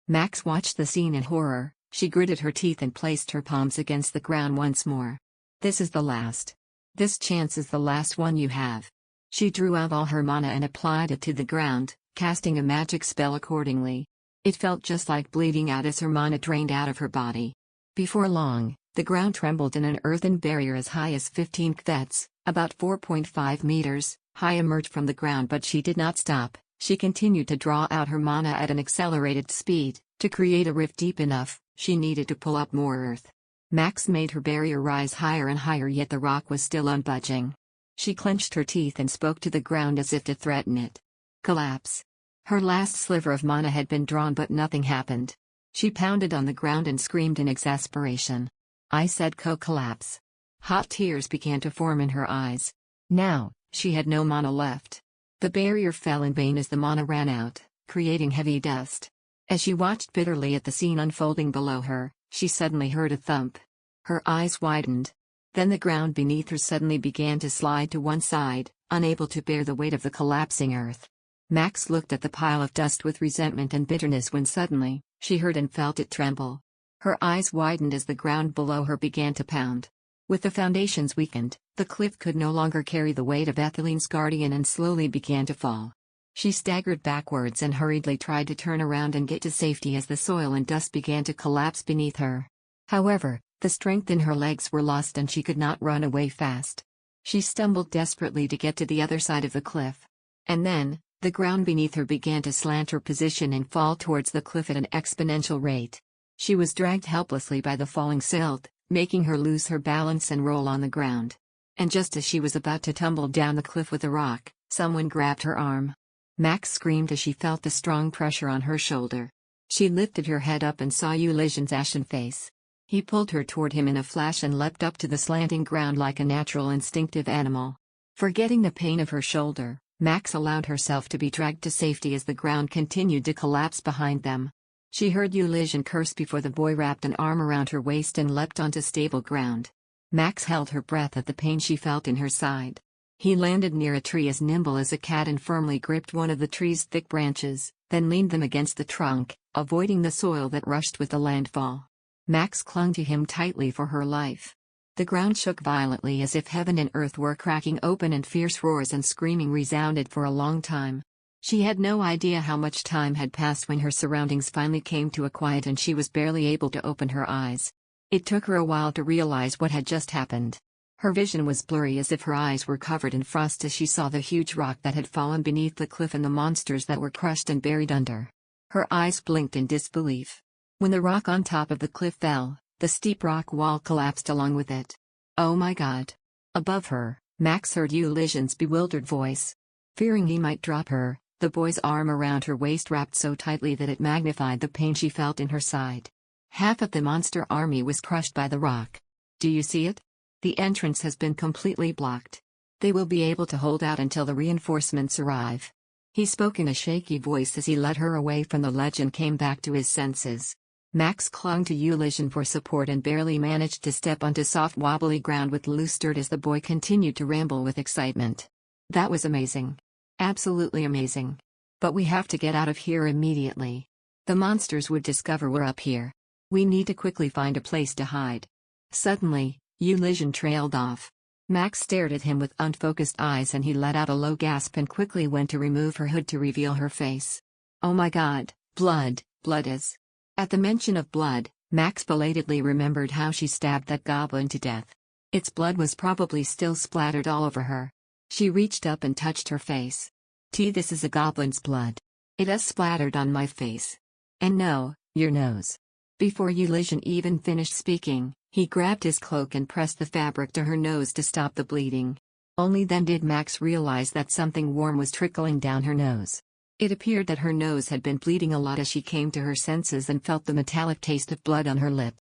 Max watched the scene in horror. She gritted her teeth and placed her palms against the ground once more. This is the last. This chance is the last one you have. She drew out all her mana and applied it to the ground, casting a magic spell accordingly. It felt just like bleeding out as her mana drained out of her body. Before long, the ground trembled and an earthen barrier as high as 15 kthets, about 4.5 meters, high emerged from the ground, but she did not stop. She continued to draw out her mana at an accelerated speed. To create a rift deep enough, she needed to pull up more earth. Max made her barrier rise higher and higher, yet the rock was still unbudging. She clenched her teeth and spoke to the ground as if to threaten it. Collapse. Her last sliver of mana had been drawn, but nothing happened. She pounded on the ground and screamed in exasperation. I said collapse. Hot tears began to form in her eyes. Now, she had no mana left. The barrier fell in vain as the mana ran out, creating heavy dust. As she watched bitterly at the scene unfolding below her, she suddenly heard a thump. Her eyes widened. Then the ground beneath her suddenly began to slide to one side, unable to bear the weight of the collapsing earth. Max looked at the pile of dust with resentment and bitterness when suddenly, she heard and felt it tremble. Her eyes widened as the ground below her began to pound. With the foundations weakened, the cliff could no longer carry the weight of Etheline's guardian and slowly began to fall. She staggered backwards and hurriedly tried to turn around and get to safety as the soil and dust began to collapse beneath her. However, the strength in her legs were lost and she could not run away fast. She stumbled desperately to get to the other side of the cliff. And then, the ground beneath her began to slant her position and fall towards the cliff at an exponential rate. She was dragged helplessly by the falling silt, making her lose her balance and roll on the ground. And just as she was about to tumble down the cliff with a rock, someone grabbed her arm. Max screamed as she felt the strong pressure on her shoulder. She lifted her head up and saw Eulysian's ashen face. He pulled her toward him in a flash and leapt up to the slanting ground like a natural instinctive animal. Forgetting the pain of her shoulder, Max allowed herself to be dragged to safety as the ground continued to collapse behind them. She heard Eulysian curse before the boy wrapped an arm around her waist and leapt onto stable ground. Max held her breath at the pain she felt in her side. He landed near a tree as nimble as a cat and firmly gripped one of the tree's thick branches, then leaned them against the trunk, avoiding the soil that rushed with the landfall. Max clung to him tightly for her life. The ground shook violently as if heaven and earth were cracking open and fierce roars and screaming resounded for a long time. She had no idea how much time had passed when her surroundings finally came to a quiet and she was barely able to open her eyes. It took her a while to realize what had just happened. Her vision was blurry as if her eyes were covered in frost as she saw the huge rock that had fallen beneath the cliff and the monsters that were crushed and buried under. Her eyes blinked in disbelief. When the rock on top of the cliff fell, the steep rock wall collapsed along with it. Oh my God! Above her, Max heard Eulysian's bewildered voice. Fearing he might drop her, the boy's arm around her waist wrapped so tightly that it magnified the pain she felt in her side. Half of the monster army was crushed by the rock. Do you see it? The entrance has been completely blocked. They will be able to hold out until the reinforcements arrive. He spoke in a shaky voice as he led her away from the ledge and came back to his senses. Max clung to Eulysian for support and barely managed to step onto soft wobbly ground with loose dirt as the boy continued to ramble with excitement. That was amazing. Absolutely amazing. But we have to get out of here immediately. The monsters would discover we're up here. We need to quickly find a place to hide. Suddenly, Eulysian trailed off. Max stared at him with unfocused eyes and he let out a low gasp and quickly went to remove her hood to reveal her face. Oh my God, blood is. At the mention of blood, Max belatedly remembered how she stabbed that goblin to death. Its blood was probably still splattered all over her. She reached up and touched her face. This is a goblin's blood. It has splattered on my face. And no, your nose. Before Eulysian even finished speaking, he grabbed his cloak and pressed the fabric to her nose to stop the bleeding. Only then did Max realize that something warm was trickling down her nose. It appeared that her nose had been bleeding a lot as she came to her senses and felt the metallic taste of blood on her lip.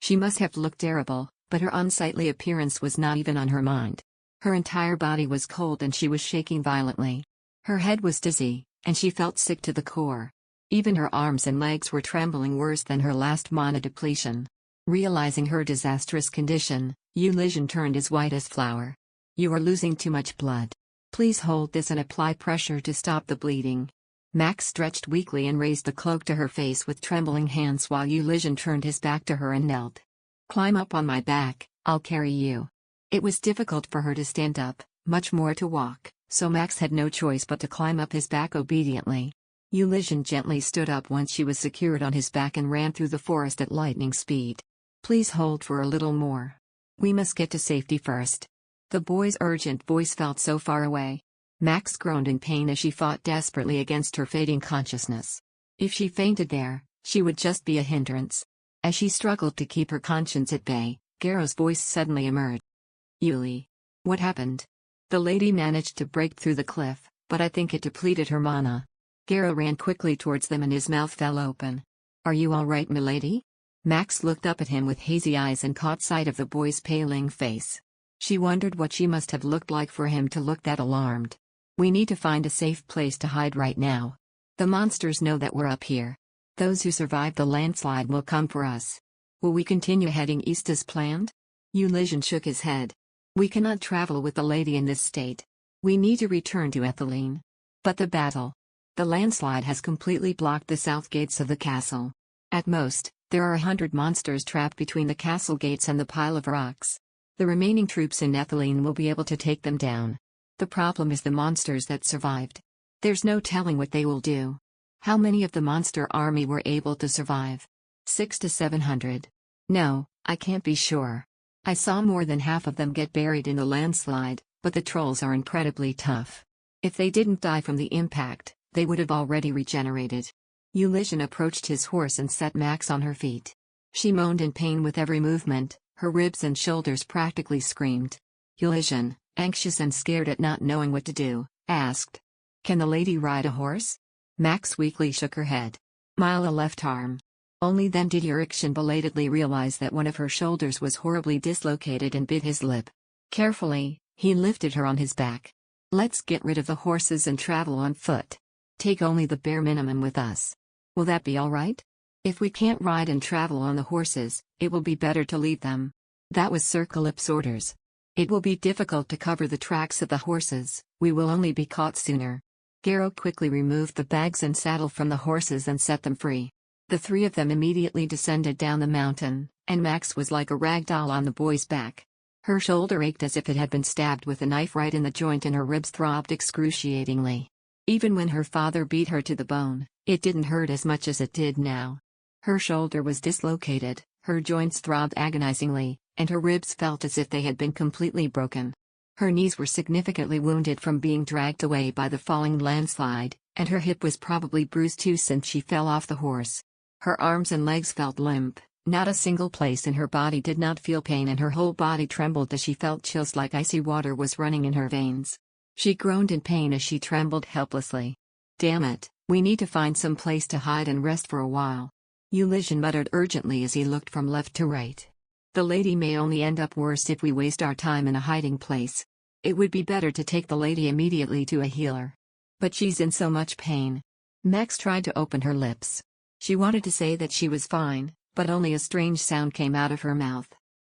She must have looked terrible, but her unsightly appearance was not even on her mind. Her entire body was cold and she was shaking violently. Her head was dizzy, and she felt sick to the core. Even her arms and legs were trembling worse than her last mana depletion. Realizing her disastrous condition, Eulysian turned as white as flour. You are losing too much blood. Please hold this and apply pressure to stop the bleeding. Max stretched weakly and raised the cloak to her face with trembling hands while Eulysian turned his back to her and knelt. Climb up on my back, I'll carry you. It was difficult for her to stand up, much more to walk, so Max had no choice but to climb up his back obediently. Ulysses gently stood up once she was secured on his back and ran through the forest at lightning speed. "Please hold for a little more. We must get to safety first." The boy's urgent voice felt so far away. Max groaned in pain as she fought desperately against her fading consciousness. If she fainted there, she would just be a hindrance. As she struggled to keep her conscience at bay, Garrow's voice suddenly emerged. "Yuli. What happened?" "The lady managed to break through the cliff, but I think it depleted her mana." Garrow ran quickly towards them and his mouth fell open. "Are you all right, milady?" Max looked up at him with hazy eyes and caught sight of the boy's paling face. She wondered what she must have looked like for him to look that alarmed. "We need to find a safe place to hide right now. The monsters know that we're up here. Those who survived the landslide will come for us." "Will we continue heading east as planned?" Ulysses shook his head. "We cannot travel with the lady in this state. We need to return to Ethylene." "But the battle. The landslide has completely blocked the south gates of the castle. At most, there are 100 monsters trapped between the castle gates and the pile of rocks. The remaining troops in Ethylene will be able to take them down. The problem is the monsters that survived. There's no telling what they will do." "How many of the monster army were able to survive?" 600 to 700. "No, I can't be sure. I saw more than half of them get buried in the landslide, but the trolls are incredibly tough. If they didn't die from the impact, they would have already regenerated." Ulysses approached his horse and set Max on her feet. She moaned in pain with every movement, her ribs and shoulders practically screamed. Ulysses, anxious and scared at not knowing what to do, asked, "Can the lady ride a horse?" Max weakly shook her head. "Mile a left arm." Only then did Urikshin belatedly realize that one of her shoulders was horribly dislocated and bit his lip. Carefully, he lifted her on his back. "Let's get rid of the horses and travel on foot. Take only the bare minimum with us. Will that be all right?" "If we can't ride and travel on the horses, it will be better to leave them." That was Sir Calip's orders. "It will be difficult to cover the tracks of the horses, we will only be caught sooner." Garrow quickly removed the bags and saddle from the horses and set them free. The three of them immediately descended down the mountain, and Max was like a rag doll on the boy's back. Her shoulder ached as if it had been stabbed with a knife right in the joint and her ribs throbbed excruciatingly. Even when her father beat her to the bone, it didn't hurt as much as it did now. Her shoulder was dislocated, her joints throbbed agonizingly, and her ribs felt as if they had been completely broken. Her knees were significantly wounded from being dragged away by the falling landslide, and her hip was probably bruised too since she fell off the horse. Her arms and legs felt limp, not a single place in her body did not feel pain and her whole body trembled as she felt chills like icy water was running in her veins. She groaned in pain as she trembled helplessly. "Damn it, we need to find some place to hide and rest for a while," Ulysses muttered urgently as he looked from left to right. "The lady may only end up worse if we waste our time in a hiding place. It would be better to take the lady immediately to a healer." "But she's in so much pain." Max tried to open her lips. She wanted to say that she was fine, but only a strange sound came out of her mouth.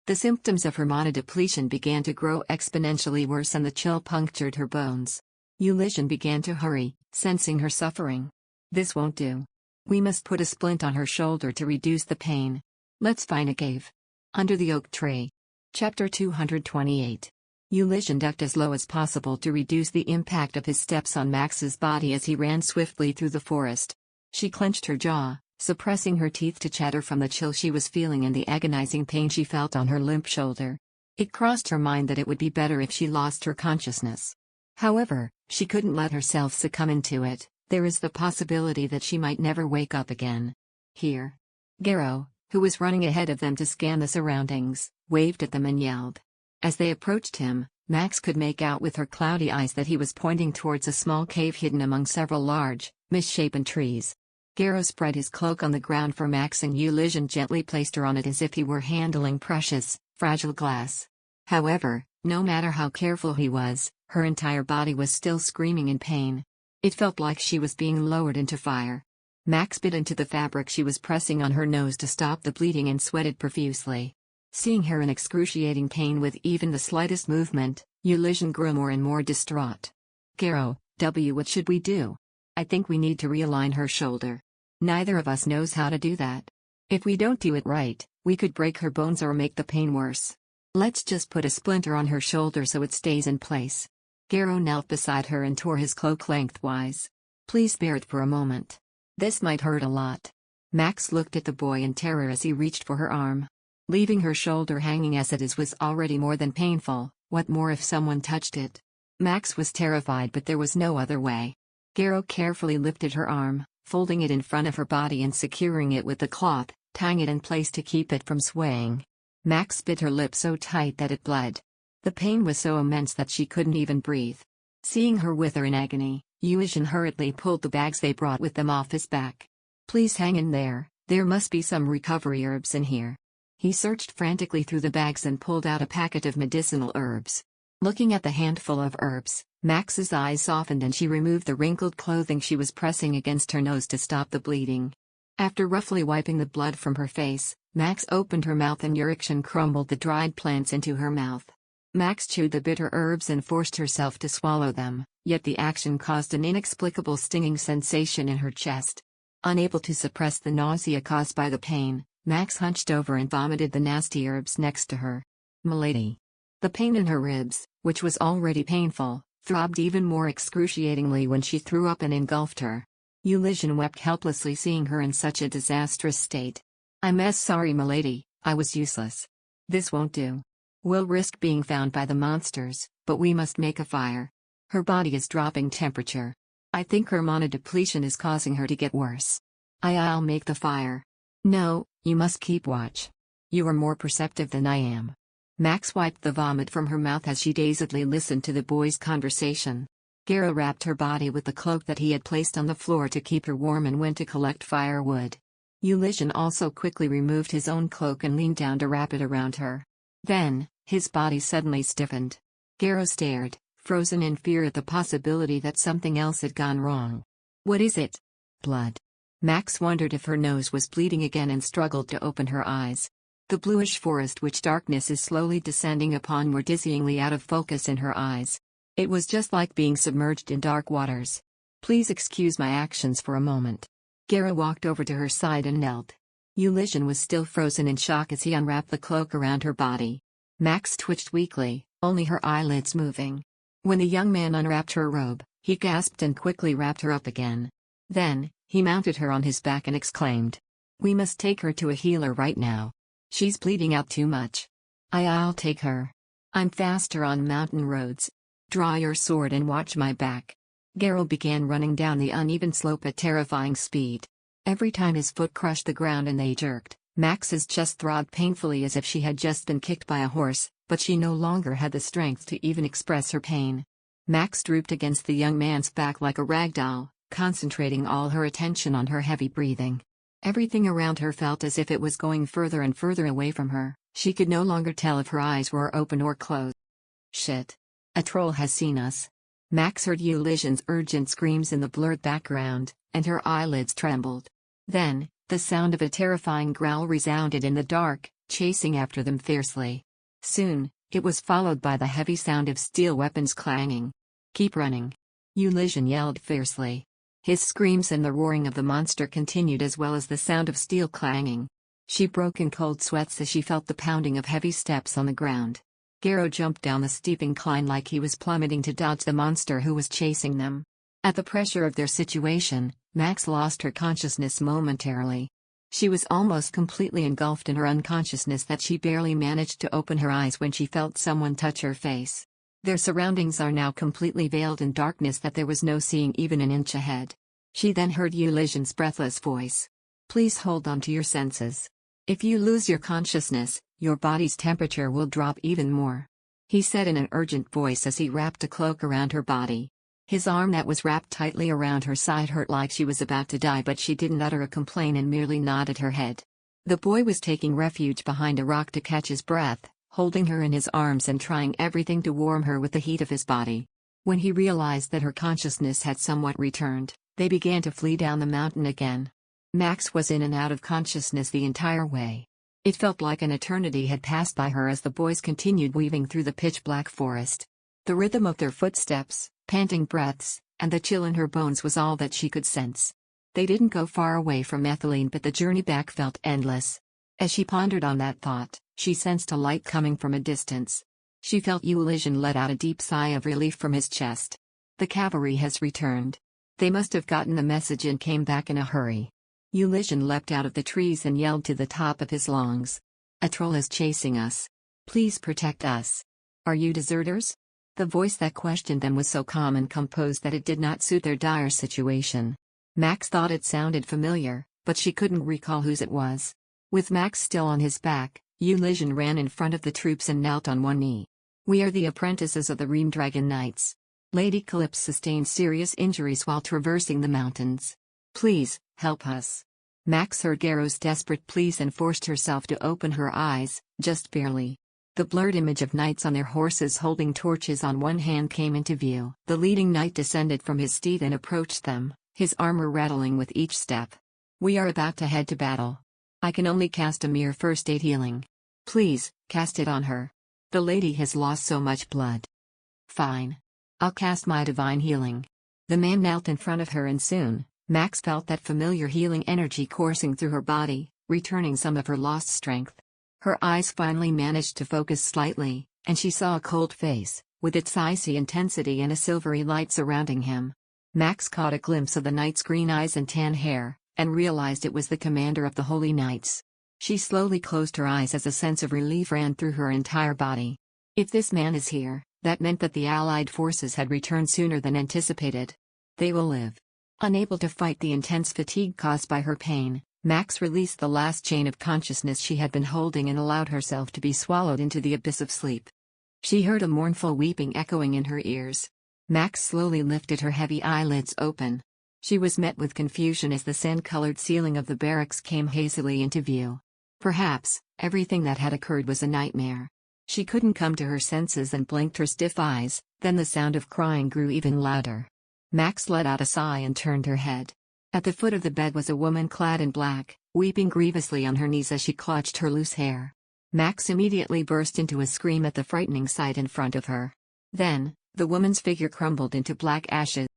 The symptoms of her mana depletion began to grow exponentially worse and the chill punctured her bones. Ulysses began to hurry, sensing her suffering. "This won't do. We must put a splint on her shoulder to reduce the pain. Let's find a cave. Under the oak tree." Chapter 228. Ulysses ducked as low as possible to reduce the impact of his steps on Max's body as he ran swiftly through the forest. She clenched her jaw, suppressing her teeth to chatter from the chill she was feeling and the agonizing pain she felt on her limp shoulder. It crossed her mind that it would be better if she lost her consciousness. However, she couldn't let herself succumb into it. There is the possibility that she might never wake up again. "Here." Garrow, who was running ahead of them to scan the surroundings, waved at them and yelled. As they approached him, Max could make out with her cloudy eyes that he was pointing towards a small cave hidden among several large, misshapen trees. Garrow spread his cloak on the ground for Max and Ulysses gently placed her on it as if he were handling precious, fragile glass. However, no matter how careful he was, her entire body was still screaming in pain. It felt like she was being lowered into fire. Max bit into the fabric she was pressing on her nose to stop the bleeding and sweated profusely. Seeing her in excruciating pain with even the slightest movement, Ulysses grew more and more distraught. "Garrow, what should we do? I think we need to realign her shoulder. Neither of us knows how to do that. If we don't do it right, we could break her bones or make the pain worse." Let's just put a splinter on her shoulder so it stays in place. Garrow knelt beside her and tore his cloak lengthwise. Please bear it for a moment. This might hurt a lot. Max looked at the boy in terror as he reached for her arm. Leaving her shoulder hanging as it is was already more than painful, what more if someone touched it? Max was terrified, but there was no other way. Garrow carefully lifted her arm, folding it in front of her body and securing it with the cloth, tying it in place to keep it from swaying. Max bit her lip so tight that it bled. The pain was so immense that she couldn't even breathe. Seeing her wither in agony, Yulizhen hurriedly pulled the bags they brought with them off his back. Please hang in there must be some recovery herbs in here. He searched frantically through the bags and pulled out a packet of medicinal herbs. Looking at the handful of herbs, Max's eyes softened and she removed the wrinkled clothing she was pressing against her nose to stop the bleeding. After roughly wiping the blood from her face, Max opened her mouth and Yulizhen crumbled the dried plants into her mouth. Max chewed the bitter herbs and forced herself to swallow them, yet the action caused an inexplicable stinging sensation in her chest. Unable to suppress the nausea caused by the pain, Max hunched over and vomited the nasty herbs next to her. Milady. The pain in her ribs, which was already painful, throbbed even more excruciatingly when she threw up and engulfed her. Yulizhen wept helplessly seeing her in such a disastrous state. I'm sorry, milady, I was useless. This won't do. We'll risk being found by the monsters, but we must make a fire. Her body is dropping temperature. I think her mana depletion is causing her to get worse. I'll make the fire. No, you must keep watch. You are more perceptive than I am. Max wiped the vomit from her mouth as she dazedly listened to the boys' conversation. Garrow wrapped her body with the cloak that he had placed on the floor to keep her warm and went to collect firewood. Yulizhen also quickly removed his own cloak and leaned down to wrap it around her. Then, his body suddenly stiffened. Garrow stared, frozen in fear at the possibility that something else had gone wrong. What is it? Blood. Max wondered if her nose was bleeding again and struggled to open her eyes. The bluish forest which darkness is slowly descending upon were dizzyingly out of focus in her eyes. It was just like being submerged in dark waters. Please excuse my actions for a moment. Garrow walked over to her side and knelt. Yulizhen was still frozen in shock as he unwrapped the cloak around her body. Max twitched weakly, only her eyelids moving. When the young man unwrapped her robe, he gasped and quickly wrapped her up again. Then, he mounted her on his back and exclaimed. We must take her to a healer right now. She's bleeding out too much. I'll take her. I'm faster on mountain roads. Draw your sword and watch my back. Garrow began running down the uneven slope at terrifying speed. Every time his foot crushed the ground and they jerked, Max's chest throbbed painfully as if she had just been kicked by a horse, but she no longer had the strength to even express her pain. Max drooped against the young man's back like a rag doll, concentrating all her attention on her heavy breathing. Everything around her felt as if it was going further and further away from her. She could no longer tell if her eyes were open or closed. Shit. A troll has seen us. Max heard Yulizhen's urgent screams in the blurred background, and her eyelids trembled. Then, the sound of a terrifying growl resounded in the dark, chasing after them fiercely. Soon, it was followed by the heavy sound of steel weapons clanging. Keep running. Yulizhen yelled fiercely. His screams and the roaring of the monster continued as well as the sound of steel clanging. She broke in cold sweats as she felt the pounding of heavy steps on the ground. Garrow jumped down the steep incline like he was plummeting to dodge the monster who was chasing them. At the pressure of their situation, Max lost her consciousness momentarily. She was almost completely engulfed in her unconsciousness that she barely managed to open her eyes when she felt someone touch her face. Their surroundings are now completely veiled in darkness that there was no seeing even an inch ahead. She then heard Yulizhen's breathless voice. Please hold on to your senses. If you lose your consciousness, your body's temperature will drop even more. He said in an urgent voice as he wrapped a cloak around her body. His arm that was wrapped tightly around her side hurt like she was about to die, but she didn't utter a complaint and merely nodded her head. The boy was taking refuge behind a rock to catch his breath, holding her in his arms and trying everything to warm her with the heat of his body. When he realized that her consciousness had somewhat returned, they began to flee down the mountain again. Max was in and out of consciousness the entire way. It felt like an eternity had passed by her as the boys continued weaving through the pitch-black forest. The rhythm of their footsteps, panting breaths, and the chill in her bones was all that she could sense. They didn't go far away from Ethylene, but the journey back felt endless. As she pondered on that thought, She sensed a light coming from a distance. She felt Euligian let out a deep sigh of relief from his chest. The cavalry has returned. They must have gotten the message and came back in a hurry. Euligian leapt out of the trees and yelled to the top of his lungs. A troll is chasing us. Please protect us. Are you deserters? The voice that questioned them was so calm and composed that it did not suit their dire situation. Max thought it sounded familiar, but she couldn't recall whose it was. With Max still on his back, Euligian ran in front of the troops and knelt on one knee. We are the apprentices of the Ream-Dragon Knights. Lady Calypso sustained serious injuries while traversing the mountains. Please, help us. Max heard Garrow's desperate pleas and forced herself to open her eyes, just barely. The blurred image of knights on their horses holding torches on one hand came into view. The leading knight descended from his steed and approached them, his armor rattling with each step. We are about to head to battle. I can only cast a mere first aid healing. Please, cast it on her. The lady has lost so much blood. Fine. I'll cast my divine healing. The man knelt in front of her and soon, Max felt that familiar healing energy coursing through her body, returning some of her lost strength. Her eyes finally managed to focus slightly, and she saw a cold face, with its icy intensity and a silvery light surrounding him. Max caught a glimpse of the knight's green eyes and tan hair, and realized it was the commander of the Holy Knights. She slowly closed her eyes as a sense of relief ran through her entire body. If this man is here, that meant that the Allied forces had returned sooner than anticipated. They will live. Unable to fight the intense fatigue caused by her pain, Max released the last chain of consciousness she had been holding and allowed herself to be swallowed into the abyss of sleep. She heard a mournful weeping echoing in her ears. Max slowly lifted her heavy eyelids open. She was met with confusion as the sand-colored ceiling of the barracks came hazily into view. Perhaps, everything that had occurred was a nightmare. She couldn't come to her senses and blinked her stiff eyes, then the sound of crying grew even louder. Max let out a sigh and turned her head. At the foot of the bed was a woman clad in black, weeping grievously on her knees as she clutched her loose hair. Max immediately burst into a scream at the frightening sight in front of her. Then, the woman's figure crumbled into black ashes.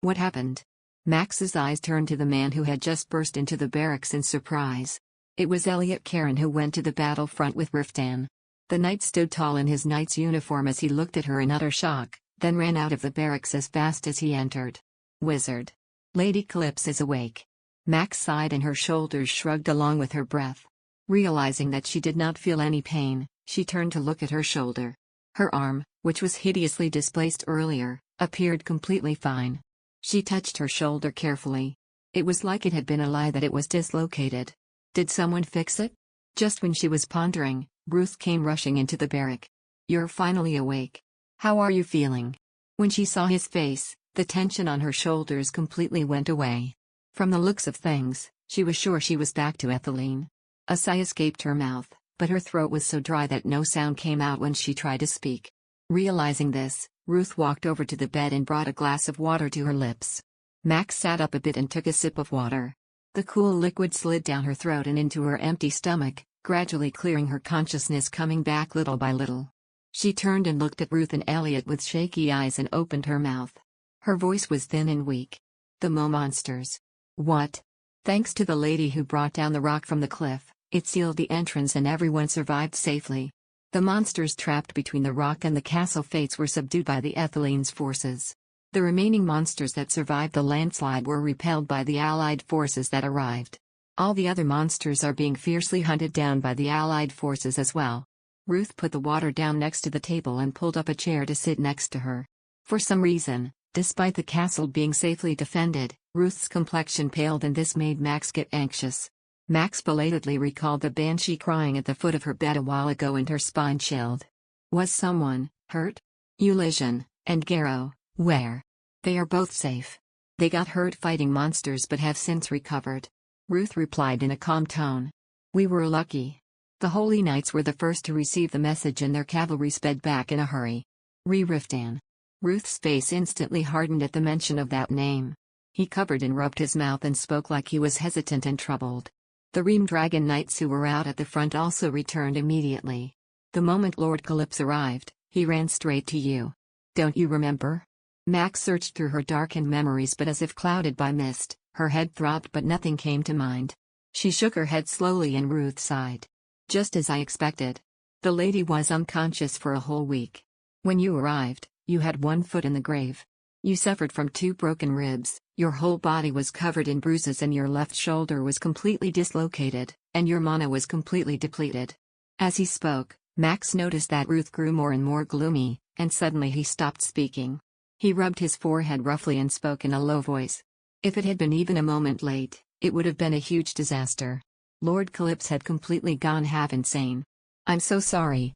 What happened? Max's eyes turned to the man who had just burst into the barracks in surprise. It was Elliot Caron who went to the battlefront with Riftan. The knight stood tall in his knight's uniform as he looked at her in utter shock, then ran out of the barracks as fast as he entered. Wizard. Lady Calypso is awake. Max sighed and her shoulders shrugged along with her breath. Realizing that she did not feel any pain, she turned to look at her shoulder. Her arm, which was hideously displaced earlier, appeared completely fine. She touched her shoulder carefully. It was like it had been a lie that it was dislocated. Did someone fix it? Just when she was pondering, Ruth came rushing into the barrack. You're finally awake. How are you feeling? When she saw his face, the tension on her shoulders completely went away. From the looks of things, she was sure she was back to ethylene. A sigh escaped her mouth, but her throat was so dry that no sound came out when she tried to speak. Realizing this, Ruth walked over to the bed and brought a glass of water to her lips. Max sat up a bit and took a sip of water. The cool liquid slid down her throat and into her empty stomach, gradually clearing her consciousness, coming back little by little. She turned and looked at Ruth and Elliot with shaky eyes and opened her mouth. Her voice was thin and weak. The monsters. What? Thanks to the lady who brought down the rock from the cliff, it sealed the entrance and everyone survived safely. The monsters trapped between the rock and the castle fates were subdued by the ethylene's forces. The remaining monsters that survived the landslide were repelled by the Allied forces that arrived. All the other monsters are being fiercely hunted down by the Allied forces as well. Ruth put the water down next to the table and pulled up a chair to sit next to her. For some reason, despite the castle being safely defended, Ruth's complexion paled and this made Max get anxious. Max belatedly recalled the banshee crying at the foot of her bed a while ago and her spine chilled. Was someone hurt? Euligian and Garrow, where? They are both safe. They got hurt fighting monsters but have since recovered. Ruth replied in a calm tone. We were lucky. The Holy Knights were the first to receive the message and their cavalry sped back in a hurry. Riftan. Ruth's face instantly hardened at the mention of that name. He covered and rubbed his mouth and spoke like he was hesitant and troubled. The Ream-Dragon Knights who were out at the front also returned immediately. The moment Lord Calypso arrived, he ran straight to you. Don't you remember? Max searched through her darkened memories but as if clouded by mist, her head throbbed but nothing came to mind. She shook her head slowly and Ruth sighed. Just as I expected, The lady was unconscious for a whole week. When you arrived, you had one foot in the grave. You suffered from 2 broken ribs, your whole body was covered in bruises and your left shoulder was completely dislocated, and your mana was completely depleted. As he spoke, Max noticed that Ruth grew more and more gloomy, and suddenly he stopped speaking. He rubbed his forehead roughly and spoke in a low voice. If it had been even a moment late, it would have been a huge disaster. Lord Calypso had completely gone half insane. I'm so sorry,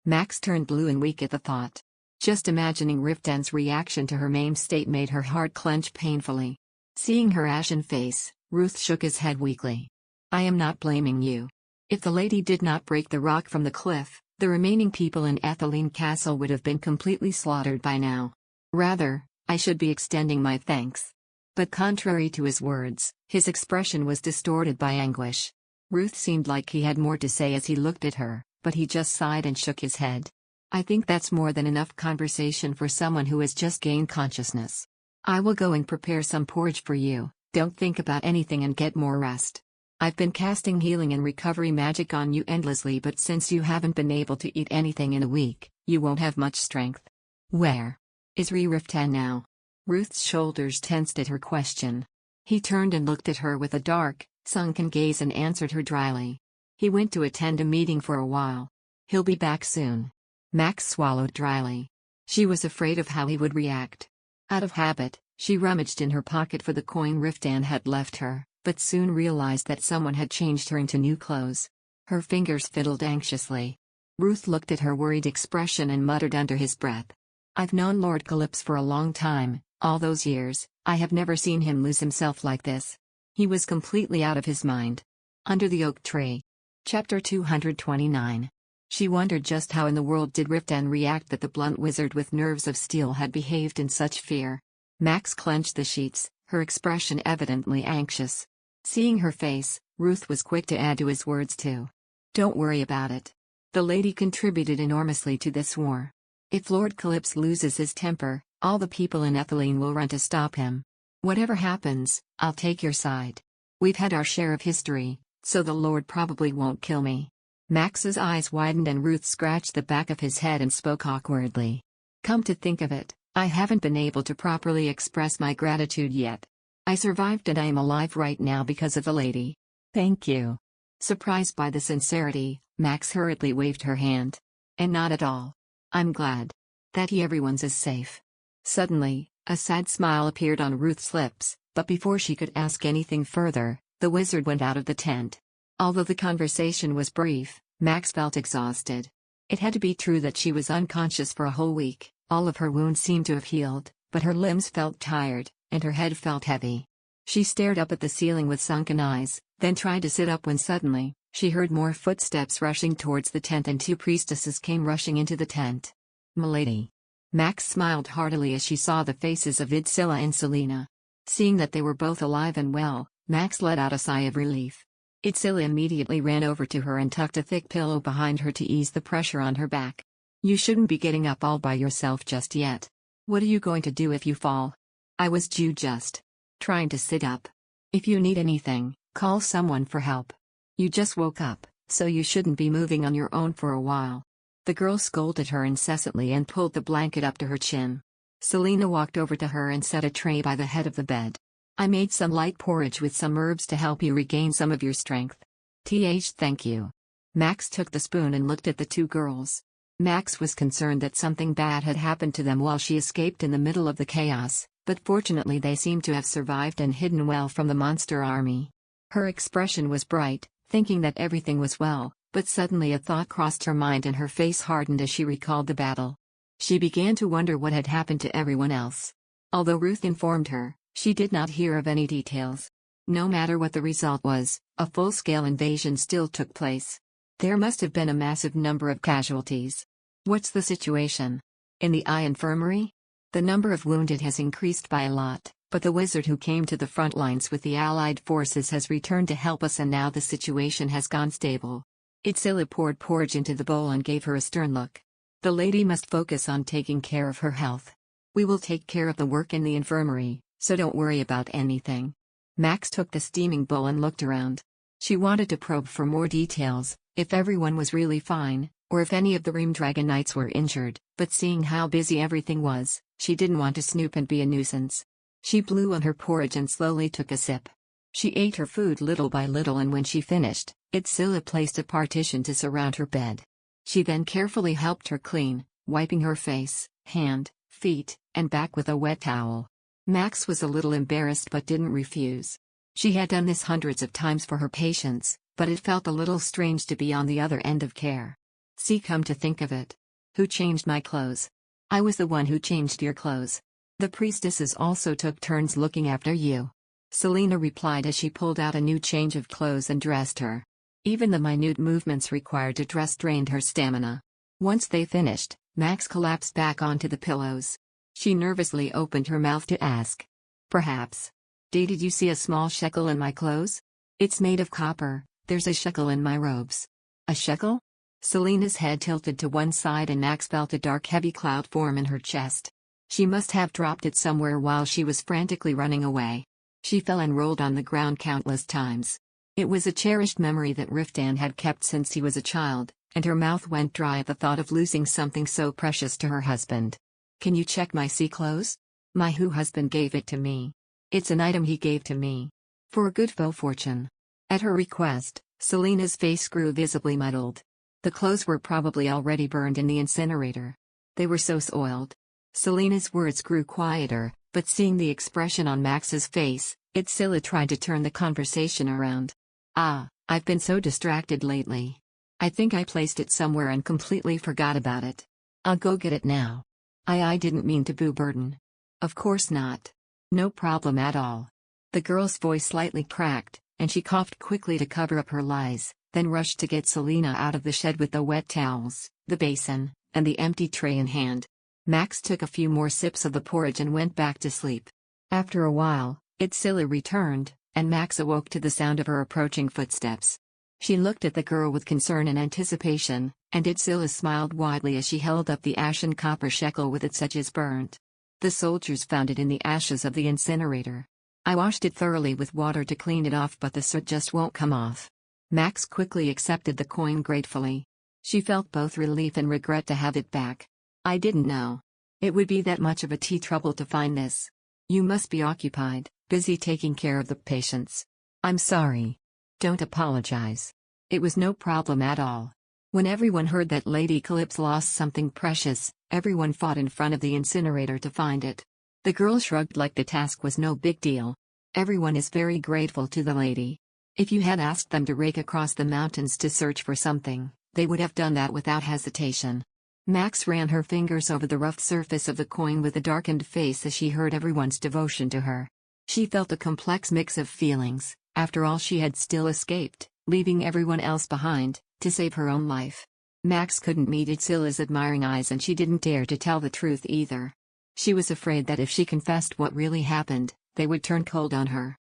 Max turned blue and weak at the thought. Just imagining Riftan's reaction to her maimed state made her heart clench painfully. Seeing her ashen face, Ruth shook his head weakly. I am not blaming you. If the lady did not break the rock from the cliff, the remaining people in Etheline Castle would have been completely slaughtered by now. Rather, I should be extending my thanks. But contrary to his words, his expression was distorted by anguish. Ruth seemed like he had more to say as he looked at her, but he just sighed and shook his head. I think that's more than enough conversation for someone who has just gained consciousness. I will go and prepare some porridge for you, don't think about anything and get more rest. I've been casting healing and recovery magic on you endlessly, but since you haven't been able to eat anything in a week, you won't have much strength. Where is Sir Riftan now? Ruth's shoulders tensed at her question. He turned and looked at her with a dark, sunken gaze and answered her dryly. He went to attend a meeting for a while. He'll be back soon. Max swallowed dryly. She was afraid of how he would react. Out of habit, she rummaged in her pocket for the coin Riftan had left her, but soon realized that someone had changed her into new clothes. Her fingers fiddled anxiously. Ruth looked at her worried expression and muttered under his breath. I've known Lord Calypso for a long time, all those years, I have never seen him lose himself like this. He was completely out of his mind. Under the oak tree. Chapter 229. She wondered just how in the world did Riftan react that the blunt wizard with nerves of steel had behaved in such fear. Max clenched the sheets, her expression evidently anxious. Seeing her face, Ruth was quick to add to his words too. Don't worry about it. The lady contributed enormously to this war. If Lord Calypso loses his temper, all the people in Etheline will run to stop him. Whatever happens, I'll take your side. We've had our share of history, so the Lord probably won't kill me. Max's eyes widened and Ruth scratched the back of his head and spoke awkwardly. Come to think of it, I haven't been able to properly express my gratitude yet. I survived and I am alive right now because of the lady. Thank you. Surprised by the sincerity, Max hurriedly waved her hand. And not at all. I'm glad that everyone's is safe. Suddenly, a sad smile appeared on Ruth's lips, but before she could ask anything further, the wizard went out of the tent. Although the conversation was brief, Max felt exhausted. It had to be true that she was unconscious for a whole week, all of her wounds seemed to have healed, but her limbs felt tired, and her head felt heavy. She stared up at the ceiling with sunken eyes, then tried to sit up when suddenly, she heard more footsteps rushing towards the tent and 2 priestesses came rushing into the tent. Milady. Max smiled heartily as she saw the faces of Idsilla and Selina. Seeing that they were both alive and well, Max let out a sigh of relief. Idsilla immediately ran over to her and tucked a thick pillow behind her to ease the pressure on her back. You shouldn't be getting up all by yourself just yet. What are you going to do if you fall? I was just trying to sit up. If you need anything, call someone for help. You just woke up, so you shouldn't be moving on your own for a while. The girl scolded her incessantly and pulled the blanket up to her chin. Selina walked over to her and set a tray by the head of the bed. I made some light porridge with some herbs to help you regain some of your strength. Thank you. Max took the spoon and looked at the 2 girls. Max was concerned that something bad had happened to them while she escaped in the middle of the chaos, but fortunately they seemed to have survived and hidden well from the monster army. Her expression was bright, thinking that everything was well, but suddenly a thought crossed her mind and her face hardened as she recalled the battle. She began to wonder what had happened to everyone else. Although Ruth informed her, she did not hear of any details. No matter what the result was, a full-scale invasion still took place. There must have been a massive number of casualties. What's the situation in the eye infirmary? The number of wounded has increased by a lot, but the wizard who came to the front lines with the allied forces has returned to help us and now the situation has gone stable. Idsilla poured porridge into the bowl and gave her a stern look. The lady must focus on taking care of her health. We will take care of the work in the infirmary, so don't worry about anything. Max took the steaming bowl and looked around. She wanted to probe for more details, if everyone was really fine, or if any of the Ream Dragon Knights were injured, but seeing how busy everything was, she didn't want to snoop and be a nuisance. She blew on her porridge and slowly took a sip. She ate her food little by little, and when she finished, Itzilla placed a partition to surround her bed. She then carefully helped her clean, wiping her face, hand, feet, and back with a wet towel. Max was a little embarrassed but didn't refuse. She had done this hundreds of times for her patients, but it felt a little strange to be on the other end of care. See, come to think of it. Who changed my clothes? I was the one who changed your clothes. The priestesses also took turns looking after you. Selena replied as she pulled out a new change of clothes and dressed her. Even the minute movements required to dress drained her stamina. Once they finished, Max collapsed back onto the pillows. She nervously opened her mouth to ask. Perhaps. Did you see a small shekel in my clothes? It's made of copper, there's a shekel in my robes. A shekel? Selena's head tilted to one side and Max felt a dark heavy cloud form in her chest. She must have dropped it somewhere while she was frantically running away. She fell and rolled on the ground countless times. It was a cherished memory that Riftan had kept since he was a child, and her mouth went dry at the thought of losing something so precious to her husband. Can you check my sea clothes? My husband gave it to me. It's an item he gave to me. For a good fortune. At her request, Selena's face grew visibly muddled. The clothes were probably already burned in the incinerator. They were so soiled. Selena's words grew quieter, but seeing the expression on Max's face, Itzilla tried to turn the conversation around. I've been so distracted lately. I think I placed it somewhere and completely forgot about it. I'll go get it now. I didn't mean to burden. Of course not. No problem at all. The girl's voice slightly cracked, and she coughed quickly to cover up her lies, then rushed to get Selena out of the shed with the wet towels, the basin, and the empty tray in hand. Max took a few more sips of the porridge and went back to sleep. After a while, Itzilla returned, and Max awoke to the sound of her approaching footsteps. She looked at the girl with concern and anticipation, and Itzilla smiled widely as she held up the ashen copper shekel with its edges burnt. The soldiers found it in the ashes of the incinerator. I washed it thoroughly with water to clean it off, but the soot just won't come off. Max quickly accepted the coin gratefully. She felt both relief and regret to have it back. I didn't know it would be that much of a trouble to find this. You must be occupied, busy taking care of the patients. I'm sorry. Don't apologize. It was no problem at all. When everyone heard that Lady Calypso lost something precious, everyone fought in front of the incinerator to find it. The girl shrugged like the task was no big deal. Everyone is very grateful to the lady. If you had asked them to rake across the mountains to search for something, they would have done that without hesitation. Max ran her fingers over the rough surface of the coin with a darkened face as she heard everyone's devotion to her. She felt a complex mix of feelings. After all, she had still escaped, leaving everyone else behind, to save her own life. Max couldn't meet Itzilla's admiring eyes, and she didn't dare to tell the truth either. She was afraid that if she confessed what really happened, they would turn cold on her.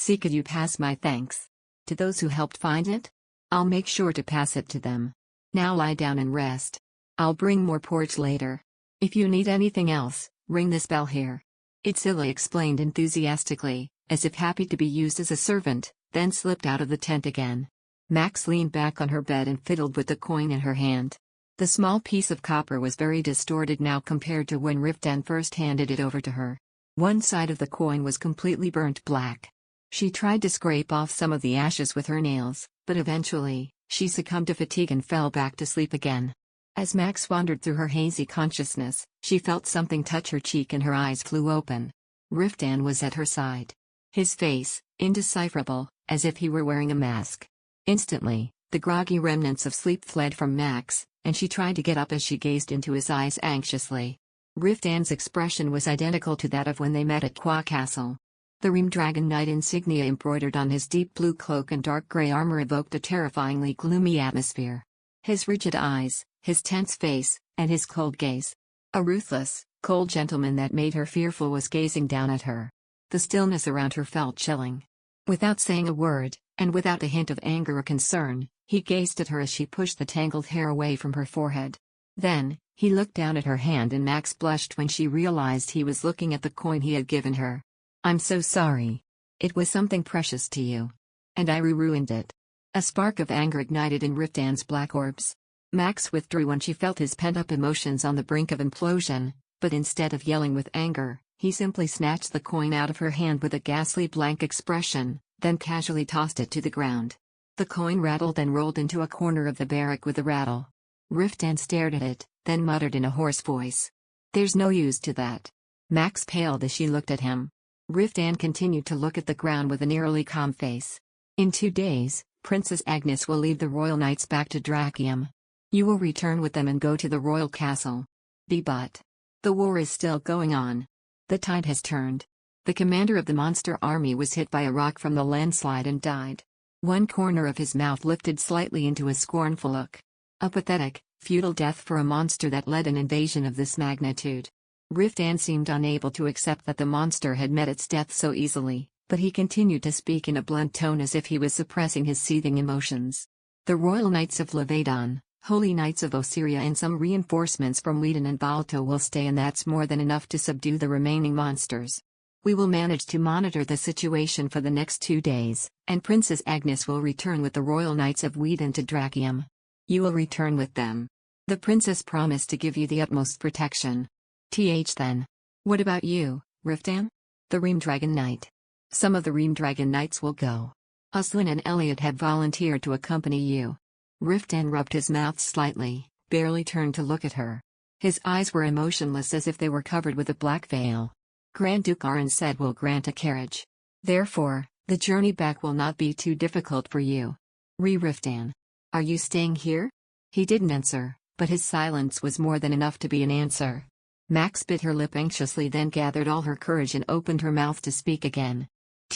Could you pass my thanks to those who helped find it? I'll make sure to pass it to them. Now lie down and rest. I'll bring more porridge later. If you need anything else, ring this bell here. Itzilla explained enthusiastically, as if happy to be used as a servant, then slipped out of the tent again. Max leaned back on her bed and fiddled with the coin in her hand. The small piece of copper was very distorted now compared to when Riftan first handed it over to her. One side of the coin was completely burnt black. She tried to scrape off some of the ashes with her nails, but eventually, she succumbed to fatigue and fell back to sleep again. As Max wandered through her hazy consciousness, she felt something touch her cheek and her eyes flew open. Riftan was at her side. His face, indecipherable, as if he were wearing a mask. Instantly, the groggy remnants of sleep fled from Max, and she tried to get up as she gazed into his eyes anxiously. Riftan's expression was identical to that of when they met at Qua Castle. The Ream Dragon Knight insignia embroidered on his deep blue cloak and dark gray armor evoked a terrifyingly gloomy atmosphere. His rigid eyes, his tense face, and his cold gaze. A ruthless, cold gentleman that made her fearful was gazing down at her. The stillness around her felt chilling. Without saying a word, and without a hint of anger or concern, he gazed at her as she pushed the tangled hair away from her forehead. Then, he looked down at her hand and Max blushed when she realized he was looking at the coin he had given her. I'm so sorry. It was something precious to you. And I ruined it. A spark of anger ignited in Riftan's black orbs. Max withdrew when she felt his pent-up emotions on the brink of implosion, but instead of yelling with anger, he simply snatched the coin out of her hand with a ghastly blank expression, then casually tossed it to the ground. The coin rattled and rolled into a corner of the barrack with a rattle. Riftan stared at it, then muttered in a hoarse voice, "There's no use to that." Max paled as she looked at him. Riftan continued to look at the ground with an eerily calm face. "In 2 days, Princess Agnes will lead the royal knights back to Drachium. You will return with them and go to the royal castle. But the war is still going on. The tide has turned. The commander of the monster army was hit by a rock from the landslide and died." One corner of his mouth lifted slightly into a scornful look. A pathetic, futile death for a monster that led an invasion of this magnitude. Riftan seemed unable to accept that the monster had met its death so easily, but he continued to speak in a blunt tone as if he was suppressing his seething emotions. "The Royal Knights of Levedon, Holy Knights of Osiria and some reinforcements from Wheaton and Balto will stay, and that's more than enough to subdue the remaining monsters. We will manage to monitor the situation for the next 2 days, and Princess Agnes will return with the Royal Knights of Wheaton to Drachium. You will return with them. The princess promised to give you the utmost protection. Then. What about you, Riftan? The Reamdragon Knight. Some of the Reamdragon Knights will go. Uslin and Elliot have volunteered to accompany you." Riftan rubbed his mouth slightly, barely turned to look at her. His eyes were emotionless as if they were covered with a black veil. "Grand Duke Aron said we'll grant a carriage. Therefore, the journey back will not be too difficult for you." Riftan. "Are you staying here?" He didn't answer, but his silence was more than enough to be an answer. Max bit her lip anxiously, then gathered all her courage and opened her mouth to speak again.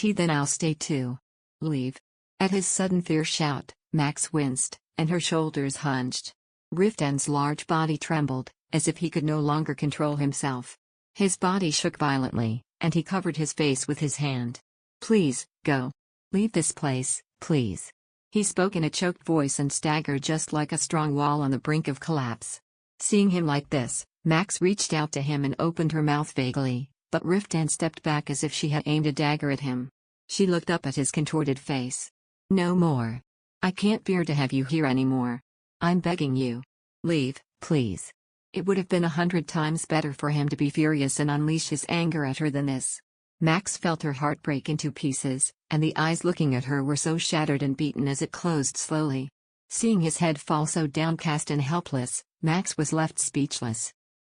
Then I'll stay too." "Leave?" At his sudden fierce shout, Max winced, and her shoulders hunched. Riftan's large body trembled, as if he could no longer control himself. His body shook violently, and he covered his face with his hand. "Please, go. Leave this place, please." He spoke in a choked voice and staggered just like a strong wall on the brink of collapse. Seeing him like this, Max reached out to him and opened her mouth vaguely, but Riftan stepped back as if she had aimed a dagger at him. She looked up at his contorted face. "No more. I can't bear to have you here anymore. I'm begging you. Leave, please." It would have been 100 times better for him to be furious and unleash his anger at her than this. Max felt her heart break into pieces, and the eyes looking at her were so shattered and beaten as it closed slowly. Seeing his head fall so downcast and helpless, Max was left speechless.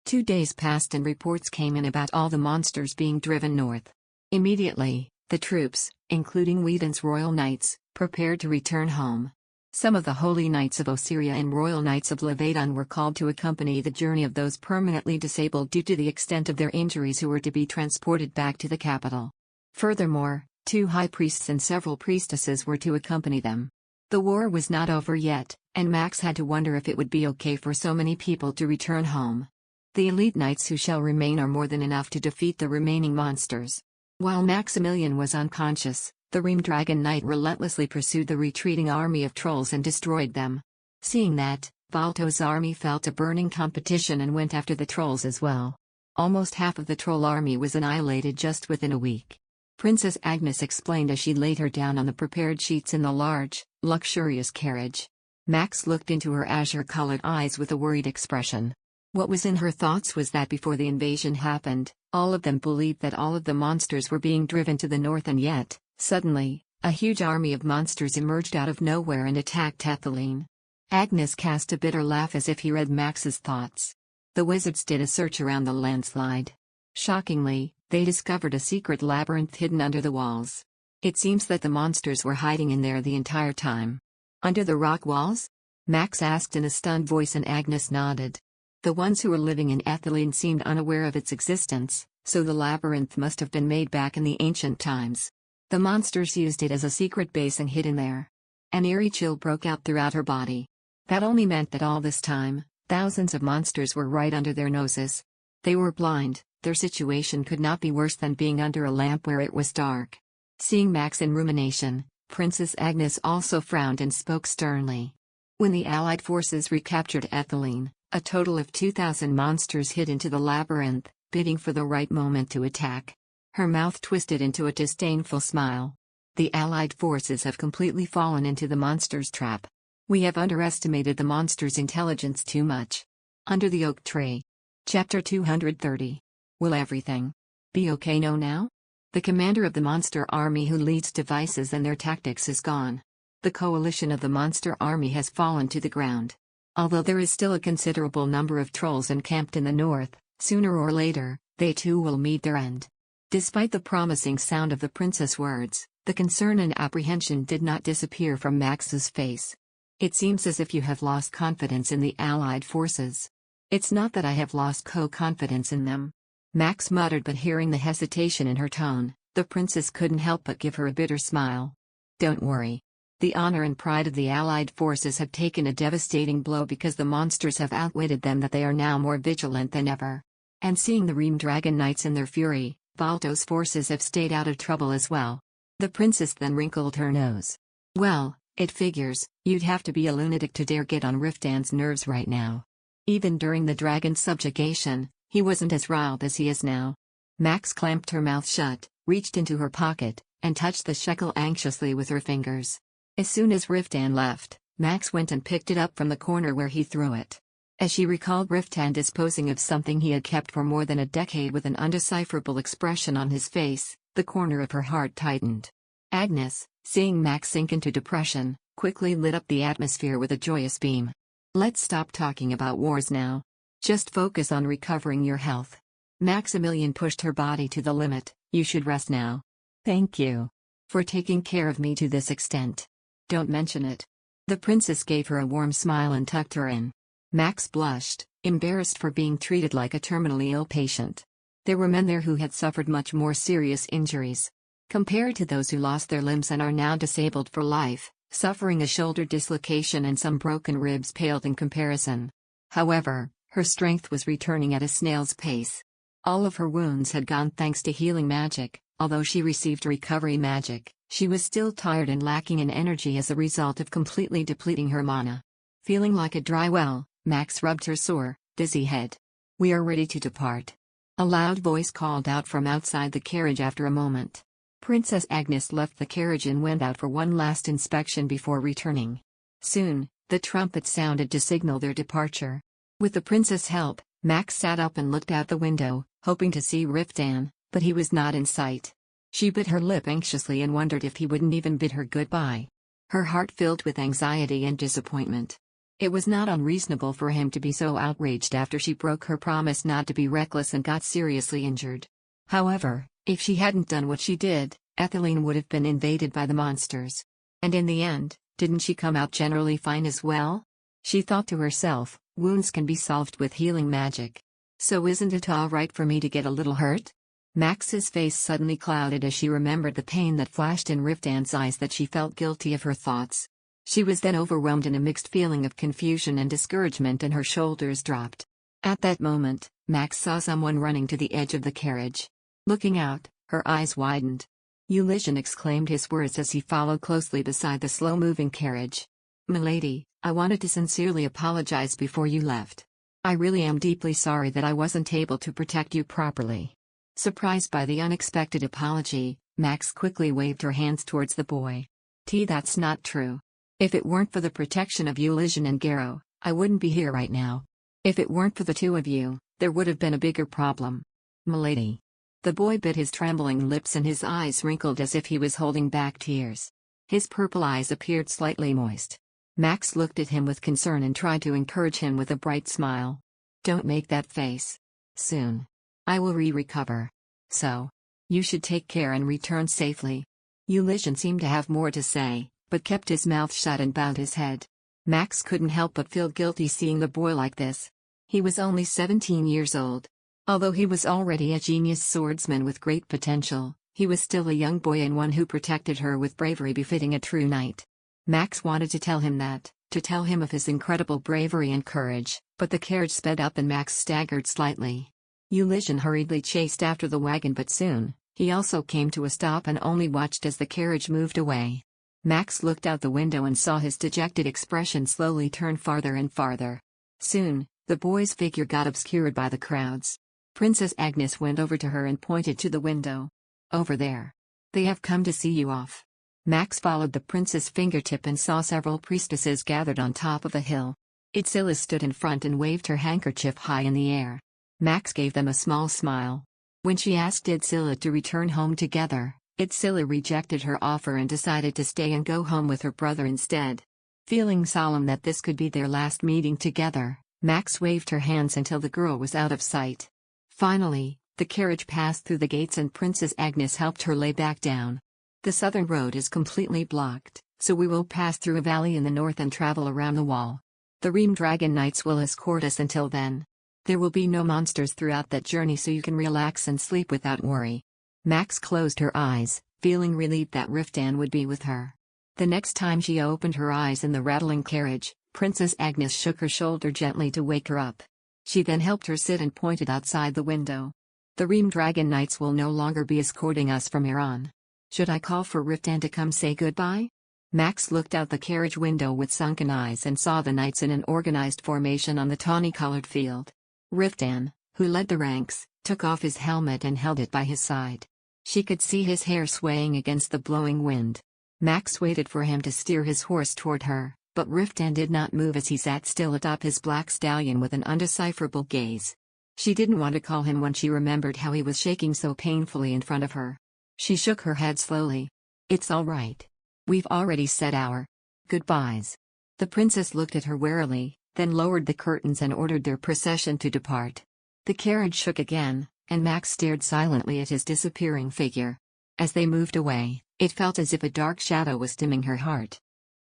2 days passed and reports came in about all the monsters being driven north. Immediately, the troops, including Wheaton's Royal Knights, prepared to return home. Some of the Holy Knights of Osiria and Royal Knights of Levedon were called to accompany the journey of those permanently disabled due to the extent of their injuries who were to be transported back to the capital. Furthermore, 2 high priests and several priestesses were to accompany them. The war was not over yet, and Max had to wonder if it would be okay for so many people to return home. The elite knights who shall remain are more than enough to defeat the remaining monsters. While Maximilian was unconscious, the Reamdragon Knight relentlessly pursued the retreating army of trolls and destroyed them. Seeing that, Balto's army felt a burning competition and went after the trolls as well. Almost half of the troll army was annihilated just within a week. Princess Agnes explained as she laid her down on the prepared sheets in the large, luxurious carriage. Max looked into her azure-colored eyes with a worried expression. What was in her thoughts was that before the invasion happened, all of them believed that all of the monsters were being driven to the north, and yet, suddenly, a huge army of monsters emerged out of nowhere and attacked Etheline. Agnes cast a bitter laugh as if he read Max's thoughts. The wizards did a search around the landslide. Shockingly, they discovered a secret labyrinth hidden under the walls. It seems that the monsters were hiding in there the entire time. Under the rock walls? Max asked in a stunned voice, and Agnes nodded. The ones who were living in Etheline seemed unaware of its existence, so the labyrinth must have been made back in the ancient times. The monsters used it as a secret base and hid in there. An eerie chill broke out throughout her body. That only meant that all this time, thousands of monsters were right under their noses. They were blind, their situation could not be worse than being under a lamp where it was dark. Seeing Max in rumination, Princess Agnes also frowned and spoke sternly. When the Allied forces recaptured Etheline, a total of 2,000 monsters hid into the labyrinth, bidding for the right moment to attack. Her mouth twisted into a disdainful smile. The Allied forces have completely fallen into the monster's trap. We have underestimated the monster's intelligence too much. Under the oak tree. Chapter 230. Will everything be okay now? The commander of the monster army who leads devices and their tactics is gone. The coalition of the monster army has fallen to the ground. Although there is still a considerable number of trolls encamped in the north, sooner or later, they too will meet their end. Despite the promising sound of the princess' words, the concern and apprehension did not disappear from Max's face. It seems as if you have lost confidence in the Allied forces. It's not that I have lost confidence in them. Max muttered, but hearing the hesitation in her tone, the princess couldn't help but give her a bitter smile. Don't worry. The honor and pride of the Allied forces have taken a devastating blow because the monsters have outwitted them, that they are now more vigilant than ever. And seeing the Ream Dragon Knights in their fury, Balto's forces have stayed out of trouble as well. The princess then wrinkled her nose. Well, it figures, you'd have to be a lunatic to dare get on Riftan's nerves right now. Even during the dragon's subjugation, he wasn't as riled as he is now. Max clamped her mouth shut, reached into her pocket, and touched the shekel anxiously with her fingers. As soon as Riftan left, Max went and picked it up from the corner where he threw it. As she recalled Riftan disposing of something he had kept for more than a decade with an undecipherable expression on his face, the corner of her heart tightened. Agnes, seeing Max sink into depression, quickly lit up the atmosphere with a joyous beam. Let's stop talking about wars now. Just focus on recovering your health. Maximilian pushed her body to the limit. You should rest now. Thank you for taking care of me to this extent. Don't mention it. The princess gave her a warm smile and tucked her in. Max blushed, embarrassed for being treated like a terminally ill patient. There were men there who had suffered much more serious injuries. Compared to those who lost their limbs and are now disabled for life, suffering a shoulder dislocation and some broken ribs paled in comparison. However, her strength was returning at a snail's pace. All of her wounds had gone thanks to healing magic. Although she received recovery magic, she was still tired and lacking in energy as a result of completely depleting her mana. Feeling like a dry well, Max rubbed her sore, dizzy head. We are ready to depart. A loud voice called out from outside the carriage after a moment. Princess Agnes left the carriage and went out for one last inspection before returning. Soon, the trumpet sounded to signal their departure. With the princess' help, Max sat up and looked out the window, hoping to see Riftan, but he was not in sight. She bit her lip anxiously and wondered if he wouldn't even bid her goodbye. Her heart filled with anxiety and disappointment. It was not unreasonable for him to be so outraged after she broke her promise not to be reckless and got seriously injured. However, if she hadn't done what she did, Etheline would have been invaded by the monsters. And in the end, didn't she come out generally fine as well? She thought to herself, wounds can be solved with healing magic. So isn't it all right for me to get a little hurt? Max's face suddenly clouded as she remembered the pain that flashed in Riftan's eyes, that she felt guilty of her thoughts. She was then overwhelmed in a mixed feeling of confusion and discouragement, and her shoulders dropped. At that moment, Max saw someone running to the edge of the carriage. Looking out, her eyes widened. Ulyshen exclaimed his words as he followed closely beside the slow-moving carriage. "Milady, I wanted to sincerely apologize before you left. I really am deeply sorry that I wasn't able to protect you properly." Surprised by the unexpected apology, Max quickly waved her hands towards the boy. That's not true. If it weren't for the protection of Ulyshen and Garrow, I wouldn't be here right now. If it weren't for the two of you, there would have been a bigger problem. Milady. The boy bit his trembling lips and his eyes wrinkled as if he was holding back tears. His purple eyes appeared slightly moist. Max looked at him with concern and tried to encourage him with a bright smile. Don't make that face. Soon. I will recover. So. You should take care and return safely. Ulyshen seemed to have more to say, but kept his mouth shut and bowed his head. Max couldn't help but feel guilty seeing the boy like this. He was only 17 years old. Although he was already a genius swordsman with great potential, he was still a young boy and one who protected her with bravery befitting a true knight. Max wanted to tell him that, to tell him of his incredible bravery and courage, but the carriage sped up and Max staggered slightly. Ulyshen hurriedly chased after the wagon, but soon, he also came to a stop and only watched as the carriage moved away. Max looked out the window and saw his dejected expression slowly turn farther and farther. Soon, the boy's figure got obscured by the crowds. Princess Agnes went over to her and pointed to the window. Over there. They have come to see you off. Max followed the prince's fingertip and saw several priestesses gathered on top of a hill. Itzilla stood in front and waved her handkerchief high in the air. Max gave them a small smile. When she asked Itzilla to return home together, Itzilla rejected her offer and decided to stay and go home with her brother instead. Feeling solemn that this could be their last meeting together, Max waved her hands until the girl was out of sight. Finally, the carriage passed through the gates and Princess Agnes helped her lay back down. The southern road is completely blocked, so we will pass through a valley in the north and travel around the wall. The Ream Dragon Knights will escort us until then. There will be no monsters throughout that journey, so you can relax and sleep without worry. Max closed her eyes, feeling relieved that Riftan would be with her. The next time she opened her eyes in the rattling carriage, Princess Agnes shook her shoulder gently to wake her up. She then helped her sit and pointed outside the window. The Ream Dragon Knights will no longer be escorting us from here on. Should I call for Riftan to come say goodbye? Max looked out the carriage window with sunken eyes and saw the knights in an organized formation on the tawny-colored field. Riftan, who led the ranks, took off his helmet and held it by his side. She could see his hair swaying against the blowing wind. Max waited for him to steer his horse toward her, but Riftan did not move as he sat still atop his black stallion with an undecipherable gaze. She didn't want to call him when she remembered how he was shaking so painfully in front of her. She shook her head slowly. "It's all right. We've already said our goodbyes." The princess looked at her warily, then lowered the curtains and ordered their procession to depart. The carriage shook again, and Max stared silently at his disappearing figure. As they moved away, it felt as if a dark shadow was dimming her heart.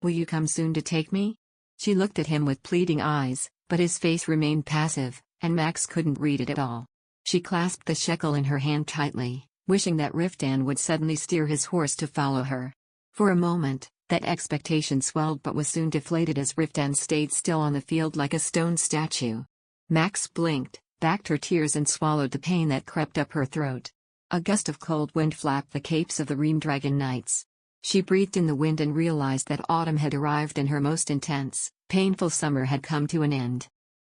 "Will you come soon to take me?" She looked at him with pleading eyes, but his face remained passive, and Max couldn't read it at all. She clasped the shekel in her hand tightly, wishing that Riftan would suddenly steer his horse to follow her. For a moment, that expectation swelled but was soon deflated as Riftan stayed still on the field like a stone statue. Max blinked, backed her tears and swallowed the pain that crept up her throat. A gust of cold wind flapped the capes of the Ream Dragon Knights. She breathed in the wind and realized that autumn had arrived and her most intense, painful summer had come to an end.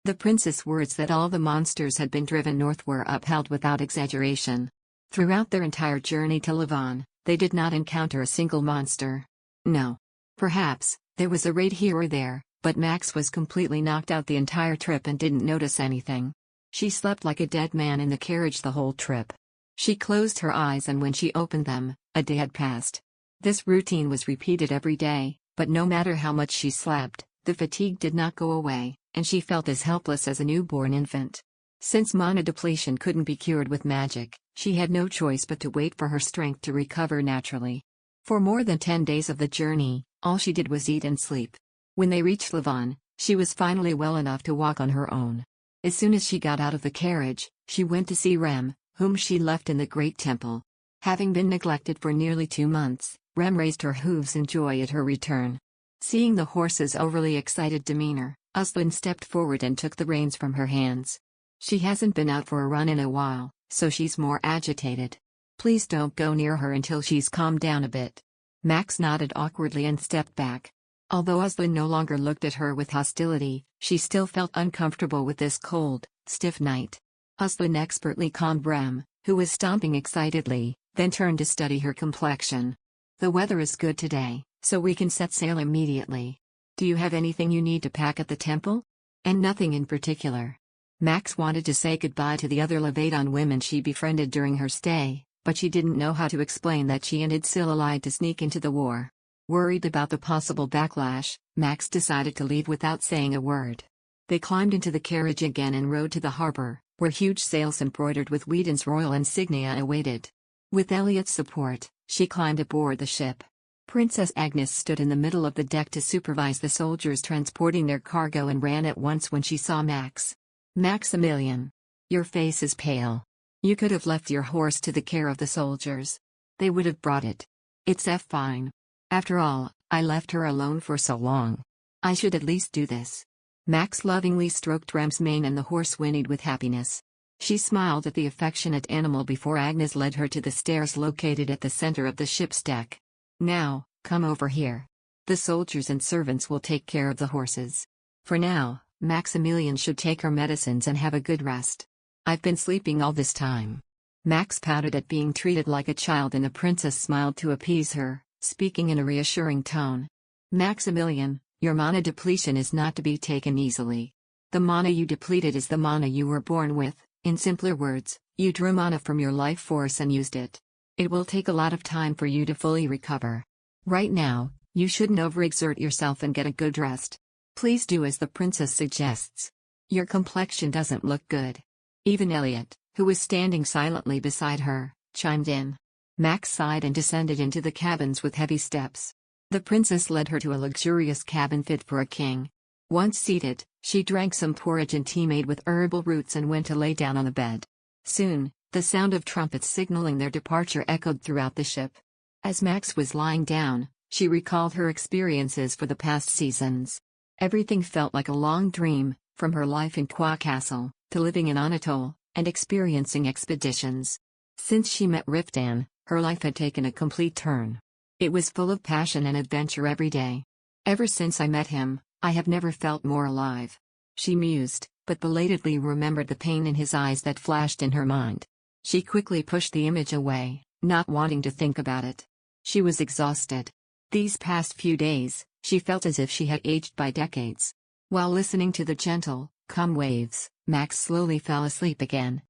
The prince's words that all the monsters had been driven north were upheld without exaggeration. Throughout their entire journey to Lavon, they did not encounter a single monster. No. Perhaps, there was a raid here or there, but Max was completely knocked out the entire trip and didn't notice anything. She slept like a dead man in the carriage the whole trip. She closed her eyes and when she opened them, a day had passed. This routine was repeated every day, but no matter how much she slept, the fatigue did not go away, and she felt as helpless as a newborn infant. Since mana depletion couldn't be cured with magic, she had no choice but to wait for her strength to recover naturally. For more than 10 days of the journey, all she did was eat and sleep. When they reached Lavon, she was finally well enough to walk on her own. As soon as she got out of the carriage, she went to see Rem, whom she left in the great temple. Having been neglected for nearly 2 months, Rem raised her hooves in joy at her return. Seeing the horse's overly excited demeanor, Aslan stepped forward and took the reins from her hands. She hasn't been out for a run in a while, so she's more agitated. Please don't go near her until she's calmed down a bit. Max nodded awkwardly and stepped back. Although Aslan no longer looked at her with hostility, she still felt uncomfortable with this cold, stiff night. Aslan expertly calmed Rem, who was stomping excitedly, then turned to study her complexion. "The weather is good today, so we can set sail immediately. Do you have anything you need to pack at the temple?" "And nothing in particular." Max wanted to say goodbye to the other Levadon women she befriended during her stay, but she didn't know how to explain that she and Itzilla lied to sneak into the war. Worried about the possible backlash, Max decided to leave without saying a word. They climbed into the carriage again and rode to the harbor, where huge sails embroidered with Whedon's royal insignia awaited. With Elliot's support, she climbed aboard the ship. Princess Agnes stood in the middle of the deck to supervise the soldiers transporting their cargo and ran at once when she saw Max. "Maximilian. Your face is pale. You could have left your horse to the care of the soldiers. They would have brought it. It's fine. After all, I left her alone for so long. I should at least do this." Max lovingly stroked Rem's mane and the horse whinnied with happiness. She smiled at the affectionate animal before Agnes led her to the stairs located at the center of the ship's deck. "Now, come over here. The soldiers and servants will take care of the horses. For now, Maximilian should take her medicines and have a good rest. I've been sleeping all this time." Max pouted at being treated like a child and the princess smiled to appease her, speaking in a reassuring tone. Maximilian, your mana depletion is not to be taken easily. The mana you depleted is the mana you were born with. In simpler words, you drew mana from your life force and used it. It will take a lot of time for you to fully recover. Right now, you shouldn't overexert yourself and get a good rest. Please do as the princess suggests. Your complexion doesn't look good. Even Elliot, who was standing silently beside her, chimed in. Max sighed and descended into the cabins with heavy steps. The princess led her to a luxurious cabin fit for a king. Once seated, she drank some porridge and tea made with herbal roots and went to lay down on the bed. Soon, the sound of trumpets signaling their departure echoed throughout the ship. As Max was lying down, she recalled her experiences for the past seasons. Everything felt like a long dream, from her life in Kwa Castle, to living in Anatole, and experiencing expeditions. Since she met Riftan, her life had taken a complete turn. It was full of passion and adventure every day. Ever since I met him, I have never felt more alive. She mused, but belatedly remembered the pain in his eyes that flashed in her mind. She quickly pushed the image away, not wanting to think about it. She was exhausted. These past few days, she felt as if she had aged by decades. While listening to the gentle, calm waves, Max slowly fell asleep again.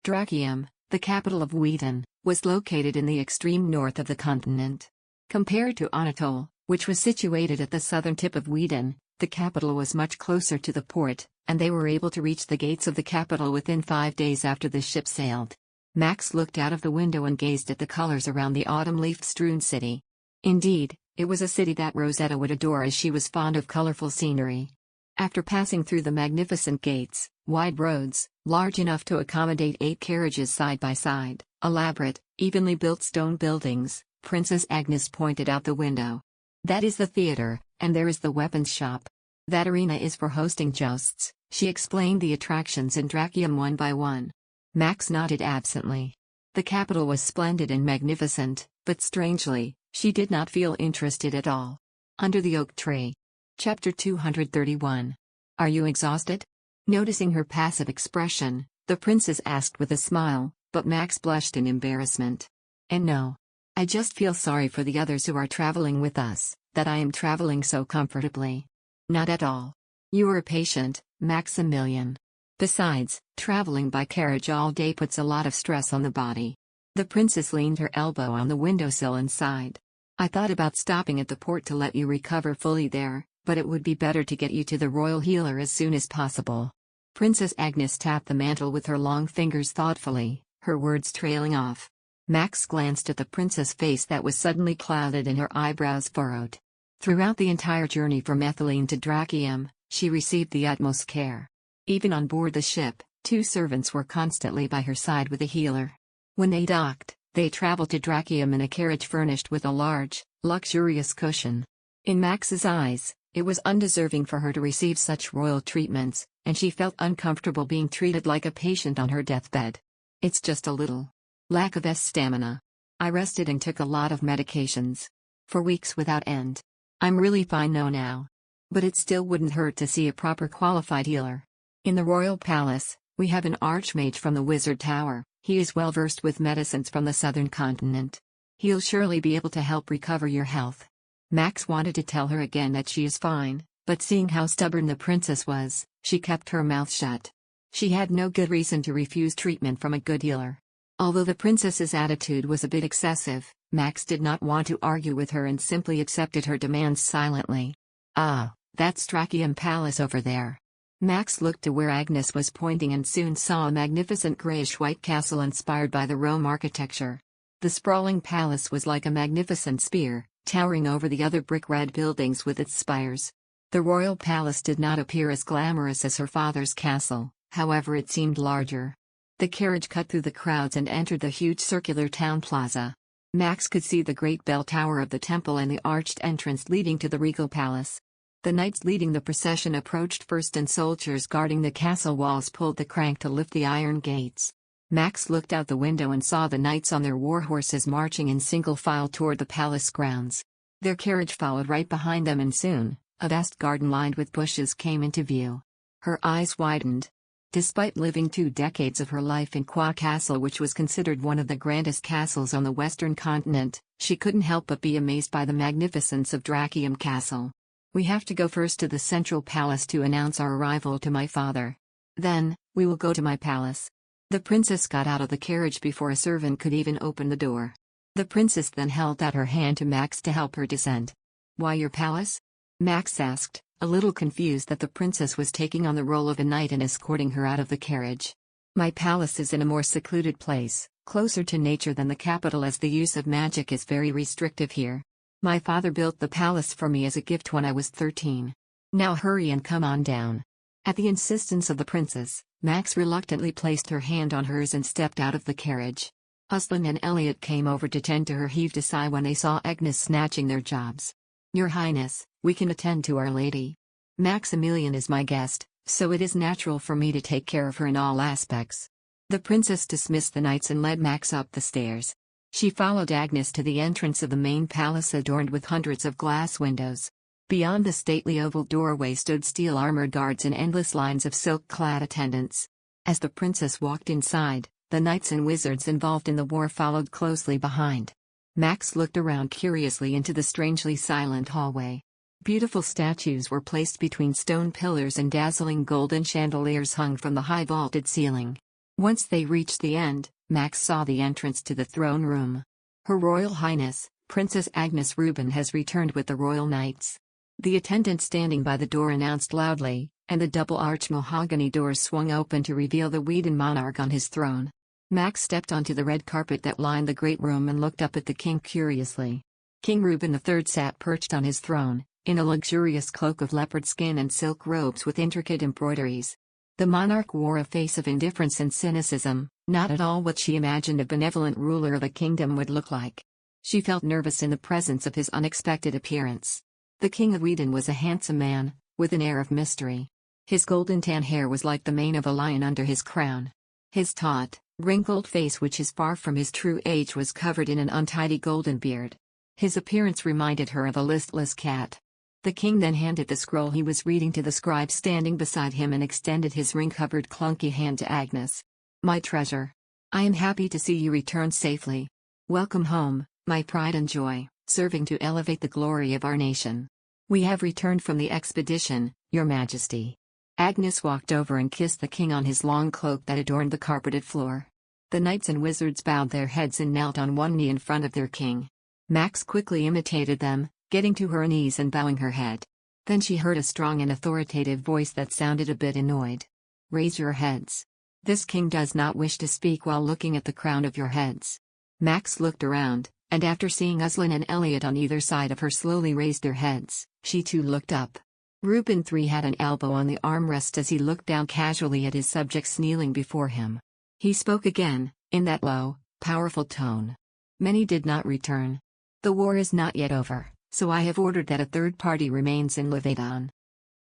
Drachium, the capital of Wheaton, was located in the extreme north of the continent. Compared to Anatole, which was situated at the southern tip of Wheaton, the capital was much closer to the port, and they were able to reach the gates of the capital within 5 days after the ship sailed. Max looked out of the window and gazed at the colors around the autumn leaf-strewn city. Indeed, it was a city that Rosetta would adore as she was fond of colorful scenery. After passing through the magnificent gates, wide roads, large enough to accommodate 8 carriages side by side, elaborate, evenly built stone buildings, Princess Agnes pointed out the window. That is the theater, and there is the weapons shop. That arena is for hosting jousts. She explained the attractions in Drachium one by one. Max nodded absently. The capital was splendid and magnificent, but strangely, she did not feel interested at all. Under the oak tree. Chapter 231. Are you exhausted? Noticing her passive expression, the princess asked with a smile, but Max blushed in embarrassment. And no. I just feel sorry for the others who are traveling with us, that I am traveling so comfortably. Not at all. You are patient, Maximilian. Besides, traveling by carriage all day puts a lot of stress on the body. The princess leaned her elbow on the windowsill and sighed. I thought about stopping at the port to let you recover fully there, but it would be better to get you to the royal healer as soon as possible. Princess Agnes tapped the mantle with her long fingers thoughtfully, her words trailing off. Max glanced at the princess' face that was suddenly clouded and her eyebrows furrowed. Throughout the entire journey from Ethylene to Drachium, she received the utmost care. Even on board the ship, 2 servants were constantly by her side with a healer. When they docked, they traveled to Drachium in a carriage furnished with a large, luxurious cushion. In Max's eyes, it was undeserving for her to receive such royal treatments, and she felt uncomfortable being treated like a patient on her deathbed. It's just a little lack of stamina. I rested and took a lot of medications. For weeks without end. I'm really fine now. But it still wouldn't hurt to see a proper qualified healer. In the royal palace, we have an archmage from the wizard tower. He is well versed with medicines from the southern continent. He'll surely be able to help recover your health. Max wanted to tell her again that she is fine, but seeing how stubborn the princess was, she kept her mouth shut. She had no good reason to refuse treatment from a good healer. Although the princess's attitude was a bit excessive, Max did not want to argue with her and simply accepted her demands silently. Ah, that's Drachium Palace over there. Max looked to where Agnes was pointing and soon saw a magnificent grayish-white castle inspired by the Rome architecture. The sprawling palace was like a magnificent spear, towering over the other brick-red buildings with its spires. The royal palace did not appear as glamorous as her father's castle, however it seemed larger. The carriage cut through the crowds and entered the huge circular town plaza. Max could see the great bell tower of the temple and the arched entrance leading to the regal palace. The knights leading the procession approached first and soldiers guarding the castle walls pulled the crank to lift the iron gates. Max looked out the window and saw the knights on their war horses marching in single file toward the palace grounds. Their carriage followed right behind them and soon, a vast garden lined with bushes came into view. Her eyes widened. Despite living 2 decades of her life in Qua Castle, which was considered one of the grandest castles on the western continent, she couldn't help but be amazed by the magnificence of Drakium Castle. "We have to go first to the central palace to announce our arrival to my father. Then, we will go to my palace." The princess got out of the carriage before a servant could even open the door. The princess then held out her hand to Max to help her descend. "Why your palace?" Max asked, a little confused that the princess was taking on the role of a knight and escorting her out of the carriage. "My palace is in a more secluded place, closer to nature than the capital, as the use of magic is very restrictive here. My father built the palace for me as a gift when I was 13. Now hurry and come on down." At the insistence of the princess, Max reluctantly placed her hand on hers and stepped out of the carriage. Aslan and Elliot came over to tend to her heaved a sigh when they saw Agnes snatching their jobs. "Your Highness, we can attend to Our Lady. Maximilian is my guest, so it is natural for me to take care of her in all aspects." The princess dismissed the knights and led Max up the stairs. She followed Agnes to the entrance of the main palace adorned with hundreds of glass windows. Beyond the stately oval doorway stood steel-armored guards in endless lines of silk-clad attendants. As the princess walked inside, the knights and wizards involved in the war followed closely behind. Max looked around curiously into the strangely silent hallway. Beautiful statues were placed between stone pillars and dazzling golden chandeliers hung from the high vaulted ceiling. Once they reached the end, Max saw the entrance to the throne room. "Her Royal Highness, Princess Agnes Reuben has returned with the royal knights." The attendant standing by the door announced loudly, and the double-arched mahogany doors swung open to reveal the Whedon monarch on his throne. Max stepped onto the red carpet that lined the great room and looked up at the king curiously. King Reuben III sat perched on his throne, in a luxurious cloak of leopard skin and silk robes with intricate embroideries. The monarch wore a face of indifference and cynicism, not at all what she imagined a benevolent ruler of a kingdom would look like. She felt nervous in the presence of his unexpected appearance. The King of Whedon was a handsome man, with an air of mystery. His golden tan hair was like the mane of a lion under his crown. His taut, wrinkled face, which is far from his true age, was covered in an untidy golden beard. His appearance reminded her of a listless cat. The king then handed the scroll he was reading to the scribe standing beside him and extended his ring-covered clunky hand to Agnes. "My treasure. I am happy to see you return safely. Welcome home, my pride and joy, serving to elevate the glory of our nation. We have returned from the expedition, Your Majesty." Agnes walked over and kissed the king on his long cloak that adorned the carpeted floor. The knights and wizards bowed their heads and knelt on one knee in front of their king. Max quickly imitated them, getting to her knees and bowing her head. Then she heard a strong and authoritative voice that sounded a bit annoyed. "Raise your heads. This king does not wish to speak while looking at the crown of your heads." Max looked around, and after seeing Aslan and Elliot on either side of her slowly raised their heads, she too looked up. Reuben III had an elbow on the armrest as he looked down casually at his subjects kneeling before him. He spoke again, in that low, powerful tone. "Many did not return. The war is not yet over, so I have ordered that a third party remains in Levedon."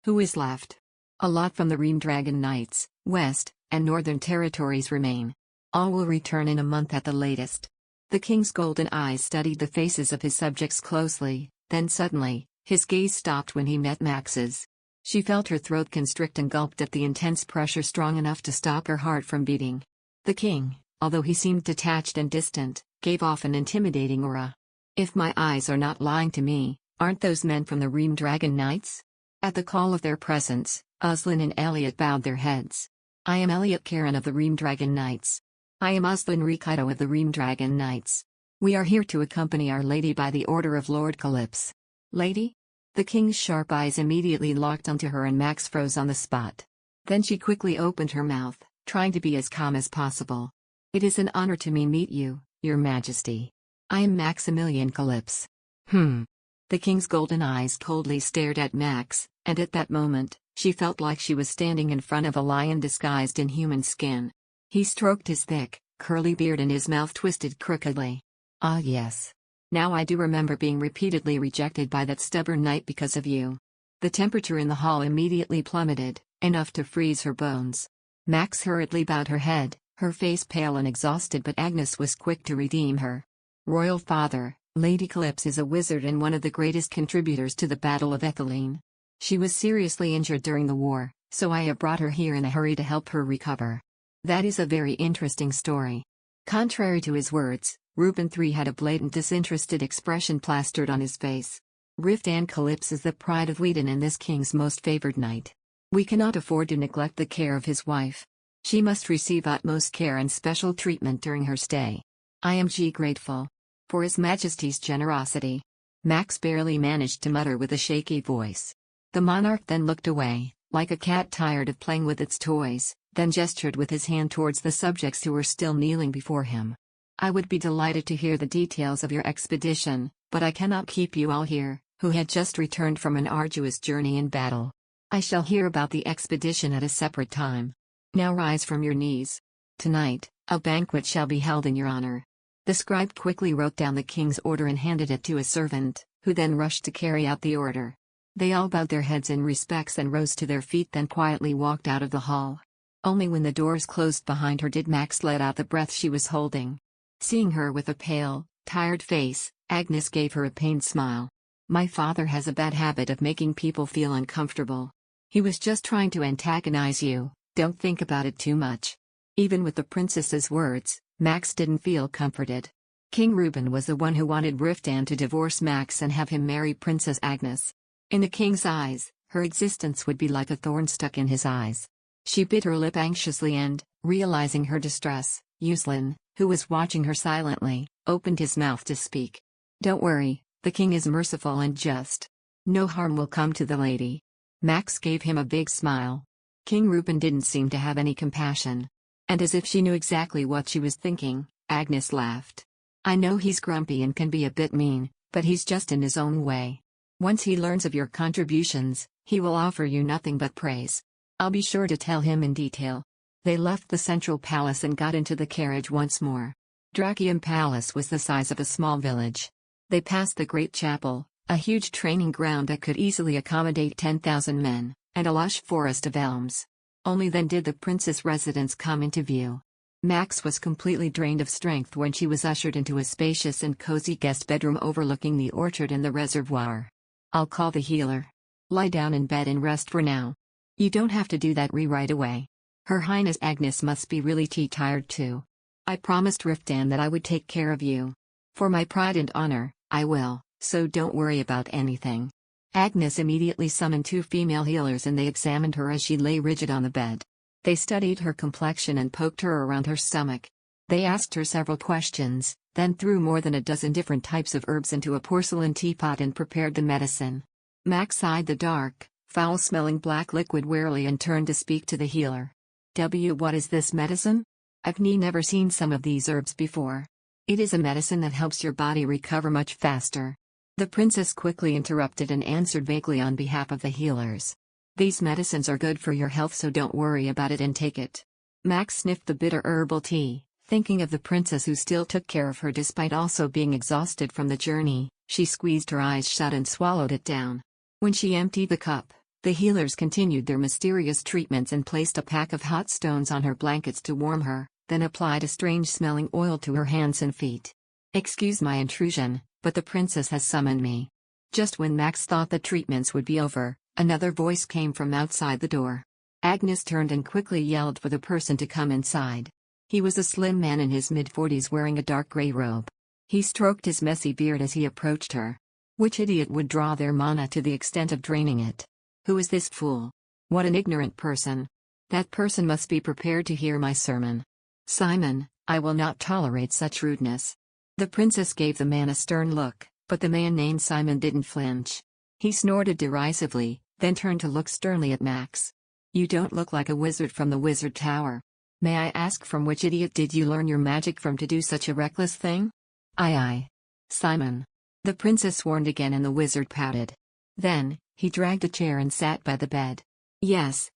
"Who is left?" "A lot from the Reamdragon Knights, West, and Northern territories remain. All will return in a month at the latest." The king's golden eyes studied the faces of his subjects closely, then suddenly, his gaze stopped when he met Max's. She felt her throat constrict and gulped at the intense pressure strong enough to stop her heart from beating. The king, although he seemed detached and distant, gave off an intimidating aura. "If my eyes are not lying to me, aren't those men from the Reamdragon Knights?" At the call of their presence, Aslan and Elliot bowed their heads. "I am Elliot Karen of the Reamdragon Knights." "I am Aslan Rikaido of the Reamdragon Knights. We are here to accompany Our Lady by the order of Lord Calypso." "Lady?" The king's sharp eyes immediately locked onto her and Max froze on the spot. Then she quickly opened her mouth, trying to be as calm as possible. "It is an honor to me meet you, Your Majesty. I am Maximilian Calypso." The king's golden eyes coldly stared at Max, and at that moment, she felt like she was standing in front of a lion disguised in human skin. He stroked his thick, curly beard and his mouth twisted crookedly. "Ah yes. Now I do remember being repeatedly rejected by that stubborn knight because of you." The temperature in the hall immediately plummeted, enough to freeze her bones. Max hurriedly bowed her head, her face pale and exhausted, but Agnes was quick to redeem her. "Royal Father, Lady Calypso is a wizard and one of the greatest contributors to the Battle of Ethylene. She was seriously injured during the war, so I have brought her here in a hurry to help her recover. That is a very interesting story." Contrary to his words, Reuben III had a blatant disinterested expression plastered on his face. Riftan Calypso is the pride of Whedon and this king's most favored knight. We cannot afford to neglect the care of his wife. She must receive utmost care and special treatment during her stay. I am grateful for His Majesty's generosity." Max barely managed to mutter with a shaky voice. The monarch then looked away, like a cat tired of playing with its toys, then gestured with his hand towards the subjects who were still kneeling before him. "I would be delighted to hear the details of your expedition, but I cannot keep you all here, who had just returned from an arduous journey in battle. I shall hear about the expedition at a separate time. Now rise from your knees. Tonight, a banquet shall be held in your honor." The scribe quickly wrote down the king's order and handed it to a servant, who then rushed to carry out the order. They all bowed their heads in respects and rose to their feet, then quietly walked out of the hall. Only when the doors closed behind her did Max let out the breath she was holding. Seeing her with a pale, tired face, Agnes gave her a pained smile. "My father has a bad habit of making people feel uncomfortable. He was just trying to antagonize you, don't think about it too much." Even with the princess's words, Max didn't feel comforted. King Reuben was the one who wanted Riftan to divorce Max and have him marry Princess Agnes. In the king's eyes, her existence would be like a thorn stuck in his eyes. She bit her lip anxiously and, realizing her distress, Yuslin, who was watching her silently, opened his mouth to speak. "Don't worry, the king is merciful and just. No harm will come to the lady." Max gave him a big smile. King Reuben didn't seem to have any compassion. And as if she knew exactly what she was thinking, Agnes laughed. "I know he's grumpy and can be a bit mean, but he's just in his own way. Once he learns of your contributions, he will offer you nothing but praise. I'll be sure to tell him in detail." They left the central palace and got into the carriage once more. Drakium Palace was the size of a small village. They passed the great chapel, a huge training ground that could easily accommodate 10,000 men, and a lush forest of elms. Only then did the princess' residence come into view. Max was completely drained of strength when she was ushered into a spacious and cozy guest bedroom overlooking the orchard and the reservoir. "I'll call the healer. Lie down in bed and rest for now. You don't have to do that right away. Her Highness Agnes must be really tired too. I promised Riftan that I would take care of you. For my pride and honor, I will, so don't worry about anything." Agnes immediately summoned 2 female healers and they examined her as she lay rigid on the bed. They studied her complexion and poked her around her stomach. They asked her several questions, then threw more than a dozen different types of herbs into a porcelain teapot and prepared the medicine. Max eyed the dark, foul-smelling black liquid warily and turned to speak to the healer. What is this medicine? I've never seen some of these herbs before." "It is a medicine that helps your body recover much faster." The princess quickly interrupted and answered vaguely on behalf of the healers. "These medicines are good for your health, so don't worry about it and take it." Max sniffed the bitter herbal tea, thinking of the princess who still took care of her despite also being exhausted from the journey. She squeezed her eyes shut and swallowed it down. When she emptied the cup, the healers continued their mysterious treatments and placed a pack of hot stones on her blankets to warm her, then applied a strange-smelling oil to her hands and feet. "Excuse my intrusion, but the princess has summoned me." Just when Max thought the treatments would be over, another voice came from outside the door. Agnes turned and quickly yelled for the person to come inside. He was a slim man in his mid-40s wearing a dark gray robe. He stroked his messy beard as he approached her. Which idiot would draw their mana to the extent of draining it? Who is this fool? What an ignorant person. That person must be prepared to hear my sermon. "Simon, I will not tolerate such rudeness." The princess gave the man a stern look, but the man named Simon didn't flinch. He snorted derisively, then turned to look sternly at Max. "You don't look like a wizard from the wizard tower. May I ask from which idiot did you learn your magic from to do such a reckless thing?" Aye, Simon." The princess warned again and the wizard pouted. Then, he dragged a chair and sat by the bed. Yes.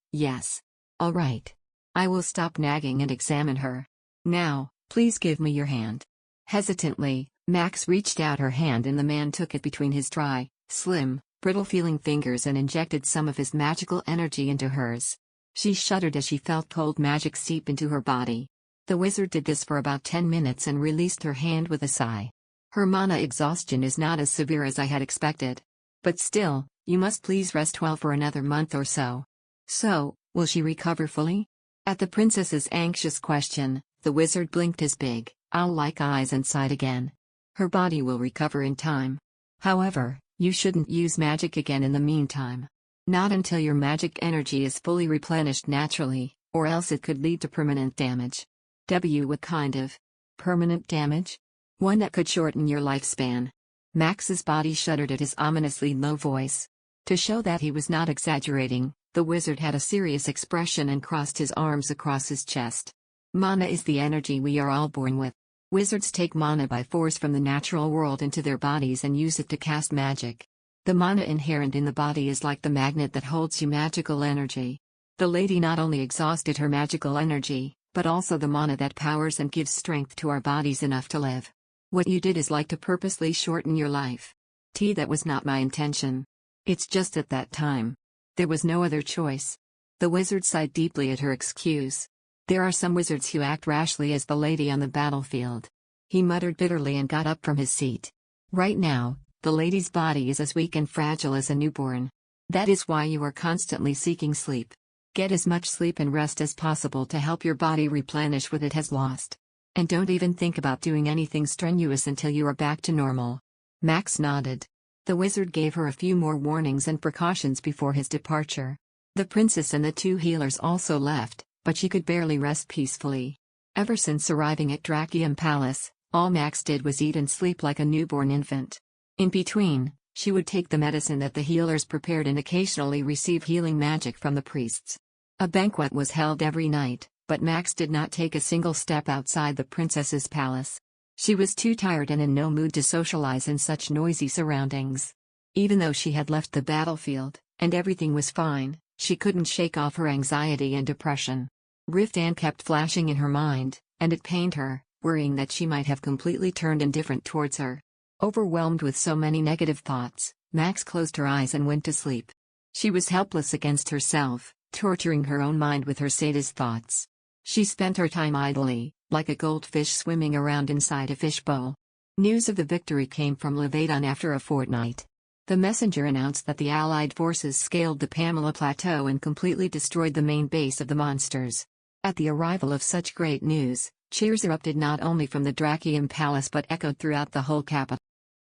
All right. I will stop nagging and examine her. Now, please give me your hand." Hesitantly, Max reached out her hand and the man took it between his dry, slim, brittle-feeling fingers and injected some of his magical energy into hers. She shuddered as she felt cold magic seep into her body. The wizard did this for about 10 minutes and released her hand with a sigh. "Her mana exhaustion is not as severe as I had expected. But still, you must please rest well for another month or so." "So, Will she recover fully? At the princess's anxious question, the wizard blinked his big, owl-like eyes and sighed again. Her body will recover in time. However, you shouldn't use magic again in the meantime. Not until your magic energy is fully replenished naturally, or else it could lead to permanent damage. What kind of permanent damage? One that could shorten your lifespan. Max's body shuddered at his ominously low voice. To show that he was not exaggerating, the wizard had a serious expression and crossed his arms across his chest. Mana is the energy we are all born with. Wizards take mana by force from the natural world into their bodies and use it to cast magic. The mana inherent in the body is like the magnet that holds you magical energy. The lady not only exhausted her magical energy, but also the mana that powers and gives strength to our bodies enough to live. What you did is like to purposely shorten your life. That was not my intention. It's just at that time. There was no other choice. The wizard sighed deeply at her excuse. There are some wizards who act rashly as the lady on the battlefield. He muttered bitterly and got up from his seat. Right now, the lady's body is as weak and fragile as a newborn. That is why you are constantly seeking sleep. Get as much sleep and rest as possible to help your body replenish what it has lost. And don't even think about doing anything strenuous until you are back to normal. Max nodded. The wizard gave her a few more warnings and precautions before his departure. The princess and the two healers also left, but she could barely rest peacefully. Ever since arriving at Drakium Palace, all Max did was eat and sleep like a newborn infant. In between, she would take the medicine that the healers prepared and occasionally receive healing magic from the priests. A banquet was held every night, but Max did not take a single step outside the princess's palace. She was too tired and in no mood to socialize in such noisy surroundings. Even though she had left the battlefield, and everything was fine, she couldn't shake off her anxiety and depression. Riftan kept flashing in her mind, and it pained her, worrying that she might have completely turned indifferent towards her. Overwhelmed with so many negative thoughts, Max closed her eyes and went to sleep. She was helpless against herself, torturing her own mind with her sadist thoughts. She spent her time idly, like a goldfish swimming around inside a fishbowl. News of the victory came from Levaton after a fortnight. The messenger announced that the Allied forces scaled the Pamela Plateau and completely destroyed the main base of the monsters. At the arrival of such great news, cheers erupted not only from the Drakium Palace but echoed throughout the whole capital.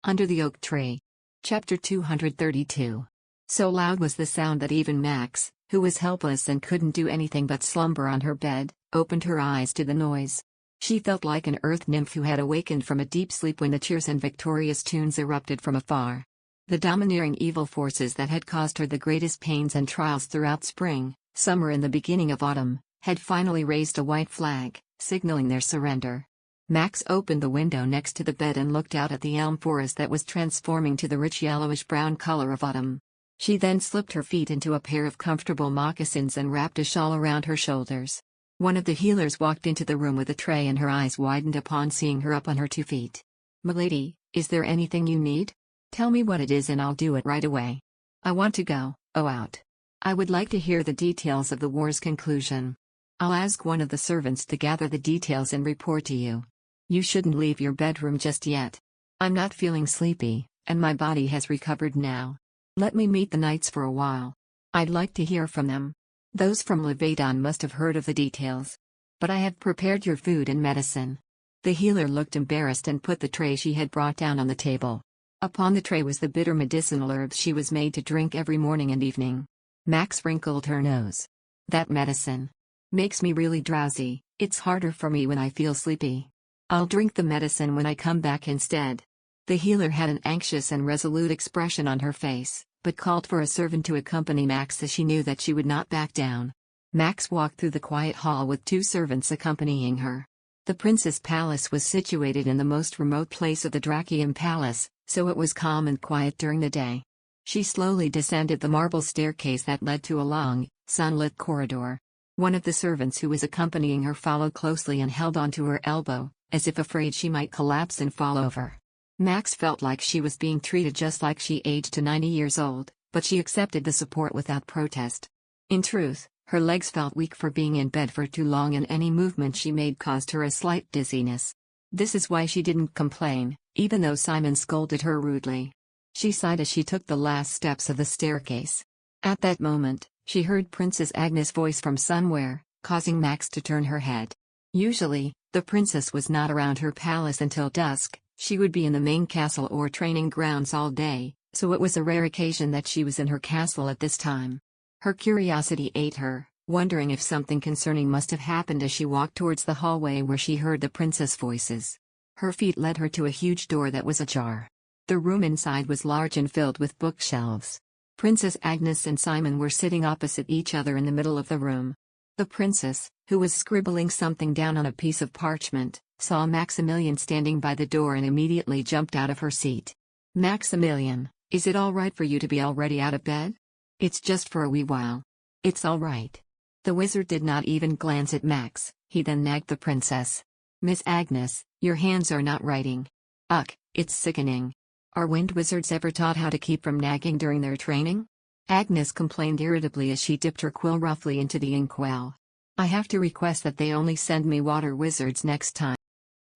Under the Oak Tree. Chapter 232. So loud was the sound that even Max, who was helpless and couldn't do anything but slumber on her bed, opened her eyes to the noise. She felt like an earth nymph who had awakened from a deep sleep when the cheers and victorious tunes erupted from afar. The domineering evil forces that had caused her the greatest pains and trials throughout spring, summer and the beginning of autumn, had finally raised a white flag, signaling their surrender. Max opened the window next to the bed and looked out at the elm forest that was transforming to the rich yellowish-brown color of autumn. She then slipped her feet into a pair of comfortable moccasins and wrapped a shawl around her shoulders. One of the healers walked into the room with a tray and her eyes widened upon seeing her up on her 2 feet. "Milady, is there anything you need? Tell me what it is and I'll do it right away. I want to go, out. I would like to hear the details of the war's conclusion. I'll ask one of the servants to gather the details and report to you. You shouldn't leave your bedroom just yet. I'm not feeling sleepy, and my body has recovered now. Let me meet the knights for a while. I'd like to hear from them. Those from Levaton must have heard of the details. But I have prepared your food and medicine." The healer looked embarrassed and put the tray she had brought down on the table. Upon the tray was the bitter medicinal herbs she was made to drink every morning and evening. Max wrinkled her nose. "That medicine makes me really drowsy. It's harder for me when I feel sleepy. I'll drink the medicine when I come back instead." The healer had an anxious and resolute expression on her face, but called for a servant to accompany Max as she knew that she would not back down. Max walked through the quiet hall with 2 servants accompanying her. The princess' palace was situated in the most remote place of the Drakium Palace, so it was calm and quiet during the day. She slowly descended the marble staircase that led to a long, sunlit corridor. One of the servants who was accompanying her followed closely and held onto her elbow, as if afraid she might collapse and fall over. Max felt like she was being treated just like she aged to 90 years old, but she accepted the support without protest. In truth, her legs felt weak for being in bed for too long and any movement she made caused her a slight dizziness. This is why she didn't complain, even though Simon scolded her rudely. She sighed as she took the last steps of the staircase. At that moment, She heard Princess Agnes' voice from somewhere, causing Max to turn her head. Usually, the princess was not around her palace until dusk. She would be in the main castle or training grounds all day, so it was a rare occasion that she was in her castle at this time. Her curiosity ate her, wondering if something concerning must have happened as she walked towards the hallway where she heard the princess' voices. Her feet led her to a huge door that was ajar. The room inside was large and filled with bookshelves. Princess Agnes and Simon were sitting opposite each other in the middle of the room. The princess, who was scribbling something down on a piece of parchment, saw Maximilian standing by the door and immediately jumped out of her seat. "Maximilian, is it all right for you to be already out of bed? It's just for a wee while." "It's all right." The wizard did not even glance at Max. He then nagged the princess. "Miss Agnes, your hands are not writing." "Ugh, it's sickening. Are wind wizards ever taught how to keep from nagging during their training?" Agnes complained irritably as she dipped her quill roughly into the inkwell. "I have to request that they only send me water wizards next time.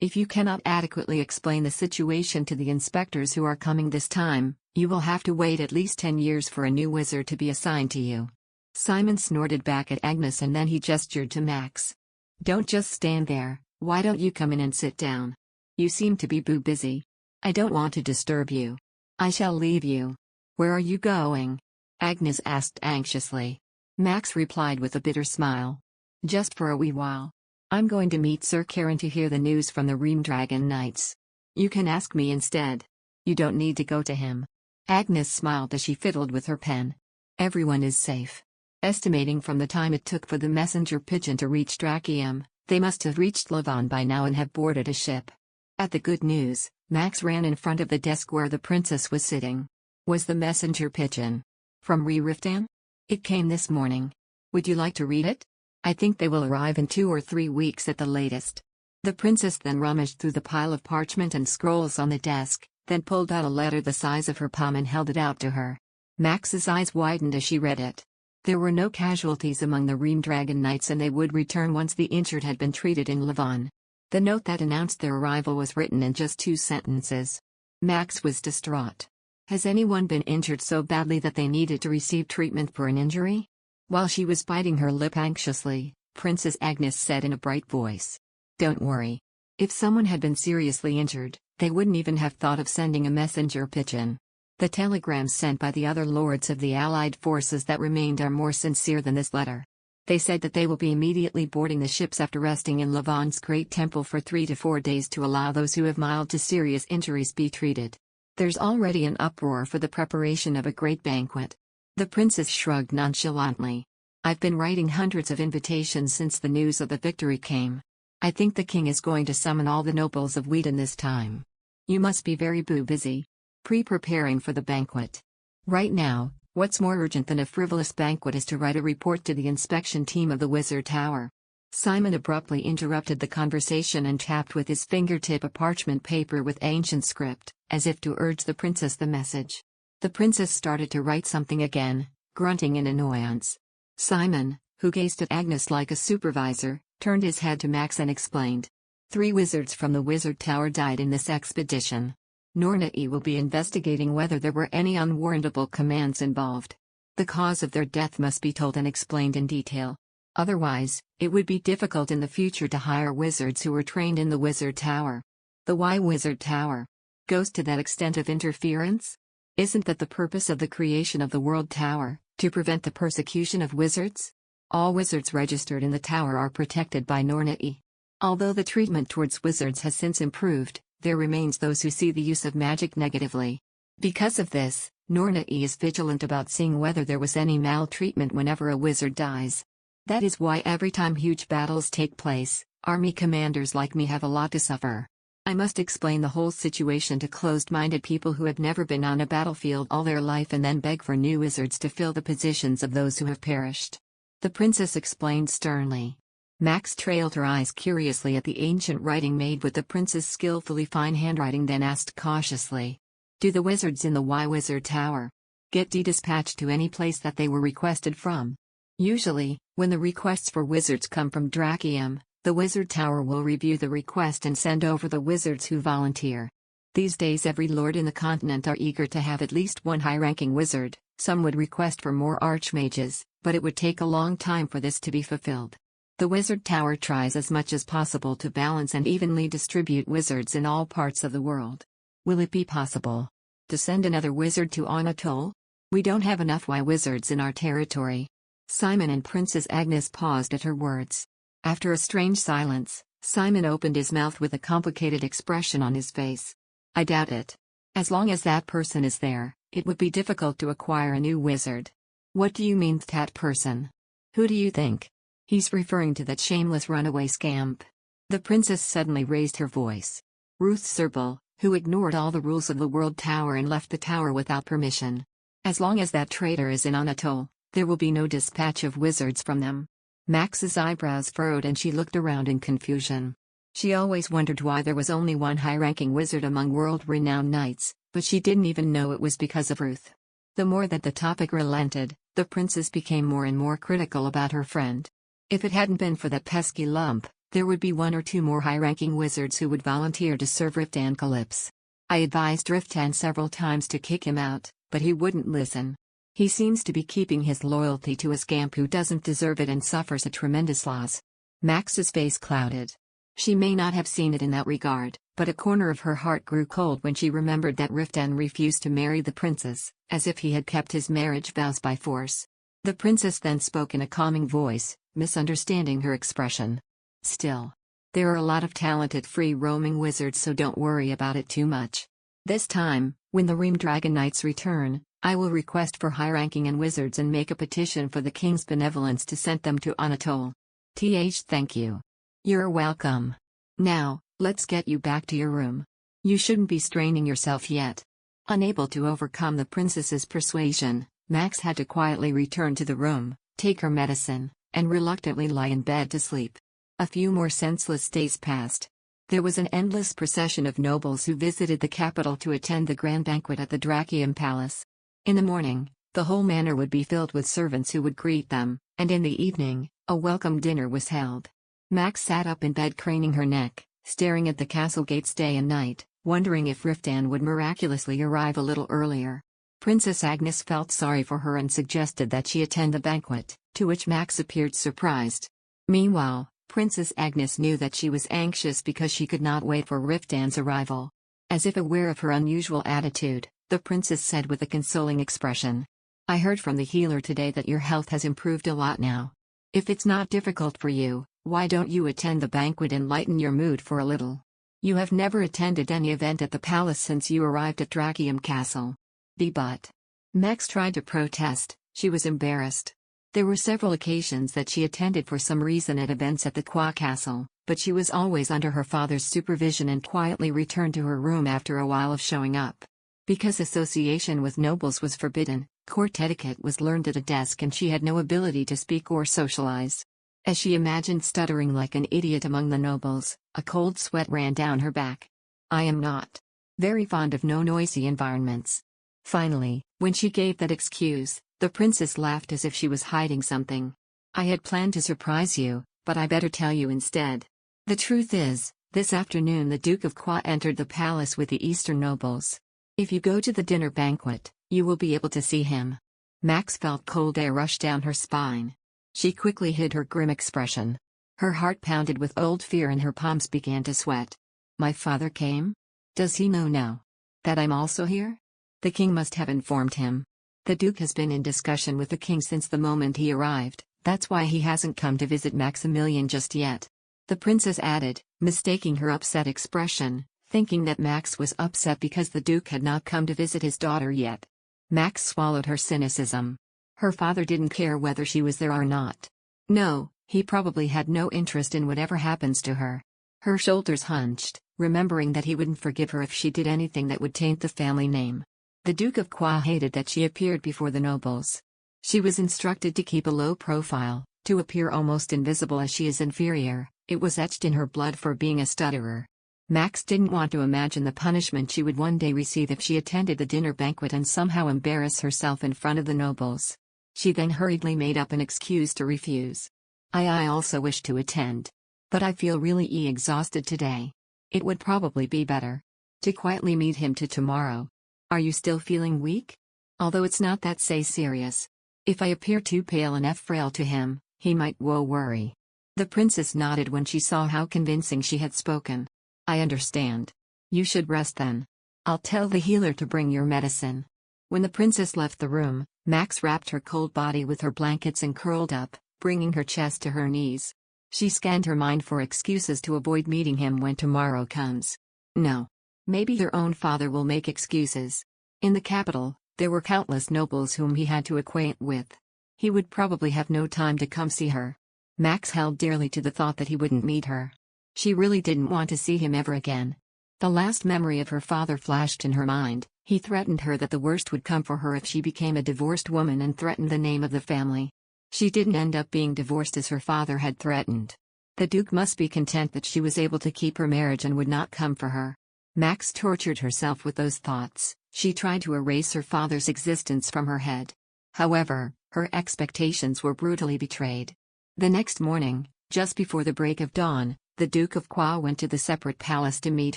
If you cannot adequately explain the situation to the inspectors who are coming this time, you will have to wait at least 10 years for a new wizard to be assigned to you." Simon snorted back at Agnes and then he gestured to Max. "Don't just stand there, why don't you come in and sit down? You seem to be busy. I don't want to disturb you. I shall leave you." "Where are you going?" Agnes asked anxiously. Max replied with a bitter smile. "Just for a wee while. I'm going to meet Sir Karen to hear the news from the Reamdragon Knights. You can ask me instead. You don't need to go to him." Agnes smiled as she fiddled with her pen. Everyone is safe. Estimating from the time it took for the messenger pigeon to reach Drachium, they must have reached Lavon by now and have boarded a ship. At the good news, Max ran in front of the desk where the princess was sitting. "Was the messenger pigeon from Sir Riftan? It came this morning. Would you like to read it? I think they will arrive in 2 or 3 weeks at the latest." The princess then rummaged through the pile of parchment and scrolls on the desk, then pulled out a letter the size of her palm and held it out to her. Max's eyes widened as she read it. There were no casualties among the Reamdragon Knights and they would return once the injured had been treated in Lavon. The note that announced their arrival was written in just 2 sentences. Max was distraught. Has anyone been injured so badly that they needed to receive treatment for an injury? While she was biting her lip anxiously, Princess Agnes said in a bright voice, "Don't worry. If someone had been seriously injured, they wouldn't even have thought of sending a messenger pigeon. The telegrams sent by the other lords of the allied forces that remained are more sincere than this letter. They said that they will be immediately boarding the ships after resting in Lavon's great temple for 3 to 4 days to allow those who have mild to serious injuries be treated. There's already an uproar for the preparation of a great banquet." The princess shrugged nonchalantly. "I've been writing hundreds of invitations since the news of the victory came. I think the king is going to summon all the nobles of Wheaton this time. You must be very busy preparing for the banquet. Right now, what's more urgent than a frivolous banquet is to write a report to the inspection team of the Wizard Tower." Simon abruptly interrupted the conversation and tapped with his fingertip a parchment paper with ancient script, as if to urge the princess the message. The princess started to write something again, grunting in annoyance. Simon, who gazed at Agnes like a supervisor, turned his head to Max and explained. 3 wizards from the Wizard Tower died in this expedition. Norna-E will be investigating whether there were any unwarrantable commands involved. The cause of their death must be told and explained in detail. Otherwise, it would be difficult in the future to hire wizards who were trained in the Wizard Tower. The why Wizard Tower goes to that extent of interference? Isn't that the purpose of the creation of the World Tower, to prevent the persecution of wizards? All wizards registered in the tower are protected by Norna-E. Although the treatment towards wizards has since improved, there remains those who see the use of magic negatively. Because of this, Norna-E is vigilant about seeing whether there was any maltreatment whenever a wizard dies. That is why every time huge battles take place, army commanders like me have a lot to suffer. I must explain the whole situation to closed-minded people who have never been on a battlefield all their life and then beg for new wizards to fill the positions of those who have perished." The princess explained sternly. Max trailed her eyes curiously at the ancient writing made with the prince's skillfully fine handwriting, then asked cautiously, "Do the wizards in the Wizard Tower get dispatched to any place that they were requested from?" Usually, when the requests for wizards come from Drachium, the Wizard Tower will review the request and send over the wizards who volunteer. These days every lord in the continent are eager to have at least one high-ranking wizard. Some would request for more archmages, but it would take a long time for this to be fulfilled. The wizard tower tries as much as possible to balance and evenly distribute wizards in all parts of the world. Will it be possible to send another wizard to Anatole? We don't have enough wizards in our territory. Simon and Princess Agnes paused at her words. After a strange silence, Simon opened his mouth with a complicated expression on his face. I doubt it. As long as that person is there, it would be difficult to acquire a new wizard. What do you mean, that person? Who do you think? He's referring to that shameless runaway scamp. The princess suddenly raised her voice. Ruth Serpil, who ignored all the rules of the World Tower and left the tower without permission. As long as that traitor is in Anatole, there will be no dispatch of wizards from them. Max's eyebrows furrowed and she looked around in confusion. She always wondered why there was only one high-ranking wizard among world-renowned knights, but she didn't even know it was because of Ruth. The more that the topic relented, the princess became more and more critical about her friend. If it hadn't been for that pesky lump, there would be one or two more high-ranking wizards who would volunteer to serve Riftan Calypso. I advised Riftan several times to kick him out, but he wouldn't listen. He seems to be keeping his loyalty to a scamp who doesn't deserve it and suffers a tremendous loss. Max's face clouded. She may not have seen it in that regard, but a corner of her heart grew cold when she remembered that Riftan refused to marry the princess, as if he had kept his marriage vows by force. The princess then spoke in a calming voice, misunderstanding her expression. Still, there are a lot of talented free-roaming wizards, so don't worry about it too much. This time, when the Ream Dragon Knights return, I will request for high-ranking and wizards and make a petition for the king's benevolence to send them to Anatole. Thank you. You're welcome. Now, let's get you back to your room. You shouldn't be straining yourself yet. Unable to overcome the princess's persuasion, Max had to quietly return to the room, take her medicine, and reluctantly lie in bed to sleep. A few more senseless days passed. There was an endless procession of nobles who visited the capital to attend the grand banquet at the Drakium Palace. In the morning, the whole manor would be filled with servants who would greet them, and in the evening, a welcome dinner was held. Max sat up in bed craning her neck, staring at the castle gates day and night, wondering if Riftan would miraculously arrive a little earlier. Princess Agnes felt sorry for her and suggested that she attend the banquet, to which Max appeared surprised. Meanwhile, Princess Agnes knew that she was anxious because she could not wait for Riftan's arrival. As if aware of her unusual attitude, the princess said with a consoling expression, I heard from the healer today that your health has improved a lot now. If it's not difficult for you, why don't you attend the banquet and lighten your mood for a little? You have never attended any event at the palace since you arrived at Drakium Castle. But Max tried to protest. She was embarrassed. There were several occasions that she attended for some reason at events at the Qua Castle, but she was always under her father's supervision and quietly returned to her room after a while of showing up. Because association with nobles was forbidden, court etiquette was learned at a desk and she had no ability to speak or socialize. As she imagined stuttering like an idiot among the nobles, a cold sweat ran down her back. I am not very fond of noisy environments. Finally, when she gave that excuse, the princess laughed as if she was hiding something. I had planned to surprise you, but I better tell you instead. The truth is, this afternoon the Duke of Qua entered the palace with the Eastern nobles. If you go to the dinner banquet, you will be able to see him. Max felt cold air rush down her spine. She quickly hid her grim expression. Her heart pounded with old fear and her palms began to sweat. My father came? Does he know now that I'm also here? The king must have informed him. The Duke has been in discussion with the king since the moment he arrived, that's why he hasn't come to visit Maximilian just yet. The princess added, mistaking her upset expression, thinking that Max was upset because the Duke had not come to visit his daughter yet. Max swallowed her cynicism. Her father didn't care whether she was there or not. No, he probably had no interest in whatever happens to her. Her shoulders hunched, remembering that he wouldn't forgive her if she did anything that would taint the family name. The Duke of Qua hated that she appeared before the nobles. She was instructed to keep a low profile, to appear almost invisible as she is inferior. It was etched in her blood for being a stutterer. Max didn't want to imagine the punishment she would one day receive if she attended the dinner banquet and somehow embarrass herself in front of the nobles. She then hurriedly made up an excuse to refuse. I also wish to attend. But I feel really exhausted today. It would probably be better to quietly meet him tomorrow. Are you still feeling weak? Although it's not that serious. If I appear too pale and frail to him, he might worry. The princess nodded when she saw how convincing she had spoken. I understand. You should rest then. I'll tell the healer to bring your medicine. When the princess left the room, Max wrapped her cold body with her blankets and curled up, bringing her chest to her knees. She scanned her mind for excuses to avoid meeting him when tomorrow comes. No. Maybe her own father will make excuses. In the capital, there were countless nobles whom he had to acquaint with. He would probably have no time to come see her. Max held dearly to the thought that he wouldn't meet her. She really didn't want to see him ever again. The last memory of her father flashed in her mind. He threatened her that the worst would come for her if she became a divorced woman and threatened the name of the family. She didn't end up being divorced as her father had threatened. The Duke must be content that she was able to keep her marriage and would not come for her. Max tortured herself with those thoughts. She tried to erase her father's existence from her head. However, her expectations were brutally betrayed. The next morning, just before the break of dawn, the Duke of Qua went to the separate palace to meet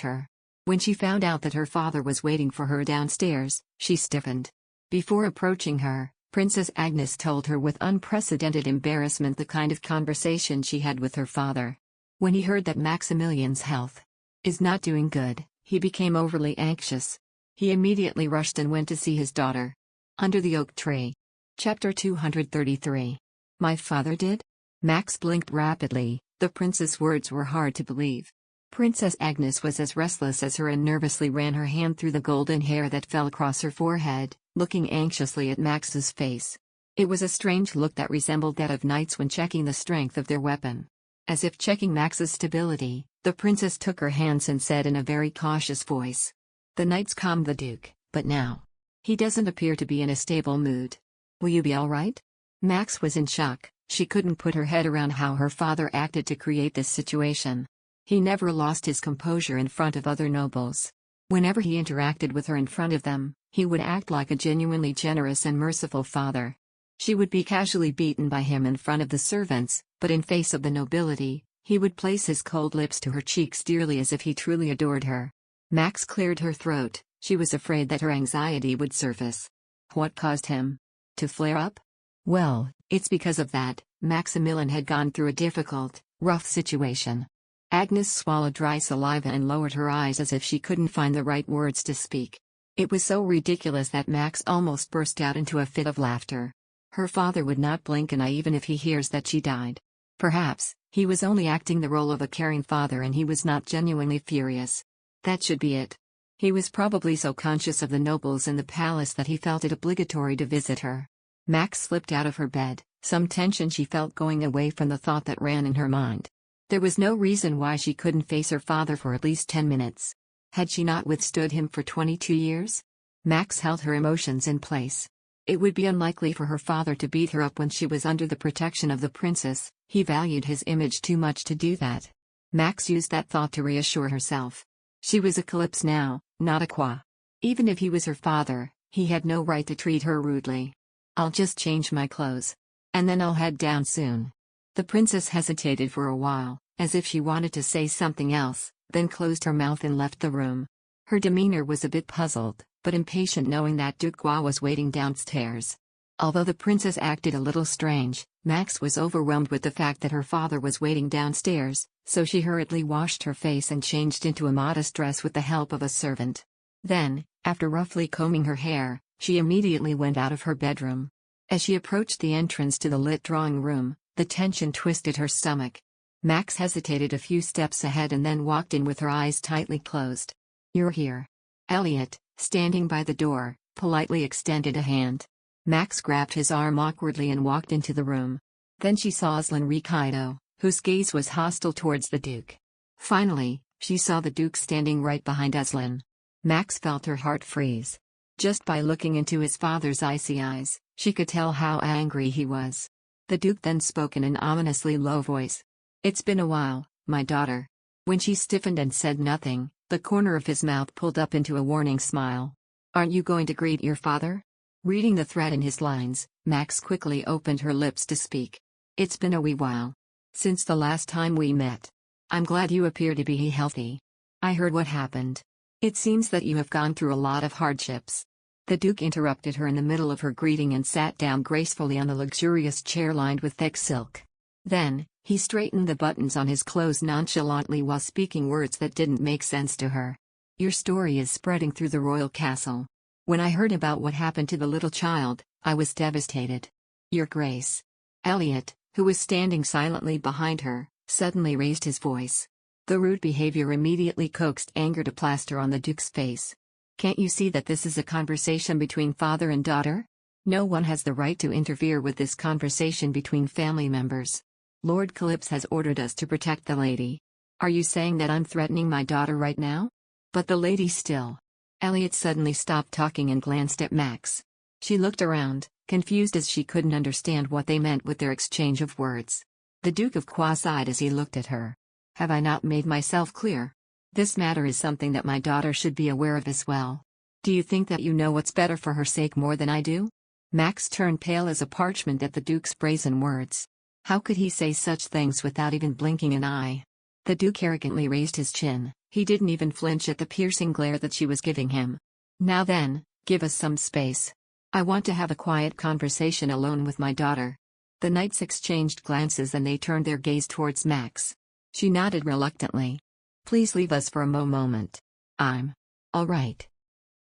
her. When she found out that her father was waiting for her downstairs, she stiffened. Before approaching her, Princess Agnes told her with unprecedented embarrassment the kind of conversation she had with her father. When he heard that Maximilian's health is not doing good, he became overly anxious. He immediately rushed and went to see his daughter. Under the oak tree. Chapter 233. My father did? Max blinked rapidly. The prince's words were hard to believe. Princess Agnes was as restless as her and nervously ran her hand through the golden hair that fell across her forehead, looking anxiously at Max's face. It was a strange look that resembled that of knights when checking the strength of their weapon. As if checking Max's stability, the princess took her hands and said in a very cautious voice. The knights calmed the Duke, but now. He doesn't appear to be in a stable mood. Will you be all right? Max was in shock. She couldn't put her head around how her father acted to create this situation. He never lost his composure in front of other nobles. Whenever he interacted with her in front of them, he would act like a genuinely generous and merciful father. She would be casually beaten by him in front of the servants, but in face of the nobility, he would place his cold lips to her cheeks dearly as if he truly adored her. Max cleared her throat. She was afraid that her anxiety would surface. What caused him to flare up? Well, it's because of that. Maximilian had gone through a difficult, rough situation. Agnes swallowed dry saliva and lowered her eyes as if she couldn't find the right words to speak. It was so ridiculous that Max almost burst out into a fit of laughter. Her father would not blink an eye even if he hears that she died. Perhaps, he was only acting the role of a caring father and he was not genuinely furious. That should be it. He was probably so conscious of the nobles in the palace that he felt it obligatory to visit her. Max slipped out of her bed, some tension she felt going away from the thought that ran in her mind. There was no reason why she couldn't face her father for at least 10 minutes. Had she not withstood him for 22 years? Max held her emotions in place. It would be unlikely for her father to beat her up when she was under the protection of the princess. He valued his image too much to do that. Max used that thought to reassure herself. She was a Calypso now, not a Qua. Even if he was her father, he had no right to treat her rudely. I'll just change my clothes. And then I'll head down soon. The princess hesitated for a while, as if she wanted to say something else, then closed her mouth and left the room. Her demeanor was a bit puzzled, but impatient knowing that Duke Gua was waiting downstairs. Although the princess acted a little strange, Max was overwhelmed with the fact that her father was waiting downstairs, so she hurriedly washed her face and changed into a modest dress with the help of a servant. Then, after roughly combing her hair, she immediately went out of her bedroom. As she approached the entrance to the lit drawing room, the tension twisted her stomach. Max hesitated a few steps ahead and then walked in with her eyes tightly closed. You're here. Elliot, standing by the door, politely extended a hand. Max grabbed his arm awkwardly and walked into the room. Then she saw Aslan Rikido, whose gaze was hostile towards the Duke. Finally, she saw the Duke standing right behind Aslan. Max felt her heart freeze. Just by looking into his father's icy eyes, she could tell how angry he was. The Duke then spoke in an ominously low voice. It's been a while, my daughter. When she stiffened and said nothing, the corner of his mouth pulled up into a warning smile. Aren't you going to greet your father? Reading the threat in his lines, Max quickly opened her lips to speak. It's been a wee while since the last time we met. I'm glad you appear to be healthy. I heard what happened. It seems that you have gone through a lot of hardships. The Duke interrupted her in the middle of her greeting and sat down gracefully on the luxurious chair lined with thick silk. Then, he straightened the buttons on his clothes nonchalantly while speaking words that didn't make sense to her. Your story is spreading through the royal castle. When I heard about what happened to the little child, I was devastated. Your Grace. Elliot, who was standing silently behind her, suddenly raised his voice. The rude behavior immediately coaxed anger to plaster on the Duke's face. Can't you see that this is a conversation between father and daughter? No one has the right to interfere with this conversation between family members. Lord Calypso has ordered us to protect the lady. Are you saying that I'm threatening my daughter right now? But the lady still. Elliot suddenly stopped talking and glanced at Max. She looked around, confused as she couldn't understand what they meant with their exchange of words. The Duke of Qua sighed as he looked at her. Have I not made myself clear? This matter is something that my daughter should be aware of as well. Do you think that you know what's better for her sake more than I do? Max turned pale as a parchment at the Duke's brazen words. How could he say such things without even blinking an eye? The Duke arrogantly raised his chin. He didn't even flinch at the piercing glare that she was giving him. Now then, give us some space. I want to have a quiet conversation alone with my daughter. The knights exchanged glances and they turned their gaze towards Max. She nodded reluctantly. Please leave us for a moment. I'm all right.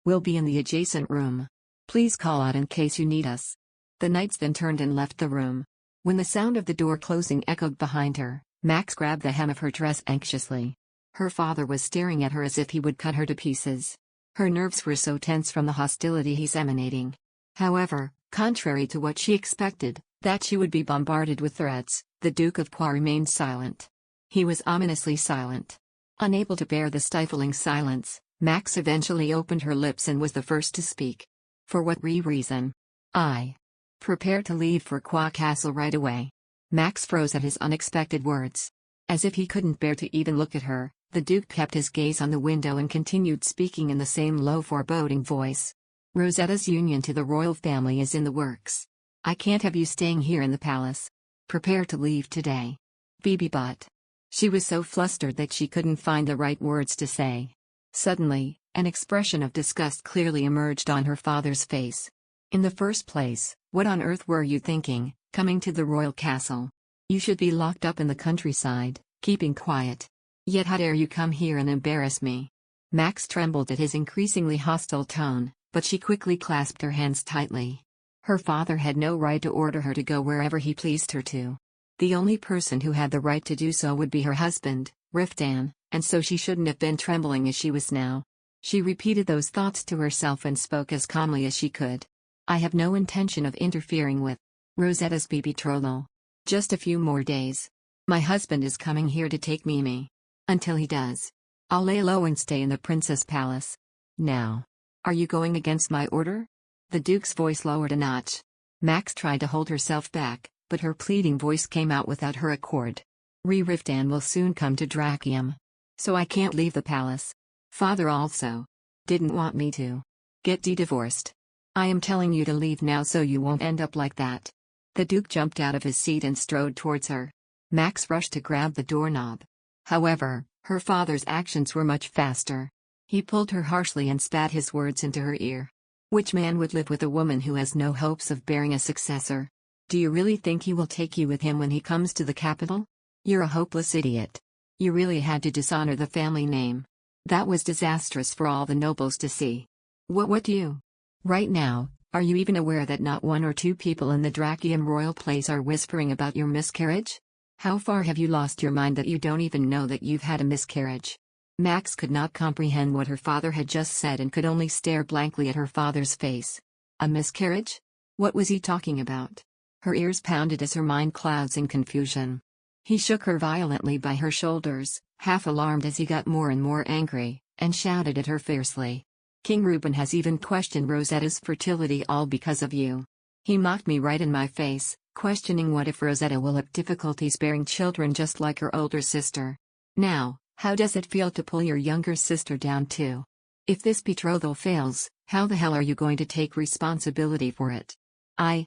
We'll be in the adjacent room. Please call out in case you need us. The knights then turned and left the room. When the sound of the door closing echoed behind her, Max grabbed the hem of her dress anxiously. Her father was staring at her as if he would cut her to pieces. Her nerves were so tense from the hostility he's emanating. However, contrary to what she expected, that she would be bombarded with threats, the Duke of Qua remained silent. He was ominously silent. Unable to bear the stifling silence, Max eventually opened her lips and was the first to speak. For what reason? I prepare to leave for Qua Castle right away. Max froze at his unexpected words. As if he couldn't bear to even look at her, the Duke kept his gaze on the window and continued speaking in the same low foreboding voice. Rosetta's union to the royal family is in the works. I can't have you staying here in the palace. Prepare to leave today. Phoebe but. She was so flustered that she couldn't find the right words to say. Suddenly, an expression of disgust clearly emerged on her father's face. In the first place, what on earth were you thinking, coming to the royal castle? You should be locked up in the countryside, keeping quiet. Yet how dare you come here and embarrass me? Max trembled at his increasingly hostile tone, but she quickly clasped her hands tightly. Her father had no right to order her to go wherever he pleased her to. The only person who had the right to do so would be her husband, Riftan, and so she shouldn't have been trembling as she was now. She repeated those thoughts to herself and spoke as calmly as she could. I have no intention of interfering with Rosetta's betrothal. Just a few more days. My husband is coming here to take Mimi. Until he does, I'll lay low and stay in the princess palace. Now, are you going against my order? The Duke's voice lowered a notch. Max tried to hold herself back, but her pleading voice came out without her accord. Riftan will soon come to Drachium. So I can't leave the palace. Father also didn't want me to get divorced. I am telling you to leave now so you won't end up like that. The Duke jumped out of his seat and strode towards her. Max rushed to grab the doorknob. However, her father's actions were much faster. He pulled her harshly and spat his words into her ear. Which man would live with a woman who has no hopes of bearing a successor? Do you really think he will take you with him when he comes to the capital? You're a hopeless idiot. You really had to dishonor the family name. That was disastrous for all the nobles to see. What do you? Right now, are you even aware that not one or two people in the Drachium royal place are whispering about your miscarriage? How far have you lost your mind that you don't even know that you've had a miscarriage? Max could not comprehend what her father had just said and could only stare blankly at her father's face. A miscarriage? What was he talking about? Her ears pounded as her mind clouds in confusion. He shook her violently by her shoulders, half alarmed as he got more and more angry, and shouted at her fiercely. King Reuben has even questioned Rosetta's fertility all because of you. He mocked me right in my face, questioning what if Rosetta will have difficulties bearing children just like her older sister. Now, how does it feel to pull your younger sister down too? If this betrothal fails, how the hell are you going to take responsibility for it? I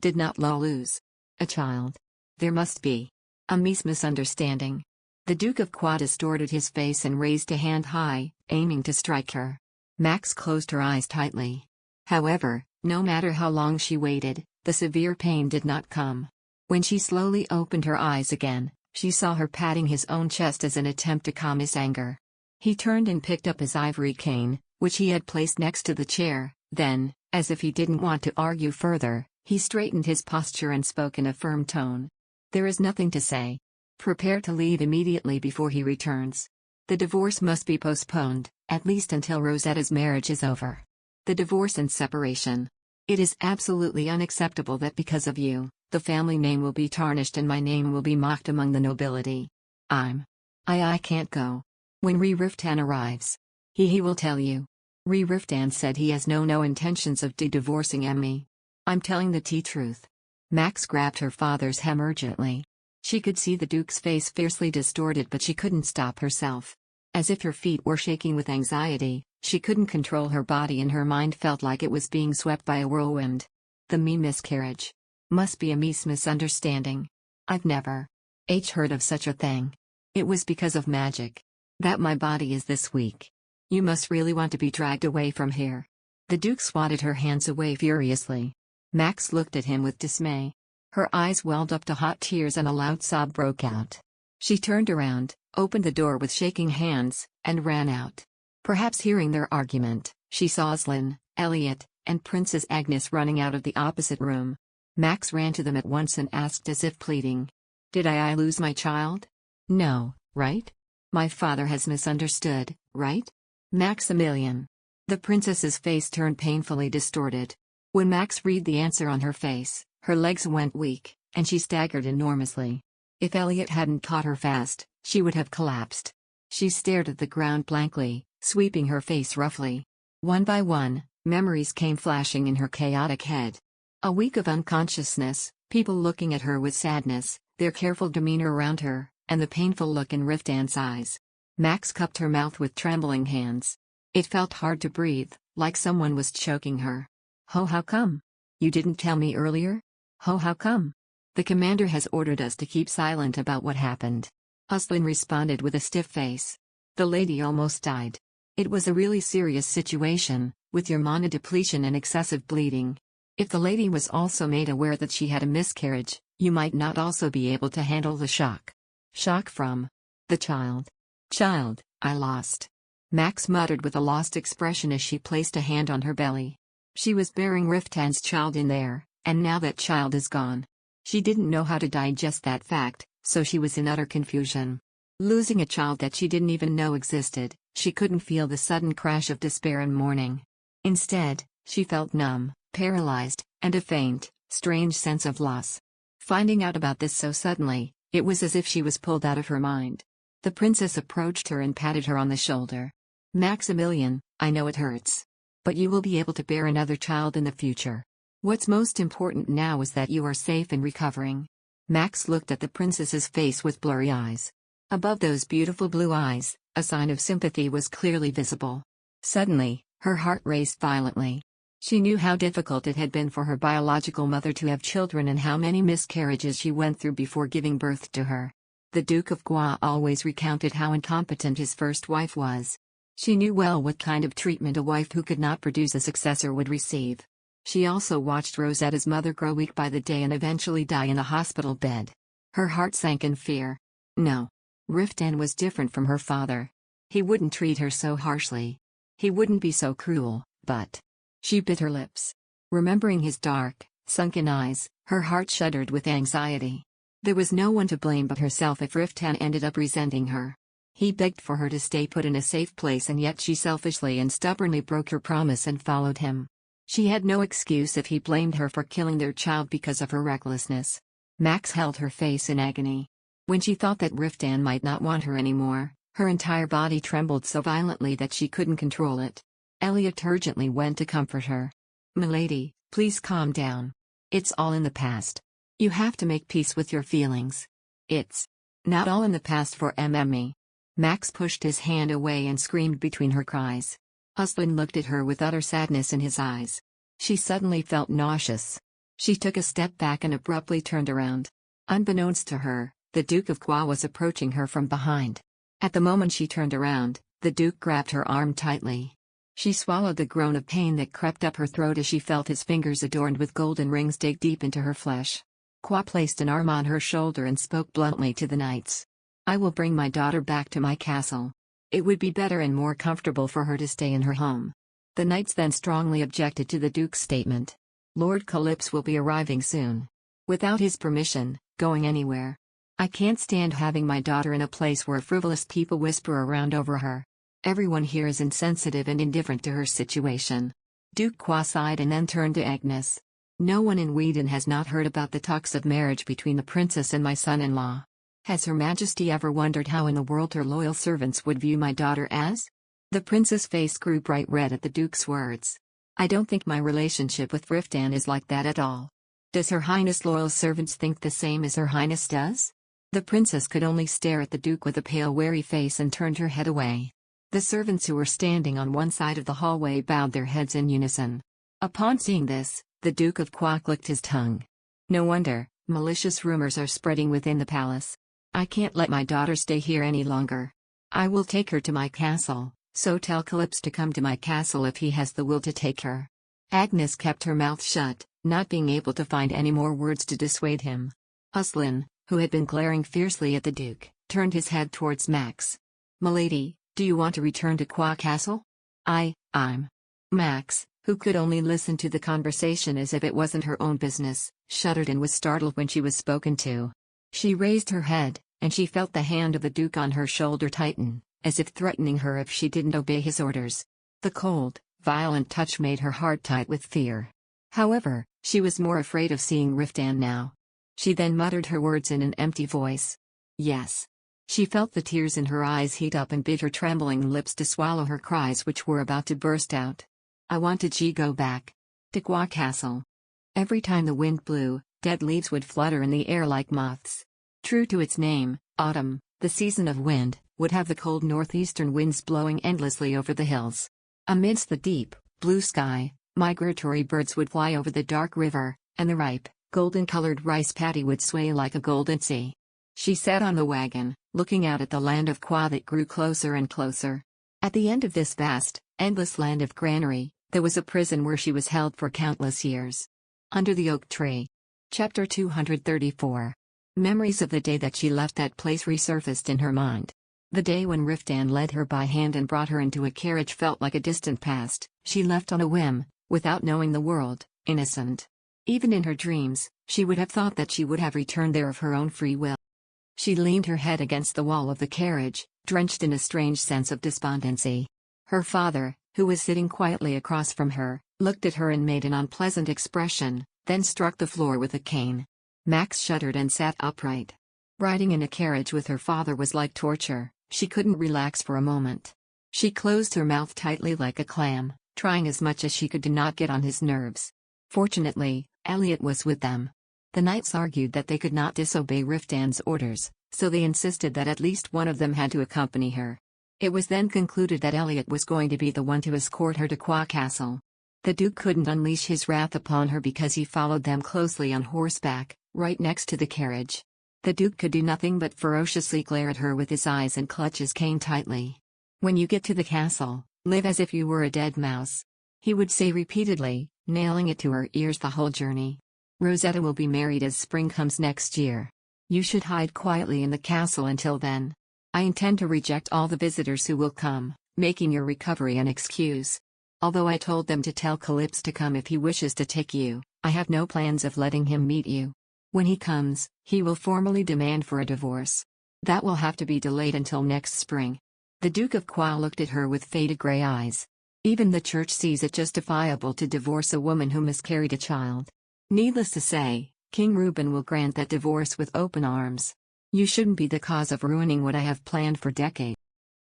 did not lose a child. There must be a misunderstanding. The Duke of Qua distorted his face and raised a hand high, aiming to strike her. Max closed her eyes tightly. However, no matter how long she waited, the severe pain did not come. When she slowly opened her eyes again, she saw her patting his own chest as an attempt to calm his anger. He turned and picked up his ivory cane, which he had placed next to the chair. Then, as if he didn't want to argue further, he straightened his posture and spoke in a firm tone. "There is nothing to say. Prepare to leave immediately before he returns. The divorce must be postponed, at least until Rosetta's marriage is over. The divorce and separation. It is absolutely unacceptable that because of you, the family name will be tarnished and my name will be mocked among the nobility. I can't go. When Sir Riftan arrives, he will tell you. Sir Riftan said he has no intentions of divorcing Emmy. I'm telling the truth." Max grabbed her father's hem urgently. She could see the Duke's face fiercely distorted, but she couldn't stop herself. As if her feet were shaking with anxiety, she couldn't control her body and her mind felt like it was being swept by a whirlwind. The miscarriage. Must be a misunderstanding. I've never heard of such a thing. It was because of magic. That my body is this weak. You must really want to be dragged away from here. The Duke swatted her hands away furiously. Max looked at him with dismay. Her eyes welled up to hot tears and a loud sob broke out. She turned around, opened the door with shaking hands, and ran out. Perhaps hearing their argument, she saw Aslan, Elliot, and Princess Agnes running out of the opposite room. Max ran to them at once and asked as if pleading. "Did I lose my child? No, right? My father has misunderstood, right? Maximilian." The princess's face turned painfully distorted. When Max read the answer on her face, her legs went weak, and she staggered enormously. If Elliot hadn't caught her fast, she would have collapsed. She stared at the ground blankly, sweeping her face roughly. One by one, memories came flashing in her chaotic head. A week of unconsciousness, people looking at her with sadness, their careful demeanor around her, and the painful look in Riftan's eyes. Max cupped her mouth with trembling hands. It felt hard to breathe, like someone was choking her. How come? You didn't tell me earlier? How come? The commander has ordered us to keep silent about what happened. Aslan responded with a stiff face. The lady almost died. It was a really serious situation, with your mana depletion and excessive bleeding. If the lady was also made aware that she had a miscarriage, you might not also be able to handle the shock. Shock from the child. I lost. Max muttered with a lost expression as she placed a hand on her belly. She was bearing Riftan's child in there, and now that child is gone. She didn't know how to digest that fact, so she was in utter confusion. Losing a child that she didn't even know existed, she couldn't feel the sudden crash of despair and mourning. Instead, she felt numb, paralyzed, and a faint, strange sense of loss. Finding out about this so suddenly, it was as if she was pulled out of her mind. The princess approached her and patted her on the shoulder. "Maximilian, I know it hurts. But you will be able to bear another child in the future. What's most important now is that you are safe and recovering." Max looked at the princess's face with blurry eyes. Above those beautiful blue eyes, a sign of sympathy was clearly visible. Suddenly, her heart raced violently. She knew how difficult it had been for her biological mother to have children and how many miscarriages she went through before giving birth to her. The Duke of Guo always recounted how incompetent his first wife was. She knew well what kind of treatment a wife who could not produce a successor would receive. She also watched Rosetta's mother grow weak by the day and eventually die in a hospital bed. Her heart sank in fear. No. Riftan was different from her father. He wouldn't treat her so harshly. He wouldn't be so cruel, but... She bit her lips. Remembering his dark, sunken eyes, her heart shuddered with anxiety. There was no one to blame but herself if Riftan ended up resenting her. He begged for her to stay put in a safe place, and yet she selfishly and stubbornly broke her promise and followed him. She had no excuse if he blamed her for killing their child because of her recklessness. Max held her face in agony. When she thought that Riftan might not want her anymore, her entire body trembled so violently that she couldn't control it. Elliot urgently went to comfort her. "Milady, please calm down. It's all in the past. You have to make peace with your feelings. It's not all in the past for Emmy." Max pushed his hand away and screamed between her cries. Aslan looked at her with utter sadness in his eyes. She suddenly felt nauseous. She took a step back and abruptly turned around. Unbeknownst to her, the Duke of Guo was approaching her from behind. At the moment she turned around, the Duke grabbed her arm tightly. She swallowed the groan of pain that crept up her throat as she felt his fingers adorned with golden rings dig deep into her flesh. Kwa placed an arm on her shoulder and spoke bluntly to the knights. I will bring my daughter back to my castle. It would be better and more comfortable for her to stay in her home. The knights then strongly objected to the Duke's statement. Lord Calypso will be arriving soon. Without his permission, going anywhere. I can't stand having my daughter in a place where frivolous people whisper around over her. Everyone here is insensitive and indifferent to her situation. Duke Kwa sighed and then turned to Agnes. No one in Whedon has not heard about the talks of marriage between the princess and my son-in-law. Has Her Majesty ever wondered how in the world her loyal servants would view my daughter as? The prince's face grew bright red at the Duke's words. I don't think my relationship with Riftan is like that at all. Does Her Highness' loyal servants think the same as Her Highness does? The princess could only stare at the Duke with a pale wary face and turned her head away. The servants who were standing on one side of the hallway bowed their heads in unison. Upon seeing this, the Duke of Kwa licked his tongue. No wonder, malicious rumors are spreading within the palace. I can't let my daughter stay here any longer. I will take her to my castle, so tell Calypso to come to my castle if he has the will to take her. Agnes kept her mouth shut, not being able to find any more words to dissuade him. Uslin, who had been glaring fiercely at the Duke, turned his head towards Max. Milady, do you want to return to Kwa Castle? I'm. Max, who could only listen to the conversation as if it wasn't her own business, shuddered and was startled when she was spoken to. She raised her head, and she felt the hand of the Duke on her shoulder tighten, as if threatening her if she didn't obey his orders. The cold, violent touch made her heart tight with fear. However, she was more afraid of seeing Riftan now. She then muttered her words in an empty voice. Yes. She felt the tears in her eyes heat up and bit her trembling lips to swallow her cries which were about to burst out. I wanted to go back. To Kwa Castle. Every time the wind blew, dead leaves would flutter in the air like moths. True to its name, autumn, the season of wind, would have the cold northeastern winds blowing endlessly over the hills. Amidst the deep, blue sky, migratory birds would fly over the dark river, and the ripe, golden-colored rice paddy would sway like a golden sea. She sat on the wagon, looking out at the land of Kwa that grew closer and closer. At the end of this vast, endless land of granary, there was a prison where she was held for countless years. Under the oak tree. Chapter 234. Memories of the day that she left that place resurfaced in her mind. The day when Riftan led her by hand and brought her into a carriage felt like a distant past. She left on a whim, without knowing the world, innocent. Even in her dreams, she would have thought that she would have returned there of her own free will. She leaned her head against the wall of the carriage, drenched in a strange sense of despondency. Her father, who was sitting quietly across from her, looked at her and made an unpleasant expression, then struck the floor with a cane. Max shuddered and sat upright. Riding in a carriage with her father was like torture. She couldn't relax for a moment. She closed her mouth tightly like a clam, trying as much as she could to not get on his nerves. Fortunately, Elliot was with them. The knights argued that they could not disobey Riftan's orders, so they insisted that at least one of them had to accompany her. It was then concluded that Elliot was going to be the one to escort her to Kwa Castle. The Duke couldn't unleash his wrath upon her because he followed them closely on horseback, right next to the carriage. The Duke could do nothing but ferociously glare at her with his eyes and clutch his cane tightly. When you get to the castle, live as if you were a dead mouse. He would say repeatedly, nailing it to her ears the whole journey. Rosetta will be married as spring comes next year. You should hide quietly in the castle until then. I intend to reject all the visitors who will come, making your recovery an excuse. Although I told them to tell Calypso to come if he wishes to take you, I have no plans of letting him meet you. When he comes, he will formally demand for a divorce. That will have to be delayed until next spring. The Duke of Kwa looked at her with faded gray eyes. Even the church sees it justifiable to divorce a woman who miscarried a child. Needless to say, King Reuben will grant that divorce with open arms. You shouldn't be the cause of ruining what I have planned for decades.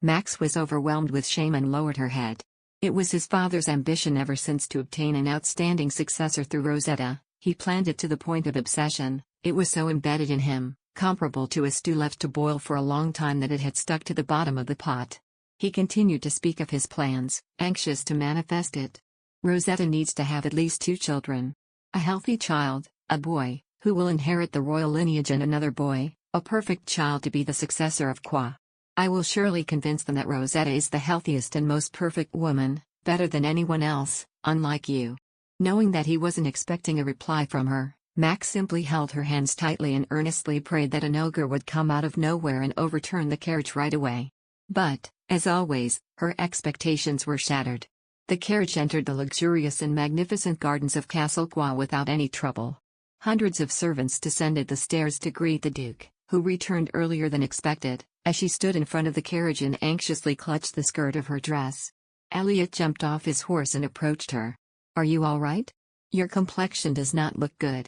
Max was overwhelmed with shame and lowered her head. It was his father's ambition ever since to obtain an outstanding successor through Rosetta. He planned it to the point of obsession. It was so embedded in him, comparable to a stew left to boil for a long time that it had stuck to the bottom of the pot. He continued to speak of his plans, anxious to manifest it. Rosetta needs to have at least 2 children. A healthy child, a boy, who will inherit the royal lineage, and another boy, a perfect child to be the successor of Kwa. I will surely convince them that Rosetta is the healthiest and most perfect woman, better than anyone else, unlike you." Knowing that he wasn't expecting a reply from her, Max simply held her hands tightly and earnestly prayed that an ogre would come out of nowhere and overturn the carriage right away. But, as always, her expectations were shattered. The carriage entered the luxurious and magnificent gardens of Castle Kwa without any trouble. Hundreds of servants descended the stairs to greet the Duke, who returned earlier than expected, as she stood in front of the carriage and anxiously clutched the skirt of her dress. Elliot jumped off his horse and approached her. "Are you all right? Your complexion does not look good."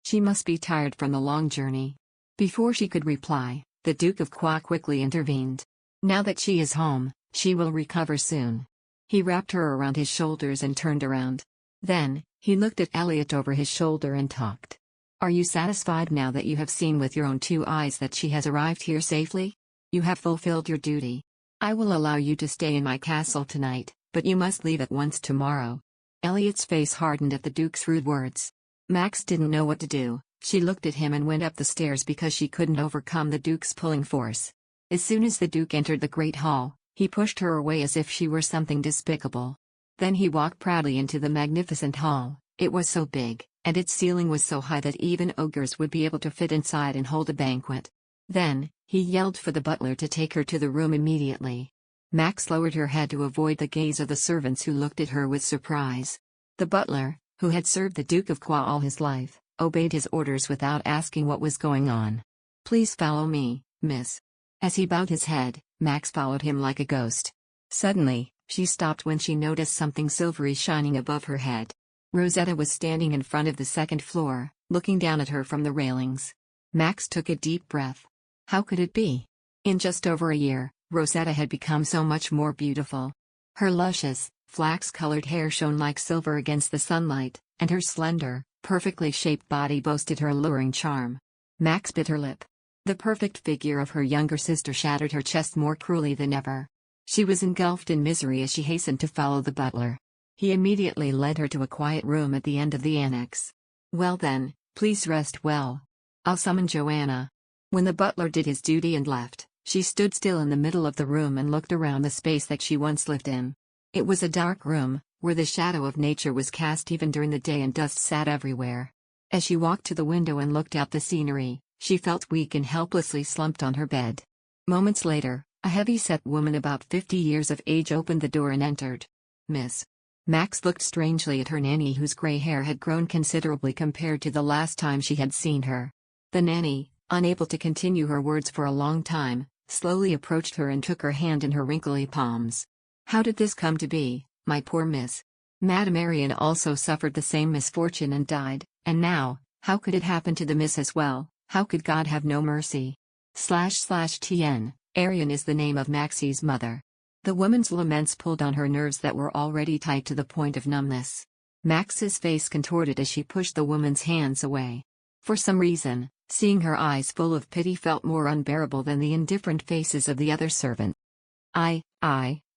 She must be tired from the long journey. Before she could reply, the Duke of Kwa quickly intervened. "Now that she is home, she will recover soon." He wrapped her around his shoulders and turned around. Then, he looked at Elliot over his shoulder and talked. "Are you satisfied now that you have seen with your own two eyes that she has arrived here safely? You have fulfilled your duty. I will allow you to stay in my castle tonight, but you must leave at once tomorrow." Elliot's face hardened at the Duke's rude words. Max didn't know what to do. She looked at him and went up the stairs because she couldn't overcome the Duke's pulling force. As soon as the Duke entered the great hall, he pushed her away as if she were something despicable. Then he walked proudly into the magnificent hall. It was so big, and its ceiling was so high that even ogres would be able to fit inside and hold a banquet. Then, he yelled for the butler to take her to the room immediately. Max lowered her head to avoid the gaze of the servants who looked at her with surprise. The butler, who had served the Duke of Kwa all his life, obeyed his orders without asking what was going on. "Please follow me, miss." As he bowed his head, Max followed him like a ghost. Suddenly, she stopped when she noticed something silvery shining above her head. Rosetta was standing in front of the second floor, looking down at her from the railings. Max took a deep breath. How could it be? In just over a year, Rosetta had become so much more beautiful. Her luscious, flax-colored hair shone like silver against the sunlight, and her slender, perfectly shaped body boasted her alluring charm. Max bit her lip. The perfect figure of her younger sister shattered her chest more cruelly than ever. She was engulfed in misery as she hastened to follow the butler. He immediately led her to a quiet room at the end of the annex. "Well then, please rest well. I'll summon Joanna." When the butler did his duty and left, she stood still in the middle of the room and looked around the space that she once lived in. It was a dark room, where the shadow of nature was cast even during the day and dust sat everywhere. As she walked to the window and looked out the scenery, she felt weak and helplessly slumped on her bed. Moments later, a heavy-set woman about 50 years of age opened the door and entered. "Miss." Max looked strangely at her nanny, whose gray hair had grown considerably compared to the last time she had seen her. The nanny, unable to continue her words for a long time, slowly approached her and took her hand in her wrinkly palms. "How did this come to be, my poor miss? Madame Arian also suffered the same misfortune and died, and now, how could it happen to the miss as well? How could God have no mercy? //TN, Arian is the name of Maxie's mother." The woman's laments pulled on her nerves that were already tight to the point of numbness. Max's face contorted as she pushed the woman's hands away. For some reason, seeing her eyes full of pity felt more unbearable than the indifferent faces of the other servant.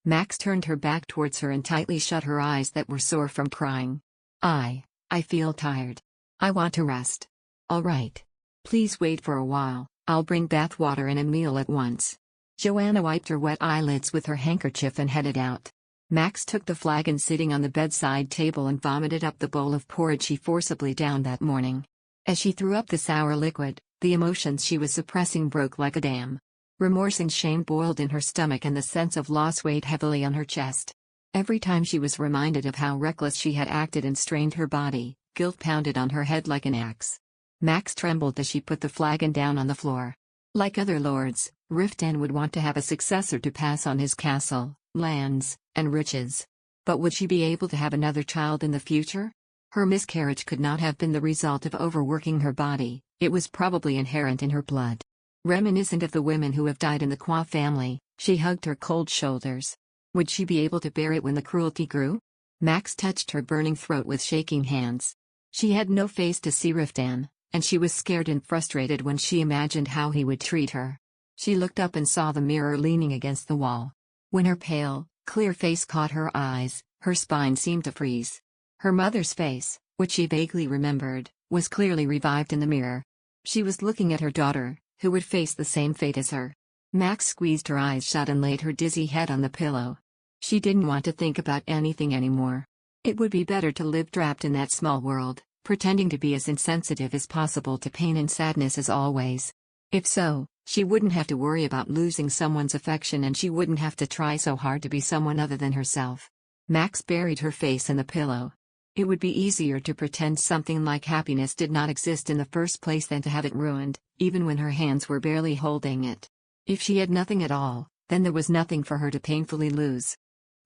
Max turned her back towards her and tightly shut her eyes that were sore from crying. I feel tired. I want to rest." "All right. Please wait for a while, I'll bring bath water and a meal at once." Joanna wiped her wet eyelids with her handkerchief and headed out. Max took the flagon sitting on the bedside table and vomited up the bowl of porridge she forcibly downed that morning. As she threw up the sour liquid, the emotions she was suppressing broke like a dam. Remorse and shame boiled in her stomach and the sense of loss weighed heavily on her chest. Every time she was reminded of how reckless she had acted and strained her body, guilt pounded on her head like an axe. Max trembled as she put the flagon down on the floor. Like other lords, Riftan would want to have a successor to pass on his castle, lands, and riches. But would she be able to have another child in the future? Her miscarriage could not have been the result of overworking her body, it was probably inherent in her blood. Reminiscent of the women who have died in the Kwa family, she hugged her cold shoulders. Would she be able to bear it when the cruelty grew? Max touched her burning throat with shaking hands. She had no face to see Riftan, and she was scared and frustrated when she imagined how he would treat her. She looked up and saw the mirror leaning against the wall. When her pale, clear face caught her eyes, her spine seemed to freeze. Her mother's face, which she vaguely remembered, was clearly revived in the mirror. She was looking at her daughter, who would face the same fate as her. Max squeezed her eyes shut and laid her dizzy head on the pillow. She didn't want to think about anything anymore. It would be better to live trapped in that small world, pretending to be as insensitive as possible to pain and sadness as always. If so, she wouldn't have to worry about losing someone's affection, and she wouldn't have to try so hard to be someone other than herself. Max buried her face in the pillow. It would be easier to pretend something like happiness did not exist in the first place than to have it ruined, even when her hands were barely holding it. If she had nothing at all, then there was nothing for her to painfully lose.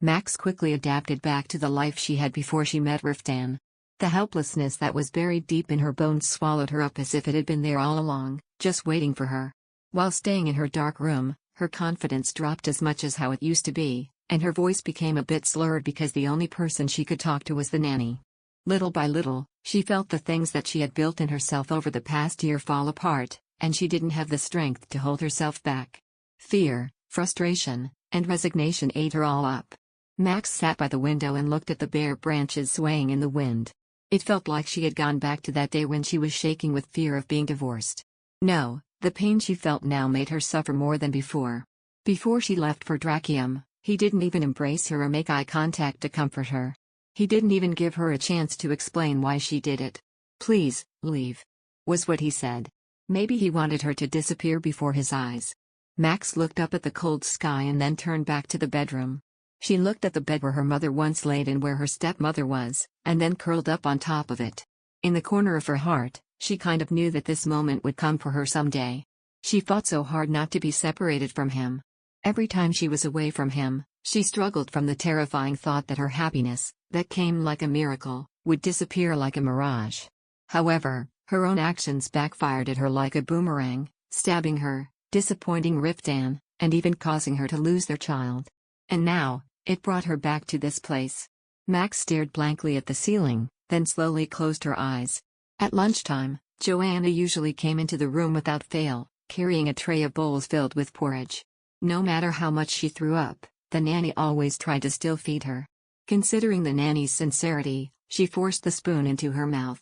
Max quickly adapted back to the life she had before she met Riftan. The helplessness that was buried deep in her bones swallowed her up as if it had been there all along, just waiting for her. While staying in her dark room, her confidence dropped as much as how it used to be, and her voice became a bit slurred because the only person she could talk to was the nanny. Little by little, she felt the things that she had built in herself over the past year fall apart, and she didn't have the strength to hold herself back. Fear, frustration, and resignation ate her all up. Max sat by the window and looked at the bare branches swaying in the wind. It felt like she had gone back to that day when she was shaking with fear of being divorced. No, the pain she felt now made her suffer more than before. Before she left for Drakium, he didn't even embrace her or make eye contact to comfort her. He didn't even give her a chance to explain why she did it. "Please, leave," was what he said. Maybe he wanted her to disappear before his eyes. Max looked up at the cold sky and then turned back to the bedroom. She looked at the bed where her mother once laid and where her stepmother was, and then curled up on top of it. In the corner of her heart, she kind of knew that this moment would come for her someday. She fought so hard not to be separated from him. Every time she was away from him, she struggled from the terrifying thought that her happiness, that came like a miracle, would disappear like a mirage. However, her own actions backfired at her like a boomerang, stabbing her, disappointing Riftan, and even causing her to lose their child. And now, it brought her back to this place. Max stared blankly at the ceiling, then slowly closed her eyes. At lunchtime, Joanna usually came into the room without fail, carrying a tray of bowls filled with porridge. No matter how much she threw up, the nanny always tried to still feed her. Considering the nanny's sincerity, she forced the spoon into her mouth.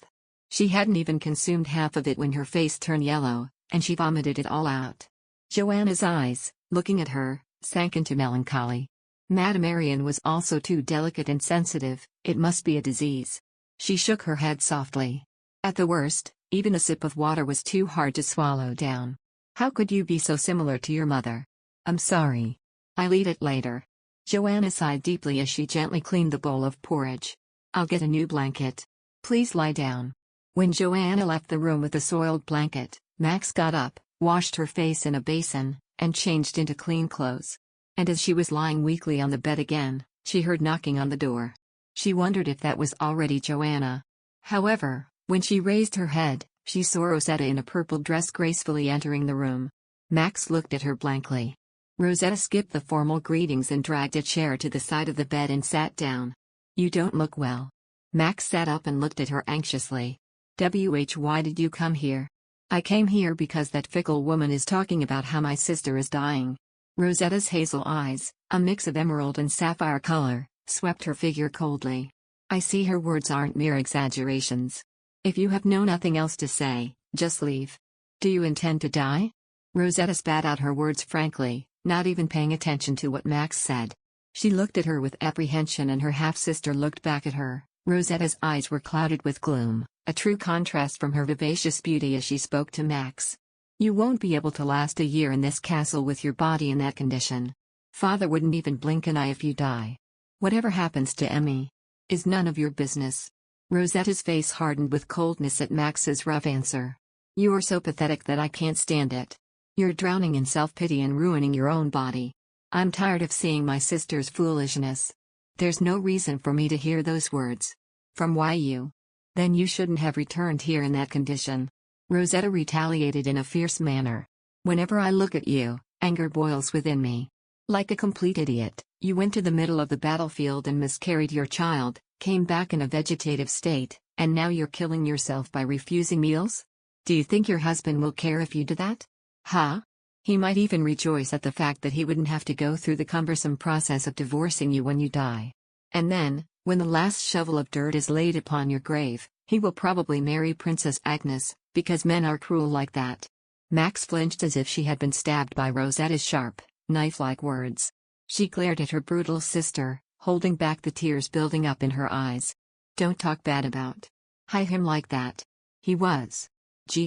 She hadn't even consumed half of it when her face turned yellow, and she vomited it all out. Joanna's eyes, looking at her, sank into melancholy. Madame Arian was also too delicate and sensitive. It must be a disease. She shook her head softly. At the worst, even a sip of water was too hard to swallow down. "How could you be so similar to your mother?" "I'm sorry. I'll eat it later." Joanna sighed deeply as she gently cleaned the bowl of porridge. "I'll get a new blanket. Please lie down." When Joanna left the room with the soiled blanket, Max got up, washed her face in a basin, and changed into clean clothes. And as she was lying weakly on the bed again, she heard knocking on the door. She wondered if that was already Joanna. However, when she raised her head, she saw Rosetta in a purple dress gracefully entering the room. Max looked at her blankly. Rosetta skipped the formal greetings and dragged a chair to the side of the bed and sat down. "You don't look well." Max sat up and looked at her anxiously. Why did you come here?" "I came here because that fickle woman is talking about how my sister is dying." Rosetta's hazel eyes, a mix of emerald and sapphire color, swept her figure coldly. "I see her words aren't mere exaggerations. If you have nothing else to say, just leave." "Do you intend to die?" Rosetta spat out her words frankly, not even paying attention to what Max said. She looked at her with apprehension and her half-sister looked back at her. Rosetta's eyes were clouded with gloom, a true contrast from her vivacious beauty as she spoke to Max. "You won't be able to last a year in this castle with your body in that condition. Father wouldn't even blink an eye if you die. Whatever happens to Emmy is none of your business." Rosetta's face hardened with coldness at Max's rough answer. "You're so pathetic that I can't stand it. You're drowning in self-pity and ruining your own body. I'm tired of seeing my sister's foolishness. There's no reason for me to hear those words. From why you? Then you shouldn't have returned here in that condition." Rosetta retaliated in a fierce manner. "Whenever I look at you, anger boils within me. Like a complete idiot, you went to the middle of the battlefield and miscarried your child, came back in a vegetative state, and now you're killing yourself by refusing meals? Do you think your husband will care if you do that? Huh? He might even rejoice at the fact that he wouldn't have to go through the cumbersome process of divorcing you when you die. And then, when the last shovel of dirt is laid upon your grave, he will probably marry Princess Agnes, because men are cruel like that." Max flinched as if she had been stabbed by Rosetta's sharp, knife-like words. She glared at her brutal sister, holding back the tears building up in her eyes. Don't talk bad about him like that. He was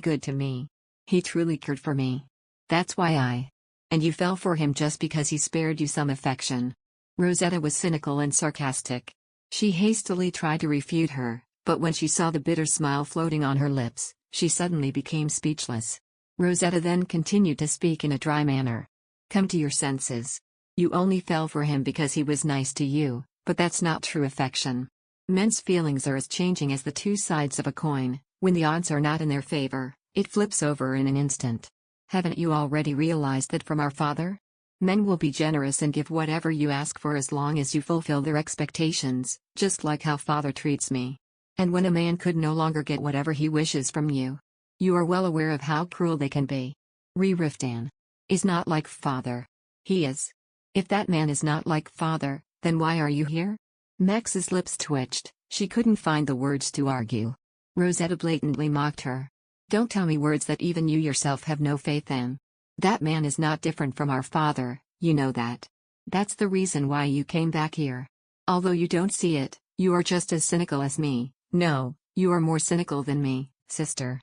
good to me. He truly cared for me. That's why And you fell for him just because he spared you some affection. Rosetta was cynical and sarcastic. She hastily tried to refute her, but when she saw the bitter smile floating on her lips, she suddenly became speechless. Rosetta then continued to speak in a dry manner. Come to your senses. You only fell for him because he was nice to you, but that's not true affection. Men's feelings are as changing as the two sides of a coin. When the odds are not in their favor, it flips over in an instant. Haven't you already realized that from our Father? Men will be generous and give whatever you ask for as long as you fulfill their expectations, just like how Father treats me. And when a man could no longer get whatever he wishes from you, you are well aware of how cruel they can be. Sir Riftan is not like Father. He is. If that man is not like Father, then why are you here? Max's lips twitched. She couldn't find the words to argue. Rosetta blatantly mocked her. Don't tell me words that even you yourself have no faith in. That man is not different from our Father, you know that. That's the reason why you came back here. Although you don't see it, you are just as cynical as me. No, you are more cynical than me, sister.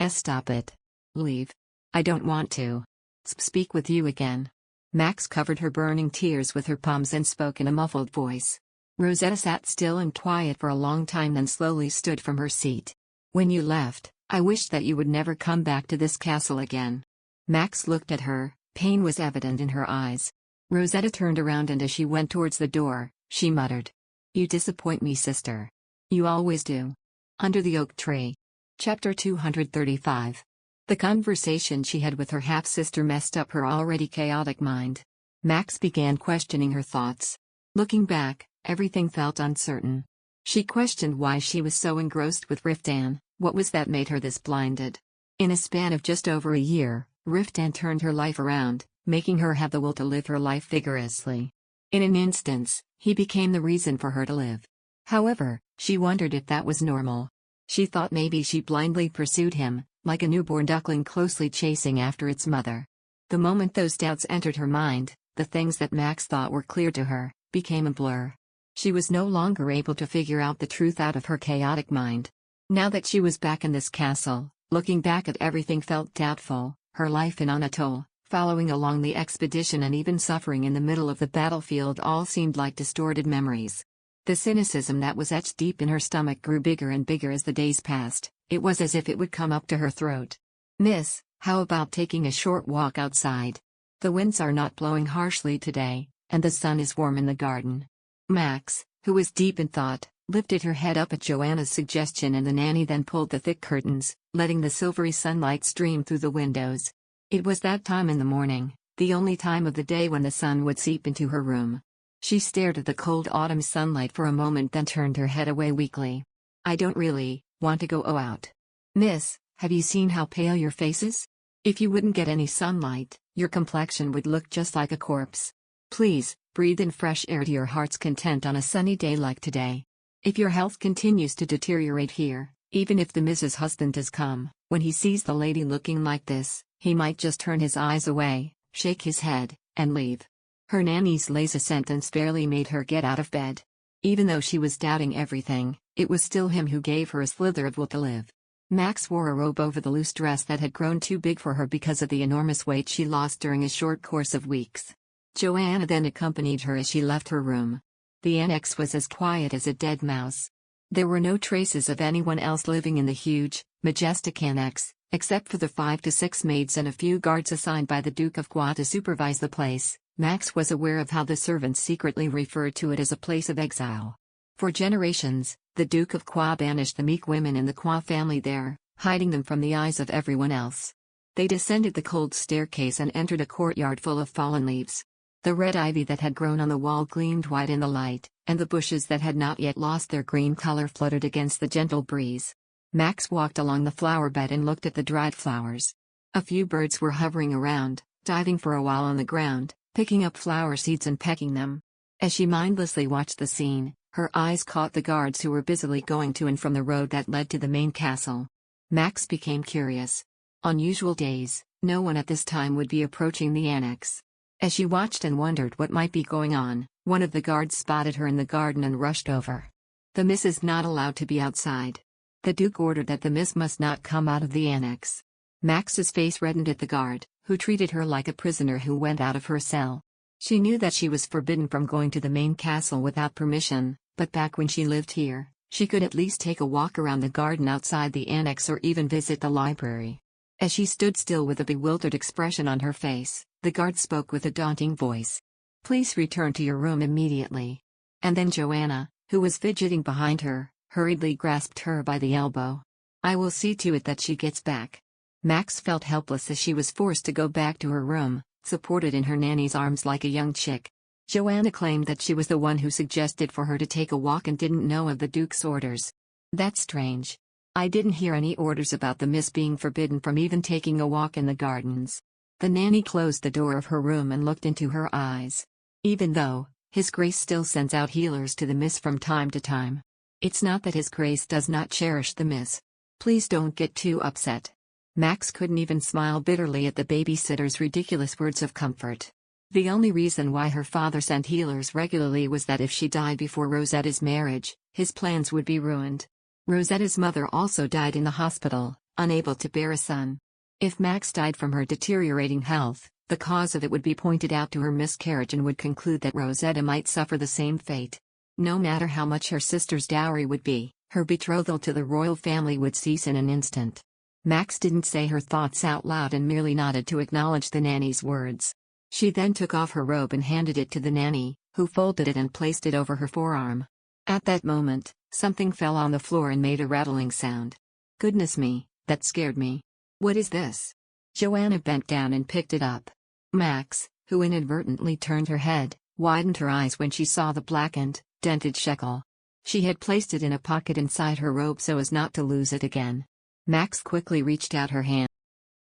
Stop it. Leave. I don't want to speak with you again. Max covered her burning tears with her palms and spoke in a muffled voice. Rosetta sat still and quiet for a long time, then slowly stood from her seat. When you left, I wished that you would never come back to this castle again. Max looked at her, pain was evident in her eyes. Rosetta turned around and as she went towards the door, she muttered. You disappoint me, sister. You always do. Under the oak tree. Chapter 235. The conversation she had with her half-sister messed up her already chaotic mind. Max began questioning her thoughts. Looking back, everything felt uncertain. She questioned why she was so engrossed with Riftan. What was that made her this blinded? In a span of just over a year, Riftan turned her life around, making her have the will to live her life vigorously. In an instance, he became the reason for her to live. However, she wondered if that was normal. She thought maybe she blindly pursued him, like a newborn duckling closely chasing after its mother. The moment those doubts entered her mind, the things that Max thought were clear to her became a blur. She was no longer able to figure out the truth out of her chaotic mind. Now that she was back in this castle, looking back at everything felt doubtful. Her life in Anatole, following along the expedition and even suffering in the middle of the battlefield all seemed like distorted memories. The cynicism that was etched deep in her stomach grew bigger and bigger as the days passed. It was as if it would come up to her throat. Miss, how about taking a short walk outside? The winds are not blowing harshly today, and the sun is warm in the garden. Max, who was deep in thought, lifted her head up at Joanna's suggestion and the nanny then pulled the thick curtains, letting the silvery sunlight stream through the windows. It was that time in the morning, the only time of the day when the sun would seep into her room. She stared at the cold autumn sunlight for a moment, then turned her head away weakly. I don't really want to go out. Miss, have you seen how pale your face is? If you wouldn't get any sunlight, your complexion would look just like a corpse. Please, breathe in fresh air to your heart's content on a sunny day like today. If your health continues to deteriorate here, even if the Mrs. husband does come, when he sees the lady looking like this, he might just turn his eyes away, shake his head, and leave. Her nanny's lazy sentence barely made her get out of bed. Even though she was doubting everything, it was still him who gave her a slither of will to live. Max wore a robe over the loose dress that had grown too big for her because of the enormous weight she lost during a short course of weeks. Joanna then accompanied her as she left her room. The annex was as quiet as a dead mouse. There were no traces of anyone else living in the huge, majestic annex, except for the 5 to 6 maids and a few guards assigned by the Duke of Qua to supervise the place. Max was aware of how the servants secretly referred to it as a place of exile. For generations, the Duke of Qua banished the meek women in the Qua family there, hiding them from the eyes of everyone else. They descended the cold staircase and entered a courtyard full of fallen leaves. The red ivy that had grown on the wall gleamed white in the light, and the bushes that had not yet lost their green color fluttered against the gentle breeze. Max walked along the flower bed and looked at the dried flowers. A few birds were hovering around, diving for a while on the ground, picking up flower seeds and pecking them. As she mindlessly watched the scene, her eyes caught the guards who were busily going to and from the road that led to the main castle. Max became curious. On usual days, no one at this time would be approaching the annex. As she watched and wondered what might be going on, one of the guards spotted her in the garden and rushed over. The miss is not allowed to be outside. The Duke ordered that the miss must not come out of the annex. Max's face reddened at the guard, who treated her like a prisoner who went out of her cell. She knew that she was forbidden from going to the main castle without permission, but back when she lived here, she could at least take a walk around the garden outside the annex or even visit the library. As she stood still with a bewildered expression on her face, the guard spoke with a daunting voice. "Please return to your room immediately." And then Joanna, who was fidgeting behind her, hurriedly grasped her by the elbow. "I will see to it that she gets back." Max felt helpless as she was forced to go back to her room, supported in her nanny's arms like a young chick. Joanna claimed that she was the one who suggested for her to take a walk and didn't know of the Duke's orders. "That's strange. I didn't hear any orders about the miss being forbidden from even taking a walk in the gardens." The nanny closed the door of her room and looked into her eyes. "Even though, His Grace still sends out healers to the miss from time to time. It's not that His Grace does not cherish the miss. Please don't get too upset." Max couldn't even smile bitterly at the babysitter's ridiculous words of comfort. The only reason why her father sent healers regularly was that if she died before Rosetta's marriage, his plans would be ruined. Rosetta's mother also died in the hospital, unable to bear a son. If Max died from her deteriorating health, the cause of it would be pointed out to her miscarriage and would conclude that Rosetta might suffer the same fate. No matter how much her sister's dowry would be, her betrothal to the royal family would cease in an instant. Max didn't say her thoughts out loud and merely nodded to acknowledge the nanny's words. She then took off her robe and handed it to the nanny, who folded it and placed it over her forearm. At that moment, something fell on the floor and made a rattling sound. "Goodness me, that scared me. What is this?" Joanna bent down and picked it up. Max, who inadvertently turned her head, widened her eyes when she saw the blackened, dented shekel. She had placed it in a pocket inside her robe so as not to lose it again. Max quickly reached out her hand.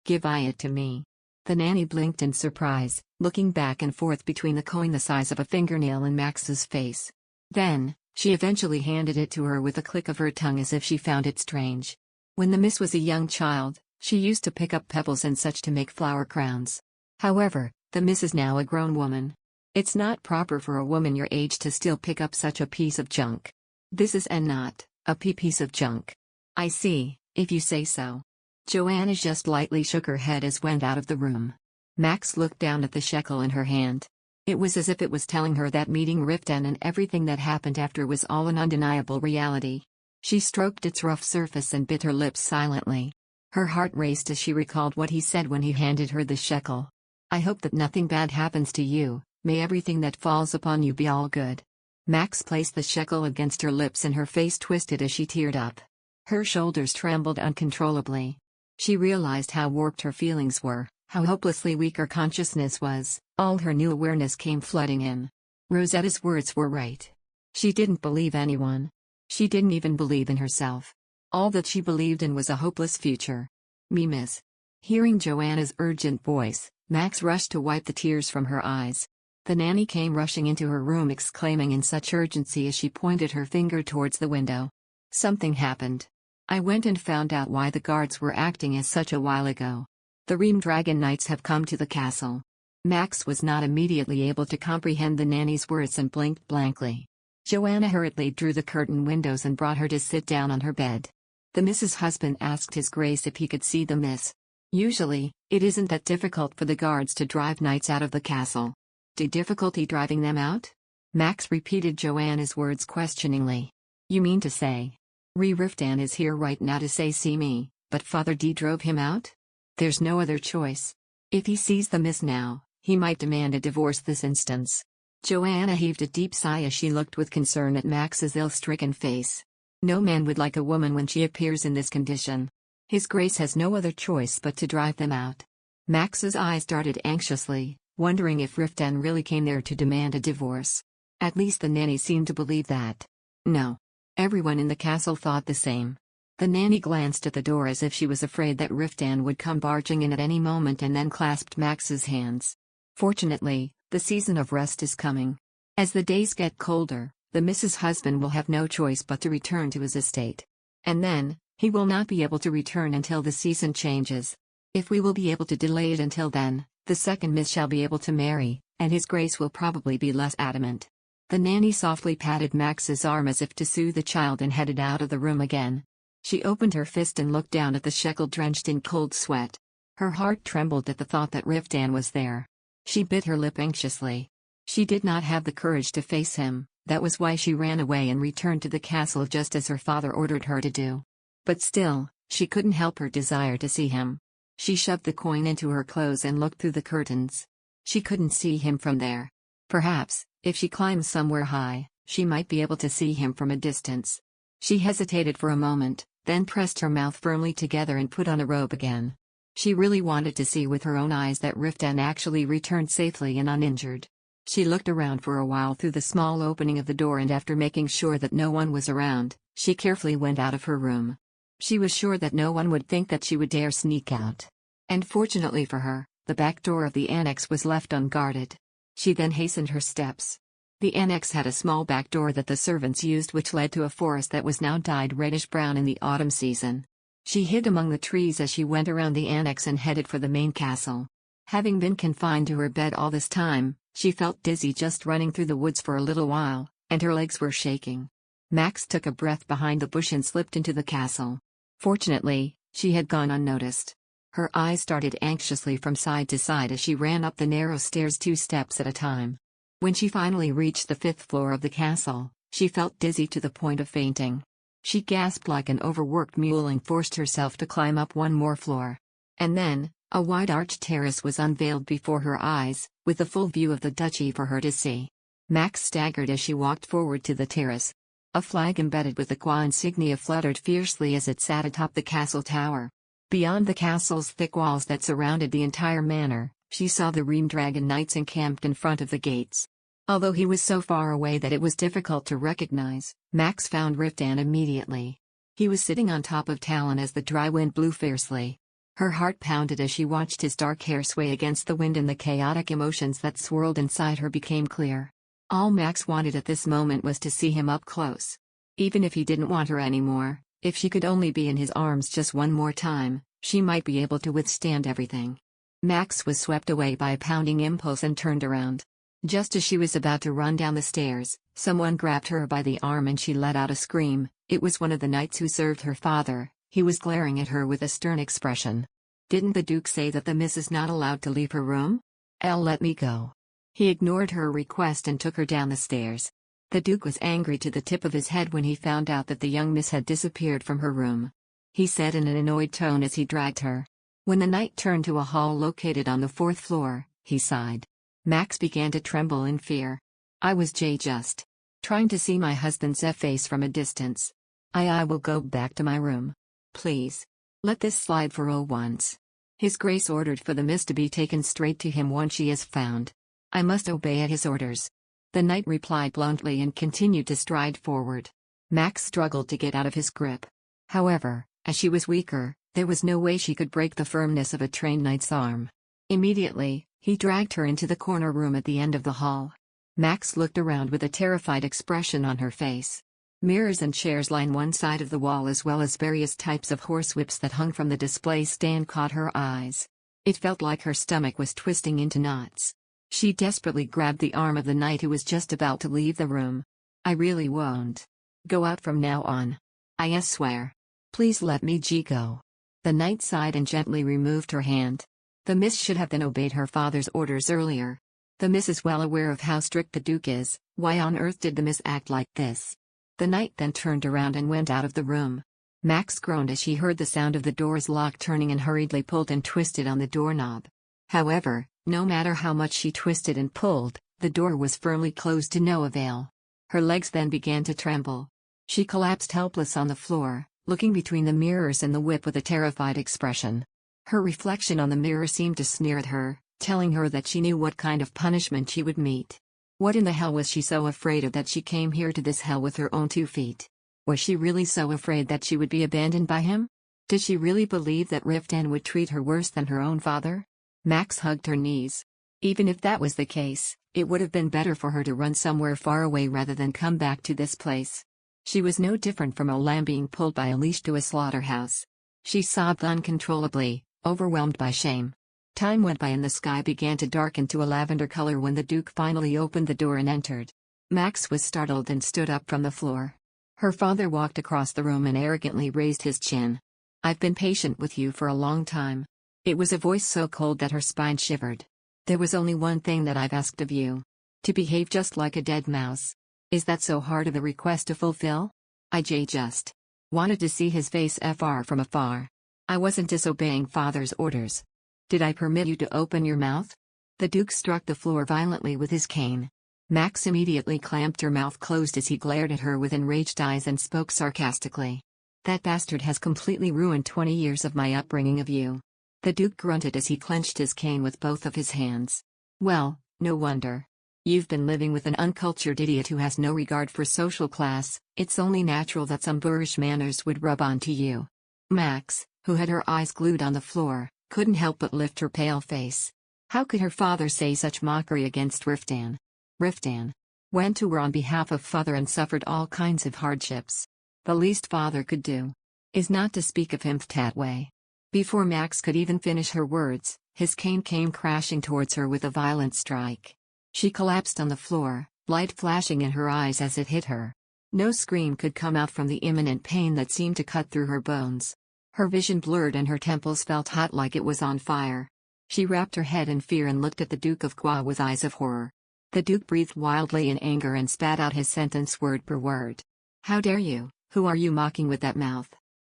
"Give it to me." The nanny blinked in surprise, looking back and forth between the coin the size of a fingernail and Max's face. Then, she eventually handed it to her with a click of her tongue as if she found it strange. When the miss was a young child, she used to pick up pebbles and such to make flower crowns. However, the miss is now a grown woman. It's not proper for a woman your age to still pick up such a piece of junk. This is not a piece of junk. "I see, if you say so." Joanna just lightly shook her head as went out of the room. Max looked down at the shekel in her hand. It was as if it was telling her that meeting Riftan and everything that happened after was all an undeniable reality. She stroked its rough surface and bit her lips silently. Her heart raced as she recalled what he said when he handed her the shekel. "I hope that nothing bad happens to you, may everything that falls upon you be all good." Max placed the shekel against her lips and her face twisted as she teared up. Her shoulders trembled uncontrollably. She realized how warped her feelings were, how hopelessly weak her consciousness was. All her new awareness came flooding in. Rosetta's words were right. She didn't believe anyone. She didn't even believe in herself. All that she believed in was a hopeless future. "Me miss." Hearing Joanna's urgent voice, Max rushed to wipe the tears from her eyes. The nanny came rushing into her room exclaiming in such urgency as she pointed her finger towards the window. "Something happened. I went and found out why the guards were acting as such a while ago. The Ream Dragon Knights have come to the castle." Max was not immediately able to comprehend the nanny's words and blinked blankly. Joanna hurriedly drew the curtain windows and brought her to sit down on her bed. The miss's husband asked His Grace if he could see the miss. "Usually, it isn't that difficult for the guards to drive knights out of the castle." Difficulty driving them out?" Max repeated Joanna's words questioningly. "You mean to say, Riftan is here right now to say see me, but Father D drove him out? There's no other choice. If he sees the miss now, he might demand a divorce this instance." Joanna heaved a deep sigh as she looked with concern at Max's ill-stricken face. No man would like a woman when she appears in this condition. His Grace has no other choice but to drive them out. Max's eyes darted anxiously, wondering if Riftan really came there to demand a divorce. At least the nanny seemed to believe that. No. Everyone in the castle thought the same. The nanny glanced at the door as if she was afraid that Riftan would come barging in at any moment and then clasped Max's hands. Fortunately, the season of rest is coming. As the days get colder, the Mrs. husband will have no choice but to return to his estate. And then, he will not be able to return until the season changes. If we will be able to delay it until then, The second miss shall be able to marry, and his grace will probably be less adamant. The nanny softly patted Max's arm as if to soothe the child and headed out of the room again. She opened her fist and looked down at the shekel drenched in cold sweat. Her heart trembled at the thought that Riftan was there. She bit her lip anxiously. She did not have the courage to face him, that was why she ran away and returned to the castle just as her father ordered her to do. But still, she couldn't help her desire to see him. She shoved the coin into her clothes and looked through the curtains. She couldn't see him from there. Perhaps, if she climbed somewhere high, she might be able to see him from a distance. She hesitated for a moment, then pressed her mouth firmly together and put on a robe again. She really wanted to see with her own eyes that Riftan actually returned safely and uninjured. She looked around for a while through the small opening of the door, and after making sure that no one was around, she carefully went out of her room. She was sure that no one would think that she would dare sneak out. And fortunately for her, the back door of the annex was left unguarded. She then hastened her steps. The annex had a small back door that the servants used, which led to a forest that was now dyed reddish-brown in the autumn season. She hid among the trees as she went around the annex and headed for the main castle. Having been confined to her bed all this time, she felt dizzy just running through the woods for a little while, and her legs were shaking. Max took a breath behind the bush and slipped into the castle. Fortunately, she had gone unnoticed. Her eyes darted anxiously from side to side as she ran up the narrow stairs 2 steps at a time. When she finally reached the 5th floor of the castle, she felt dizzy to the point of fainting. She gasped like an overworked mule and forced herself to climb up 1 more floor. And then, a wide arched terrace was unveiled before her eyes, with a full view of the duchy for her to see. Max staggered as she walked forward to the terrace. A flag embedded with the Qua insignia fluttered fiercely as it sat atop the castle tower. Beyond the castle's thick walls that surrounded the entire manor, she saw the Ream Dragon Knights encamped in front of the gates. Although he was so far away that it was difficult to recognize, Max found Riftan immediately. He was sitting on top of Talon as the dry wind blew fiercely. Her heart pounded as she watched his dark hair sway against the wind, and the chaotic emotions that swirled inside her became clear. All Max wanted at this moment was to see him up close. Even if he didn't want her anymore, if she could only be in his arms just one more time, she might be able to withstand everything. Max was swept away by a pounding impulse and turned around. Just as she was about to run down the stairs, someone grabbed her by the arm and she let out a scream. It was one of the knights who served her father. He was glaring at her with a stern expression. "Didn't the Duke say that the miss is not allowed to leave her room? Let me go." He ignored her request and took her down the stairs. The Duke was angry to the tip of his head when he found out that the young miss had disappeared from her room. He said in an annoyed tone as he dragged her. When the knight turned to a hall located on the 4th floor, he sighed. Max began to tremble in fear. "I was just trying to see my husband's face from a distance. I will go back to my room. Please. Let this slide for once." His Grace ordered for the miss to be taken straight to him once she is found. "I must obey at his orders." The knight replied bluntly and continued to stride forward. Max struggled to get out of his grip. However, as she was weaker, there was no way she could break the firmness of a trained knight's arm. Immediately, he dragged her into the corner room at the end of the hall. Max looked around with a terrified expression on her face. Mirrors and chairs lined one side of the wall, as well as various types of horsewhips that hung from the display stand caught her eyes. It felt like her stomach was twisting into knots. She desperately grabbed the arm of the knight who was just about to leave the room. "I really won't go out from now on. I swear. Please let me go." The knight sighed and gently removed her hand. The miss should have then obeyed her father's orders earlier. The miss is well aware of how strict the Duke is. Why on earth did the miss act like this? The knight then turned around and went out of the room. Max groaned as she heard the sound of the door's lock turning and hurriedly pulled and twisted on the doorknob. However, no matter how much she twisted and pulled, the door was firmly closed to no avail. Her legs then began to tremble. She collapsed helpless on the floor, looking between the mirrors and the whip with a terrified expression. Her reflection on the mirror seemed to sneer at her, telling her that she knew what kind of punishment she would meet. What in the hell was she so afraid of that she came here to this hell with her own 2 feet? Was she really so afraid that she would be abandoned by him? Did she really believe that Riftan would treat her worse than her own father? Max hugged her knees. Even if that was the case, it would have been better for her to run somewhere far away rather than come back to this place. She was no different from a lamb being pulled by a leash to a slaughterhouse. She sobbed uncontrollably, overwhelmed by shame. Time went by and the sky began to darken to a lavender color when the Duke finally opened the door and entered. Max was startled and stood up from the floor. Her father walked across the room and arrogantly raised his chin. "I've been patient with you for a long time." It was a voice so cold that her spine shivered. "There was only one thing that I've asked of you. To behave just like a dead mouse. Is that so hard of a request to fulfill?" I just wanted to see his face from afar. I wasn't disobeying father's orders. "Did I permit you to open your mouth?" The Duke struck the floor violently with his cane. Max immediately clamped her mouth closed as he glared at her with enraged eyes and spoke sarcastically. "That bastard has completely ruined 20 years of my upbringing of you." The Duke grunted as he clenched his cane with both of his hands. "Well, no wonder. You've been living with an uncultured idiot who has no regard for social class. It's only natural that some boorish manners would rub onto you." Max, who had her eyes glued on the floor, couldn't help but lift her pale face. How could her father say such mockery against Riftan? Riftan went to war on behalf of father and suffered all kinds of hardships. The least father could do is not to speak of him that way. Before Max could even finish her words, his cane came crashing towards her with a violent strike. She collapsed on the floor, light flashing in her eyes as it hit her. No scream could come out from the imminent pain that seemed to cut through her bones. Her vision blurred and her temples felt hot like it was on fire. She wrapped her head in fear and looked at the Duke of Kwa with eyes of horror. The Duke breathed wildly in anger and spat out his sentence word per word. "How dare you? Who are you mocking with that mouth?"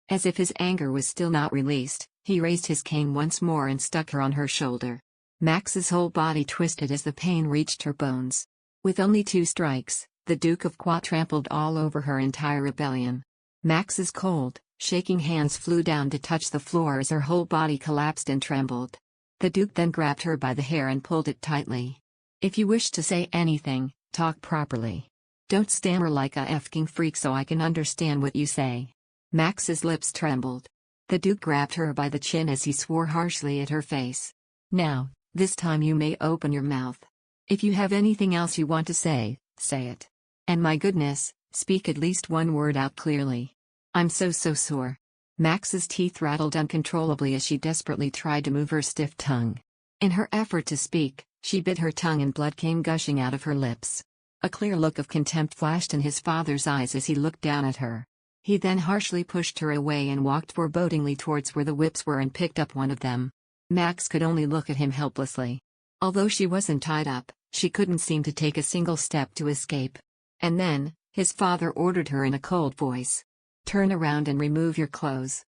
As if his anger was still not released, he raised his cane once more and stuck her on her shoulder. Max's whole body twisted as the pain reached her bones. With only 2 strikes, the Duke of Kwa trampled all over her entire rebellion. Max's cold, shaking hands flew down to touch the floor as her whole body collapsed and trembled. The Duke then grabbed her by the hair and pulled it tightly. "If you wish to say anything, talk properly. Don't stammer like a effing freak so I can understand what you say." Max's lips trembled. The Duke grabbed her by the chin as he swore harshly at her face. "Now, this time you may open your mouth. If you have anything else you want to say, say it. And my goodness, speak at least one word out clearly. I'm so sore." Max's teeth rattled uncontrollably as she desperately tried to move her stiff tongue. In her effort to speak, she bit her tongue and blood came gushing out of her lips. A clear look of contempt flashed in his father's eyes as he looked down at her. He then harshly pushed her away and walked forebodingly towards where the whips were and picked up one of them. Max could only look at him helplessly. Although she wasn't tied up, she couldn't seem to take a single step to escape. And then, his father ordered her in a cold voice. "Turn around and remove your clothes.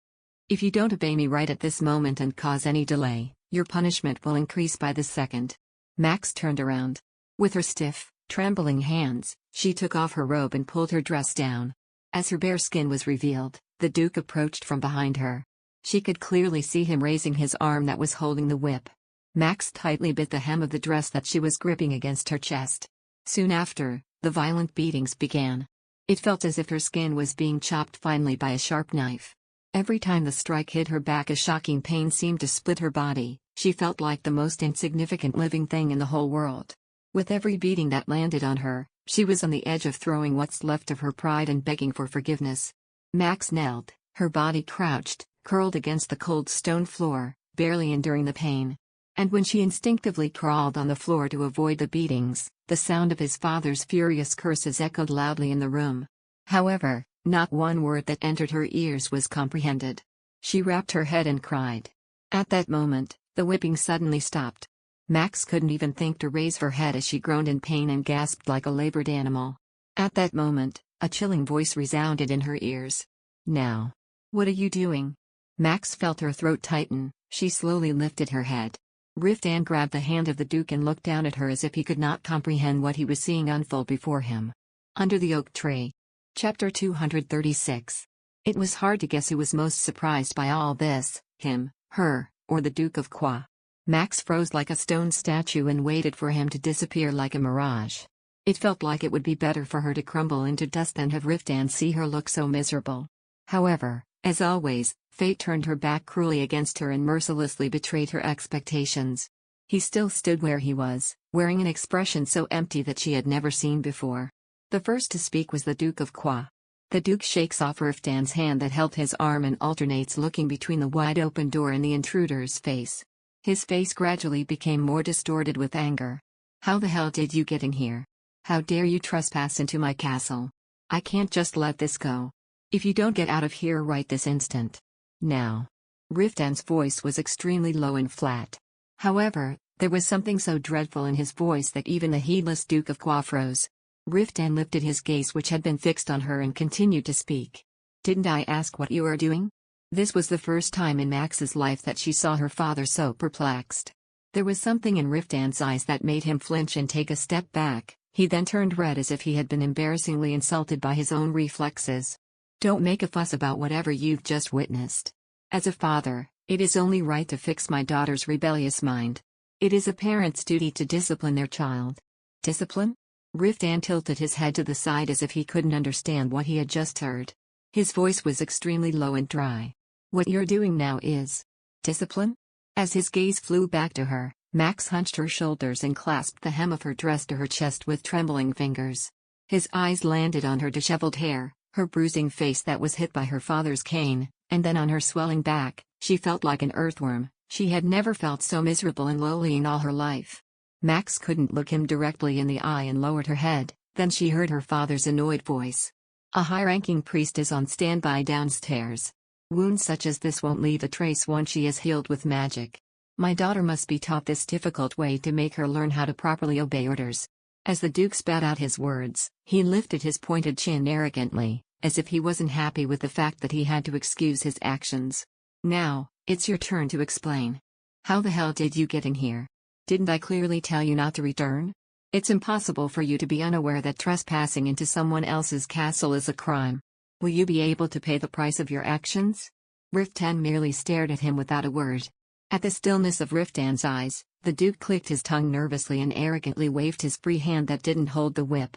If you don't obey me right at this moment and cause any delay, your punishment will increase by the second." Max turned around. With her stiff, trembling hands, she took off her robe and pulled her dress down. As her bare skin was revealed, the Duke approached from behind her. She could clearly see him raising his arm that was holding the whip. Max tightly bit the hem of the dress that she was gripping against her chest. Soon after, the violent beatings began. It felt as if her skin was being chopped finely by a sharp knife. Every time the strike hit her back, a shocking pain seemed to split her body. She felt like the most insignificant living thing in the whole world. With every beating that landed on her, she was on the edge of throwing what's left of her pride and begging for forgiveness. Max knelt, her body crouched, curled against the cold stone floor, barely enduring the pain. And when she instinctively crawled on the floor to avoid the beatings, the sound of his father's furious curses echoed loudly in the room. However, not one word that entered her ears was comprehended. She wrapped her head and cried. At that moment, the whipping suddenly stopped. Max couldn't even think to raise her head as she groaned in pain and gasped like a labored animal. At that moment, a chilling voice resounded in her ears. "Now. What are you doing?" Max felt her throat tighten. She slowly lifted her head. Riftan grabbed the hand of the Duke and looked down at her as if he could not comprehend what he was seeing unfold before him. Under the oak tree. Chapter 236. It was hard to guess who was most surprised by all this, him, her, or the Duke of Kwa. Max froze like a stone statue and waited for him to disappear like a mirage. It felt like it would be better for her to crumble into dust than have Riftan see her look so miserable. However, as always, fate turned her back cruelly against her and mercilessly betrayed her expectations. He still stood where he was, wearing an expression so empty that she had never seen before. The first to speak was the Duke of Kwa. The Duke shakes off Riftan's hand that held his arm and alternates looking between the wide-open door and the intruder's face. His face gradually became more distorted with anger. How the hell did you get in here? How dare you trespass into my castle? I can't just let this go. If you don't get out of here right this instant. Now. Riftan's voice was extremely low and flat. However, there was something so dreadful in his voice that even the heedless Duke of Qua froze. Riftan lifted his gaze, which had been fixed on her, and continued to speak. Didn't I ask what you are doing? This was the first time in Max's life that she saw her father so perplexed. There was something in Riftan's eyes that made him flinch and take a step back. He then turned red as if he had been embarrassingly insulted by his own reflexes. Don't make a fuss about whatever you've just witnessed. As a father, it is only right to fix my daughter's rebellious mind. It is a parent's duty to discipline their child. Discipline? Riftan tilted his head to the side as if he couldn't understand what he had just heard. His voice was extremely low and dry. What you're doing now is discipline? As his gaze flew back to her, Max hunched her shoulders and clasped the hem of her dress to her chest with trembling fingers. His eyes landed on her disheveled hair, her bruising face that was hit by her father's cane, and then on her swelling back. She felt like an earthworm. She had never felt so miserable and lowly in all her life. Max couldn't look him directly in the eye and lowered her head. Then she heard her father's annoyed voice. A high-ranking priest is on standby downstairs. Wounds such as this won't leave a trace once she is healed with magic. My daughter must be taught this difficult way to make her learn how to properly obey orders. As the Duke spat out his words, he lifted his pointed chin arrogantly, as if he wasn't happy with the fact that he had to excuse his actions. Now, it's your turn to explain. How the hell did you get in here? Didn't I clearly tell you not to return? It's impossible for you to be unaware that trespassing into someone else's castle is a crime. Will you be able to pay the price of your actions? Riftan merely stared at him without a word. At the stillness of Riftan's eyes, the Duke clicked his tongue nervously and arrogantly waved his free hand that didn't hold the whip.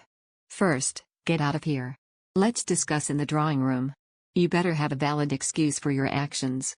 First, get out of here. Let's discuss in the drawing room. You better have a valid excuse for your actions.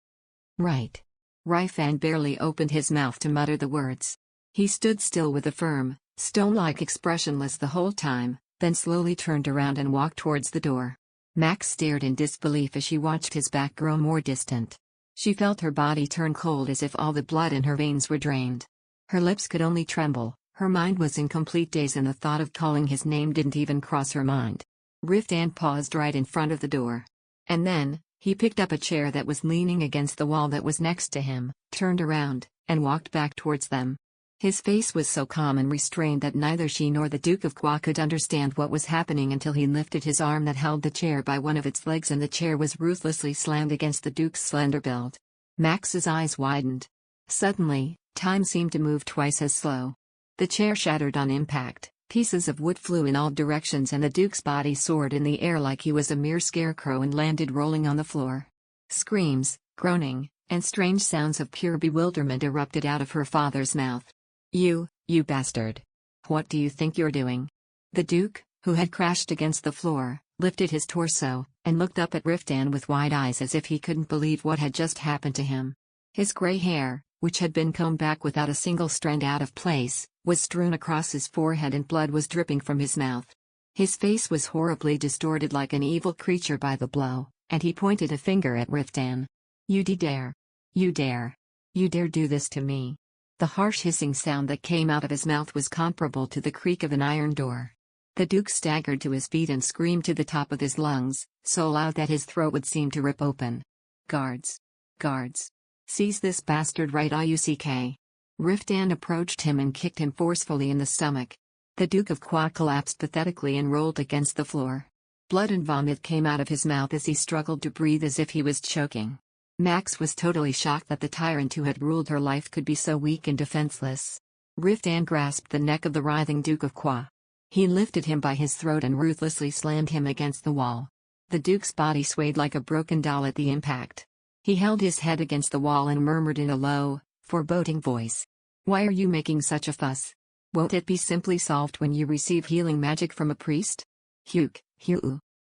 Right. Riftan barely opened his mouth to mutter the words. He stood still with a firm, stone-like expressionless the whole time, then slowly turned around and walked towards the door. Max stared in disbelief as she watched his back grow more distant. She felt her body turn cold as if all the blood in her veins were drained. Her lips could only tremble, her mind was in complete daze, and the thought of calling his name didn't even cross her mind. Riftan paused right in front of the door. And then, he picked up a chair that was leaning against the wall that was next to him, turned around, and walked back towards them. His face was so calm and restrained that neither she nor the Duke of Qua could understand what was happening until he lifted his arm that held the chair by one of its legs and the chair was ruthlessly slammed against the Duke's slender build. Max's eyes widened. Suddenly, time seemed to move twice as slow. The chair shattered on impact, pieces of wood flew in all directions, and the Duke's body soared in the air like he was a mere scarecrow and landed rolling on the floor. Screams, groaning, and strange sounds of pure bewilderment erupted out of her father's mouth. You bastard. What do you think you're doing? The Duke, who had crashed against the floor, lifted his torso, and looked up at Riftan with wide eyes as if he couldn't believe what had just happened to him. His gray hair, which had been combed back without a single strand out of place, was strewn across his forehead and blood was dripping from his mouth. His face was horribly distorted like an evil creature by the blow, and he pointed a finger at Riftan. You dare. You dare. You dare do this to me. The harsh hissing sound that came out of his mouth was comparable to the creak of an iron door. The Duke staggered to his feet and screamed to the top of his lungs, so loud that his throat would seem to rip open. Guards! Guards! Seize this bastard right IUCK. Riftan approached him and kicked him forcefully in the stomach. The Duke of Qua collapsed pathetically and rolled against the floor. Blood and vomit came out of his mouth as he struggled to breathe as if he was choking. Max was totally shocked that the tyrant who had ruled her life could be so weak and defenseless. Riftan grasped the neck of the writhing Duke of Qua. He lifted him by his throat and ruthlessly slammed him against the wall. The Duke's body swayed like a broken doll at the impact. He held his head against the wall and murmured in a low, foreboding voice. Why are you making such a fuss? Won't it be simply solved when you receive healing magic from a priest? Hugh.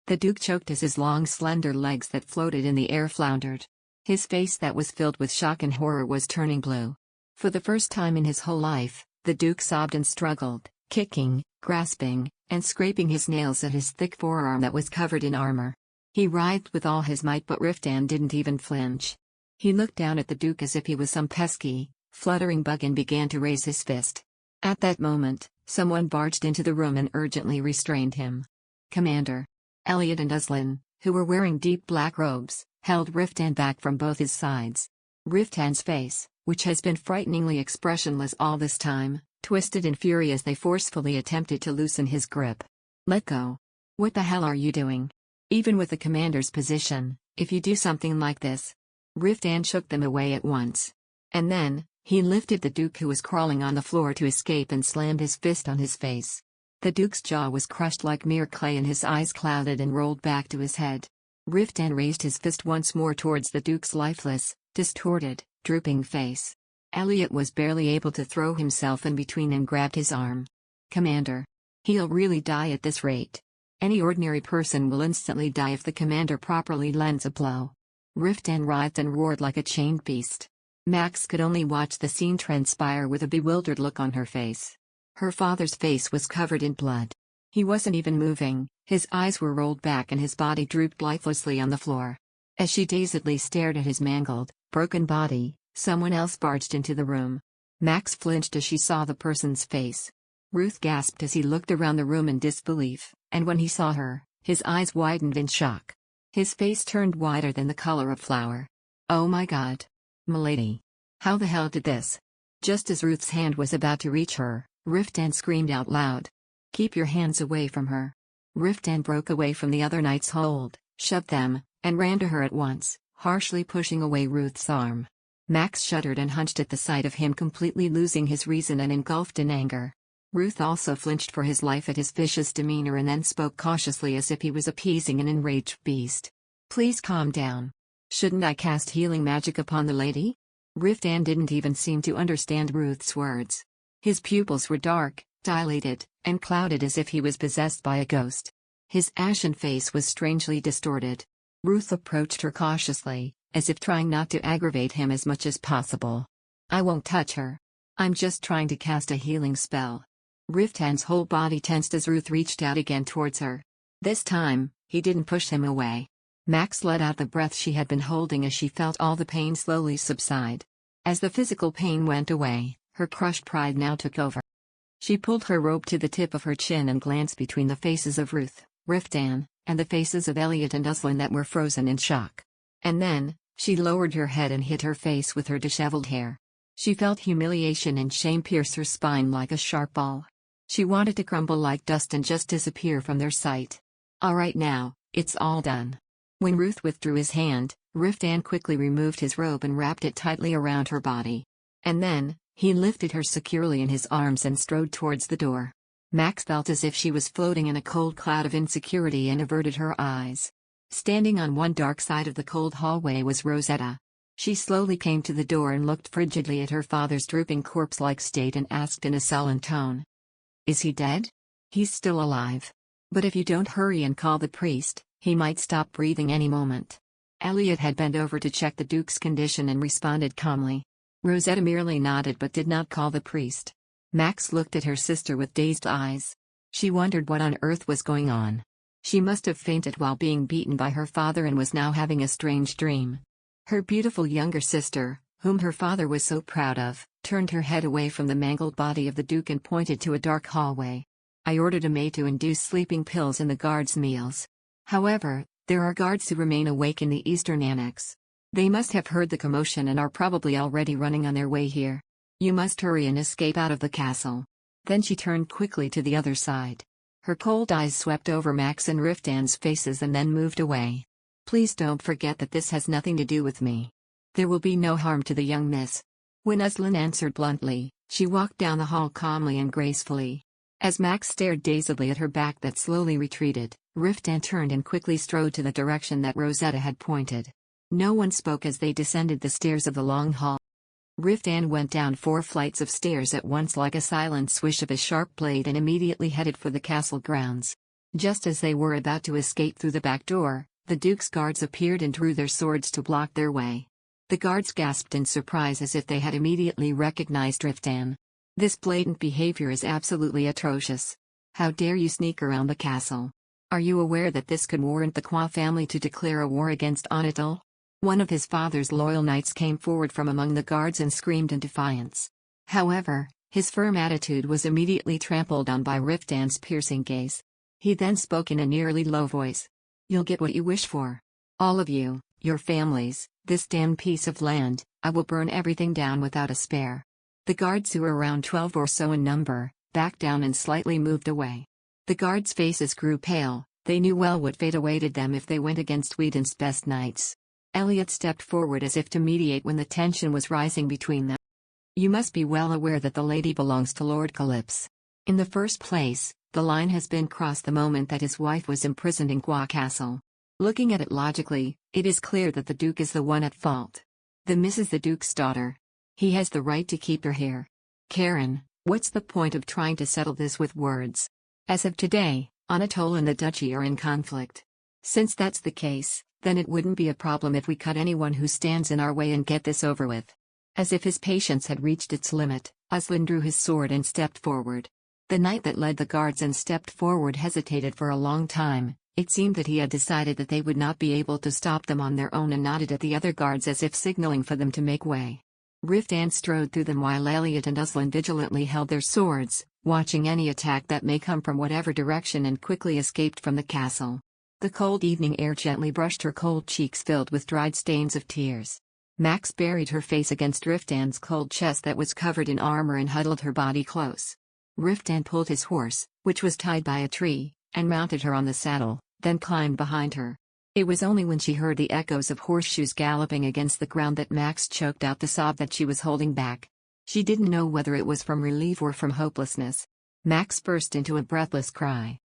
The Duke choked as his long slender legs that floated in the air floundered. His face that was filled with shock and horror was turning blue. For the first time in his whole life, the Duke sobbed and struggled, kicking, grasping, and scraping his nails at his thick forearm that was covered in armor. He writhed with all his might, but Riftan didn't even flinch. He looked down at the Duke as if he was some pesky, fluttering bug and began to raise his fist. At that moment, someone barged into the room and urgently restrained him. Commander. Elliot and Uzlan, who were wearing deep black robes, held Riftan back from both his sides. Riftan's face, which has been frighteningly expressionless all this time, twisted in fury as they forcefully attempted to loosen his grip. Let go. What the hell are you doing? Even with the commander's position, if you do something like this. Riftan shook them away at once. And then, he lifted the Duke who was crawling on the floor to escape and slammed his fist on his face. The Duke's jaw was crushed like mere clay and his eyes clouded and rolled back to his head. Riftan raised his fist once more towards the Duke's lifeless, distorted, drooping face. Elliot was barely able to throw himself in between and grabbed his arm. Commander. He'll really die at this rate. Any ordinary person will instantly die if the commander properly lands a blow. Riftan writhed and roared like a chained beast. Max could only watch the scene transpire with a bewildered look on her face. Her father's face was covered in blood. He wasn't even moving, his eyes were rolled back and his body drooped lifelessly on the floor. As she dazedly stared at his mangled, broken body, someone else barged into the room. Max flinched as she saw the person's face. Ruth gasped as he looked around the room in disbelief, and when he saw her, his eyes widened in shock. His face turned whiter than the color of flour. Oh my God. Milady. How the hell did this? Just as Ruth's hand was about to reach her, Riftan screamed out loud. Keep your hands away from her. Riftan broke away from the other knight's hold, shoved them, and ran to her at once, harshly pushing away Ruth's arm. Max shuddered and hunched at the sight of him completely losing his reason and engulfed in anger. Ruth also flinched for his life at his vicious demeanor and then spoke cautiously as if he was appeasing an enraged beast. Please calm down. Shouldn't I cast healing magic upon the lady? Riftan didn't even seem to understand Ruth's words. His pupils were dark, dilated, and clouded as if he was possessed by a ghost. His ashen face was strangely distorted. Ruth approached her cautiously, as if trying not to aggravate him as much as possible. I won't touch her. I'm just trying to cast a healing spell. Riftan's whole body tensed as Ruth reached out again towards her. This time, he didn't push him away. Max let out the breath she had been holding as she felt all the pain slowly subside. As the physical pain went away, her crushed pride now took over. She pulled her robe to the tip of her chin and glanced between the faces of Ruth, Riftan, and the faces of Elliot and Uzlan that were frozen in shock. And then, she lowered her head and hid her face with her disheveled hair. She felt humiliation and shame pierce her spine like a sharp ball. She wanted to crumble like dust and just disappear from their sight. All right now, it's all done. When Ruth withdrew his hand, Riftan quickly removed his robe and wrapped it tightly around her body. And then, he lifted her securely in his arms and strode towards the door. Max felt as if she was floating in a cold cloud of insecurity and averted her eyes. Standing on one dark side of the cold hallway was Rosetta. She slowly came to the door and looked frigidly at her father's drooping corpse-like state and asked in a sullen tone. Is he dead? He's still alive. But if you don't hurry and call the priest, he might stop breathing any moment. Elliot had bent over to check the Duke's condition and responded calmly. Rosetta merely nodded but did not call the priest. Max looked at her sister with dazed eyes. She wondered what on earth was going on. She must have fainted while being beaten by her father and was now having a strange dream. Her beautiful younger sister, whom her father was so proud of, turned her head away from the mangled body of the Duke and pointed to a dark hallway. I ordered a maid to induce sleeping pills in the guards' meals. However, there are guards who remain awake in the eastern annex. They must have heard the commotion and are probably already running on their way here. You must hurry and escape out of the castle. Then she turned quickly to the other side. Her cold eyes swept over Max and Riftan's faces and then moved away. Please don't forget that this has nothing to do with me. There will be no harm to the young miss. When Uzlan answered bluntly, she walked down the hall calmly and gracefully. As Max stared dazedly at her back that slowly retreated, Riftan turned and quickly strode to the direction that Rosetta had pointed. No one spoke as they descended the stairs of the long hall. Riftan went down 4 flights of stairs at once like a silent swish of a sharp blade and immediately headed for the castle grounds. Just as they were about to escape through the back door, the Duke's guards appeared and drew their swords to block their way. The guards gasped in surprise as if they had immediately recognized Riftan. This blatant behavior is absolutely atrocious. How dare you sneak around the castle? Are you aware that this could warrant the Kwa family to declare a war against Anatal? One of his father's loyal knights came forward from among the guards and screamed in defiance. However, his firm attitude was immediately trampled on by Riftan's piercing gaze. He then spoke in a nearly low voice. "You'll get what you wish for. All of you, your families, this damned piece of land. I will burn everything down without a spare." The guards, who were around 12 or so in number, backed down and slightly moved away. The guards' faces grew pale. They knew well what fate awaited them if they went against Whedon's best knights. Elliot stepped forward as if to mediate when the tension was rising between them. "You must be well aware that the lady belongs to Lord Calypso. In the first place, the line has been crossed the moment that his wife was imprisoned in Gua Castle. Looking at it logically, it is clear that the Duke is the one at fault. The Miss is the Duke's daughter. He has the right to keep her here. Karen, what's the point of trying to settle this with words? As of today, Anatole and the Duchy are in conflict. Since that's the case, then it wouldn't be a problem if we cut anyone who stands in our way and get this over with." As if his patience had reached its limit, Aslan drew his sword and stepped forward. The knight that led the guards and stepped forward hesitated for a long time. It seemed that he had decided that they would not be able to stop them on their own and nodded at the other guards as if signaling for them to make way. Riftan strode through them while Elliot and Aslan vigilantly held their swords, watching any attack that may come from whatever direction, and quickly escaped from the castle. The cold evening air gently brushed her cold cheeks filled with dried stains of tears. Max buried her face against Riftan's cold chest that was covered in armor and huddled her body close. Riftan pulled his horse, which was tied by a tree, and mounted her on the saddle, then climbed behind her. It was only when she heard the echoes of horseshoes galloping against the ground that Max choked out the sob that she was holding back. She didn't know whether it was from relief or from hopelessness. Max burst into a breathless cry.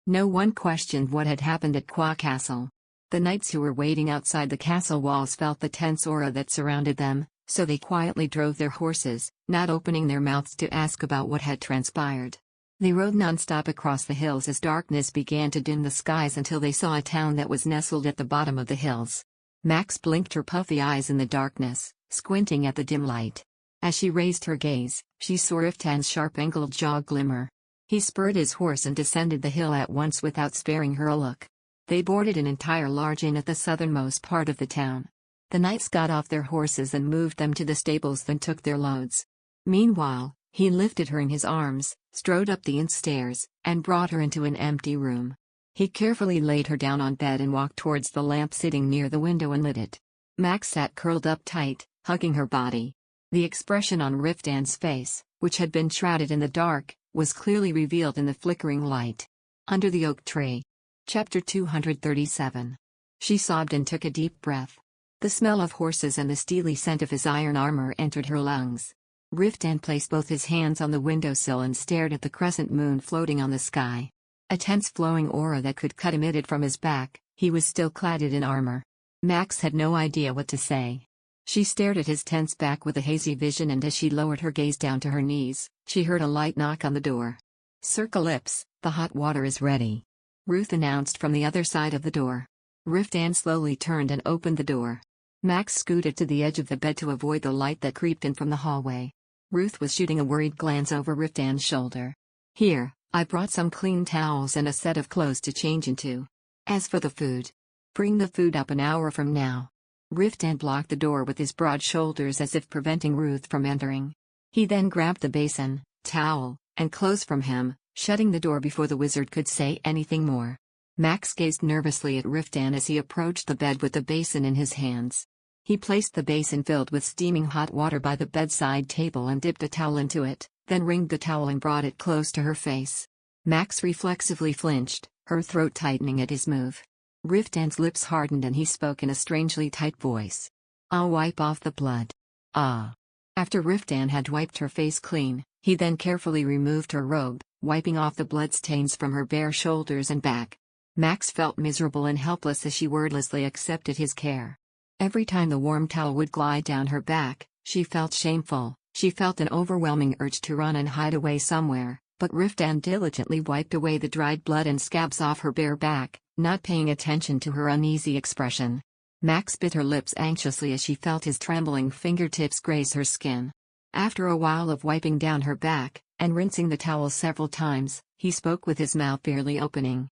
No one questioned what had happened at Gua Castle. The knights who were waiting outside the castle walls felt the tense aura that surrounded them, so they quietly drove their horses, not opening their mouths to ask about what had transpired. They rode non-stop across the hills as darkness began to dim the skies until they saw a town that was nestled at the bottom of the hills. Max blinked her puffy eyes in the darkness, squinting at the dim light. As she raised her gaze, she saw Riftan's sharp-angled jaw glimmer. He spurred his horse and descended the hill at once without sparing her a look. They boarded an entire large inn at the southernmost part of the town. The knights got off their horses and moved them to the stables, then took their loads. Meanwhile, he lifted her in his arms, strode up the inn stairs, and brought her into an empty room. He carefully laid her down on bed and walked towards the lamp sitting near the window and lit it. Max sat curled up tight, hugging her body. The expression on Riftan's face, which had been shrouded in the dark, was clearly revealed in the flickering light. Under the oak tree. Chapter 237. She sobbed and took a deep breath. The smell of horses and the steely scent of his iron armor entered her lungs. Riftan placed both his hands on the windowsill and stared at the crescent moon floating on the sky. A tense flowing aura that could cut emitted from his back. He was still cladded in armor. Max had no idea what to say. She stared at his tense back with a hazy vision, and as she lowered her gaze down to her knees, she heard a light knock on the door. "Sir Calypso, the hot water is ready," Ruth announced from the other side of the door. Riftan slowly turned and opened the door. Max scooted to the edge of the bed to avoid the light that creeped in from the hallway. Ruth was shooting a worried glance over Riftan's shoulder. "Here, I brought some clean towels and a set of clothes to change into. As for the food, bring the food up an hour from now." Riftan blocked the door with his broad shoulders as if preventing Ruth from entering. He then grabbed the basin, towel, and clothes from him, shutting the door before the wizard could say anything more. Max gazed nervously at Riftan as he approached the bed with the basin in his hands. He placed the basin filled with steaming hot water by the bedside table and dipped a towel into it, then wringed the towel and brought it close to her face. Max reflexively flinched, her throat tightening at his move. Riftan's lips hardened and he spoke in a strangely tight voice. "I'll wipe off the blood." "Ah." After Riftan had wiped her face clean, he then carefully removed her robe, wiping off the bloodstains from her bare shoulders and back. Max felt miserable and helpless as she wordlessly accepted his care. Every time the warm towel would glide down her back, she felt shameful. She felt an overwhelming urge to run and hide away somewhere, but Riftan diligently wiped away the dried blood and scabs off her bare back, not paying attention to her uneasy expression. Max bit her lips anxiously as she felt his trembling fingertips graze her skin. After a while of wiping down her back, and rinsing the towel several times, he spoke with his mouth barely opening.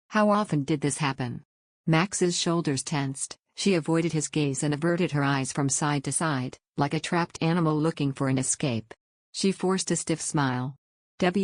"How often did this happen?" Max's shoulders tensed, She avoided his gaze and averted her eyes from side to side, like a trapped animal looking for an escape. She forced a stiff smile. What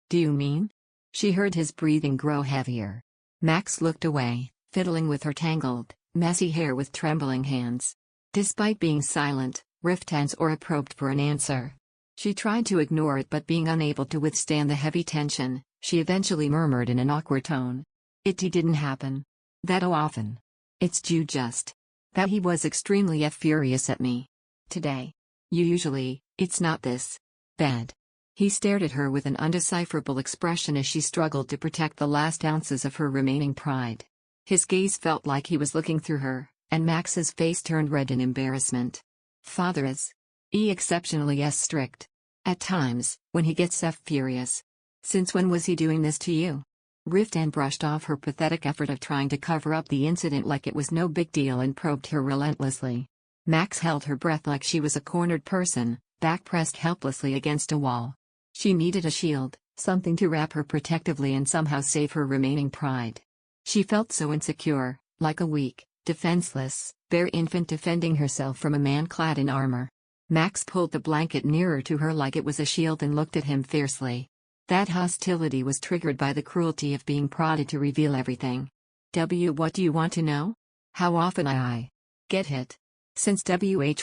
do you mean? She heard his breathing grow heavier. Max looked away, fiddling with her tangled, messy hair with trembling hands. Despite being silent, Riftan's aura probed for an answer. She tried to ignore it, but being unable to withstand the heavy tension, she eventually murmured in an awkward tone. It didn't happen that often. It's just that he was extremely furious at me today. It's not this bad. He stared at her with an undecipherable expression as she struggled to protect the last ounces of her remaining pride. His gaze felt like he was looking through her, and Max's face turned red in embarrassment. Father is exceptionally strict. At times, when he gets furious. Since when was he doing this to you? Riftan brushed off her pathetic effort of trying to cover up the incident like it was no big deal and probed her relentlessly. Max held her breath like she was a cornered person, back pressed helplessly against a wall. She needed a shield, something to wrap her protectively and somehow save her remaining pride. She felt so insecure, like a weak, defenseless, bare infant defending herself from a man clad in armor. Max pulled the blanket nearer to her like it was a shield and looked at him fiercely. That hostility was triggered by the cruelty of being prodded to reveal everything. What do you want to know? How often I get hit? Since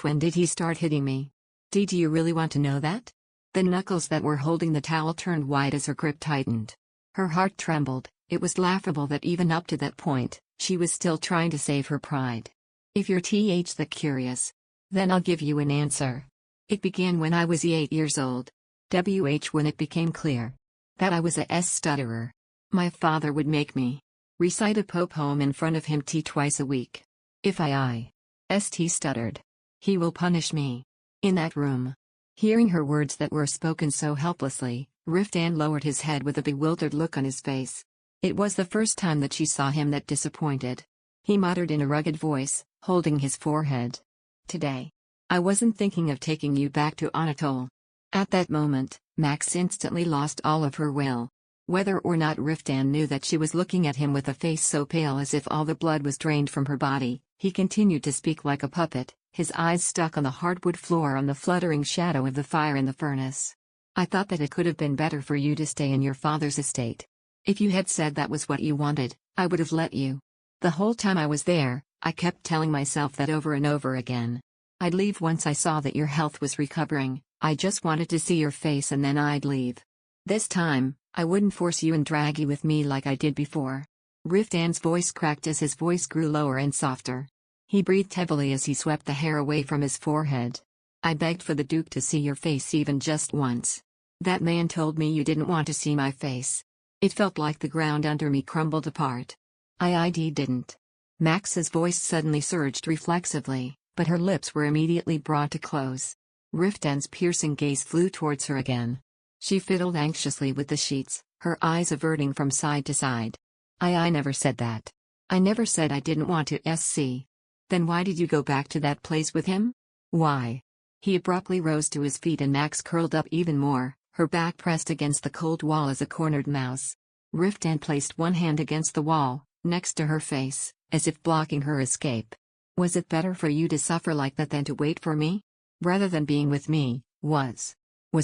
when did he start hitting me? Do you really want to know that? The knuckles that were holding the towel turned white as her grip tightened. Her heart trembled. It was laughable that even up to that point, she was still trying to save her pride. If you're that curious, then I'll give you an answer. It began when I was 8 years old. When it became clear that I was a stutterer. My father would make me recite a poem in front of him twice a week. If I stuttered, he will punish me. In that room. Hearing her words that were spoken so helplessly, Riftan lowered his head with a bewildered look on his face. It was the first time that she saw him that disappointed. He muttered in a rugged voice, holding his forehead. Today. I wasn't thinking of taking you back to Anatole. At that moment, Max instantly lost all of her will. Whether or not Riftan knew that she was looking at him with a face so pale as if all the blood was drained from her body, he continued to speak like a puppet, his eyes stuck on the hardwood floor on the fluttering shadow of the fire in the furnace. I thought that it could have been better for you to stay in your father's estate. If you had said that was what you wanted, I would have let you. The whole time I was there, I kept telling myself that over and over again. I'd leave once I saw that your health was recovering. I just wanted to see your face and then I'd leave. This time, I wouldn't force you and drag you with me like I did before. Riftan's voice cracked as his voice grew lower and softer. He breathed heavily as he swept the hair away from his forehead. I begged for the Duke to see your face even just once. That man told me you didn't want to see my face. It felt like the ground under me crumbled apart. I didn't. Max's voice suddenly surged reflexively, but her lips were immediately brought to close. Riftan's piercing gaze flew towards her again. She fiddled anxiously with the sheets, her eyes averting from side to side. I never said that. I never said I didn't want to see. Then why did you go back to that place with him? Why? He abruptly rose to his feet and Max curled up even more, her back pressed against the cold wall as a cornered mouse. Riftan placed one hand against the wall, next to her face, as if blocking her escape. Was it better for you to suffer like that than to wait for me? Rather than being with me, was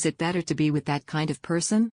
it better to be with that kind of person?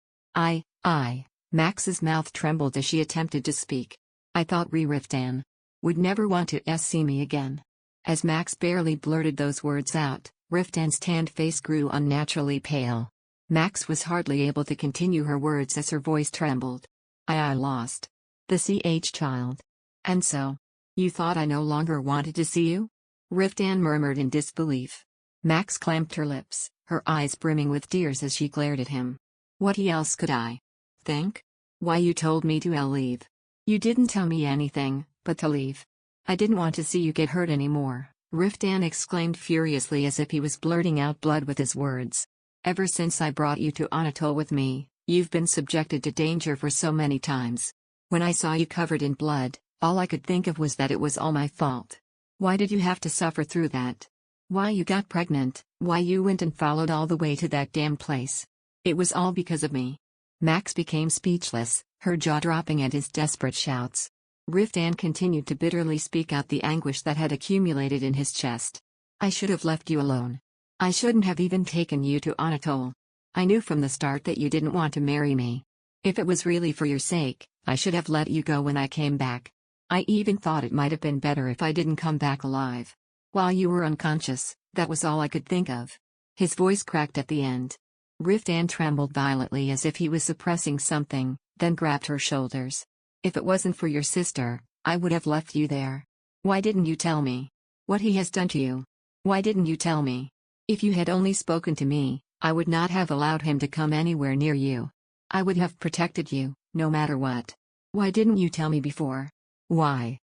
Max's mouth trembled as she attempted to speak. I thought Riftan would never want to see me again. As Max barely blurted those words out, Riftan's tanned face grew unnaturally pale. Max was hardly able to continue her words as her voice trembled. I lost the child. And so? You thought I no longer wanted to see you? Riftan murmured in disbelief. Max clamped her lips, her eyes brimming with tears as she glared at him. What else could I think? Why, you told me to leave. You didn't tell me anything, but to leave. I didn't want to see you get hurt anymore, Riftan exclaimed furiously as if he was blurting out blood with his words. Ever since I brought you to Anatole with me, you've been subjected to danger for so many times. When I saw you covered in blood, all I could think of was that it was all my fault. Why did you have to suffer through that? Why you got pregnant, why you went and followed all the way to that damn place. It was all because of me. Max became speechless, her jaw dropping at his desperate shouts. Riftan continued to bitterly speak out the anguish that had accumulated in his chest. I should have left you alone. I shouldn't have even taken you to Anatole. I knew from the start that you didn't want to marry me. If it was really for your sake, I should have let you go when I came back. I even thought it might have been better if I didn't come back alive. While you were unconscious, that was all I could think of. His voice cracked at the end. Riftan trembled violently as if he was suppressing something, then grabbed her shoulders. If it wasn't for your sister, I would have left you there. Why didn't you tell me what he has done to you? Why didn't you tell me? If you had only spoken to me, I would not have allowed him to come anywhere near you. I would have protected you, no matter what. Why didn't you tell me before? Why?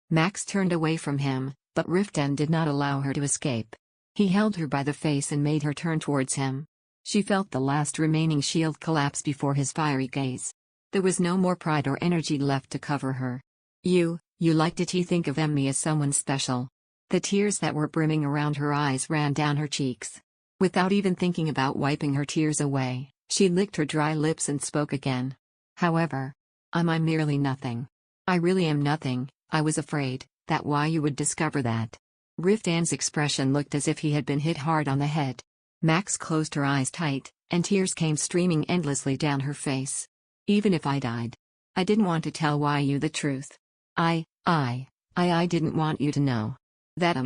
Max turned away from him, but Riftan did not allow her to escape. He held her by the face and made her turn towards him. She felt the last remaining shield collapse before his fiery gaze. There was no more pride or energy left to cover her. You did he think of me as someone special? The tears that were brimming around her eyes ran down her cheeks. Without even thinking about wiping her tears away, she licked her dry lips and spoke again. However, I'm merely nothing. I really am nothing. I was afraid that why you would discover that. Riftan's expression looked as if he had been hit hard on the head. Max closed her eyes tight, and tears came streaming endlessly down her face. Even if I died, I didn't want to tell you the truth. I didn't want you to know that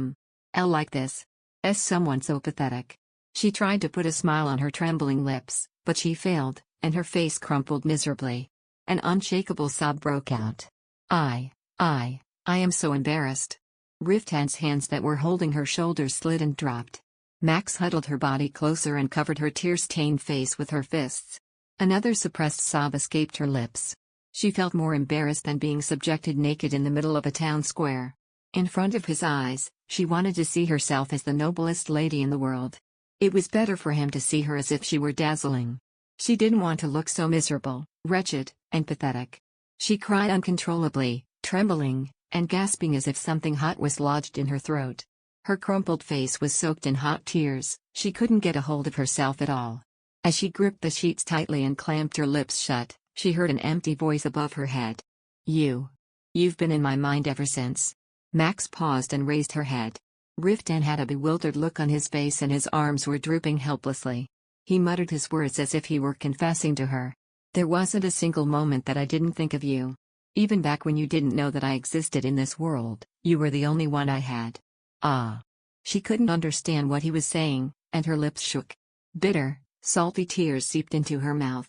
like this. As someone so pathetic. She tried to put a smile on her trembling lips, but she failed, and her face crumpled miserably. An unshakable sob broke out. I am so embarrassed. Riftan's hands that were holding her shoulders slid and dropped. Max huddled her body closer and covered her tear-stained face with her fists. Another suppressed sob escaped her lips. She felt more embarrassed than being subjected naked in the middle of a town square. In front of his eyes, she wanted to see herself as the noblest lady in the world. It was better for him to see her as if she were dazzling. She didn't want to look so miserable, wretched, and pathetic. She cried uncontrollably, trembling, and gasping as if something hot was lodged in her throat. Her crumpled face was soaked in hot tears, she couldn't get a hold of herself at all. As she gripped the sheets tightly and clamped her lips shut, she heard an empty voice above her head. You've been in my mind ever since. Max paused and raised her head. Riftan had a bewildered look on his face and his arms were drooping helplessly. He muttered his words as if he were confessing to her. There wasn't a single moment that I didn't think of you. Even back when you didn't know that I existed in this world, you were the only one I had. She couldn't understand what he was saying, and her lips shook. Bitter, salty tears seeped into her mouth.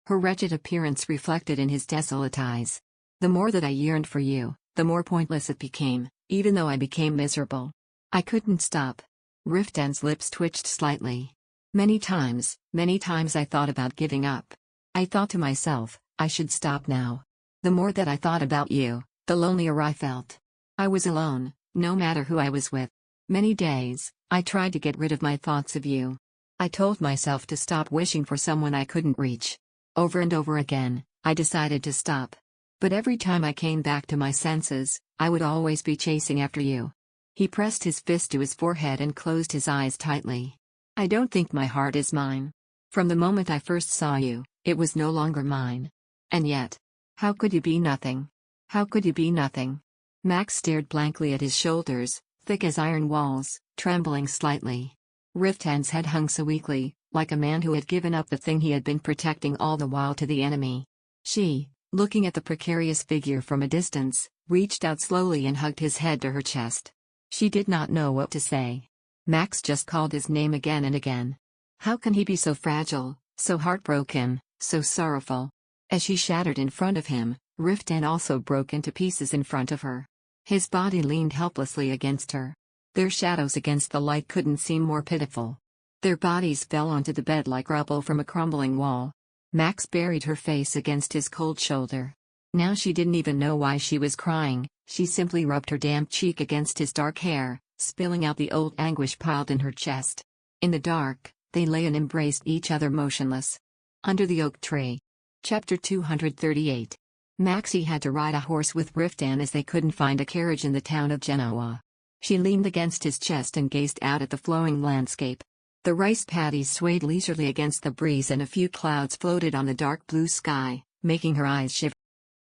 Her wretched appearance reflected in his desolate eyes. The more that I yearned for you, the more pointless it became, even though I became miserable. I couldn't stop. Riftan's lips twitched slightly. Many times I thought about giving up. I thought to myself, I should stop now. The more that I thought about you, the lonelier I felt. I was alone, no matter who I was with. Many days, I tried to get rid of my thoughts of you. I told myself to stop wishing for someone I couldn't reach. Over and over again, I decided to stop. But every time I came back to my senses, I would always be chasing after you. He pressed his fist to his forehead and closed his eyes tightly. I don't think my heart is mine. From the moment I first saw you, it was no longer mine. And yet, how could you be nothing? How could you be nothing? Max stared blankly at his shoulders, thick as iron walls, trembling slightly. Riftan's head hung so weakly, like a man who had given up the thing he had been protecting all the while to the enemy. She, looking at the precarious figure from a distance, reached out slowly and hugged his head to her chest. She did not know what to say. Max just called his name again and again. How can he be so fragile, so heartbroken, so sorrowful? As she shattered in front of him, Riftan also broke into pieces in front of her. His body leaned helplessly against her. Their shadows against the light couldn't seem more pitiful. Their bodies fell onto the bed like rubble from a crumbling wall. Max buried her face against his cold shoulder. Now she didn't even know why she was crying, she simply rubbed her damp cheek against his dark hair, spilling out the old anguish piled in her chest. In the dark, they lay and embraced each other motionless. Under the oak tree. Chapter 238. Maxie had to ride a horse with Riftan as they couldn't find a carriage in the town of Genoa. She leaned against his chest and gazed out at the flowing landscape. The rice paddies swayed leisurely against the breeze and a few clouds floated on the dark blue sky, making her eyes shiver.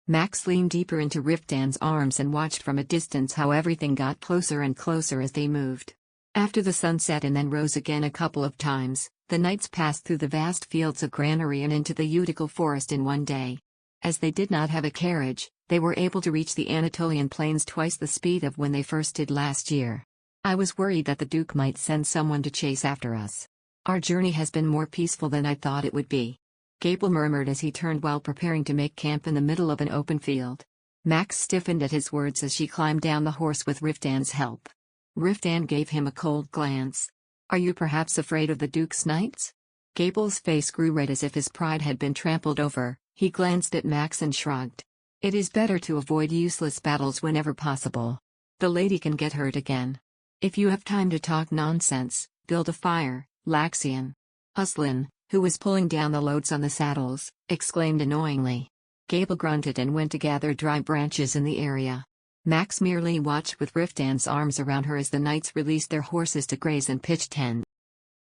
Max leaned deeper into Riftan's arms and watched from a distance how everything got closer and closer as they moved. After the sun set and then rose again a couple of times, the knights passed through the vast fields of granary and into the Utical forest in one day. As they did not have a carriage, they were able to reach the Anatolian plains twice the speed of when they first did last year. I was worried that the Duke might send someone to chase after us. Our journey has been more peaceful than I thought it would be. Gable murmured as he turned while preparing to make camp in the middle of an open field. Max stiffened at his words as she climbed down the horse with Riftan's help. Riftan gave him a cold glance. "Are you perhaps afraid of the Duke's knights?" Gable's face grew red as if his pride had been trampled over. He glanced at Max and shrugged. "It is better to avoid useless battles whenever possible. The lady can get hurt again. If you have time to talk nonsense, build a fire, Laxian." Uslin, who was pulling down the loads on the saddles, exclaimed annoyingly. Gable grunted and went to gather dry branches in the area. Max merely watched with Riftan's arms around her as the knights released their horses to graze and pitch tent.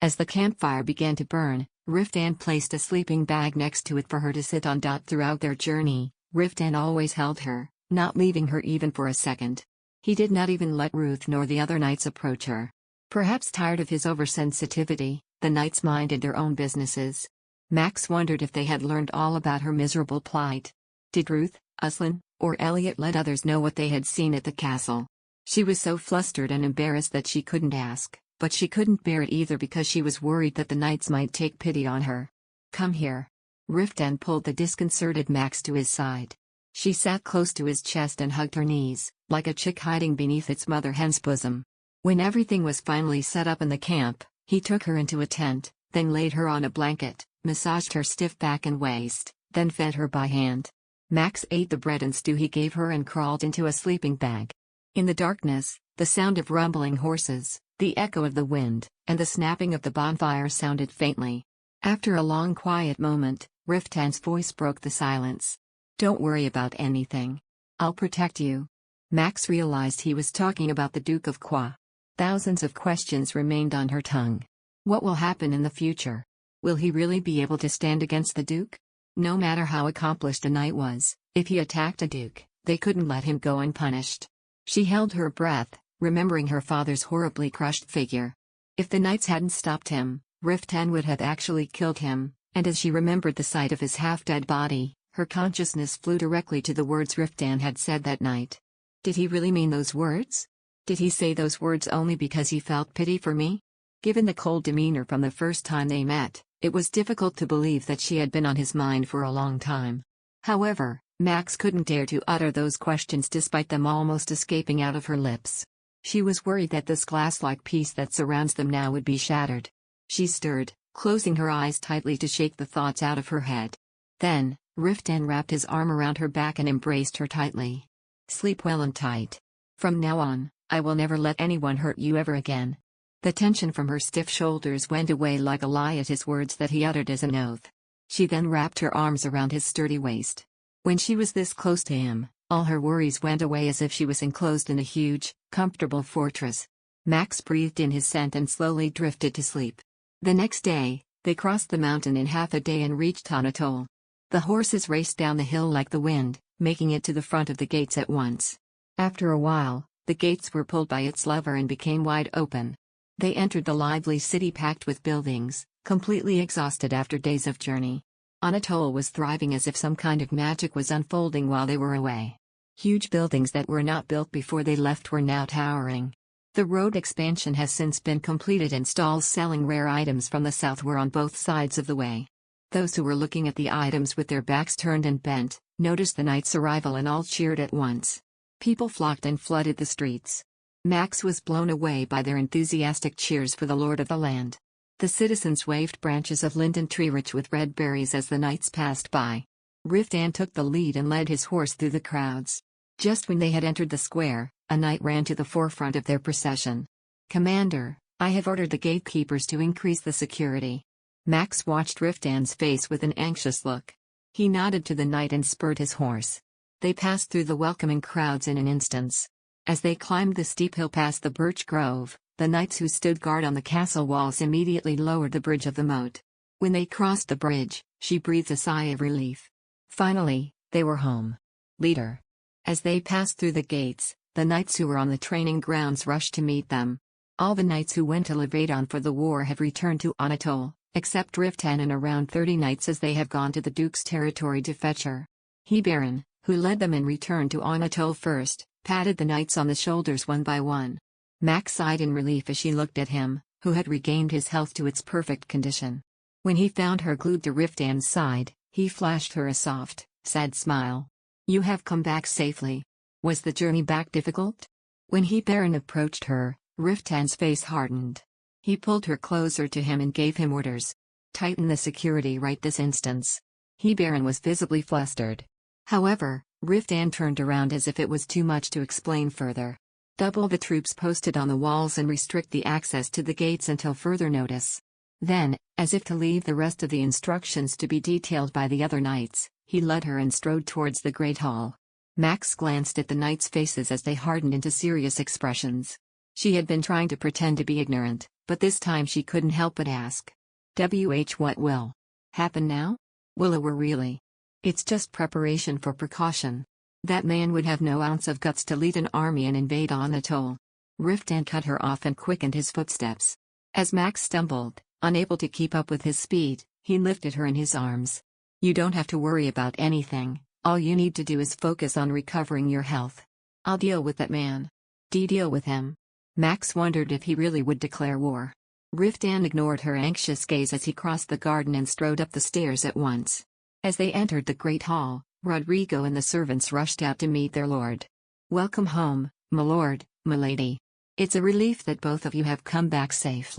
As the campfire began to burn, Riftan placed a sleeping bag next to it for her to sit on. Throughout their journey, Riftan always held her, not leaving her even for a second. He did not even let Ruth nor the other knights approach her. Perhaps tired of his oversensitivity, the knights minded their own businesses. Max wondered if they had learned all about her miserable plight. Did Ruth, Uslin, or Elliot let others know what they had seen at the castle? She was so flustered and embarrassed that she couldn't ask, but she couldn't bear it either because she was worried that the knights might take pity on her. "Come here." Riftan pulled the disconcerted Max to his side. She sat close to his chest and hugged her knees, like a chick hiding beneath its mother hen's bosom. When everything was finally set up in the camp, he took her into a tent, then laid her on a blanket, massaged her stiff back and waist, then fed her by hand. Max ate the bread and stew he gave her and crawled into a sleeping bag. In the darkness, the sound of rumbling horses, the echo of the wind, and the snapping of the bonfire sounded faintly. After a long quiet moment, Riftan's voice broke the silence. "Don't worry about anything. I'll protect you." Max realized he was talking about the Duke of Qua. Thousands of questions remained on her tongue. What will happen in the future? Will he really be able to stand against the Duke? No matter how accomplished a knight was, if he attacked a Duke, they couldn't let him go unpunished. She held her breath, remembering her father's horribly crushed figure. If the knights hadn't stopped him, Riftan would have actually killed him, and as she remembered the sight of his half-dead body, her consciousness flew directly to the words Riftan had said that night. Did he really mean those words? Did he say those words only because he felt pity for me? Given the cold demeanor from the first time they met, it was difficult to believe that she had been on his mind for a long time. However, Max couldn't dare to utter those questions despite them almost escaping out of her lips. She was worried that this glass-like peace that surrounds them now would be shattered. She stirred, closing her eyes tightly to shake the thoughts out of her head. Then, Riftan wrapped his arm around her back and embraced her tightly. "Sleep well and tight. From now on, I will never let anyone hurt you ever again." The tension from her stiff shoulders went away like a lie at his words that he uttered as an oath. She then wrapped her arms around his sturdy waist. When she was this close to him, all her worries went away as if she was enclosed in a huge, comfortable fortress. Max breathed in his scent and slowly drifted to sleep. The next day, they crossed the mountain in half a day and reached Anatol. The horses raced down the hill like the wind, making it to the front of the gates at once. After a while, the gates were pulled by its lever and became wide open. They entered the lively city packed with buildings, completely exhausted after days of journey. Anatol was thriving as if some kind of magic was unfolding while they were away. Huge buildings that were not built before they left were now towering. The road expansion has since been completed and stalls selling rare items from the south were on both sides of the way. Those who were looking at the items with their backs turned and bent, noticed the knight's arrival and all cheered at once. People flocked and flooded the streets. Max was blown away by their enthusiastic cheers for the lord of the land. The citizens waved branches of linden tree rich with red berries as the knights passed by. Riftan took the lead and led his horse through the crowds. Just when they had entered the square, a knight ran to the forefront of their procession. "Commander, I have ordered the gatekeepers to increase the security." Max watched Riftan's face with an anxious look. He nodded to the knight and spurred his horse. They passed through the welcoming crowds in an instant. As they climbed the steep hill past the birch grove, the knights who stood guard on the castle walls immediately lowered the bridge of the moat. When they crossed the bridge, she breathed a sigh of relief. Finally, they were home. Leader. As they passed through the gates, the knights who were on the training grounds rushed to meet them. All the knights who went to Levadon for the war have returned to Anatole, except Riftan and around 30 knights, as they have gone to the Duke's territory to fetch her. He Baron, who led them and returned to Anatole first, patted the knights on the shoulders one by one. Max sighed in relief as she looked at him, who had regained his health to its perfect condition. When he found her glued to Riftan's side, he flashed her a soft, sad smile. You have come back safely. Was the journey back difficult? When he Baron approached her, Riftan's face hardened. He pulled her closer to him and gave him orders. Tighten the security right this instance. He Baron was visibly flustered. However, Riftan turned around as if it was too much to explain further. Double the troops posted on the walls and restrict the access to the gates until further notice. Then, as if to leave the rest of the instructions to be detailed by the other knights, he led her and strode towards the great hall. Max glanced at the knights' faces as they hardened into serious expressions. She had been trying to pretend to be ignorant, but this time she couldn't help but ask. What will happen now? Will it were really? It's just preparation for precaution. That man would have no ounce of guts to lead an army and invade Anatole. Riftan cut her off and quickened his footsteps. As Max stumbled, unable to keep up with his speed, he lifted her in his arms. You don't have to worry about anything, all you need to do is focus on recovering your health. I'll deal with that man. Deal with him. Max wondered if he really would declare war. Riftan ignored her anxious gaze as he crossed the garden and strode up the stairs at once. As they entered the great hall, Rodrigo and the servants rushed out to meet their lord. Welcome home, my lord, my lady. It's a relief that both of you have come back safe.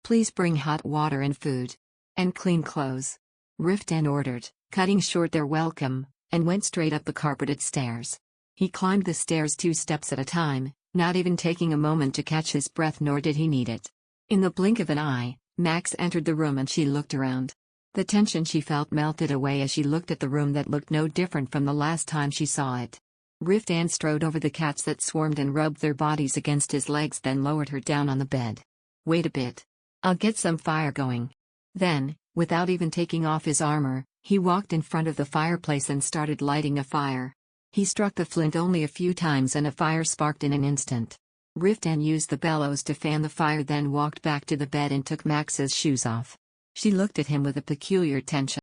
Please bring hot water and food. And clean clothes. Riftan ordered, cutting short their welcome, and went straight up the carpeted stairs. He climbed the stairs 2 steps at a time, not even taking a moment to catch his breath, nor did he need it. In the blink of an eye, Max entered the room and she looked around. The tension she felt melted away as she looked at the room that looked no different from the last time she saw it. Riftan strode over the cats that swarmed and rubbed their bodies against his legs, then lowered her down on the bed. Wait a bit. I'll get some fire going. Then, without even taking off his armor, he walked in front of the fireplace and started lighting a fire. He struck the flint only a few times and a fire sparked in an instant. Riftan used the bellows to fan the fire, then walked back to the bed and took Max's shoes off. She looked at him with a peculiar tension.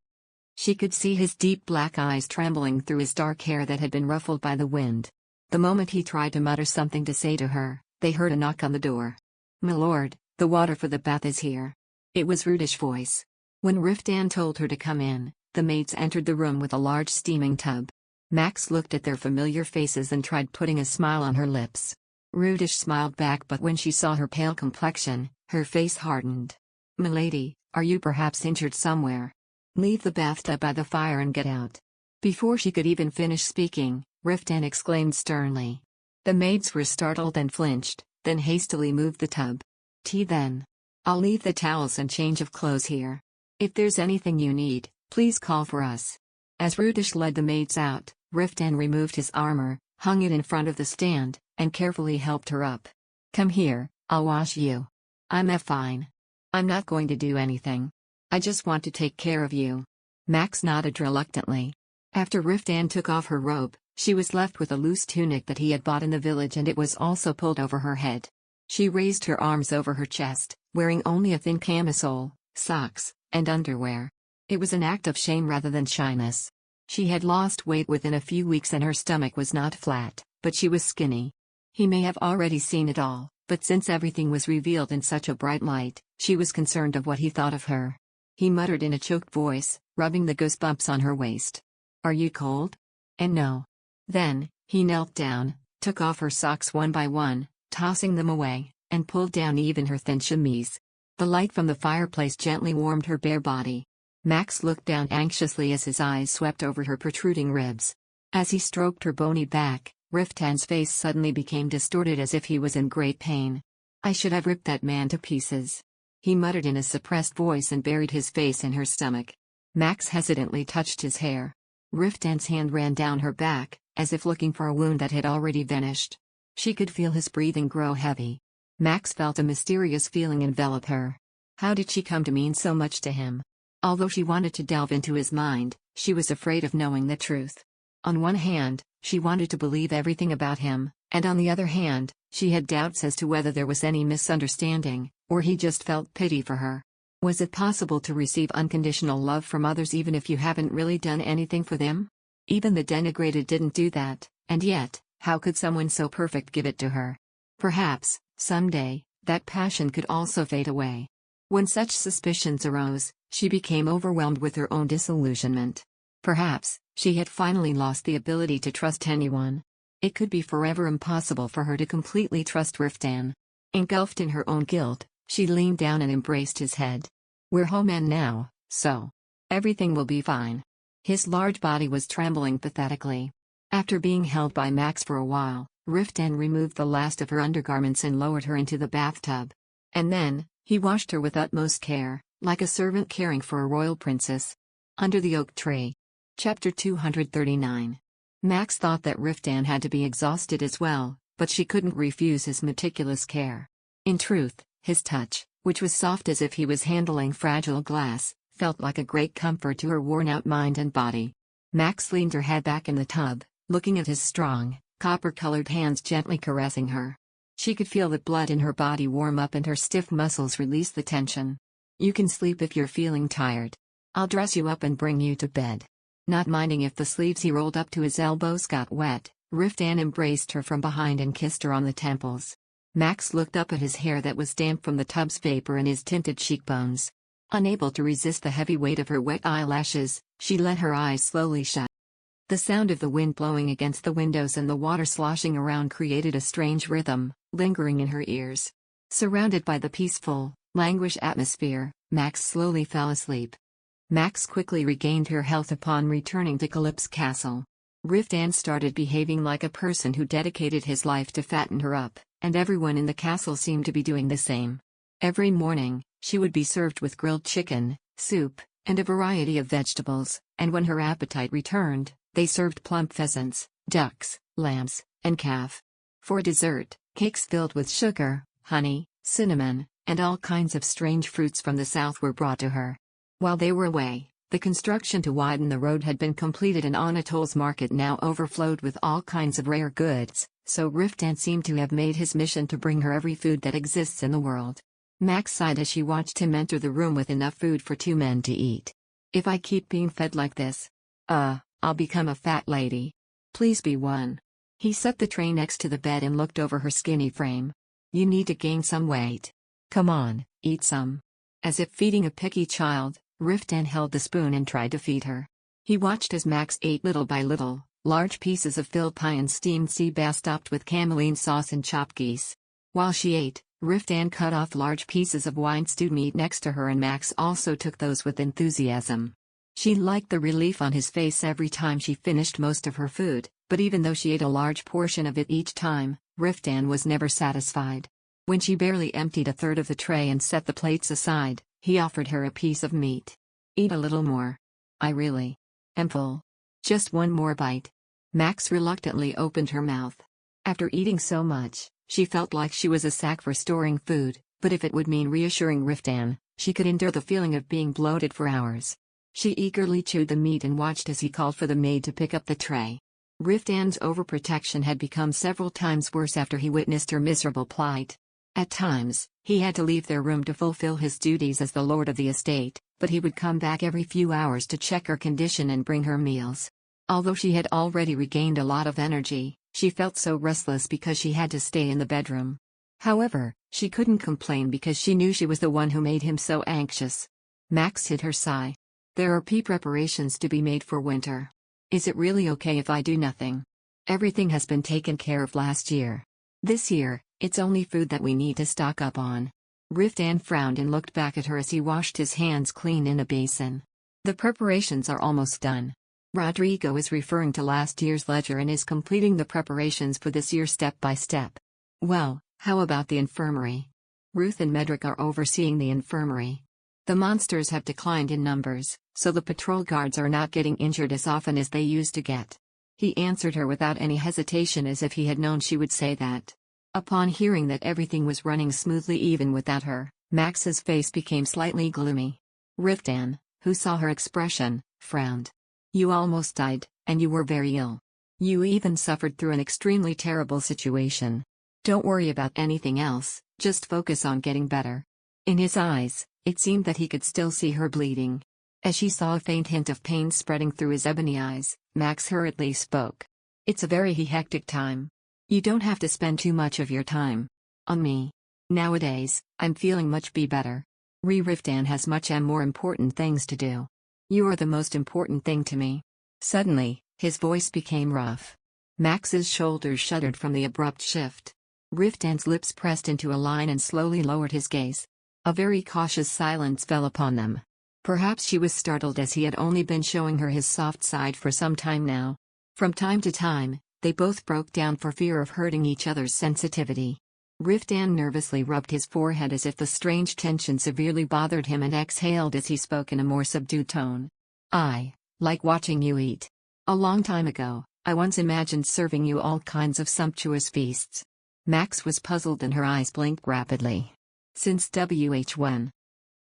She could see his deep black eyes trembling through his dark hair that had been ruffled by the wind. The moment he tried to mutter something to say to her, they heard a knock on the door. My lord, the water for the bath is here. It was Rudish voice. When Riftan told her to come in, the maids entered the room with a large steaming tub. Max looked at their familiar faces and tried putting a smile on her lips. Rudish smiled back, but when she saw her pale complexion, her face hardened. Milady, are you perhaps injured somewhere? Leave the bathtub by the fire and get out. Before she could even finish speaking, Riftan exclaimed sternly. The maids were startled and flinched, then hastily moved the tub. Tea then. I'll leave the towels and change of clothes here. If there's anything you need, please call for us. As Rudish led the maids out, Riftan removed his armor, hung it in front of the stand, and carefully helped her up. Come here, I'll wash you. I'm fine. I'm not going to do anything. I just want to take care of you. Max nodded reluctantly. After Riftan took off her robe, she was left with a loose tunic that he had bought in the village, and it was also pulled over her head. She raised her arms over her chest, wearing only a thin camisole, socks, and underwear. It was an act of shame rather than shyness. She had lost weight within a few weeks and her stomach was not flat, but she was skinny. He may have already seen it all, but since everything was revealed in such a bright light, she was concerned of what he thought of her. He muttered in a choked voice, rubbing the goosebumps on her waist. Are you cold? And no. Then, he knelt down, took off her socks one by one, tossing them away, and pulled down even her thin chemise. The light from the fireplace gently warmed her bare body. Max looked down anxiously as his eyes swept over her protruding ribs. As he stroked her bony back, Riftan's face suddenly became distorted as if he was in great pain. I should have ripped that man to pieces. He muttered in a suppressed voice and buried his face in her stomach. Max hesitantly touched his hair. Riftan's hand ran down her back, as if looking for a wound that had already vanished. She could feel his breathing grow heavy. Max felt a mysterious feeling envelop her. How did she come to mean so much to him? Although she wanted to delve into his mind, she was afraid of knowing the truth. On one hand, she wanted to believe everything about him, and on the other hand, she had doubts as to whether there was any misunderstanding, or he just felt pity for her. Was it possible to receive unconditional love from others even if you haven't really done anything for them? Even the denigrated didn't do that, and yet, how could someone so perfect give it to her? Perhaps, someday, that passion could also fade away. When such suspicions arose, she became overwhelmed with her own disillusionment. Perhaps, she had finally lost the ability to trust anyone. It could be forever impossible for her to completely trust Riftan. Engulfed in her own guilt, she leaned down and embraced his head. "We're home and now, so everything will be fine." His large body was trembling pathetically. After being held by Max for a while, Riftan removed the last of her undergarments and lowered her into the bathtub. And then, he washed her with utmost care, like a servant caring for a royal princess. Under the oak tree. Chapter 239. Max thought that Riftan had to be exhausted as well, but she couldn't refuse his meticulous care. In truth, his touch, which was soft as if he was handling fragile glass, felt like a great comfort to her worn-out mind and body. Max leaned her head back in the tub, looking at his strong, copper-colored hands gently caressing her. She could feel the blood in her body warm up and her stiff muscles release the tension. "You can sleep if you're feeling tired. I'll dress you up and bring you to bed." Not minding if the sleeves he rolled up to his elbows got wet, Riftan embraced her from behind and kissed her on the temples. Max looked up at his hair that was damp from the tub's vapor and his tinted cheekbones. Unable to resist the heavy weight of her wet eyelashes, she let her eyes slowly shut. The sound of the wind blowing against the windows and the water sloshing around created a strange rhythm, lingering in her ears. Surrounded by the peaceful, languid atmosphere, Max slowly fell asleep. Max quickly regained her health upon returning to Calyp's castle. Riftan started behaving like a person who dedicated his life to fatten her up, and everyone in the castle seemed to be doing the same. Every morning, she would be served with grilled chicken, soup, and a variety of vegetables, and when her appetite returned, they served plump pheasants, ducks, lambs, and calf. For dessert, cakes filled with sugar, honey, cinnamon, and all kinds of strange fruits from the south were brought to her. While they were away, the construction to widen the road had been completed and Anatol's market now overflowed with all kinds of rare goods, so Riftan seemed to have made his mission to bring her every food that exists in the world. Max sighed as she watched him enter the room with enough food for 2 men to eat. "If I keep being fed like this, I'll become a fat lady. Please be one." He set the tray next to the bed and looked over her skinny frame. "You need to gain some weight. Come on, eat some." As if feeding a picky child, Riftan held the spoon and tried to feed her. He watched as Max ate little by little, large pieces of fil pie and steamed sea bass topped with cameline sauce and chopped geese. While she ate, Riftan cut off large pieces of wine-stewed meat next to her and Max also took those with enthusiasm. She liked the relief on his face every time she finished most of her food, but even though she ate a large portion of it each time, Riftan was never satisfied. When she barely emptied a third of the tray and set the plates aside, he offered her a piece of meat. "Eat a little more. I really am full. Just one more bite." Max reluctantly opened her mouth. After eating so much, she felt like she was a sack for storing food, but if it would mean reassuring Riftan, she could endure the feeling of being bloated for hours. She eagerly chewed the meat and watched as he called for the maid to pick up the tray. Riftan's overprotection had become several times worse after he witnessed her miserable plight. At times, he had to leave their room to fulfill his duties as the lord of the estate, but he would come back every few hours to check her condition and bring her meals. Although she had already regained a lot of energy, she felt so restless because she had to stay in the bedroom. However, she couldn't complain because she knew she was the one who made him so anxious. Max hid her sigh. "There are pea preparations to be made for winter. Is it really okay if I do nothing? Everything has been taken care of last year. This year, it's only food that we need to stock up on." Riftan frowned and looked back at her as he washed his hands clean in a basin. "The preparations are almost done. Rodrigo is referring to last year's ledger and is completing the preparations for this year step by step." "Well, how about the infirmary?" "Ruth and Medrick are overseeing the infirmary. The monsters have declined in numbers, so the patrol guards are not getting injured as often as they used to get." He answered her without any hesitation as if he had known she would say that. Upon hearing that everything was running smoothly even without her, Max's face became slightly gloomy. Riftan, who saw her expression, frowned. "You almost died, and you were very ill. You even suffered through an extremely terrible situation. Don't worry about anything else, just focus on getting better." In his eyes, it seemed that he could still see her bleeding. As she saw a faint hint of pain spreading through his ebony eyes, Max hurriedly spoke. "It's a very hectic time. You don't have to spend too much of your time on me. Nowadays, I'm feeling much better. Sir Riftan has much more important things to do. You are the most important thing to me." Suddenly, his voice became rough. Max's shoulders shuddered from the abrupt shift. Riftan's lips pressed into a line and slowly lowered his gaze. A very cautious silence fell upon them. Perhaps she was startled, as he had only been showing her his soft side for some time now. From time to time, they both broke down for fear of hurting each other's sensitivity. Riftan nervously rubbed his forehead as if the strange tension severely bothered him and exhaled as he spoke in a more subdued tone. "I like watching you eat. A long time ago, I once imagined serving you all kinds of sumptuous feasts." Max was puzzled and her eyes blinked rapidly. "Since when?"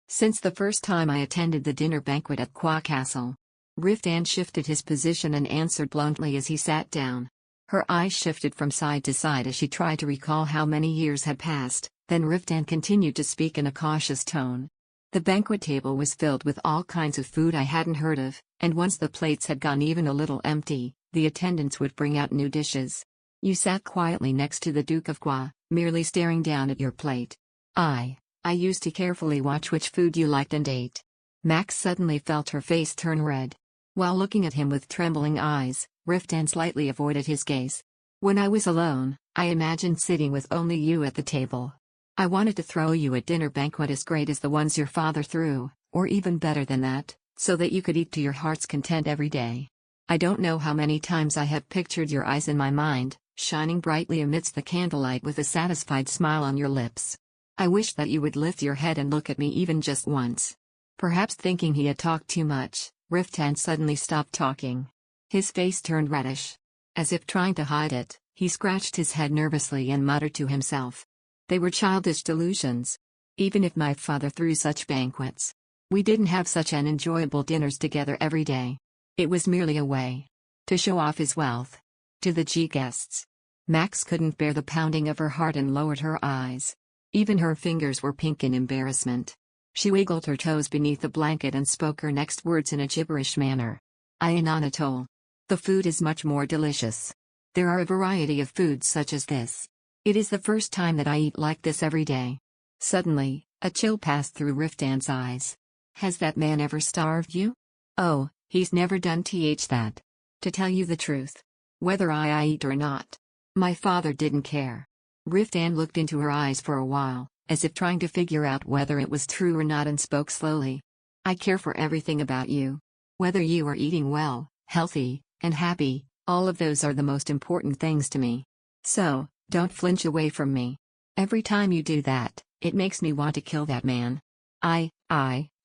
"Since the first time I attended the dinner banquet at Qua Castle." Riftan shifted his position and answered bluntly as he sat down. Her eyes shifted from side to side as she tried to recall how many years had passed, then Riftan continued to speak in a cautious tone. "The banquet table was filled with all kinds of food I hadn't heard of, and once the plates had gone even a little empty, the attendants would bring out new dishes. You sat quietly next to the Duke of Qua, merely staring down at your plate. I used to carefully watch which food you liked and ate." Max suddenly felt her face turn red. While looking at him with trembling eyes, Riftan slightly avoided his gaze. "When I was alone, I imagined sitting with only you at the table. I wanted to throw you a dinner banquet as great as the ones your father threw, or even better than that, so that you could eat to your heart's content every day. I don't know how many times I have pictured your eyes in my mind, shining brightly amidst the candlelight with a satisfied smile on your lips. I wish that you would lift your head and look at me even just once." Perhaps thinking he had talked too much, Riftan suddenly stopped talking. His face turned reddish. As if trying to hide it, he scratched his head nervously and muttered to himself. "They were childish delusions. Even if my father threw such banquets, we didn't have such an enjoyable dinners together every day. It was merely a way to show off his wealth to the guests." Max couldn't bear the pounding of her heart and lowered her eyes. Even her fingers were pink in embarrassment. She wiggled her toes beneath the blanket and spoke her next words in a gibberish manner. "In Anatole, the food is much more delicious. There are a variety of foods such as this. It is the first time that I eat like this every day." Suddenly, a chill passed through Riftan's eyes. "Has that man ever starved you?" "Oh, he's never done that. To tell you the truth, whether I eat or not, my father didn't care." Riftan looked into her eyes for a while, as if trying to figure out whether it was true or not, and spoke slowly. "I care for everything about you. Whether you are eating well, healthy, and happy, all of those are the most important things to me. So, don't flinch away from me. Every time you do that, it makes me want to kill that man."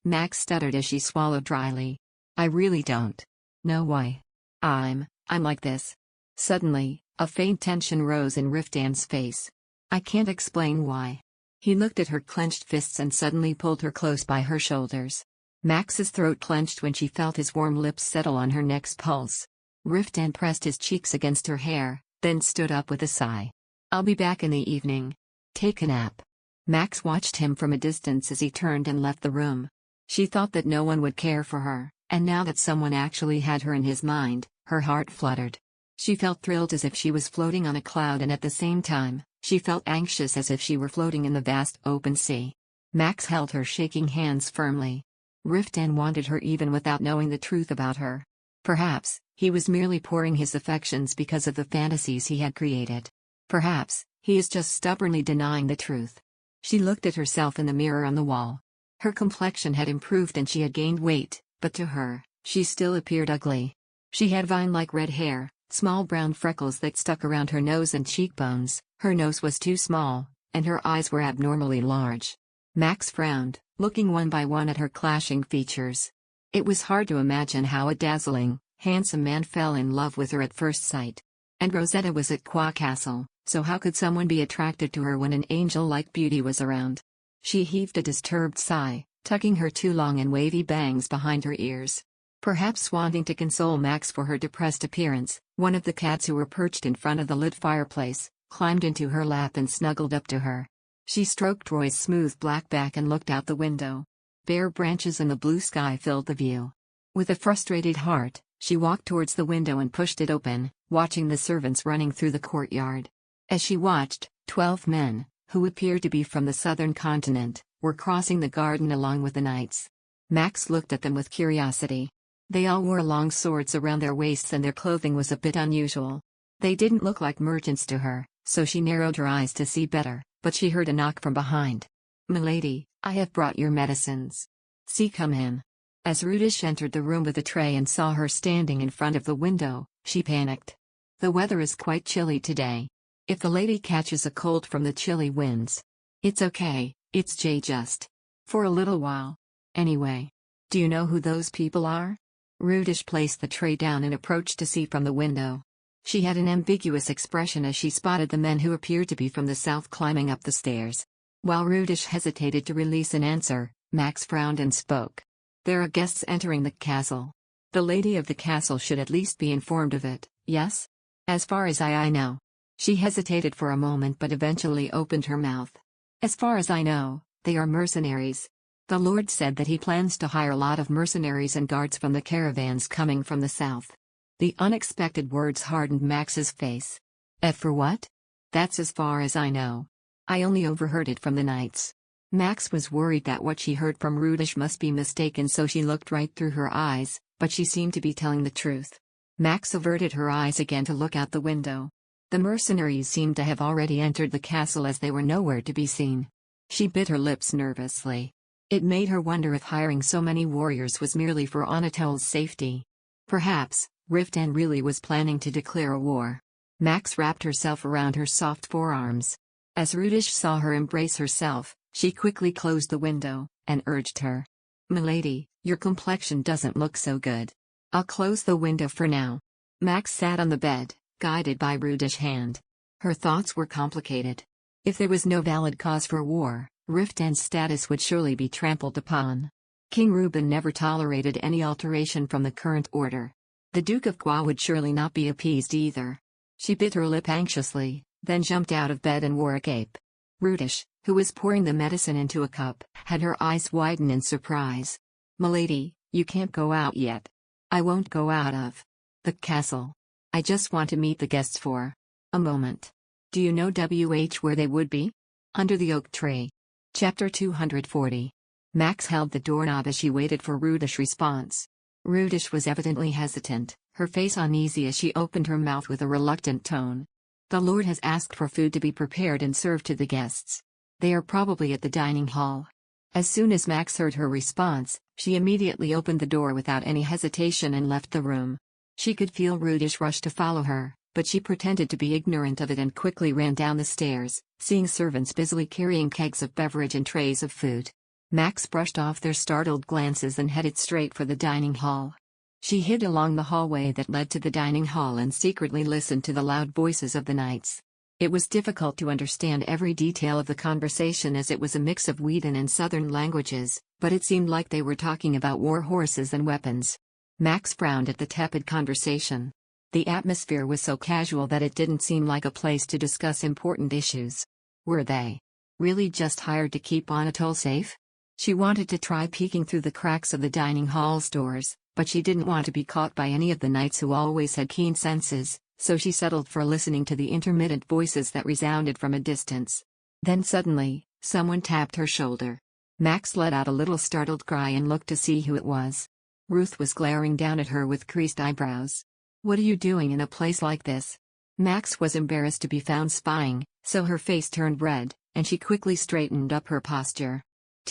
Max stuttered as she swallowed dryly. "I really don't know why I'm like this." Suddenly, a faint tension rose in Riftan's face. "I can't explain why." He looked at her clenched fists and suddenly pulled her close by her shoulders. Max's throat clenched when she felt his warm lips settle on her neck's pulse. Riftan pressed his cheeks against her hair, then stood up with a sigh. "I'll be back in the evening. Take a nap." Max watched him from a distance as he turned and left the room. She thought that no one would care for her, and now that someone actually had her in his mind, her heart fluttered. She felt thrilled as if she was floating on a cloud, and at the same time, she felt anxious as if she were floating in the vast open sea. Max held her shaking hands firmly. Riftan wanted her even without knowing the truth about her. Perhaps, he was merely pouring his affections because of the fantasies he had created. Perhaps, he is just stubbornly denying the truth. She looked at herself in the mirror on the wall. Her complexion had improved and she had gained weight, but to her, she still appeared ugly. She had vine-like red hair, small brown freckles that stuck around her nose and cheekbones, her nose was too small, and her eyes were abnormally large. Max frowned, looking one by one at her clashing features. It was hard to imagine how a dazzling, handsome man fell in love with her at first sight. And Rosetta was at Qua Castle, so how could someone be attracted to her when an angel-like beauty was around? She heaved a disturbed sigh, tucking her too long and wavy bangs behind her ears. Perhaps wanting to console Max for her depressed appearance, one of the cats who were perched in front of the lit fireplace climbed into her lap and snuggled up to her. She stroked Roy's smooth black back and looked out the window. Bare branches and the blue sky filled the view. With a frustrated heart, she walked towards the window and pushed it open, watching the servants running through the courtyard. As she watched, 12 men, who appeared to be from the southern continent, were crossing the garden along with the knights. Max looked at them with curiosity. They all wore long swords around their waists and their clothing was a bit unusual. They didn't look like merchants to her, so she narrowed her eyes to see better, but she heard a knock from behind. "Milady, I have brought your medicines. See, come in." As Rudish entered the room with a tray and saw her standing in front of the window, she panicked. "The weather is quite chilly today. If the lady catches a cold from the chilly winds, it's okay, it's just for a little while. Anyway, do you know who those people are?" Rudish placed the tray down and approached to see from the window. She had an ambiguous expression as she spotted the men who appeared to be from the south climbing up the stairs. While Rudish hesitated to release an answer, Max frowned and spoke. "There are guests entering the castle. The lady of the castle should at least be informed of it, yes? As far as I know." She hesitated for a moment but eventually opened her mouth. "As far as I know, they are mercenaries. The Lord said that he plans to hire a lot of mercenaries and guards from the caravans coming from the south." The unexpected words hardened Max's face. For what?" "That's as far as I know. I only overheard it from the knights." Max was worried that what she heard from Rudish must be mistaken, so she looked right through her eyes, but she seemed to be telling the truth. Max averted her eyes again to look out the window. The mercenaries seemed to have already entered the castle as they were nowhere to be seen. She bit her lips nervously. It made her wonder if hiring so many warriors was merely for Anatole's safety. Perhaps Riftan really was planning to declare a war. Max wrapped herself around her soft forearms. As Rudish saw her embrace herself, she quickly closed the window, and urged her. "Milady, your complexion doesn't look so good. I'll close the window for now." Max sat on the bed, guided by Rudish's hand. Her thoughts were complicated. If there was no valid cause for war, Riftan's status would surely be trampled upon. King Reuben never tolerated any alteration from the current order. The Duke of Gua would surely not be appeased either. She bit her lip anxiously, then jumped out of bed and wore a cape. Rudish, who was pouring the medicine into a cup, had her eyes widen in surprise. "Milady, you can't go out yet." "I won't go out of the castle. I just want to meet the guests for a moment." "Do you know where they would be?" "Under the oak tree." Chapter 240. Max held the doorknob as she waited for Rudish's response. Rudish was evidently hesitant, her face uneasy as she opened her mouth with a reluctant tone. "The Lord has asked for food to be prepared and served to the guests. They are probably at the dining hall." As soon as Max heard her response, she immediately opened the door without any hesitation and left the room. She could feel Rudish rush to follow her, but she pretended to be ignorant of it and quickly ran down the stairs, seeing servants busily carrying kegs of beverage and trays of food. Max brushed off their startled glances and headed straight for the dining hall. She hid along the hallway that led to the dining hall and secretly listened to the loud voices of the knights. It was difficult to understand every detail of the conversation as it was a mix of Wheaton and Southern languages, but it seemed like they were talking about war horses and weapons. Max frowned at the tepid conversation. The atmosphere was so casual that it didn't seem like a place to discuss important issues. Were they really just hired to keep Anatole safe? She wanted to try peeking through the cracks of the dining hall's doors, but she didn't want to be caught by any of the knights who always had keen senses, so she settled for listening to the intermittent voices that resounded from a distance. Then suddenly, someone tapped her shoulder. Max let out a little startled cry and looked to see who it was. Ruth was glaring down at her with creased eyebrows. "What are you doing in a place like this?" Max was embarrassed to be found spying, so her face turned red, and she quickly straightened up her posture.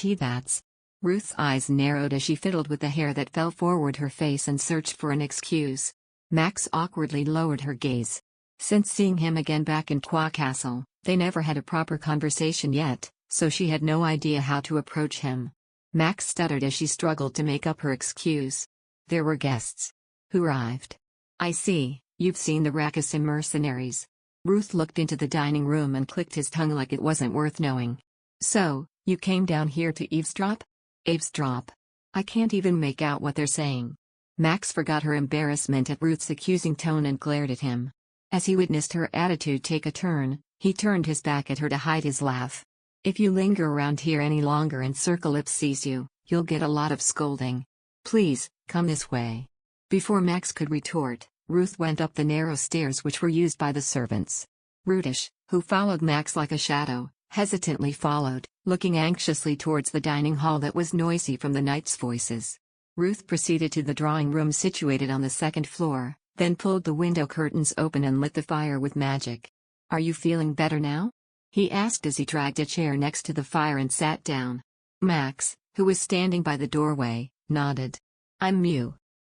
"That's..." Ruth's eyes narrowed as she fiddled with the hair that fell forward her face and searched for an excuse. Max awkwardly lowered her gaze. Since seeing him again back in Qua Castle, they never had a proper conversation yet, so she had no idea how to approach him. Max stuttered as she struggled to make up her excuse. "There were guests who arrived." "I see, you've seen the Rakissim mercenaries." Ruth looked into the dining room and clicked his tongue like it wasn't worth knowing. "So, you came down here to eavesdrop?" "Eavesdrop? I can't even make out what they're saying." Max forgot her embarrassment at Ruth's accusing tone and glared at him. As he witnessed her attitude take a turn, he turned his back at her to hide his laugh. If you linger around here any longer and Circlips sees you, you'll get a lot of scolding. Please, come this way. Before Max could retort, Ruth went up the narrow stairs which were used by the servants. Rudish, who followed Max like a shadow, hesitantly followed, looking anxiously towards the dining hall that was noisy from the knights' voices. Ruth proceeded to the drawing room situated on the second floor, then pulled the window curtains open and lit the fire with magic. Are you feeling better now? He asked as he dragged a chair next to the fire and sat down. Max, who was standing by the doorway, nodded. I'm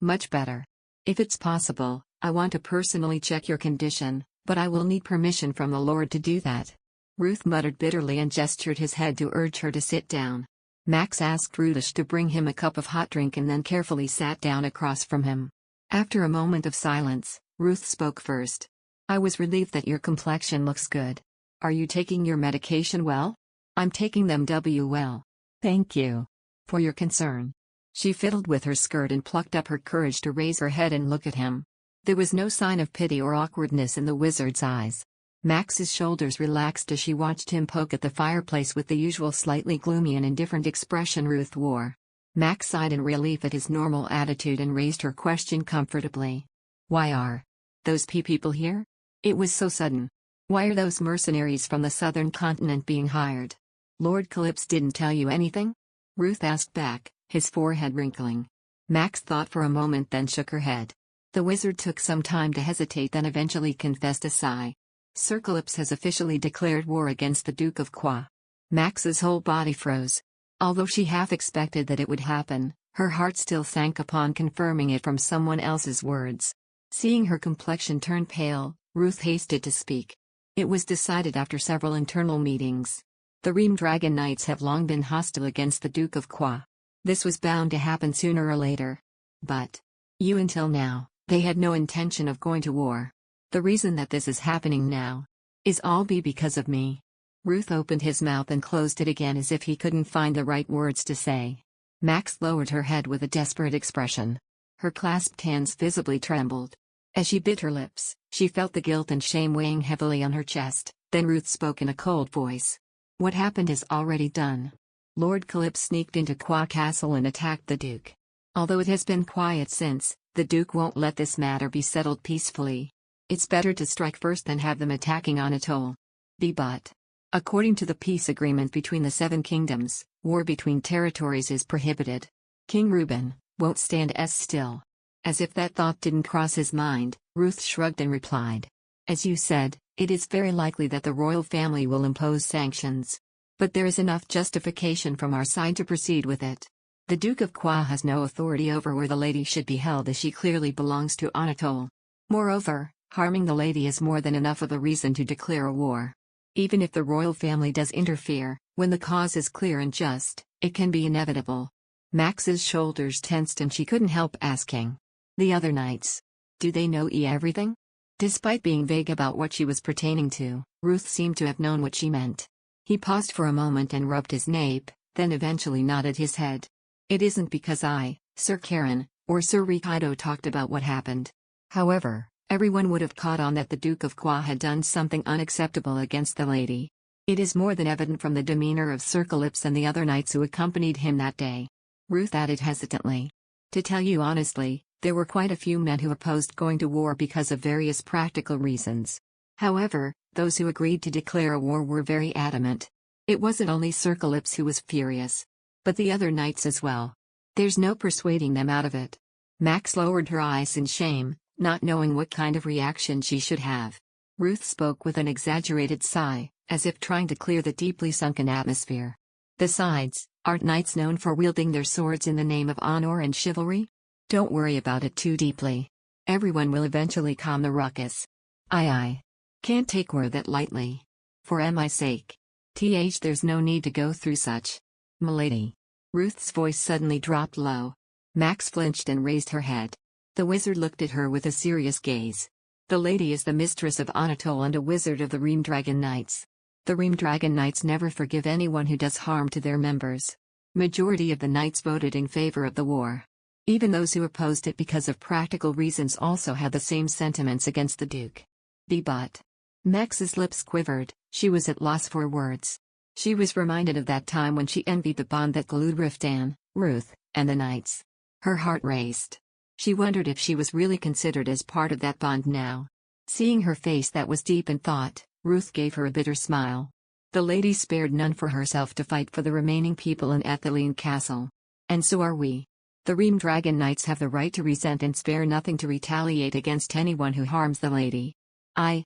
much better. If it's possible, I want to personally check your condition, but I will need permission from the Lord to do that. Ruth muttered bitterly and gestured his head to urge her to sit down. Max asked Rudish to bring him a cup of hot drink and then carefully sat down across from him. After a moment of silence, Ruth spoke first. I was relieved that your complexion looks good. Are you taking your medication well? I'm taking them well. Thank you for your concern. She fiddled with her skirt and plucked up her courage to raise her head and look at him. There was no sign of pity or awkwardness in the wizard's eyes. Max's shoulders relaxed as she watched him poke at the fireplace with the usual slightly gloomy and indifferent expression Ruth wore. Max sighed in relief at his normal attitude and raised her question comfortably. Why are those people here? It was so sudden. Why are those mercenaries from the southern continent being hired? Lord Calypso didn't tell you anything? Ruth asked back, his forehead wrinkling. Max thought for a moment then shook her head. The wizard took some time to hesitate then eventually confessed a sigh. Sir Calypso has officially declared war against the Duke of Qua. Max's whole body froze. Although she half expected that it would happen, her heart still sank upon confirming it from someone else's words. Seeing her complexion turn pale, Ruth hasted to speak. It was decided after several internal meetings. The Ream Dragon Knights have long been hostile against the Duke of Qua. This was bound to happen sooner or later. But until now, they had no intention of going to war. The reason that this is happening now is all because of me. Ruth opened his mouth and closed it again as if he couldn't find the right words to say. Max lowered her head with a desperate expression. Her clasped hands visibly trembled. As she bit her lips, she felt the guilt and shame weighing heavily on her chest. Then Ruth spoke in a cold voice. What happened is already done. Lord Calypso sneaked into Qua Castle and attacked the Duke. Although it has been quiet since, the Duke won't let this matter be settled peacefully. It's better to strike first than have them attacking Anatole. But according to the peace agreement between the Seven Kingdoms, war between territories is prohibited. King Reuben won't stand still. As if that thought didn't cross his mind, Ruth shrugged and replied. As you said, it is very likely that the royal family will impose sanctions. But there is enough justification from our side to proceed with it. The Duke of Qua has no authority over where the lady should be held as she clearly belongs to Anatole. Moreover, harming the lady is more than enough of a reason to declare a war. Even if the royal family does interfere, when the cause is clear and just, it can be inevitable. Max's shoulders tensed and she couldn't help asking. The other knights. Do they know everything? Despite being vague about what she was pertaining to, Ruth seemed to have known what she meant. He paused for a moment and rubbed his nape, then eventually nodded his head. It isn't because I, Sir Karen, or Sir Riftan talked about what happened. However, everyone would have caught on that the Duke of Qua had done something unacceptable against the lady. It is more than evident from the demeanor of Sir Calypso and the other knights who accompanied him that day. Ruth added hesitantly. To tell you honestly, there were quite a few men who opposed going to war because of various practical reasons. However, those who agreed to declare a war were very adamant. It wasn't only Sir Calypso who was furious, but the other knights as well. There's no persuading them out of it. Max lowered her eyes in shame, not knowing what kind of reaction she should have. Ruth spoke with an exaggerated sigh, as if trying to clear the deeply sunken atmosphere. Besides, aren't knights known for wielding their swords in the name of honor and chivalry? Don't worry about it too deeply. Everyone will eventually calm the ruckus. I can't take war that lightly. For my sake. There's no need to go through such. Milady. Ruth's voice suddenly dropped low. Max flinched and raised her head. The wizard looked at her with a serious gaze. The lady is the mistress of Anatole and a wizard of the Ream Dragon Knights. The Ream Dragon Knights never forgive anyone who does harm to their members. Majority of the knights voted in favor of the war. Even those who opposed it because of practical reasons also had the same sentiments against the Duke. But Max's lips quivered, she was at loss for words. She was reminded of that time when she envied the bond that glued Riftan, Ruth, and the knights. Her heart raced. She wondered if she was really considered as part of that bond now. Seeing her face that was deep in thought, Ruth gave her a bitter smile. The lady spared none for herself to fight for the remaining people in Etheline Castle. And so are we. The Ream Dragon Knights have the right to resent and spare nothing to retaliate against anyone who harms the lady. I.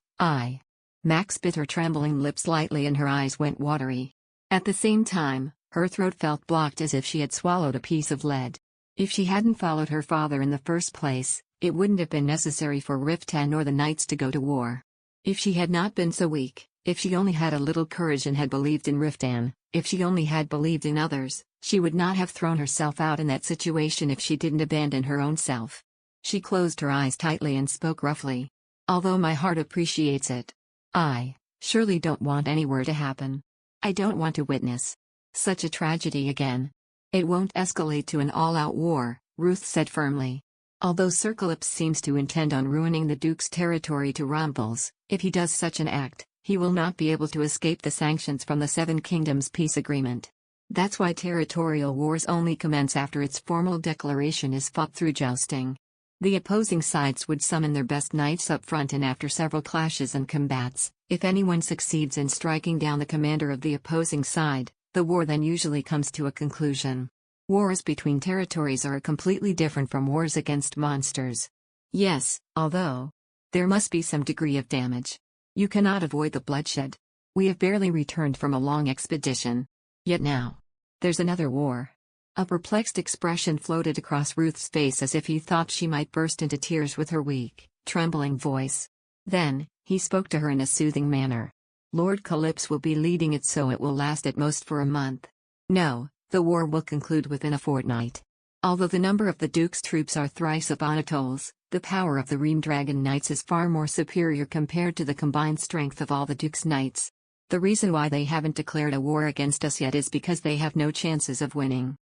Max bit her trembling lips lightly and her eyes went watery. At the same time, her throat felt blocked as if she had swallowed a piece of lead. If she hadn't followed her father in the first place, it wouldn't have been necessary for Riftan or the knights to go to war. If she had not been so weak, if she only had a little courage and had believed in Riftan, if she only had believed in others, she would not have thrown herself out in that situation if she didn't abandon her own self. She closed her eyes tightly and spoke roughly. Although my heart appreciates it, I surely don't want any war to happen. I don't want to witness such a tragedy again. It won't escalate to an all-out war, Ruth said firmly. Although Sir Calypso seems to intend on ruining the Duke's territory to Rumples, if he does such an act, he will not be able to escape the sanctions from the Seven Kingdoms peace agreement. That's why territorial wars only commence after its formal declaration is fought through jousting. The opposing sides would summon their best knights up front, and after several clashes and combats, if anyone succeeds in striking down the commander of the opposing side, the war then usually comes to a conclusion. Wars between territories are completely different from wars against monsters. Yes, although there must be some degree of damage. You cannot avoid the bloodshed. We have barely returned from a long expedition. Yet now, there's another war. A perplexed expression floated across Ruth's face as if he thought she might burst into tears with her weak, trembling voice. Then, he spoke to her in a soothing manner. Lord Calypso will be leading it, so it will last at most for a month. No, the war will conclude within a fortnight. Although the number of the Duke's troops are thrice of Anatole's, the power of the Ream Dragon Knights is far more superior compared to the combined strength of all the Duke's knights. The reason why they haven't declared a war against us yet is because they have no chances of winning.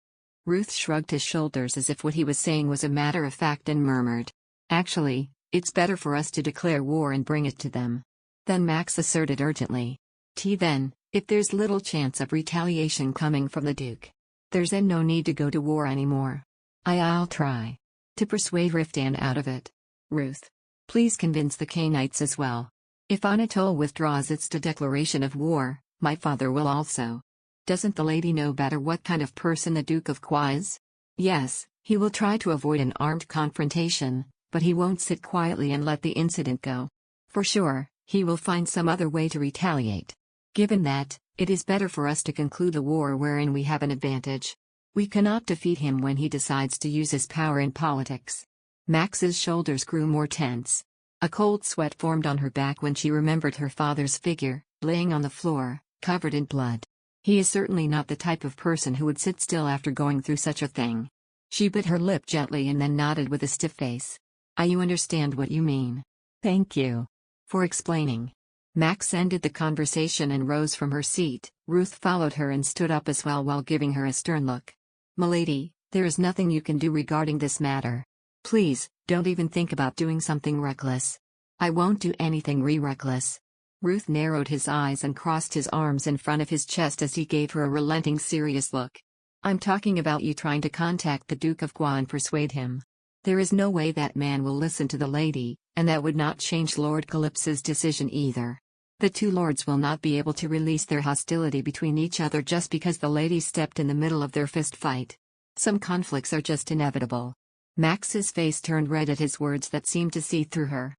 Ruth shrugged his shoulders as if what he was saying was a matter of fact and murmured. Actually, it's better for us to declare war and bring it to them. Then Max asserted urgently. Then, if there's little chance of retaliation coming from the Duke, there's then no need to go to war anymore. I'll try to persuade Riftan out of it. Ruth, please convince the Knights as well. If Anatole withdraws its declaration of war, my father will also. Doesn't the lady know better what kind of person the Duke of Qua is? Yes, he will try to avoid an armed confrontation, but he won't sit quietly and let the incident go. For sure, he will find some other way to retaliate. Given that, it is better for us to conclude a war wherein we have an advantage. We cannot defeat him when he decides to use his power in politics. Max's shoulders grew more tense. A cold sweat formed on her back when she remembered her father's figure, laying on the floor, covered in blood. He is certainly not the type of person who would sit still after going through such a thing. She bit her lip gently and then nodded with a stiff face. You understand what you mean. Thank you for explaining. Max ended the conversation and rose from her seat. Ruth followed her and stood up as well while giving her a stern look. Milady, there is nothing you can do regarding this matter. Please, don't even think about doing something reckless. I won't do anything reckless. Ruth narrowed his eyes and crossed his arms in front of his chest as he gave her a relenting, serious look. I'm talking about you trying to contact the Duke of Qua and persuade him. There is no way that man will listen to the lady, and that would not change Lord Calypso's decision either. The two lords will not be able to release their hostility between each other just because the lady stepped in the middle of their fist fight. Some conflicts are just inevitable. Max's face turned red at his words that seemed to see through her.